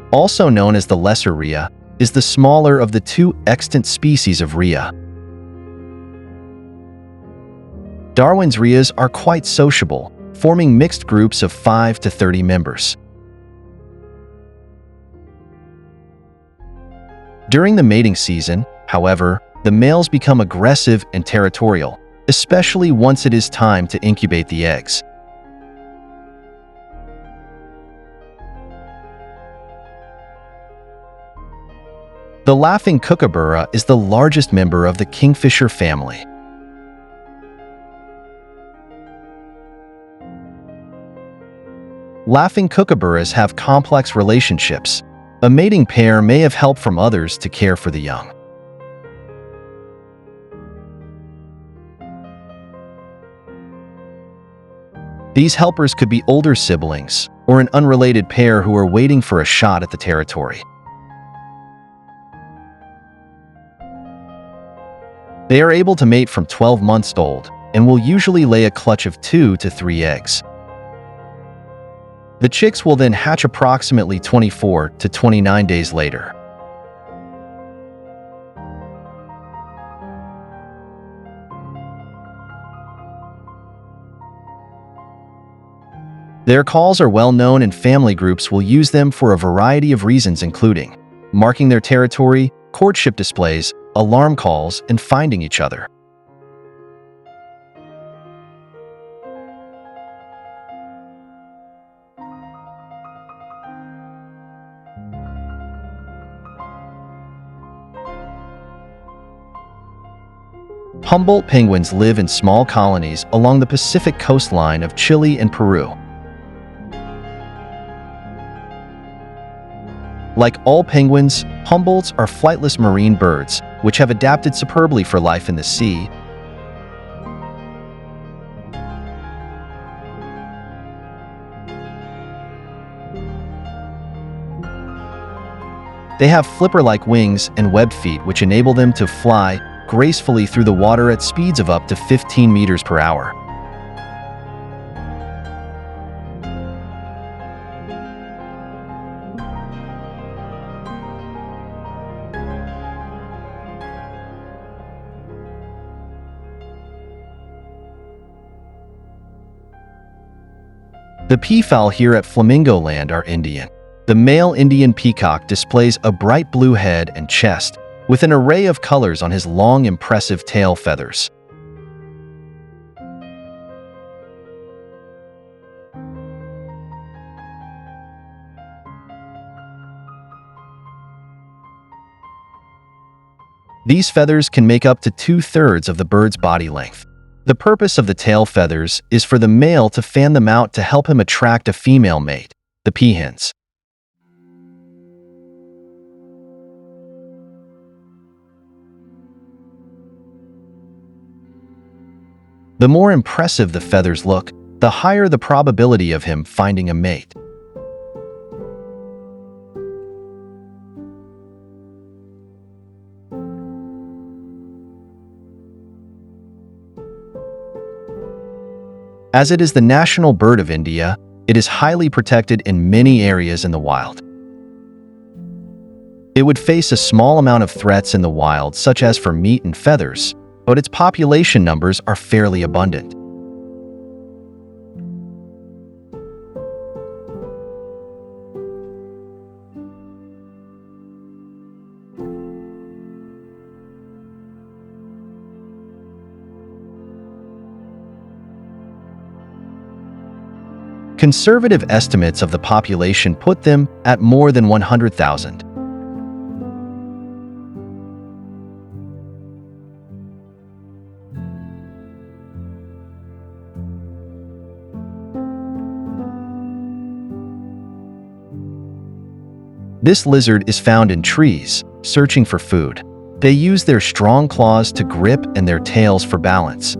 Also known as the lesser rhea, is the smaller of the 2 extant species of rhea. Darwin's rheas are quite sociable, forming mixed groups of 5 to 30 members. During the mating season, however, the males become aggressive and territorial, especially once it is time to incubate the eggs. The laughing kookaburra is the largest member of the kingfisher family. Laughing kookaburras have complex relationships. A mating pair may have help from others to care for the young. These helpers could be older siblings or an unrelated pair who are waiting for a shot at the territory. They are able to mate from 12 months old and will usually lay a clutch of 2 to 3 eggs. The chicks will then hatch approximately 24 to 29 days later. Their calls are well known and family groups will use them for a variety of reasons, including marking their territory, courtship displays, alarm calls, and finding each other. Humboldt penguins live in small colonies along the Pacific coastline of Chile and Peru. Like all penguins, Humboldts are flightless marine birds, which have adapted superbly for life in the sea. They have flipper-like wings and webbed feet which enable them to fly gracefully through the water at speeds of up to 15 meters per hour. The peafowl here at Flamingo Land are Indian. The male Indian peacock displays a bright blue head and chest, with an array of colors on his long, impressive tail feathers. These feathers can make up to 2/3 of the bird's body length. The purpose of the tail feathers is for the male to fan them out to help him attract a female mate, the peahens. The more impressive the feathers look, the higher the probability of him finding a mate. As it is the national bird of India, it is highly protected in many areas in the wild. It would face a small amount of threats in the wild, such as for meat and feathers, but its population numbers are fairly abundant. Conservative estimates of the population put them at more than 100,000. This lizard is found in trees, searching for food. They use their strong claws to grip and their tails for balance.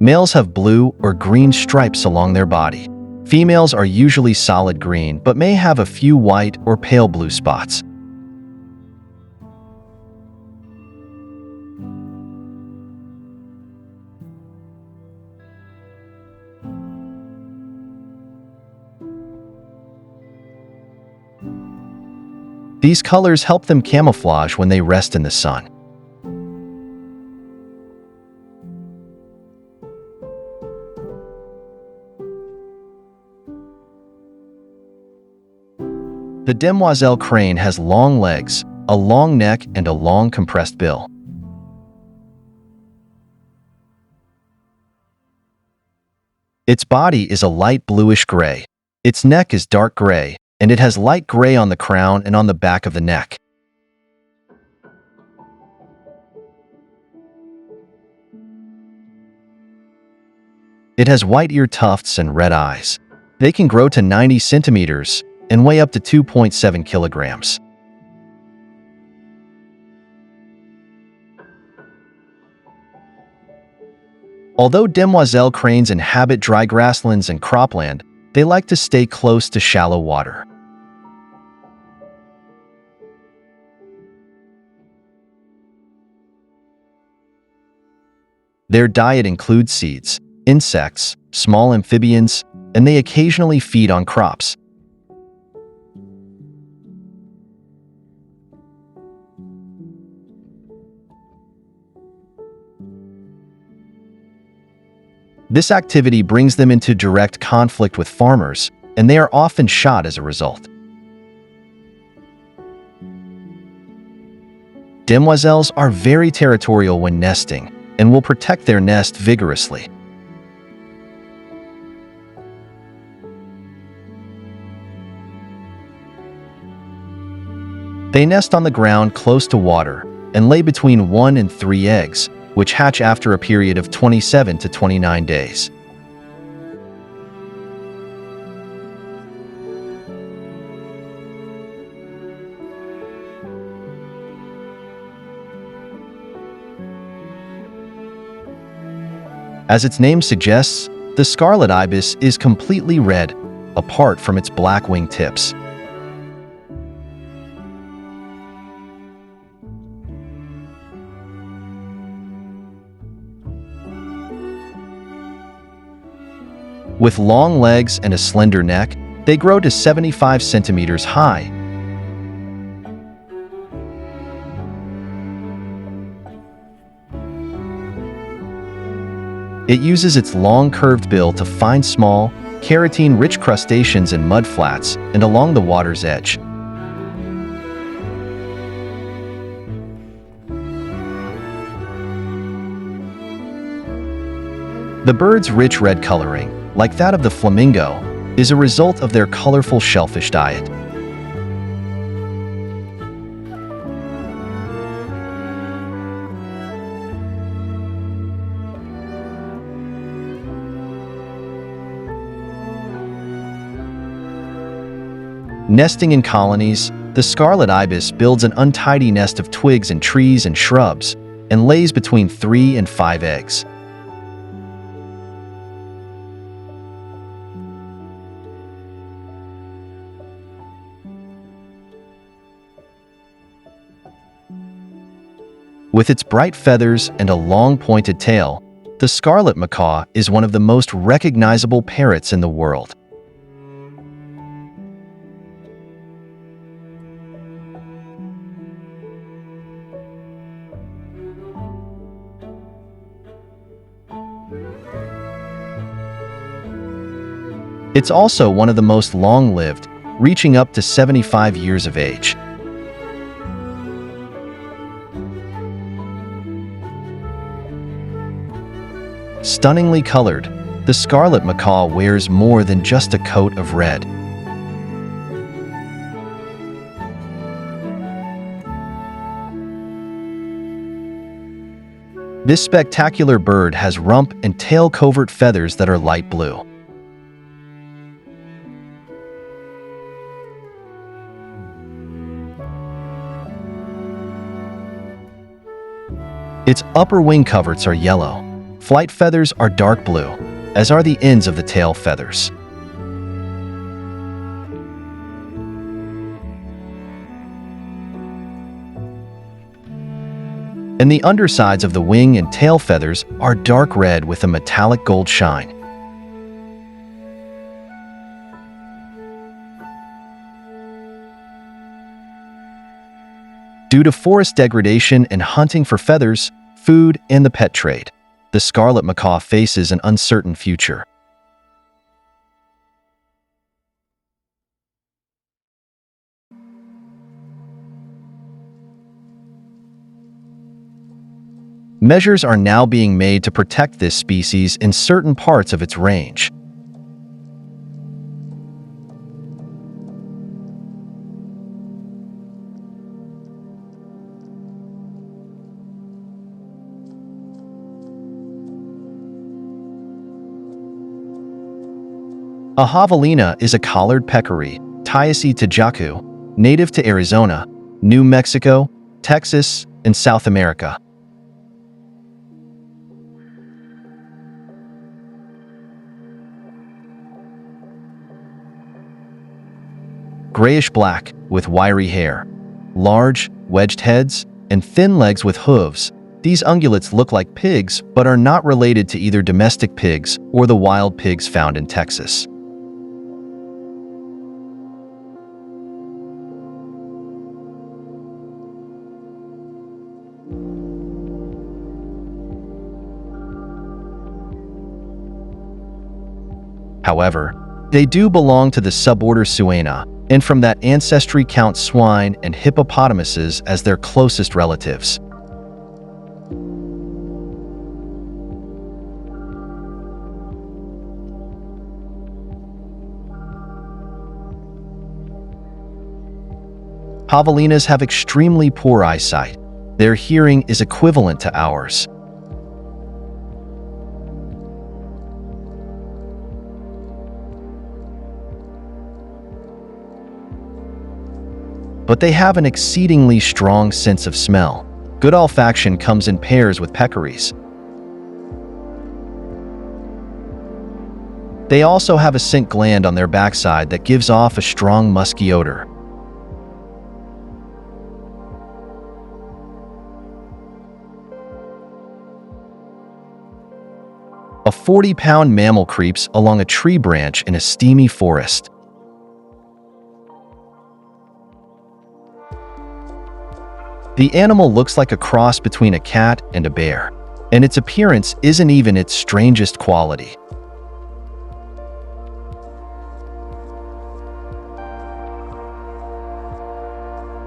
Males have blue or green stripes along their body. Females are usually solid green but may have a few white or pale blue spots. These colors help them camouflage when they rest in the sun. The demoiselle crane has long legs, a long neck, and a long compressed bill. Its body is a light bluish-gray. Its neck is dark gray, and it has light gray on the crown and on the back of the neck. It has white ear tufts and red eyes. They can grow to 90 centimeters and weigh up to 2.7 kilograms. Although demoiselle cranes inhabit dry grasslands and cropland, they like to stay close to shallow water. Their diet includes seeds, insects, small amphibians, and they occasionally feed on crops. This activity brings them into direct conflict with farmers, and they are often shot as a result. Demoiselles are very territorial when nesting and will protect their nest vigorously. They nest on the ground close to water and lay between 1 and 3 eggs, which hatch after a period of 27 to 29 days. As its name suggests, the scarlet ibis is completely red, apart from its black wing tips. With long legs and a slender neck, they grow to 75 centimeters high. It uses its long curved bill to find small, keratin-rich crustaceans in mudflats and along the water's edge. The bird's rich red coloring, like that of the flamingo, is a result of their colorful shellfish diet. Nesting in colonies, the scarlet ibis builds an untidy nest of twigs and trees and shrubs and lays between 3 and 5 eggs. With its bright feathers and a long pointed tail, the scarlet macaw is one of the most recognizable parrots in the world. It's also one of the most long-lived, reaching up to 75 years of age. Stunningly colored, the scarlet macaw wears more than just a coat of red. This spectacular bird has rump and tail covert feathers that are light blue. Its upper wing coverts are yellow. Flight feathers are dark blue, as are the ends of the tail feathers. And the undersides of the wing and tail feathers are dark red with a metallic gold shine. Due to forest degradation and hunting for feathers, food, and the pet trade, the scarlet macaw faces an uncertain future. Measures are now being made to protect this species in certain parts of its range. A javelina is a collared peccary, Tyaci tajacu, native to Arizona, New Mexico, Texas, and South America. Grayish-black with wiry hair, large, wedged heads, and thin legs with hooves. These ungulates look like pigs but are not related to either domestic pigs or the wild pigs found in Texas. However, they do belong to the suborder Suina, and from that ancestry count swine and hippopotamuses as their closest relatives. Javelinas have extremely poor eyesight. Their hearing is equivalent to ours. But they have an exceedingly strong sense of smell. Good olfaction comes in pairs with peccaries. They also have a scent gland on their backside that gives off a strong musky odor. A 40-pound mammal creeps along a tree branch in a steamy forest. The animal looks like a cross between a cat and a bear, and its appearance isn't even its strangest quality.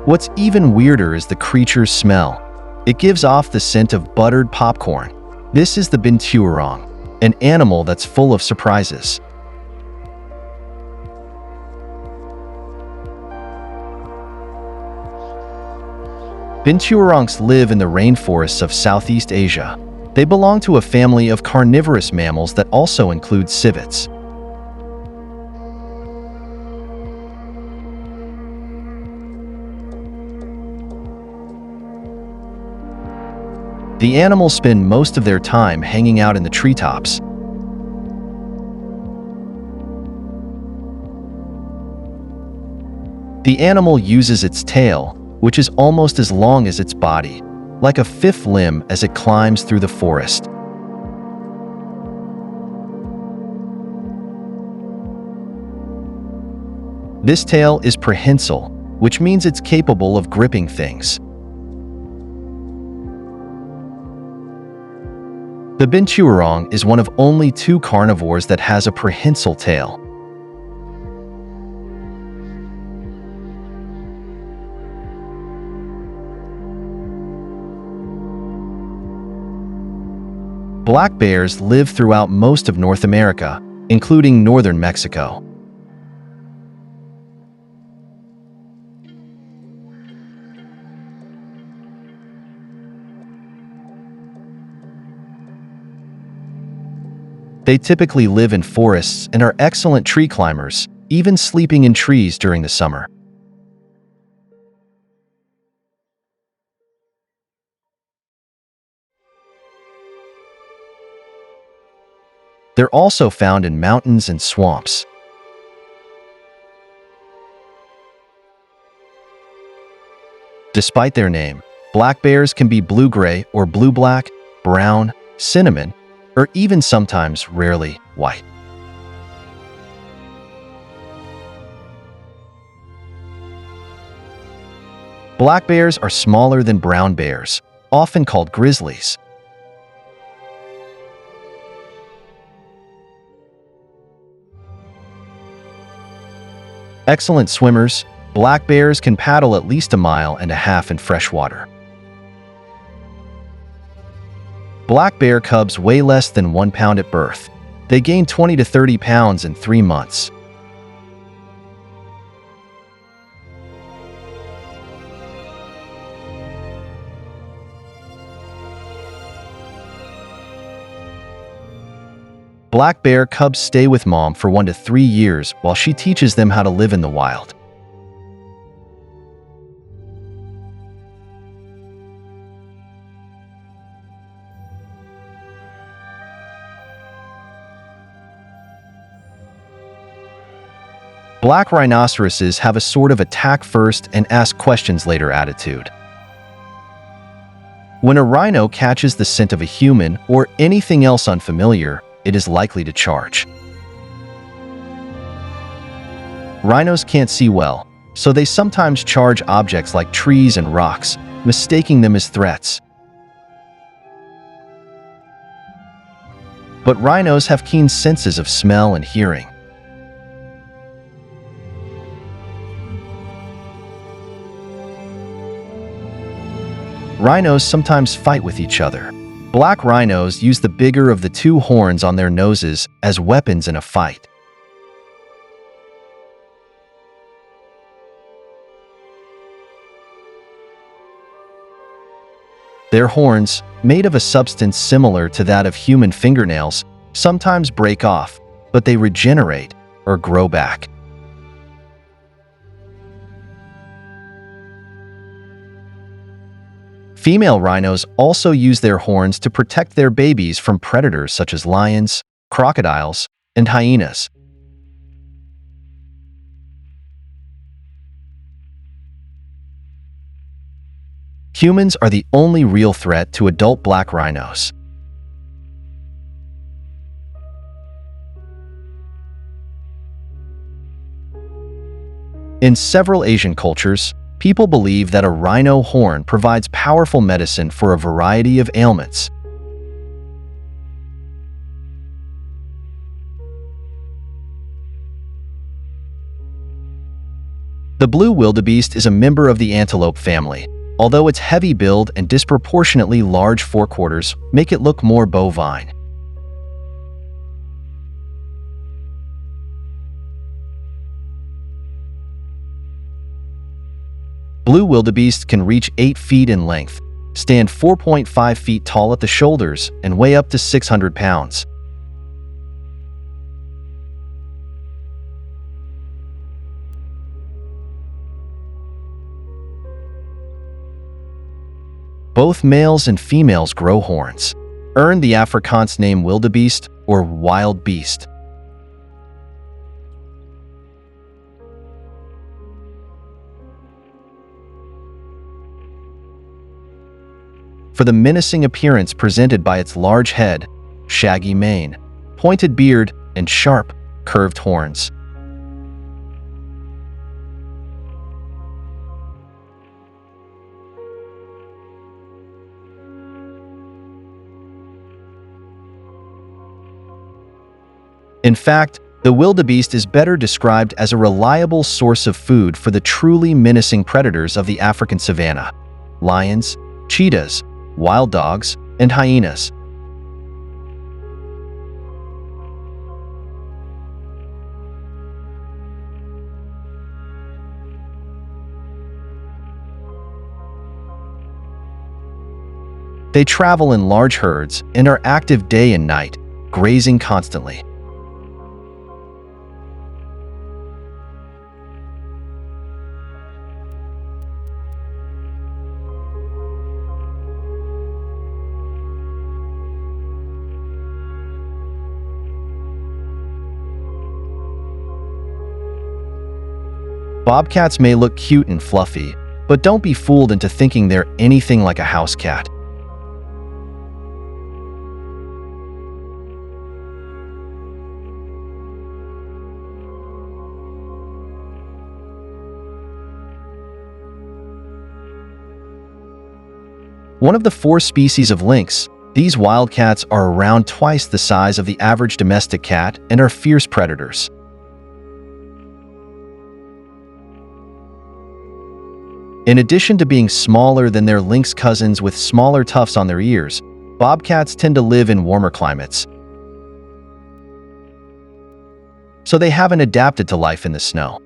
What's even weirder is the creature's smell. It gives off the scent of buttered popcorn. This is the binturong, an animal that's full of surprises. Binturongs live in the rainforests of Southeast Asia. They belong to a family of carnivorous mammals that also include civets. The animals spend most of their time hanging out in the treetops. The animal uses its tail, which is almost as long as its body, like a fifth limb as it climbs through the forest. This tail is prehensile, which means it's capable of gripping things. The binturong is one of only 2 carnivores that has a prehensile tail. Black bears live throughout most of North America, including northern Mexico. They typically live in forests and are excellent tree climbers, even sleeping in trees during the summer. They're also found in mountains and swamps. Despite their name, black bears can be blue-gray or blue-black, brown, cinnamon, or even sometimes, rarely, white. Black bears are smaller than brown bears, often called grizzlies. Excellent swimmers, black bears can paddle at least 1.5 miles in fresh water. Black bear cubs weigh less than 1 pound at birth. They gain 20 to 30 pounds in 3 months. Black bear cubs stay with mom for 1 to 3 years while she teaches them how to live in the wild. Black rhinoceroses have a sort of attack first and ask questions later attitude. When a rhino catches the scent of a human or anything else unfamiliar, it is likely to charge. Rhinos can't see well, so they sometimes charge objects like trees and rocks, mistaking them as threats. But rhinos have keen senses of smell and hearing. Rhinos sometimes fight with each other. Black rhinos use the bigger of the 2 horns on their noses as weapons in a fight. Their horns, made of a substance similar to that of human fingernails, sometimes break off, but they regenerate or grow back. Female rhinos also use their horns to protect their babies from predators such as lions, crocodiles, and hyenas. Humans are the only real threat to adult black rhinos. In several Asian cultures, people believe that a rhino horn provides powerful medicine for a variety of ailments. The blue wildebeest is a member of the antelope family, although its heavy build and disproportionately large forequarters make it look more bovine. Blue wildebeest can reach 8 feet in length, stand 4.5 feet tall at the shoulders, and weigh up to 600 pounds. Both males and females grow horns, earned the Afrikaans name wildebeest or wild beast. For the menacing appearance presented by its large head, shaggy mane, pointed beard, and sharp, curved horns. In fact, the wildebeest is better described as a reliable source of food for the truly menacing predators of the African savanna: lions, cheetahs, wild dogs, and hyenas. They travel in large herds and are active day and night, grazing constantly. Bobcats may look cute and fluffy, but don't be fooled into thinking they're anything like a house cat. One of the 4 species of lynx, these wildcats are around twice the size of the average domestic cat and are fierce predators. In addition to being smaller than their lynx cousins with smaller tufts on their ears, Bobcats tend to live in warmer climates, so they haven't adapted to life in the snow.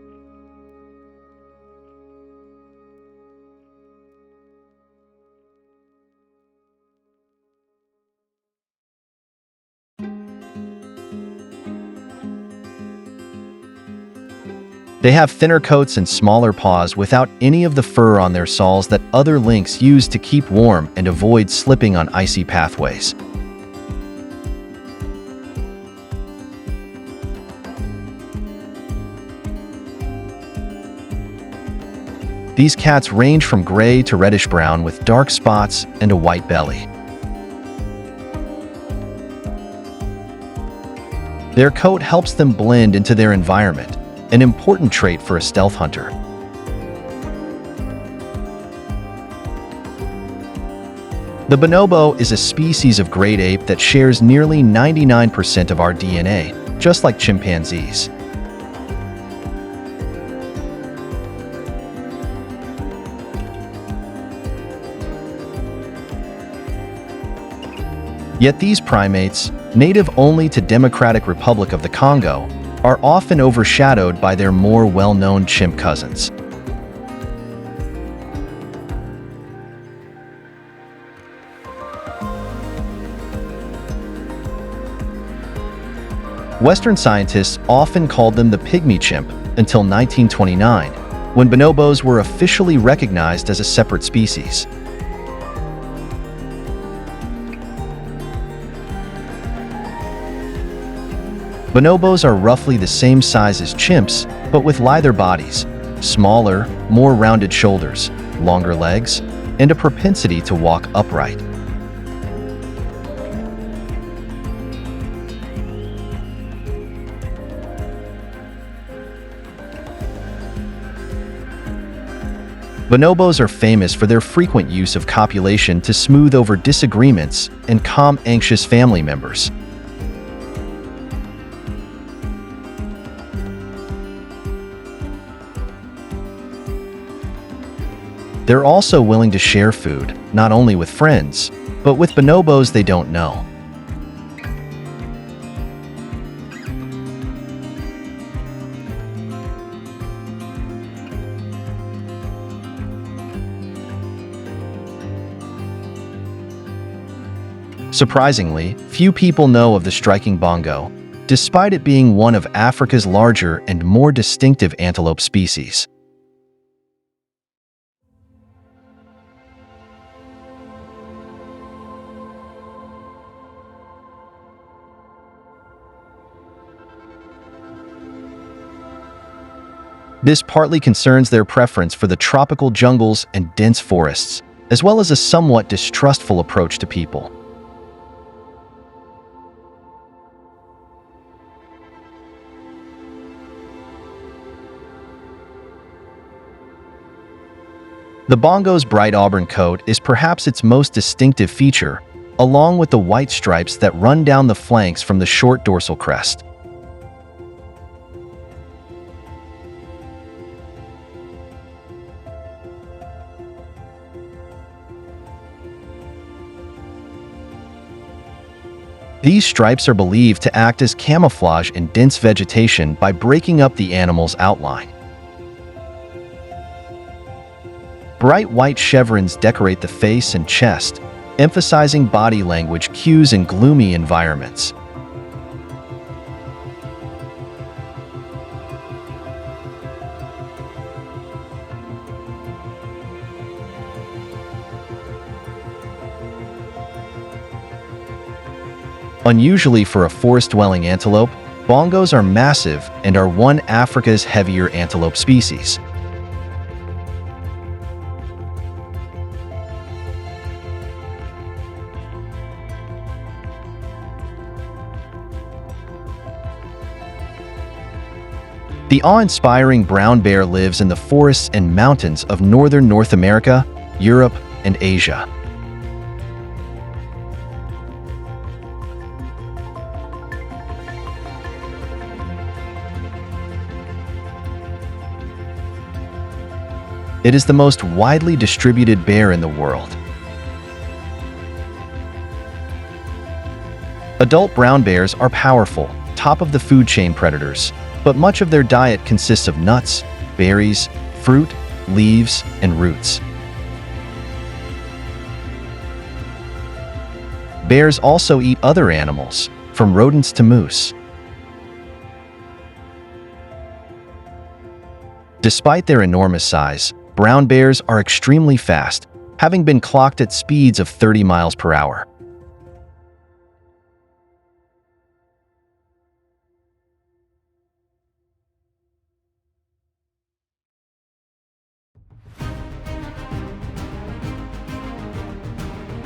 They have thinner coats and smaller paws without any of the fur on their soles that other lynx use to keep warm and avoid slipping on icy pathways. These cats range from gray to reddish-brown with dark spots and a white belly. Their coat helps them blend into their environment, an important trait for a stealth hunter. The bonobo is a species of great ape that shares nearly 99% of our DNA, just like chimpanzees. Yet these primates, native only to Democratic Republic of the Congo, are often overshadowed by their more well-known chimp cousins. Western scientists often called them the pygmy chimp until 1929, when bonobos were officially recognized as a separate species. Bonobos are roughly the same size as chimps, but with lighter bodies, smaller, more rounded shoulders, longer legs, and a propensity to walk upright. Bonobos are famous for their frequent use of copulation to smooth over disagreements and calm anxious family members. They're also willing to share food, not only with friends, but with bonobos they don't know. Surprisingly, few people know of the striking bongo, despite it being one of Africa's larger and more distinctive antelope species. This partly concerns their preference for the tropical jungles and dense forests, as well as a somewhat distrustful approach to people. The bongo's bright auburn coat is perhaps its most distinctive feature, along with the white stripes that run down the flanks from the short dorsal crest. These stripes are believed to act as camouflage in dense vegetation by breaking up the animal's outline. Bright white chevrons decorate the face and chest, emphasizing body language cues in gloomy environments. Unusually for a forest-dwelling antelope, bongos are massive and are one Africa's heavier antelope species. The awe-inspiring brown bear lives in the forests and mountains of northern North America, Europe, and Asia. It is the most widely distributed bear in the world. Adult brown bears are powerful, top-of-the-food chain predators, but much of their diet consists of nuts, berries, fruit, leaves, and roots. Bears also eat other animals, from rodents to moose. Despite their enormous size, brown bears are extremely fast, having been clocked at speeds of 30 miles per hour.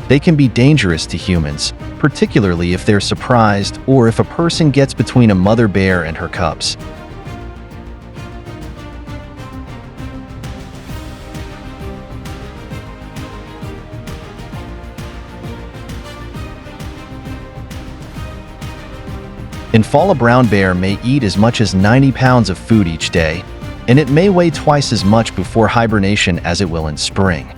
They can be dangerous to humans, particularly if they're surprised or if a person gets between a mother bear and her cubs. In fall, a brown bear may eat as much as 90 pounds of food each day, and it may weigh twice as much before hibernation as it will in spring.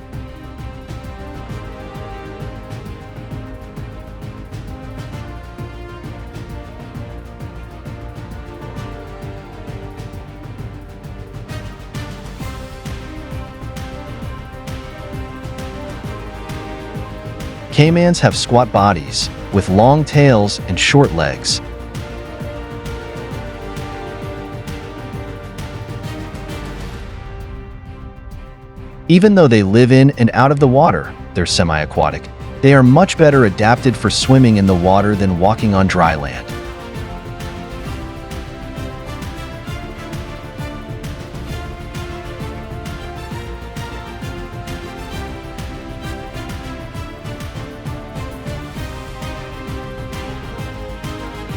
Caimans have squat bodies, with long tails and short legs. Even though they live in and out of the water, they're semi-aquatic. They are much better adapted for swimming in the water than walking on dry land.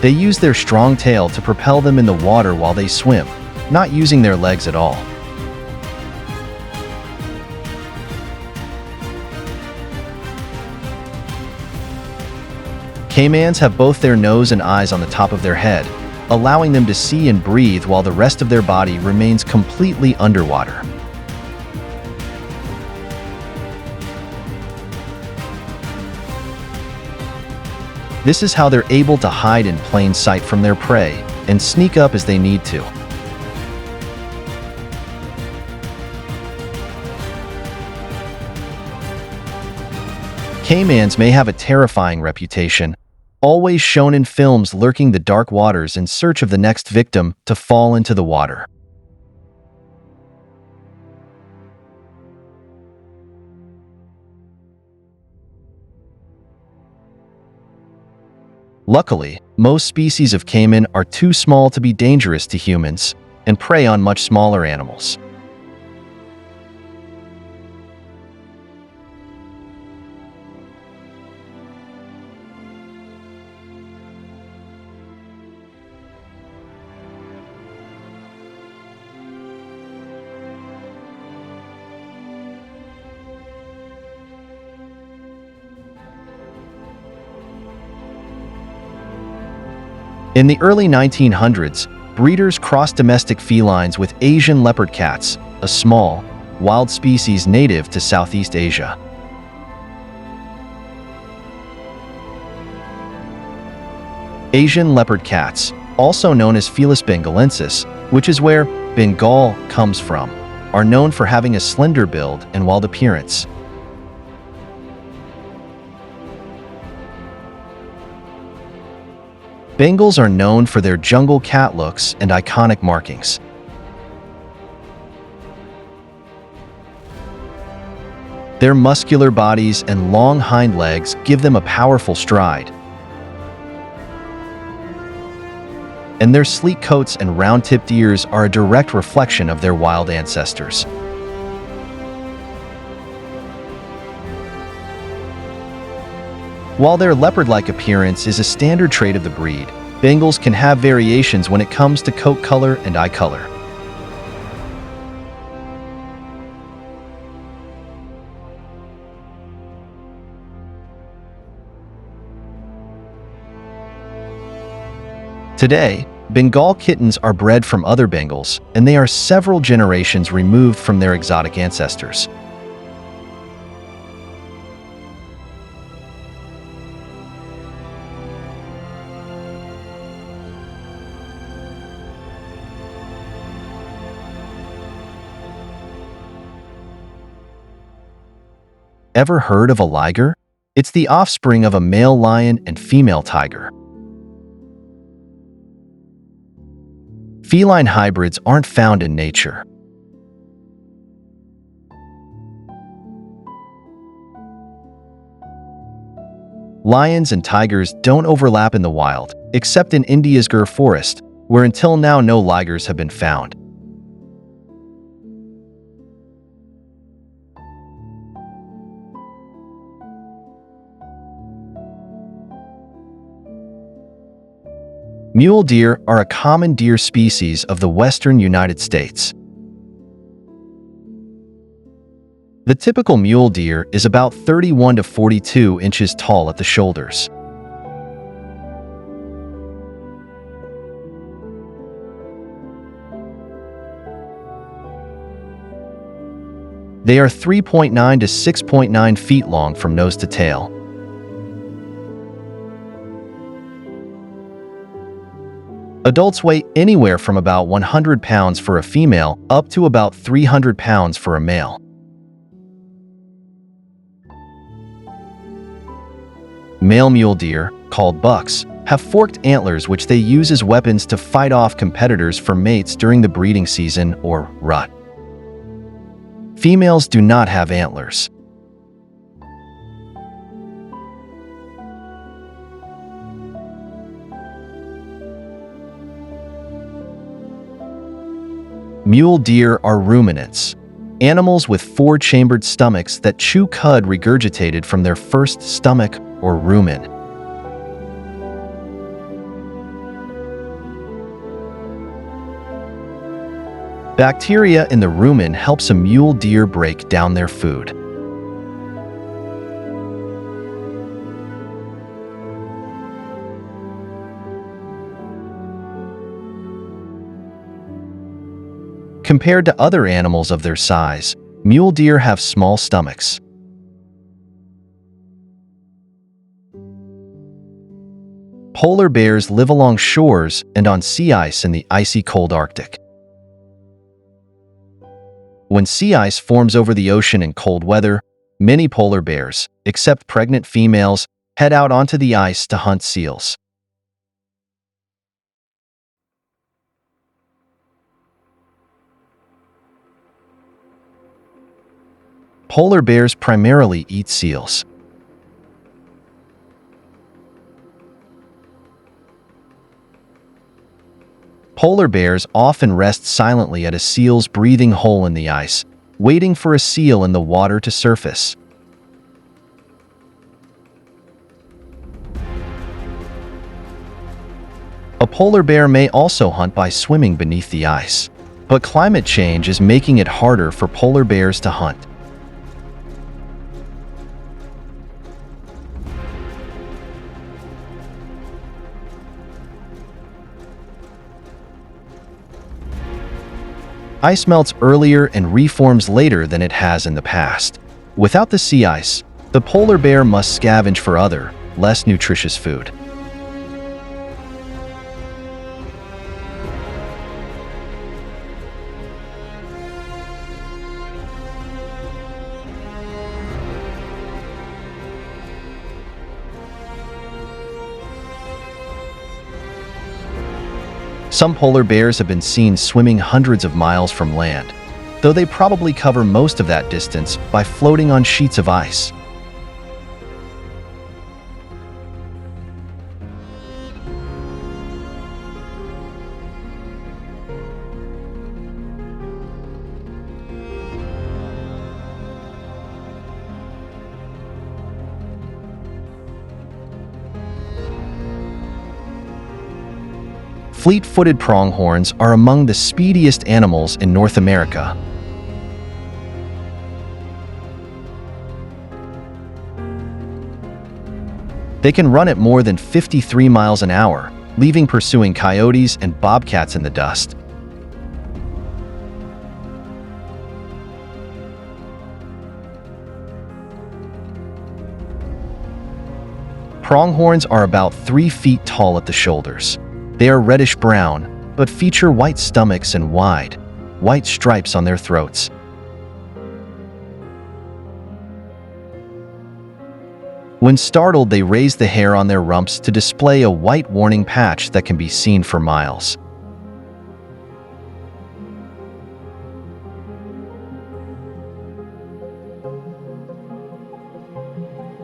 They use their strong tail to propel them in the water while they swim, not using their legs at all. Caimans have both their nose and eyes on the top of their head, allowing them to see and breathe while the rest of their body remains completely underwater. This is how they're able to hide in plain sight from their prey and sneak up as they need to. Caimans may have a terrifying reputation, always shown in films lurking the dark waters in search of the next victim to fall into the water. Luckily, most species of caiman are too small to be dangerous to humans and prey on much smaller animals. In the early 1900s, breeders crossed domestic felines with Asian leopard cats, a small, wild species native to Southeast Asia. Asian leopard cats, also known as Felis bengalensis, which is where Bengal comes from, are known for having a slender build and wild appearance. Bengals are known for their jungle cat looks and iconic markings. Their muscular bodies and long hind legs give them a powerful stride. And their sleek coats and round-tipped ears are a direct reflection of their wild ancestors. While their leopard-like appearance is a standard trait of the breed, Bengals can have variations when it comes to coat color and eye color. Today, Bengal kittens are bred from other Bengals, and they are several generations removed from their exotic ancestors. Ever heard of a liger? It's the offspring of a male lion and female tiger. Feline hybrids aren't found in nature. Lions and tigers don't overlap in the wild, except in India's Gir forest, where until now no ligers have been found. Mule deer are a common deer species of the western United States. The typical mule deer is about 31 to 42 inches tall at the shoulders. They are 3.9 to 6.9 feet long from nose to tail. Adults weigh anywhere from about 100 pounds for a female up to about 300 pounds for a male. Male mule deer, called bucks, have forked antlers which they use as weapons to fight off competitors for mates during the breeding season or rut. Females do not have antlers. Mule deer are ruminants, animals with four-chambered stomachs that chew cud regurgitated from their first stomach or rumen. Bacteria in the rumen helps a mule deer break down their food. Compared to other animals of their size, mule deer have small stomachs. Polar bears live along shores and on sea ice in the icy cold Arctic. When sea ice forms over the ocean in cold weather, many polar bears, except pregnant females, head out onto the ice to hunt seals. Polar bears primarily eat seals. Polar bears often rest silently at a seal's breathing hole in the ice, waiting for a seal in the water to surface. A polar bear may also hunt by swimming beneath the ice, but climate change is making it harder for polar bears to hunt. Ice melts earlier and reforms later than it has in the past. Without the sea ice, the polar bear must scavenge for other, less nutritious food. Some polar bears have been seen swimming hundreds of miles from land, though they probably cover most of that distance by floating on sheets of ice. Fleet-footed pronghorns are among the speediest animals in North America. They can run at more than 53 miles an hour, leaving pursuing coyotes and bobcats in the dust. Pronghorns are about 3 feet tall at the shoulders. They are reddish-brown, but feature white stomachs and wide, white stripes on their throats. When startled, they raise the hair on their rumps to display a white warning patch that can be seen for miles.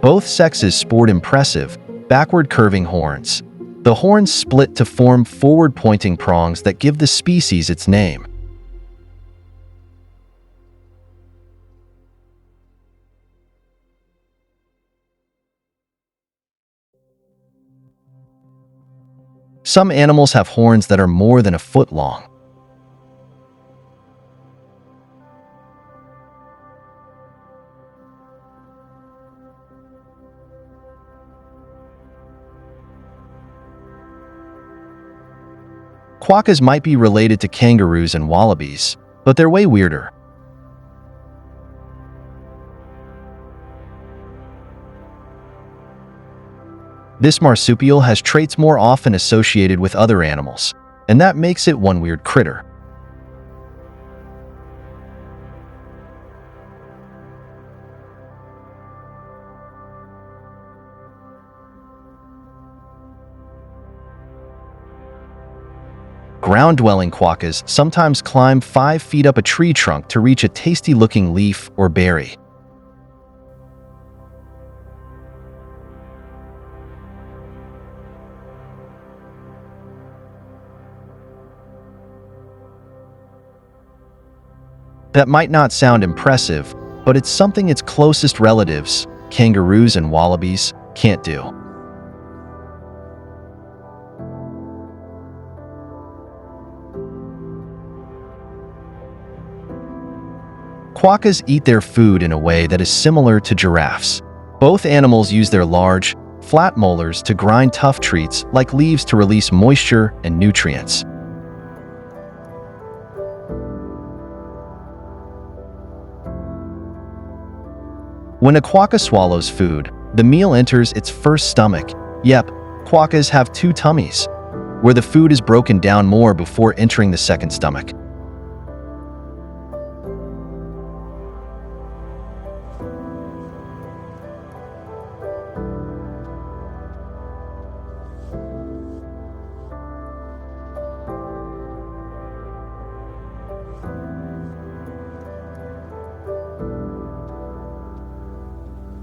Both sexes sport impressive, backward-curving horns. The horns split to form forward-pointing prongs that give the species its name. Some animals have horns that are more than a foot long. Quokkas might be related to kangaroos and wallabies, but they're way weirder. This marsupial has traits more often associated with other animals, and that makes it one weird critter. Ground-dwelling quokkas sometimes climb 5 feet up a tree trunk to reach a tasty-looking leaf or berry. That might not sound impressive, but it's something its closest relatives, kangaroos and wallabies, can't do. Quokkas eat their food in a way that is similar to giraffes. Both animals use their large, flat molars to grind tough treats like leaves to release moisture and nutrients. When a quokka swallows food, the meal enters its first stomach. Yep, quokkas have 2 tummies, where the food is broken down more before entering the second stomach.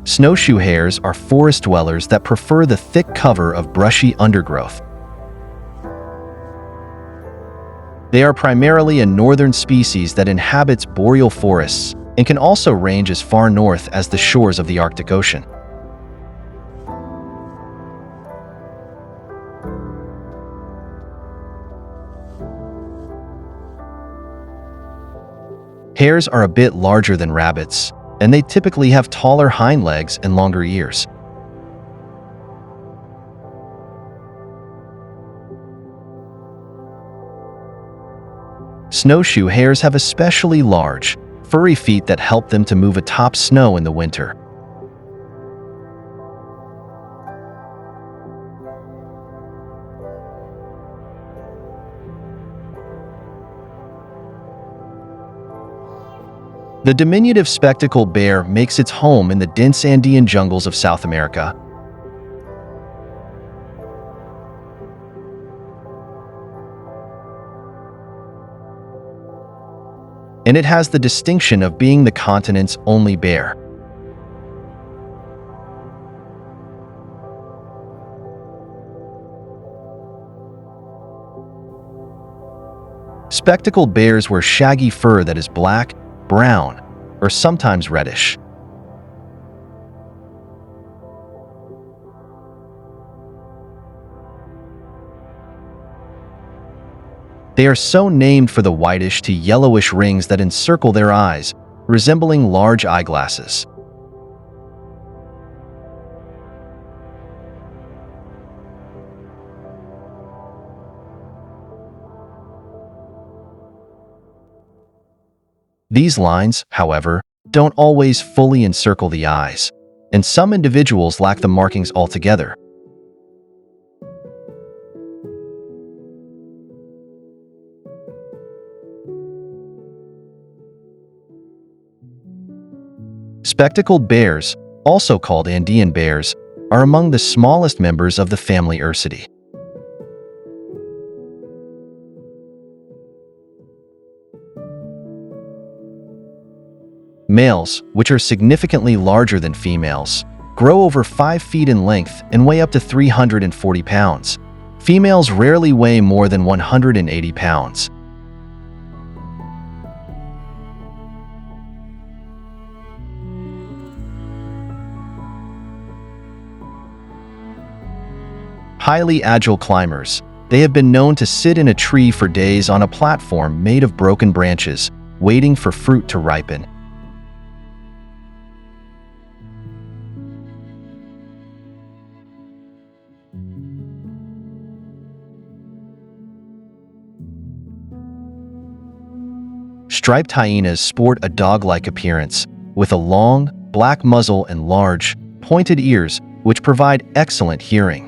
Snowshoe hares are forest dwellers that prefer the thick cover of brushy undergrowth. They are primarily a northern species that inhabits boreal forests and can also range as far north as the shores of the Arctic Ocean. Hares are a bit larger than rabbits, and they typically have taller hind legs and longer ears. Snowshoe hares have especially large, furry feet that help them to move atop snow in the winter. The diminutive spectacled bear makes its home in the dense Andean jungles of South America. And it has the distinction of being the continent's only bear. Spectacled bears wear shaggy fur that is black, brown, or sometimes reddish. They are so named for the whitish to yellowish rings that encircle their eyes, resembling large eyeglasses. These lines, however, don't always fully encircle the eyes, and some individuals lack the markings altogether. Spectacled bears, also called Andean bears, are among the smallest members of the family Ursidae. Males, which are significantly larger than females, grow over 5 feet in length and weigh up to 340 pounds. Females rarely weigh more than 180 pounds. Highly agile climbers, they have been known to sit in a tree for days on a platform made of broken branches, waiting for fruit to ripen. Striped hyenas sport a dog-like appearance, with a long, black muzzle and large, pointed ears, which provide excellent hearing.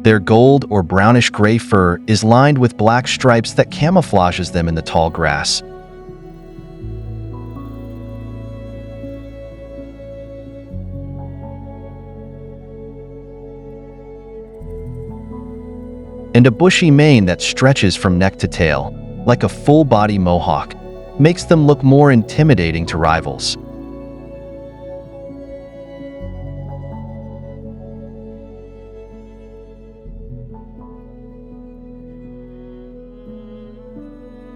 Their gold or brownish-gray fur is lined with black stripes that camouflages them in the tall grass. And a bushy mane that stretches from neck to tail, like a full-body mohawk, makes them look more intimidating to rivals.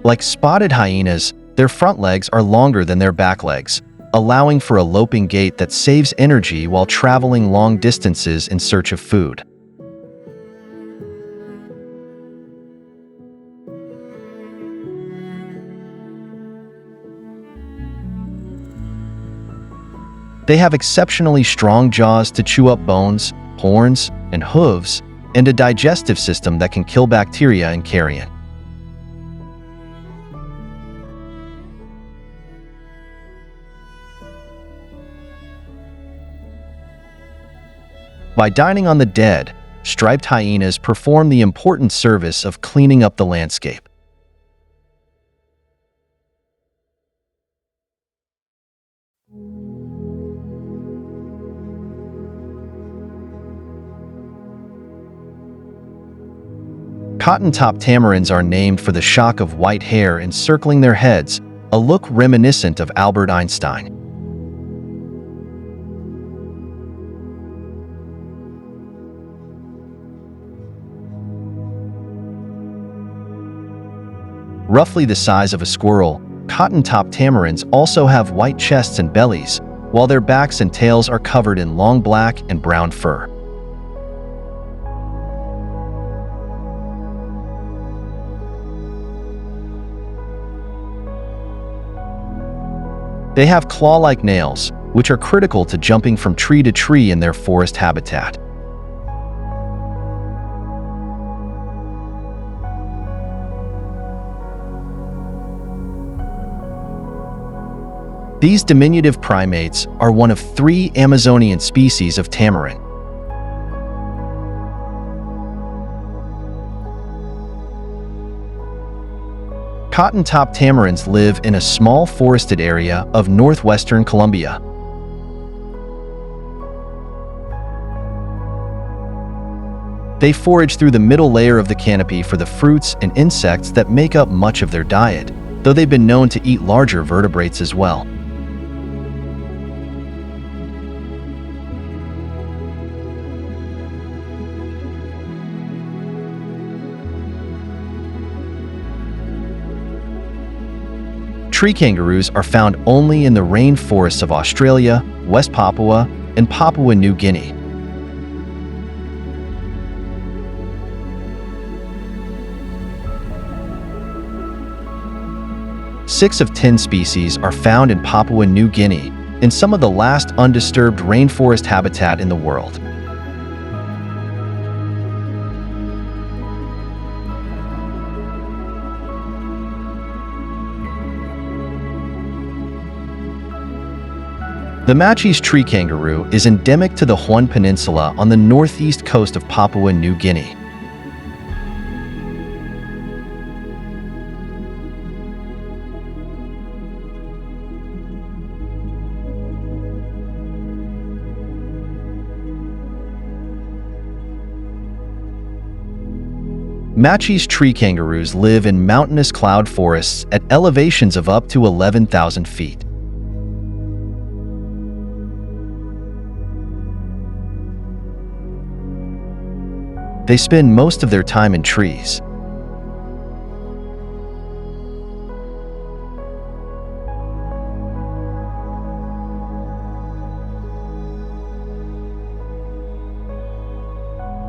Like spotted hyenas, their front legs are longer than their back legs, allowing for a loping gait that saves energy while traveling long distances in search of food. They have exceptionally strong jaws to chew up bones, horns, and hooves, and a digestive system that can kill bacteria and carrion. By dining on the dead, striped hyenas perform the important service of cleaning up the landscape. Cotton-top tamarins are named for the shock of white hair encircling their heads, a look reminiscent of Albert Einstein. Roughly the size of a squirrel, cotton-top tamarins also have white chests and bellies, while their backs and tails are covered in long black and brown fur. They have claw-like nails, which are critical to jumping from tree to tree in their forest habitat. These diminutive primates are one of 3 Amazonian species of tamarin. Cotton-top tamarins live in a small forested area of northwestern Colombia. They forage through the middle layer of the canopy for the fruits and insects that make up much of their diet, though they've been known to eat larger vertebrates as well. Tree kangaroos are found only in the rainforests of Australia, West Papua, and Papua New Guinea. Six of 10 species are found in Papua New Guinea, in some of the last undisturbed rainforest habitat in the world. The Matschie's tree kangaroo is endemic to the Huon Peninsula on the northeast coast of Papua New Guinea. Matschie's tree kangaroos live in mountainous cloud forests at elevations of up to 11,000 feet. They spend most of their time in trees.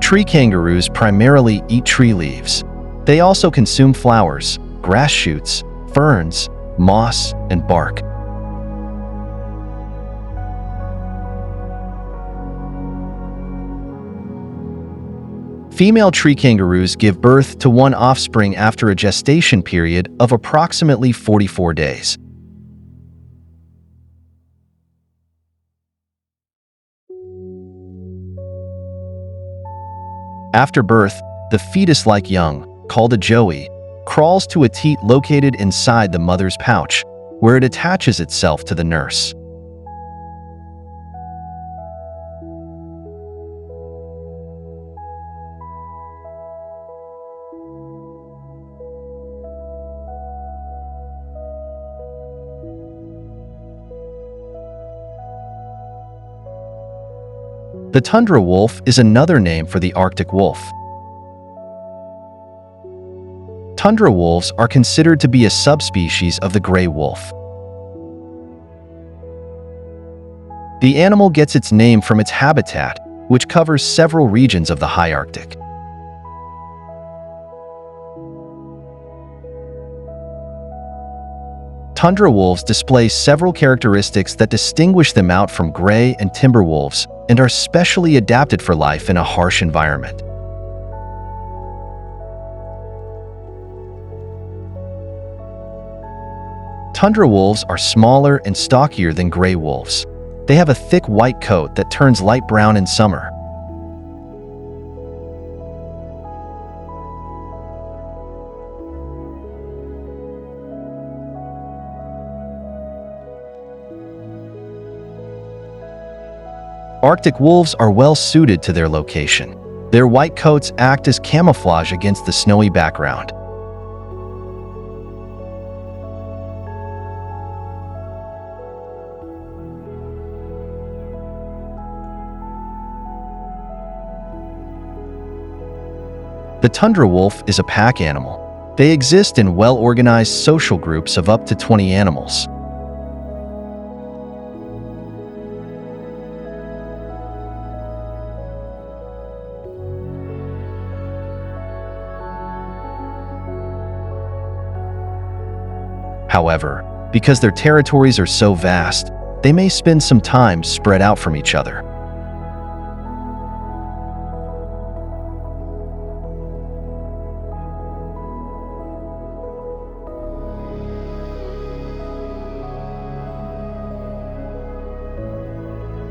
Tree kangaroos primarily eat tree leaves. They also consume flowers, grass shoots, ferns, moss, and bark. Female tree kangaroos give birth to one offspring after a gestation period of approximately 44 days. After birth, the fetus-like young, called a joey, crawls to a teat located inside the mother's pouch, where it attaches itself to the nurse. The tundra wolf is another name for the Arctic wolf. Tundra wolves are considered to be a subspecies of the gray wolf. The animal gets its name from its habitat, which covers several regions of the high Arctic. Tundra wolves display several characteristics that distinguish them out from gray and timber wolves and are specially adapted for life in a harsh environment. Tundra wolves are smaller and stockier than gray wolves. They have a thick white coat that turns light brown in summer. Arctic wolves are well suited to their location. Their white coats act as camouflage against the snowy background. The tundra wolf is a pack animal. They exist in well-organized social groups of up to 20 animals. However, because their territories are so vast, they may spend some time spread out from each other.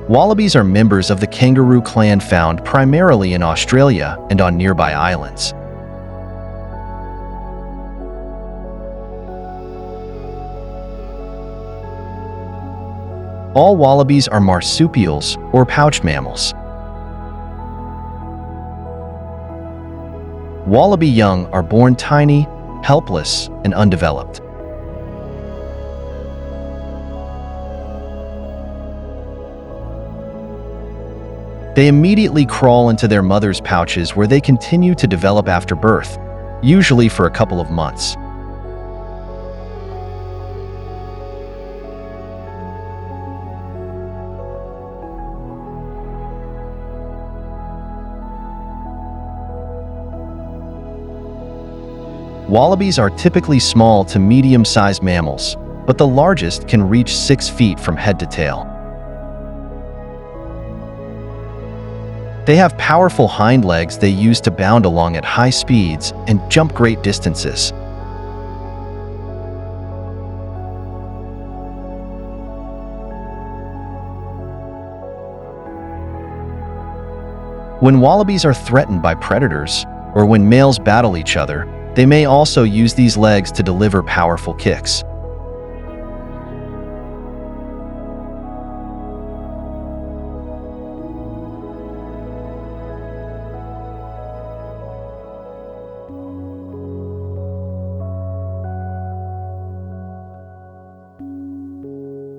Wallabies are members of the kangaroo clan found primarily in Australia and on nearby islands. All wallabies are marsupials or pouched mammals. Wallaby young are born tiny, helpless, and undeveloped. They immediately crawl into their mother's pouches where they continue to develop after birth, usually for a couple of months. Wallabies are typically small to medium-sized mammals, but the largest can reach 6 feet from head to tail. They have powerful hind legs they use to bound along at high speeds and jump great distances. When wallabies are threatened by predators, or when males battle each other, they may also use these legs to deliver powerful kicks.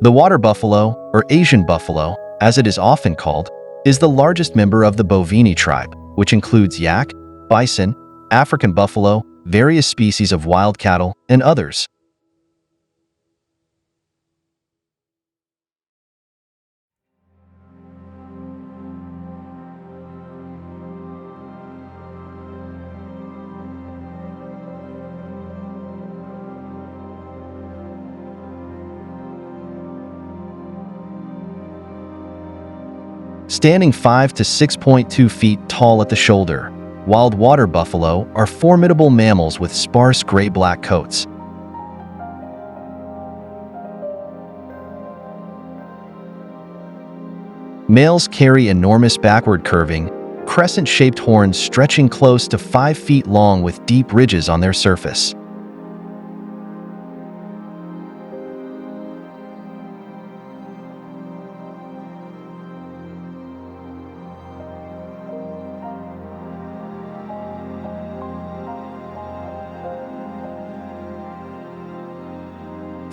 The water buffalo, or Asian buffalo, as it is often called, is the largest member of the bovine tribe, which includes yak, bison, African buffalo, various species of wild cattle, and others. Standing 5 to 6.2 feet tall at the shoulder, wild water buffalo are formidable mammals with sparse gray-black coats. Males carry enormous backward curving, crescent-shaped horns stretching close to 5 feet long with deep ridges on their surface.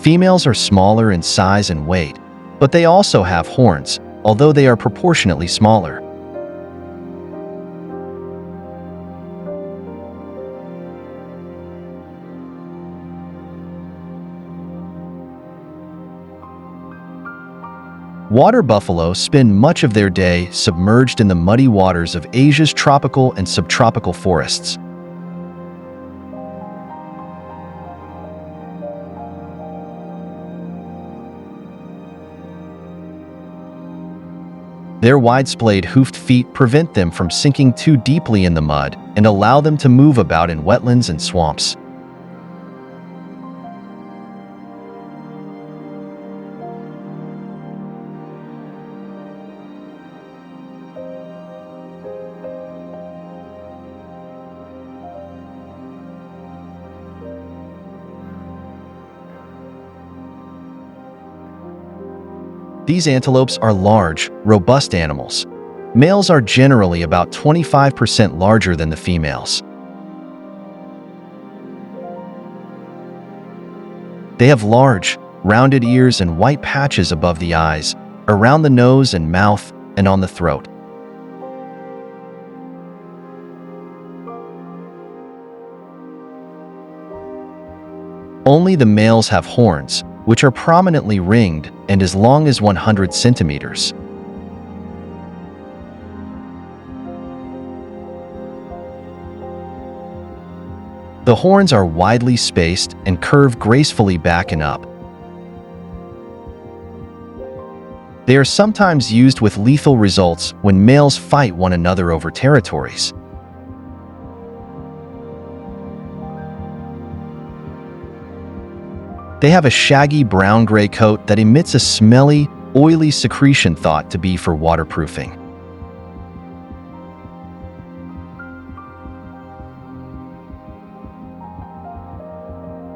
Females are smaller in size and weight, but they also have horns, although they are proportionately smaller. Water buffalo spend much of their day submerged in the muddy waters of Asia's tropical and subtropical forests. Their wide-splayed hoofed feet prevent them from sinking too deeply in the mud and allow them to move about in wetlands and swamps. These antelopes are large, robust animals. Males are generally about 25% larger than the females. They have large, rounded ears and white patches above the eyes, around the nose and mouth, and on the throat. Only the males have horns, which are prominently ringed and as long as 100 centimeters. The horns are widely spaced and curve gracefully back and up. They are sometimes used with lethal results when males fight one another over territories. They have a shaggy brown-gray coat that emits a smelly, oily secretion thought to be for waterproofing.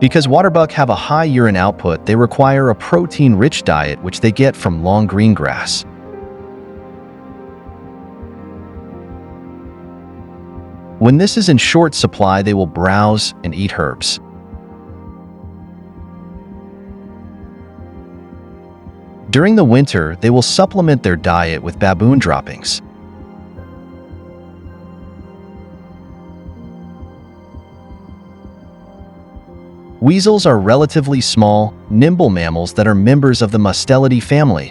Because waterbuck have a high urine output, they require a protein-rich diet which they get from long green grass. When this is in short supply, they will browse and eat herbs. During the winter, they will supplement their diet with baboon droppings. Weasels are relatively small, nimble mammals that are members of the Mustelidae family.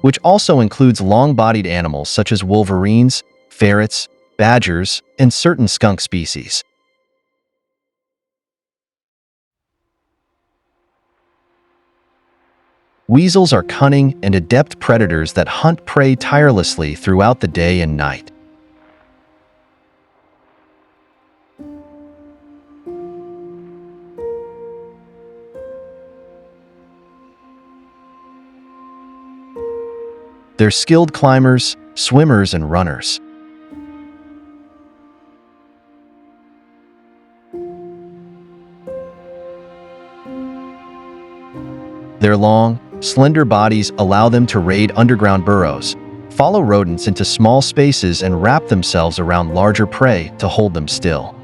Which also includes long-bodied animals such as wolverines, ferrets, badgers, and certain skunk species. Weasels are cunning and adept predators that hunt prey tirelessly throughout the day and night. They're skilled climbers, swimmers, and runners. Their long, slender bodies allow them to raid underground burrows, follow rodents into small spaces, and wrap themselves around larger prey to hold them still.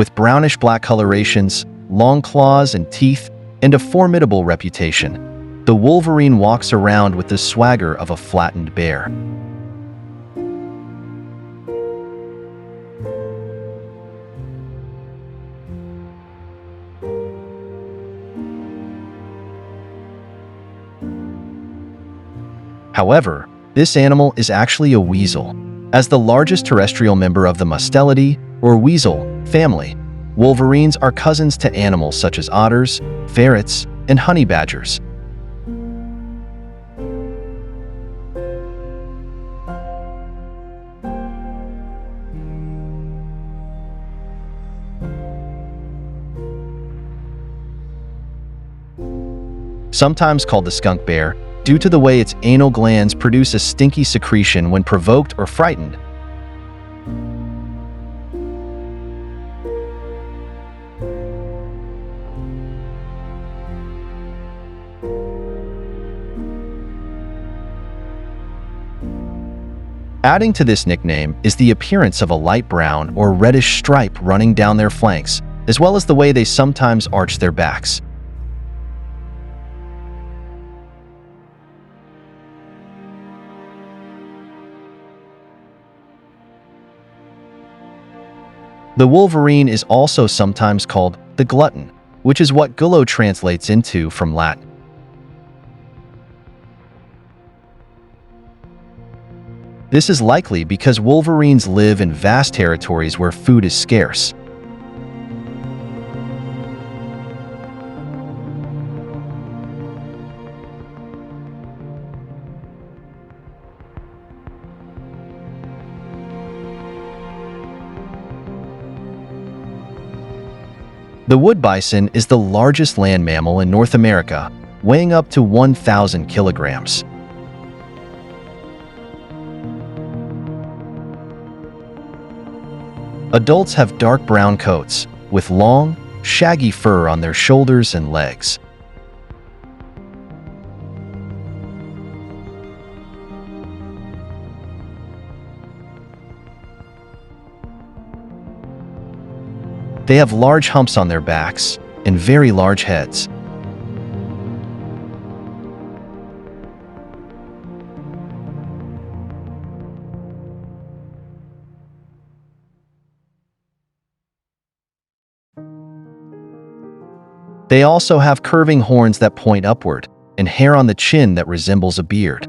with brownish-black colorations, long claws and teeth, and a formidable reputation. The wolverine walks around with the swagger of a flattened bear. However, this animal is actually a weasel. As the largest terrestrial member of the Mustelidae, or weasel, family, wolverines are cousins to animals such as otters, ferrets, and honey badgers. Sometimes called the skunk bear, due to the way its anal glands produce a stinky secretion when provoked or frightened. Adding to this nickname is the appearance of a light brown or reddish stripe running down their flanks, as well as the way they sometimes arch their backs. The wolverine is also sometimes called the glutton, which is what gullo translates into from Latin. This is likely because wolverines live in vast territories where food is scarce. The wood bison is the largest land mammal in North America, weighing up to 1,000 kilograms. Adults have dark brown coats, with long, shaggy fur on their shoulders and legs. They have large humps on their backs and very large heads. They also have curving horns that point upward and hair on the chin that resembles a beard.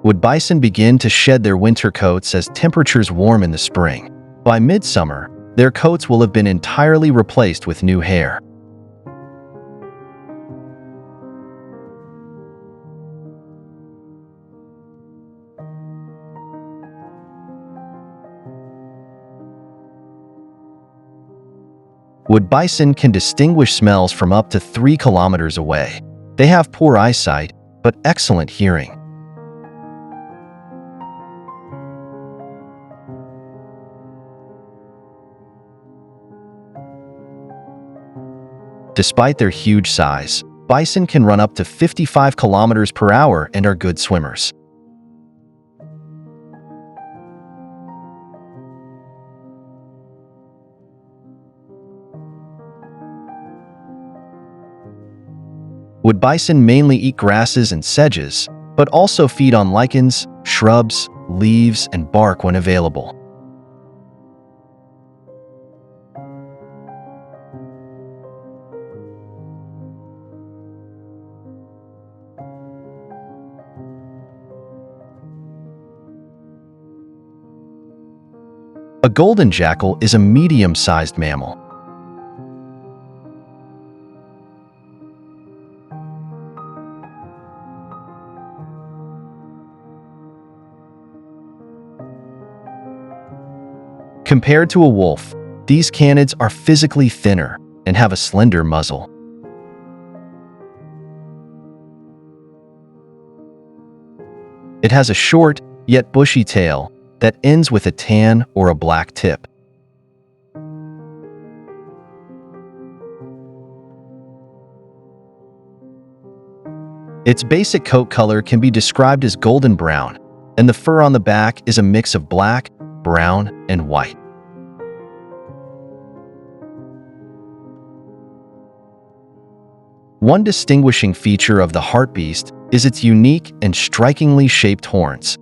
Wood bison begin to shed their winter coats as temperatures warm in the spring. By midsummer, their coats will have been entirely replaced with new hair. Wood bison can distinguish smells from up to 3 kilometers away. They have poor eyesight, but excellent hearing. Despite their huge size, bison can run up to 55 kilometers per hour and are good swimmers. Wood bison mainly eat grasses and sedges, but also feed on lichens, shrubs, leaves, and bark when available. A golden jackal is a medium-sized mammal. Compared to a wolf, these canids are physically thinner and have a slender muzzle. It has a short, yet bushy tail that ends with a tan or a black tip. Its basic coat color can be described as golden brown, and the fur on the back is a mix of black, brown, and white. One distinguishing feature of the hartebeest is its unique and strikingly shaped horns.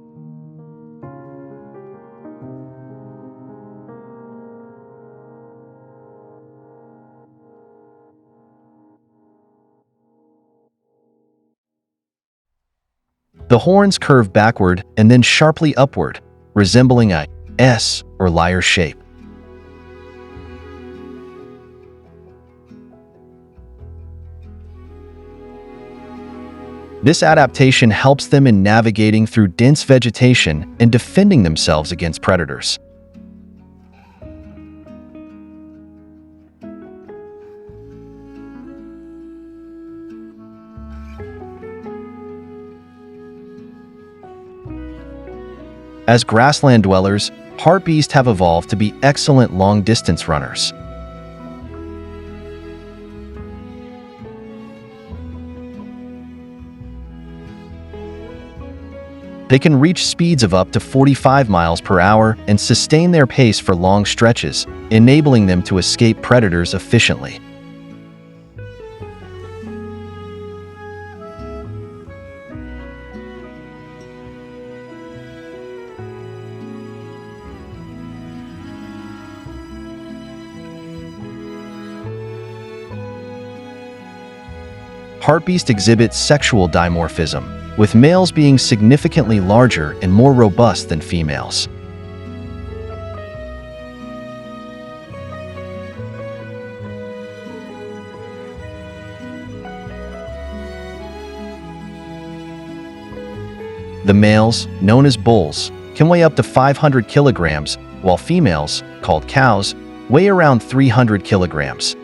The horns curve backward and then sharply upward, resembling a S or lyre shape. This adaptation helps them in navigating through dense vegetation and defending themselves against predators. As grassland dwellers, hartebeest have evolved to be excellent long-distance runners. They can reach speeds of up to 45 miles per hour and sustain their pace for long stretches, enabling them to escape predators efficiently. Hartebeest exhibit sexual dimorphism, with males being significantly larger and more robust than females. The males, known as bulls, can weigh up to 500 kilograms, while females, called cows, weigh around 300 kilograms.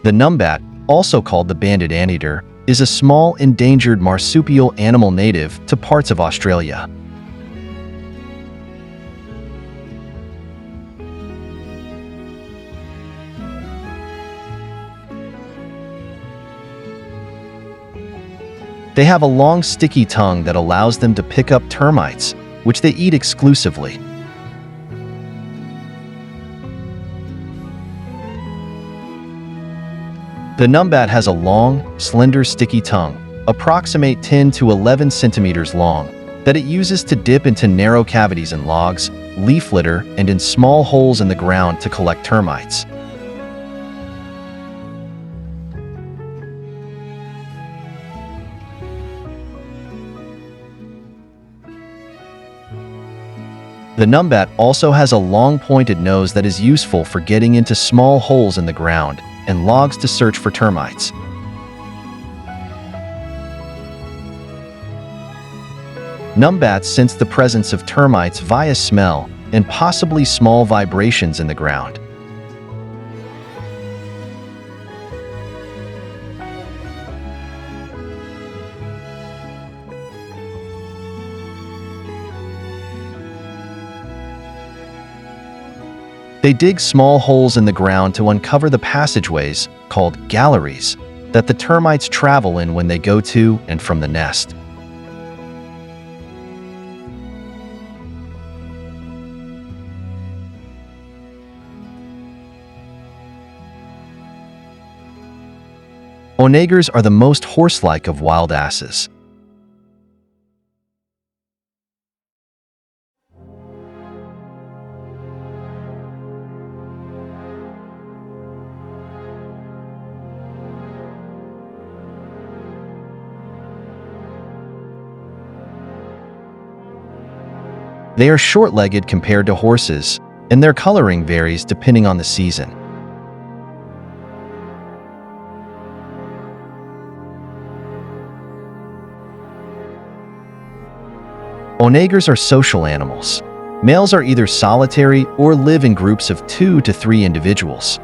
The numbat, also called the banded anteater, is a small, endangered marsupial animal native to parts of Australia. They have a long, sticky tongue that allows them to pick up termites, which they eat exclusively. The numbat has a long, slender, sticky tongue, approximate 10 to 11 centimeters long, that it uses to dip into narrow cavities in logs, leaf litter, and in small holes in the ground to collect termites. The numbat also has a long pointed nose that is useful for getting into small holes in the ground and logs to search for termites. Numbats sense the presence of termites via smell and possibly small vibrations in the ground. They dig small holes in the ground to uncover the passageways, called galleries, that the termites travel in when they go to and from the nest. Onagers are the most horse-like of wild asses. They are short-legged compared to horses, and their coloring varies depending on the season. Onagers are social animals. Males are either solitary or live in groups of 2 to 3 individuals.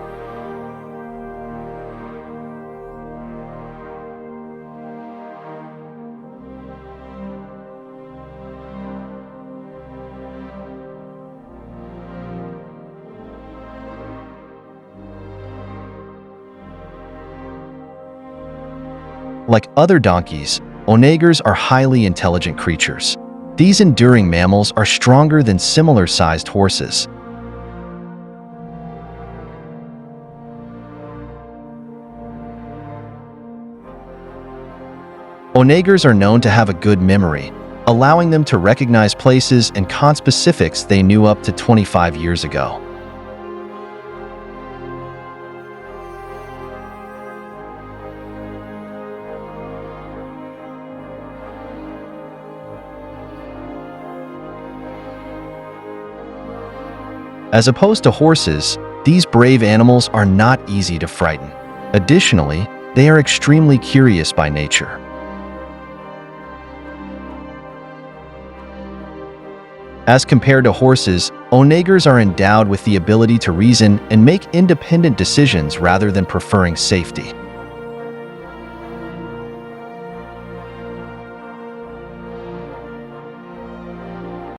Like other donkeys, onagers are highly intelligent creatures. These enduring mammals are stronger than similar-sized horses. Onagers are known to have a good memory, allowing them to recognize places and conspecifics they knew up to 25 years ago. As opposed to horses, these brave animals are not easy to frighten. Additionally, they are extremely curious by nature. As compared to horses, onagers are endowed with the ability to reason and make independent decisions rather than preferring safety.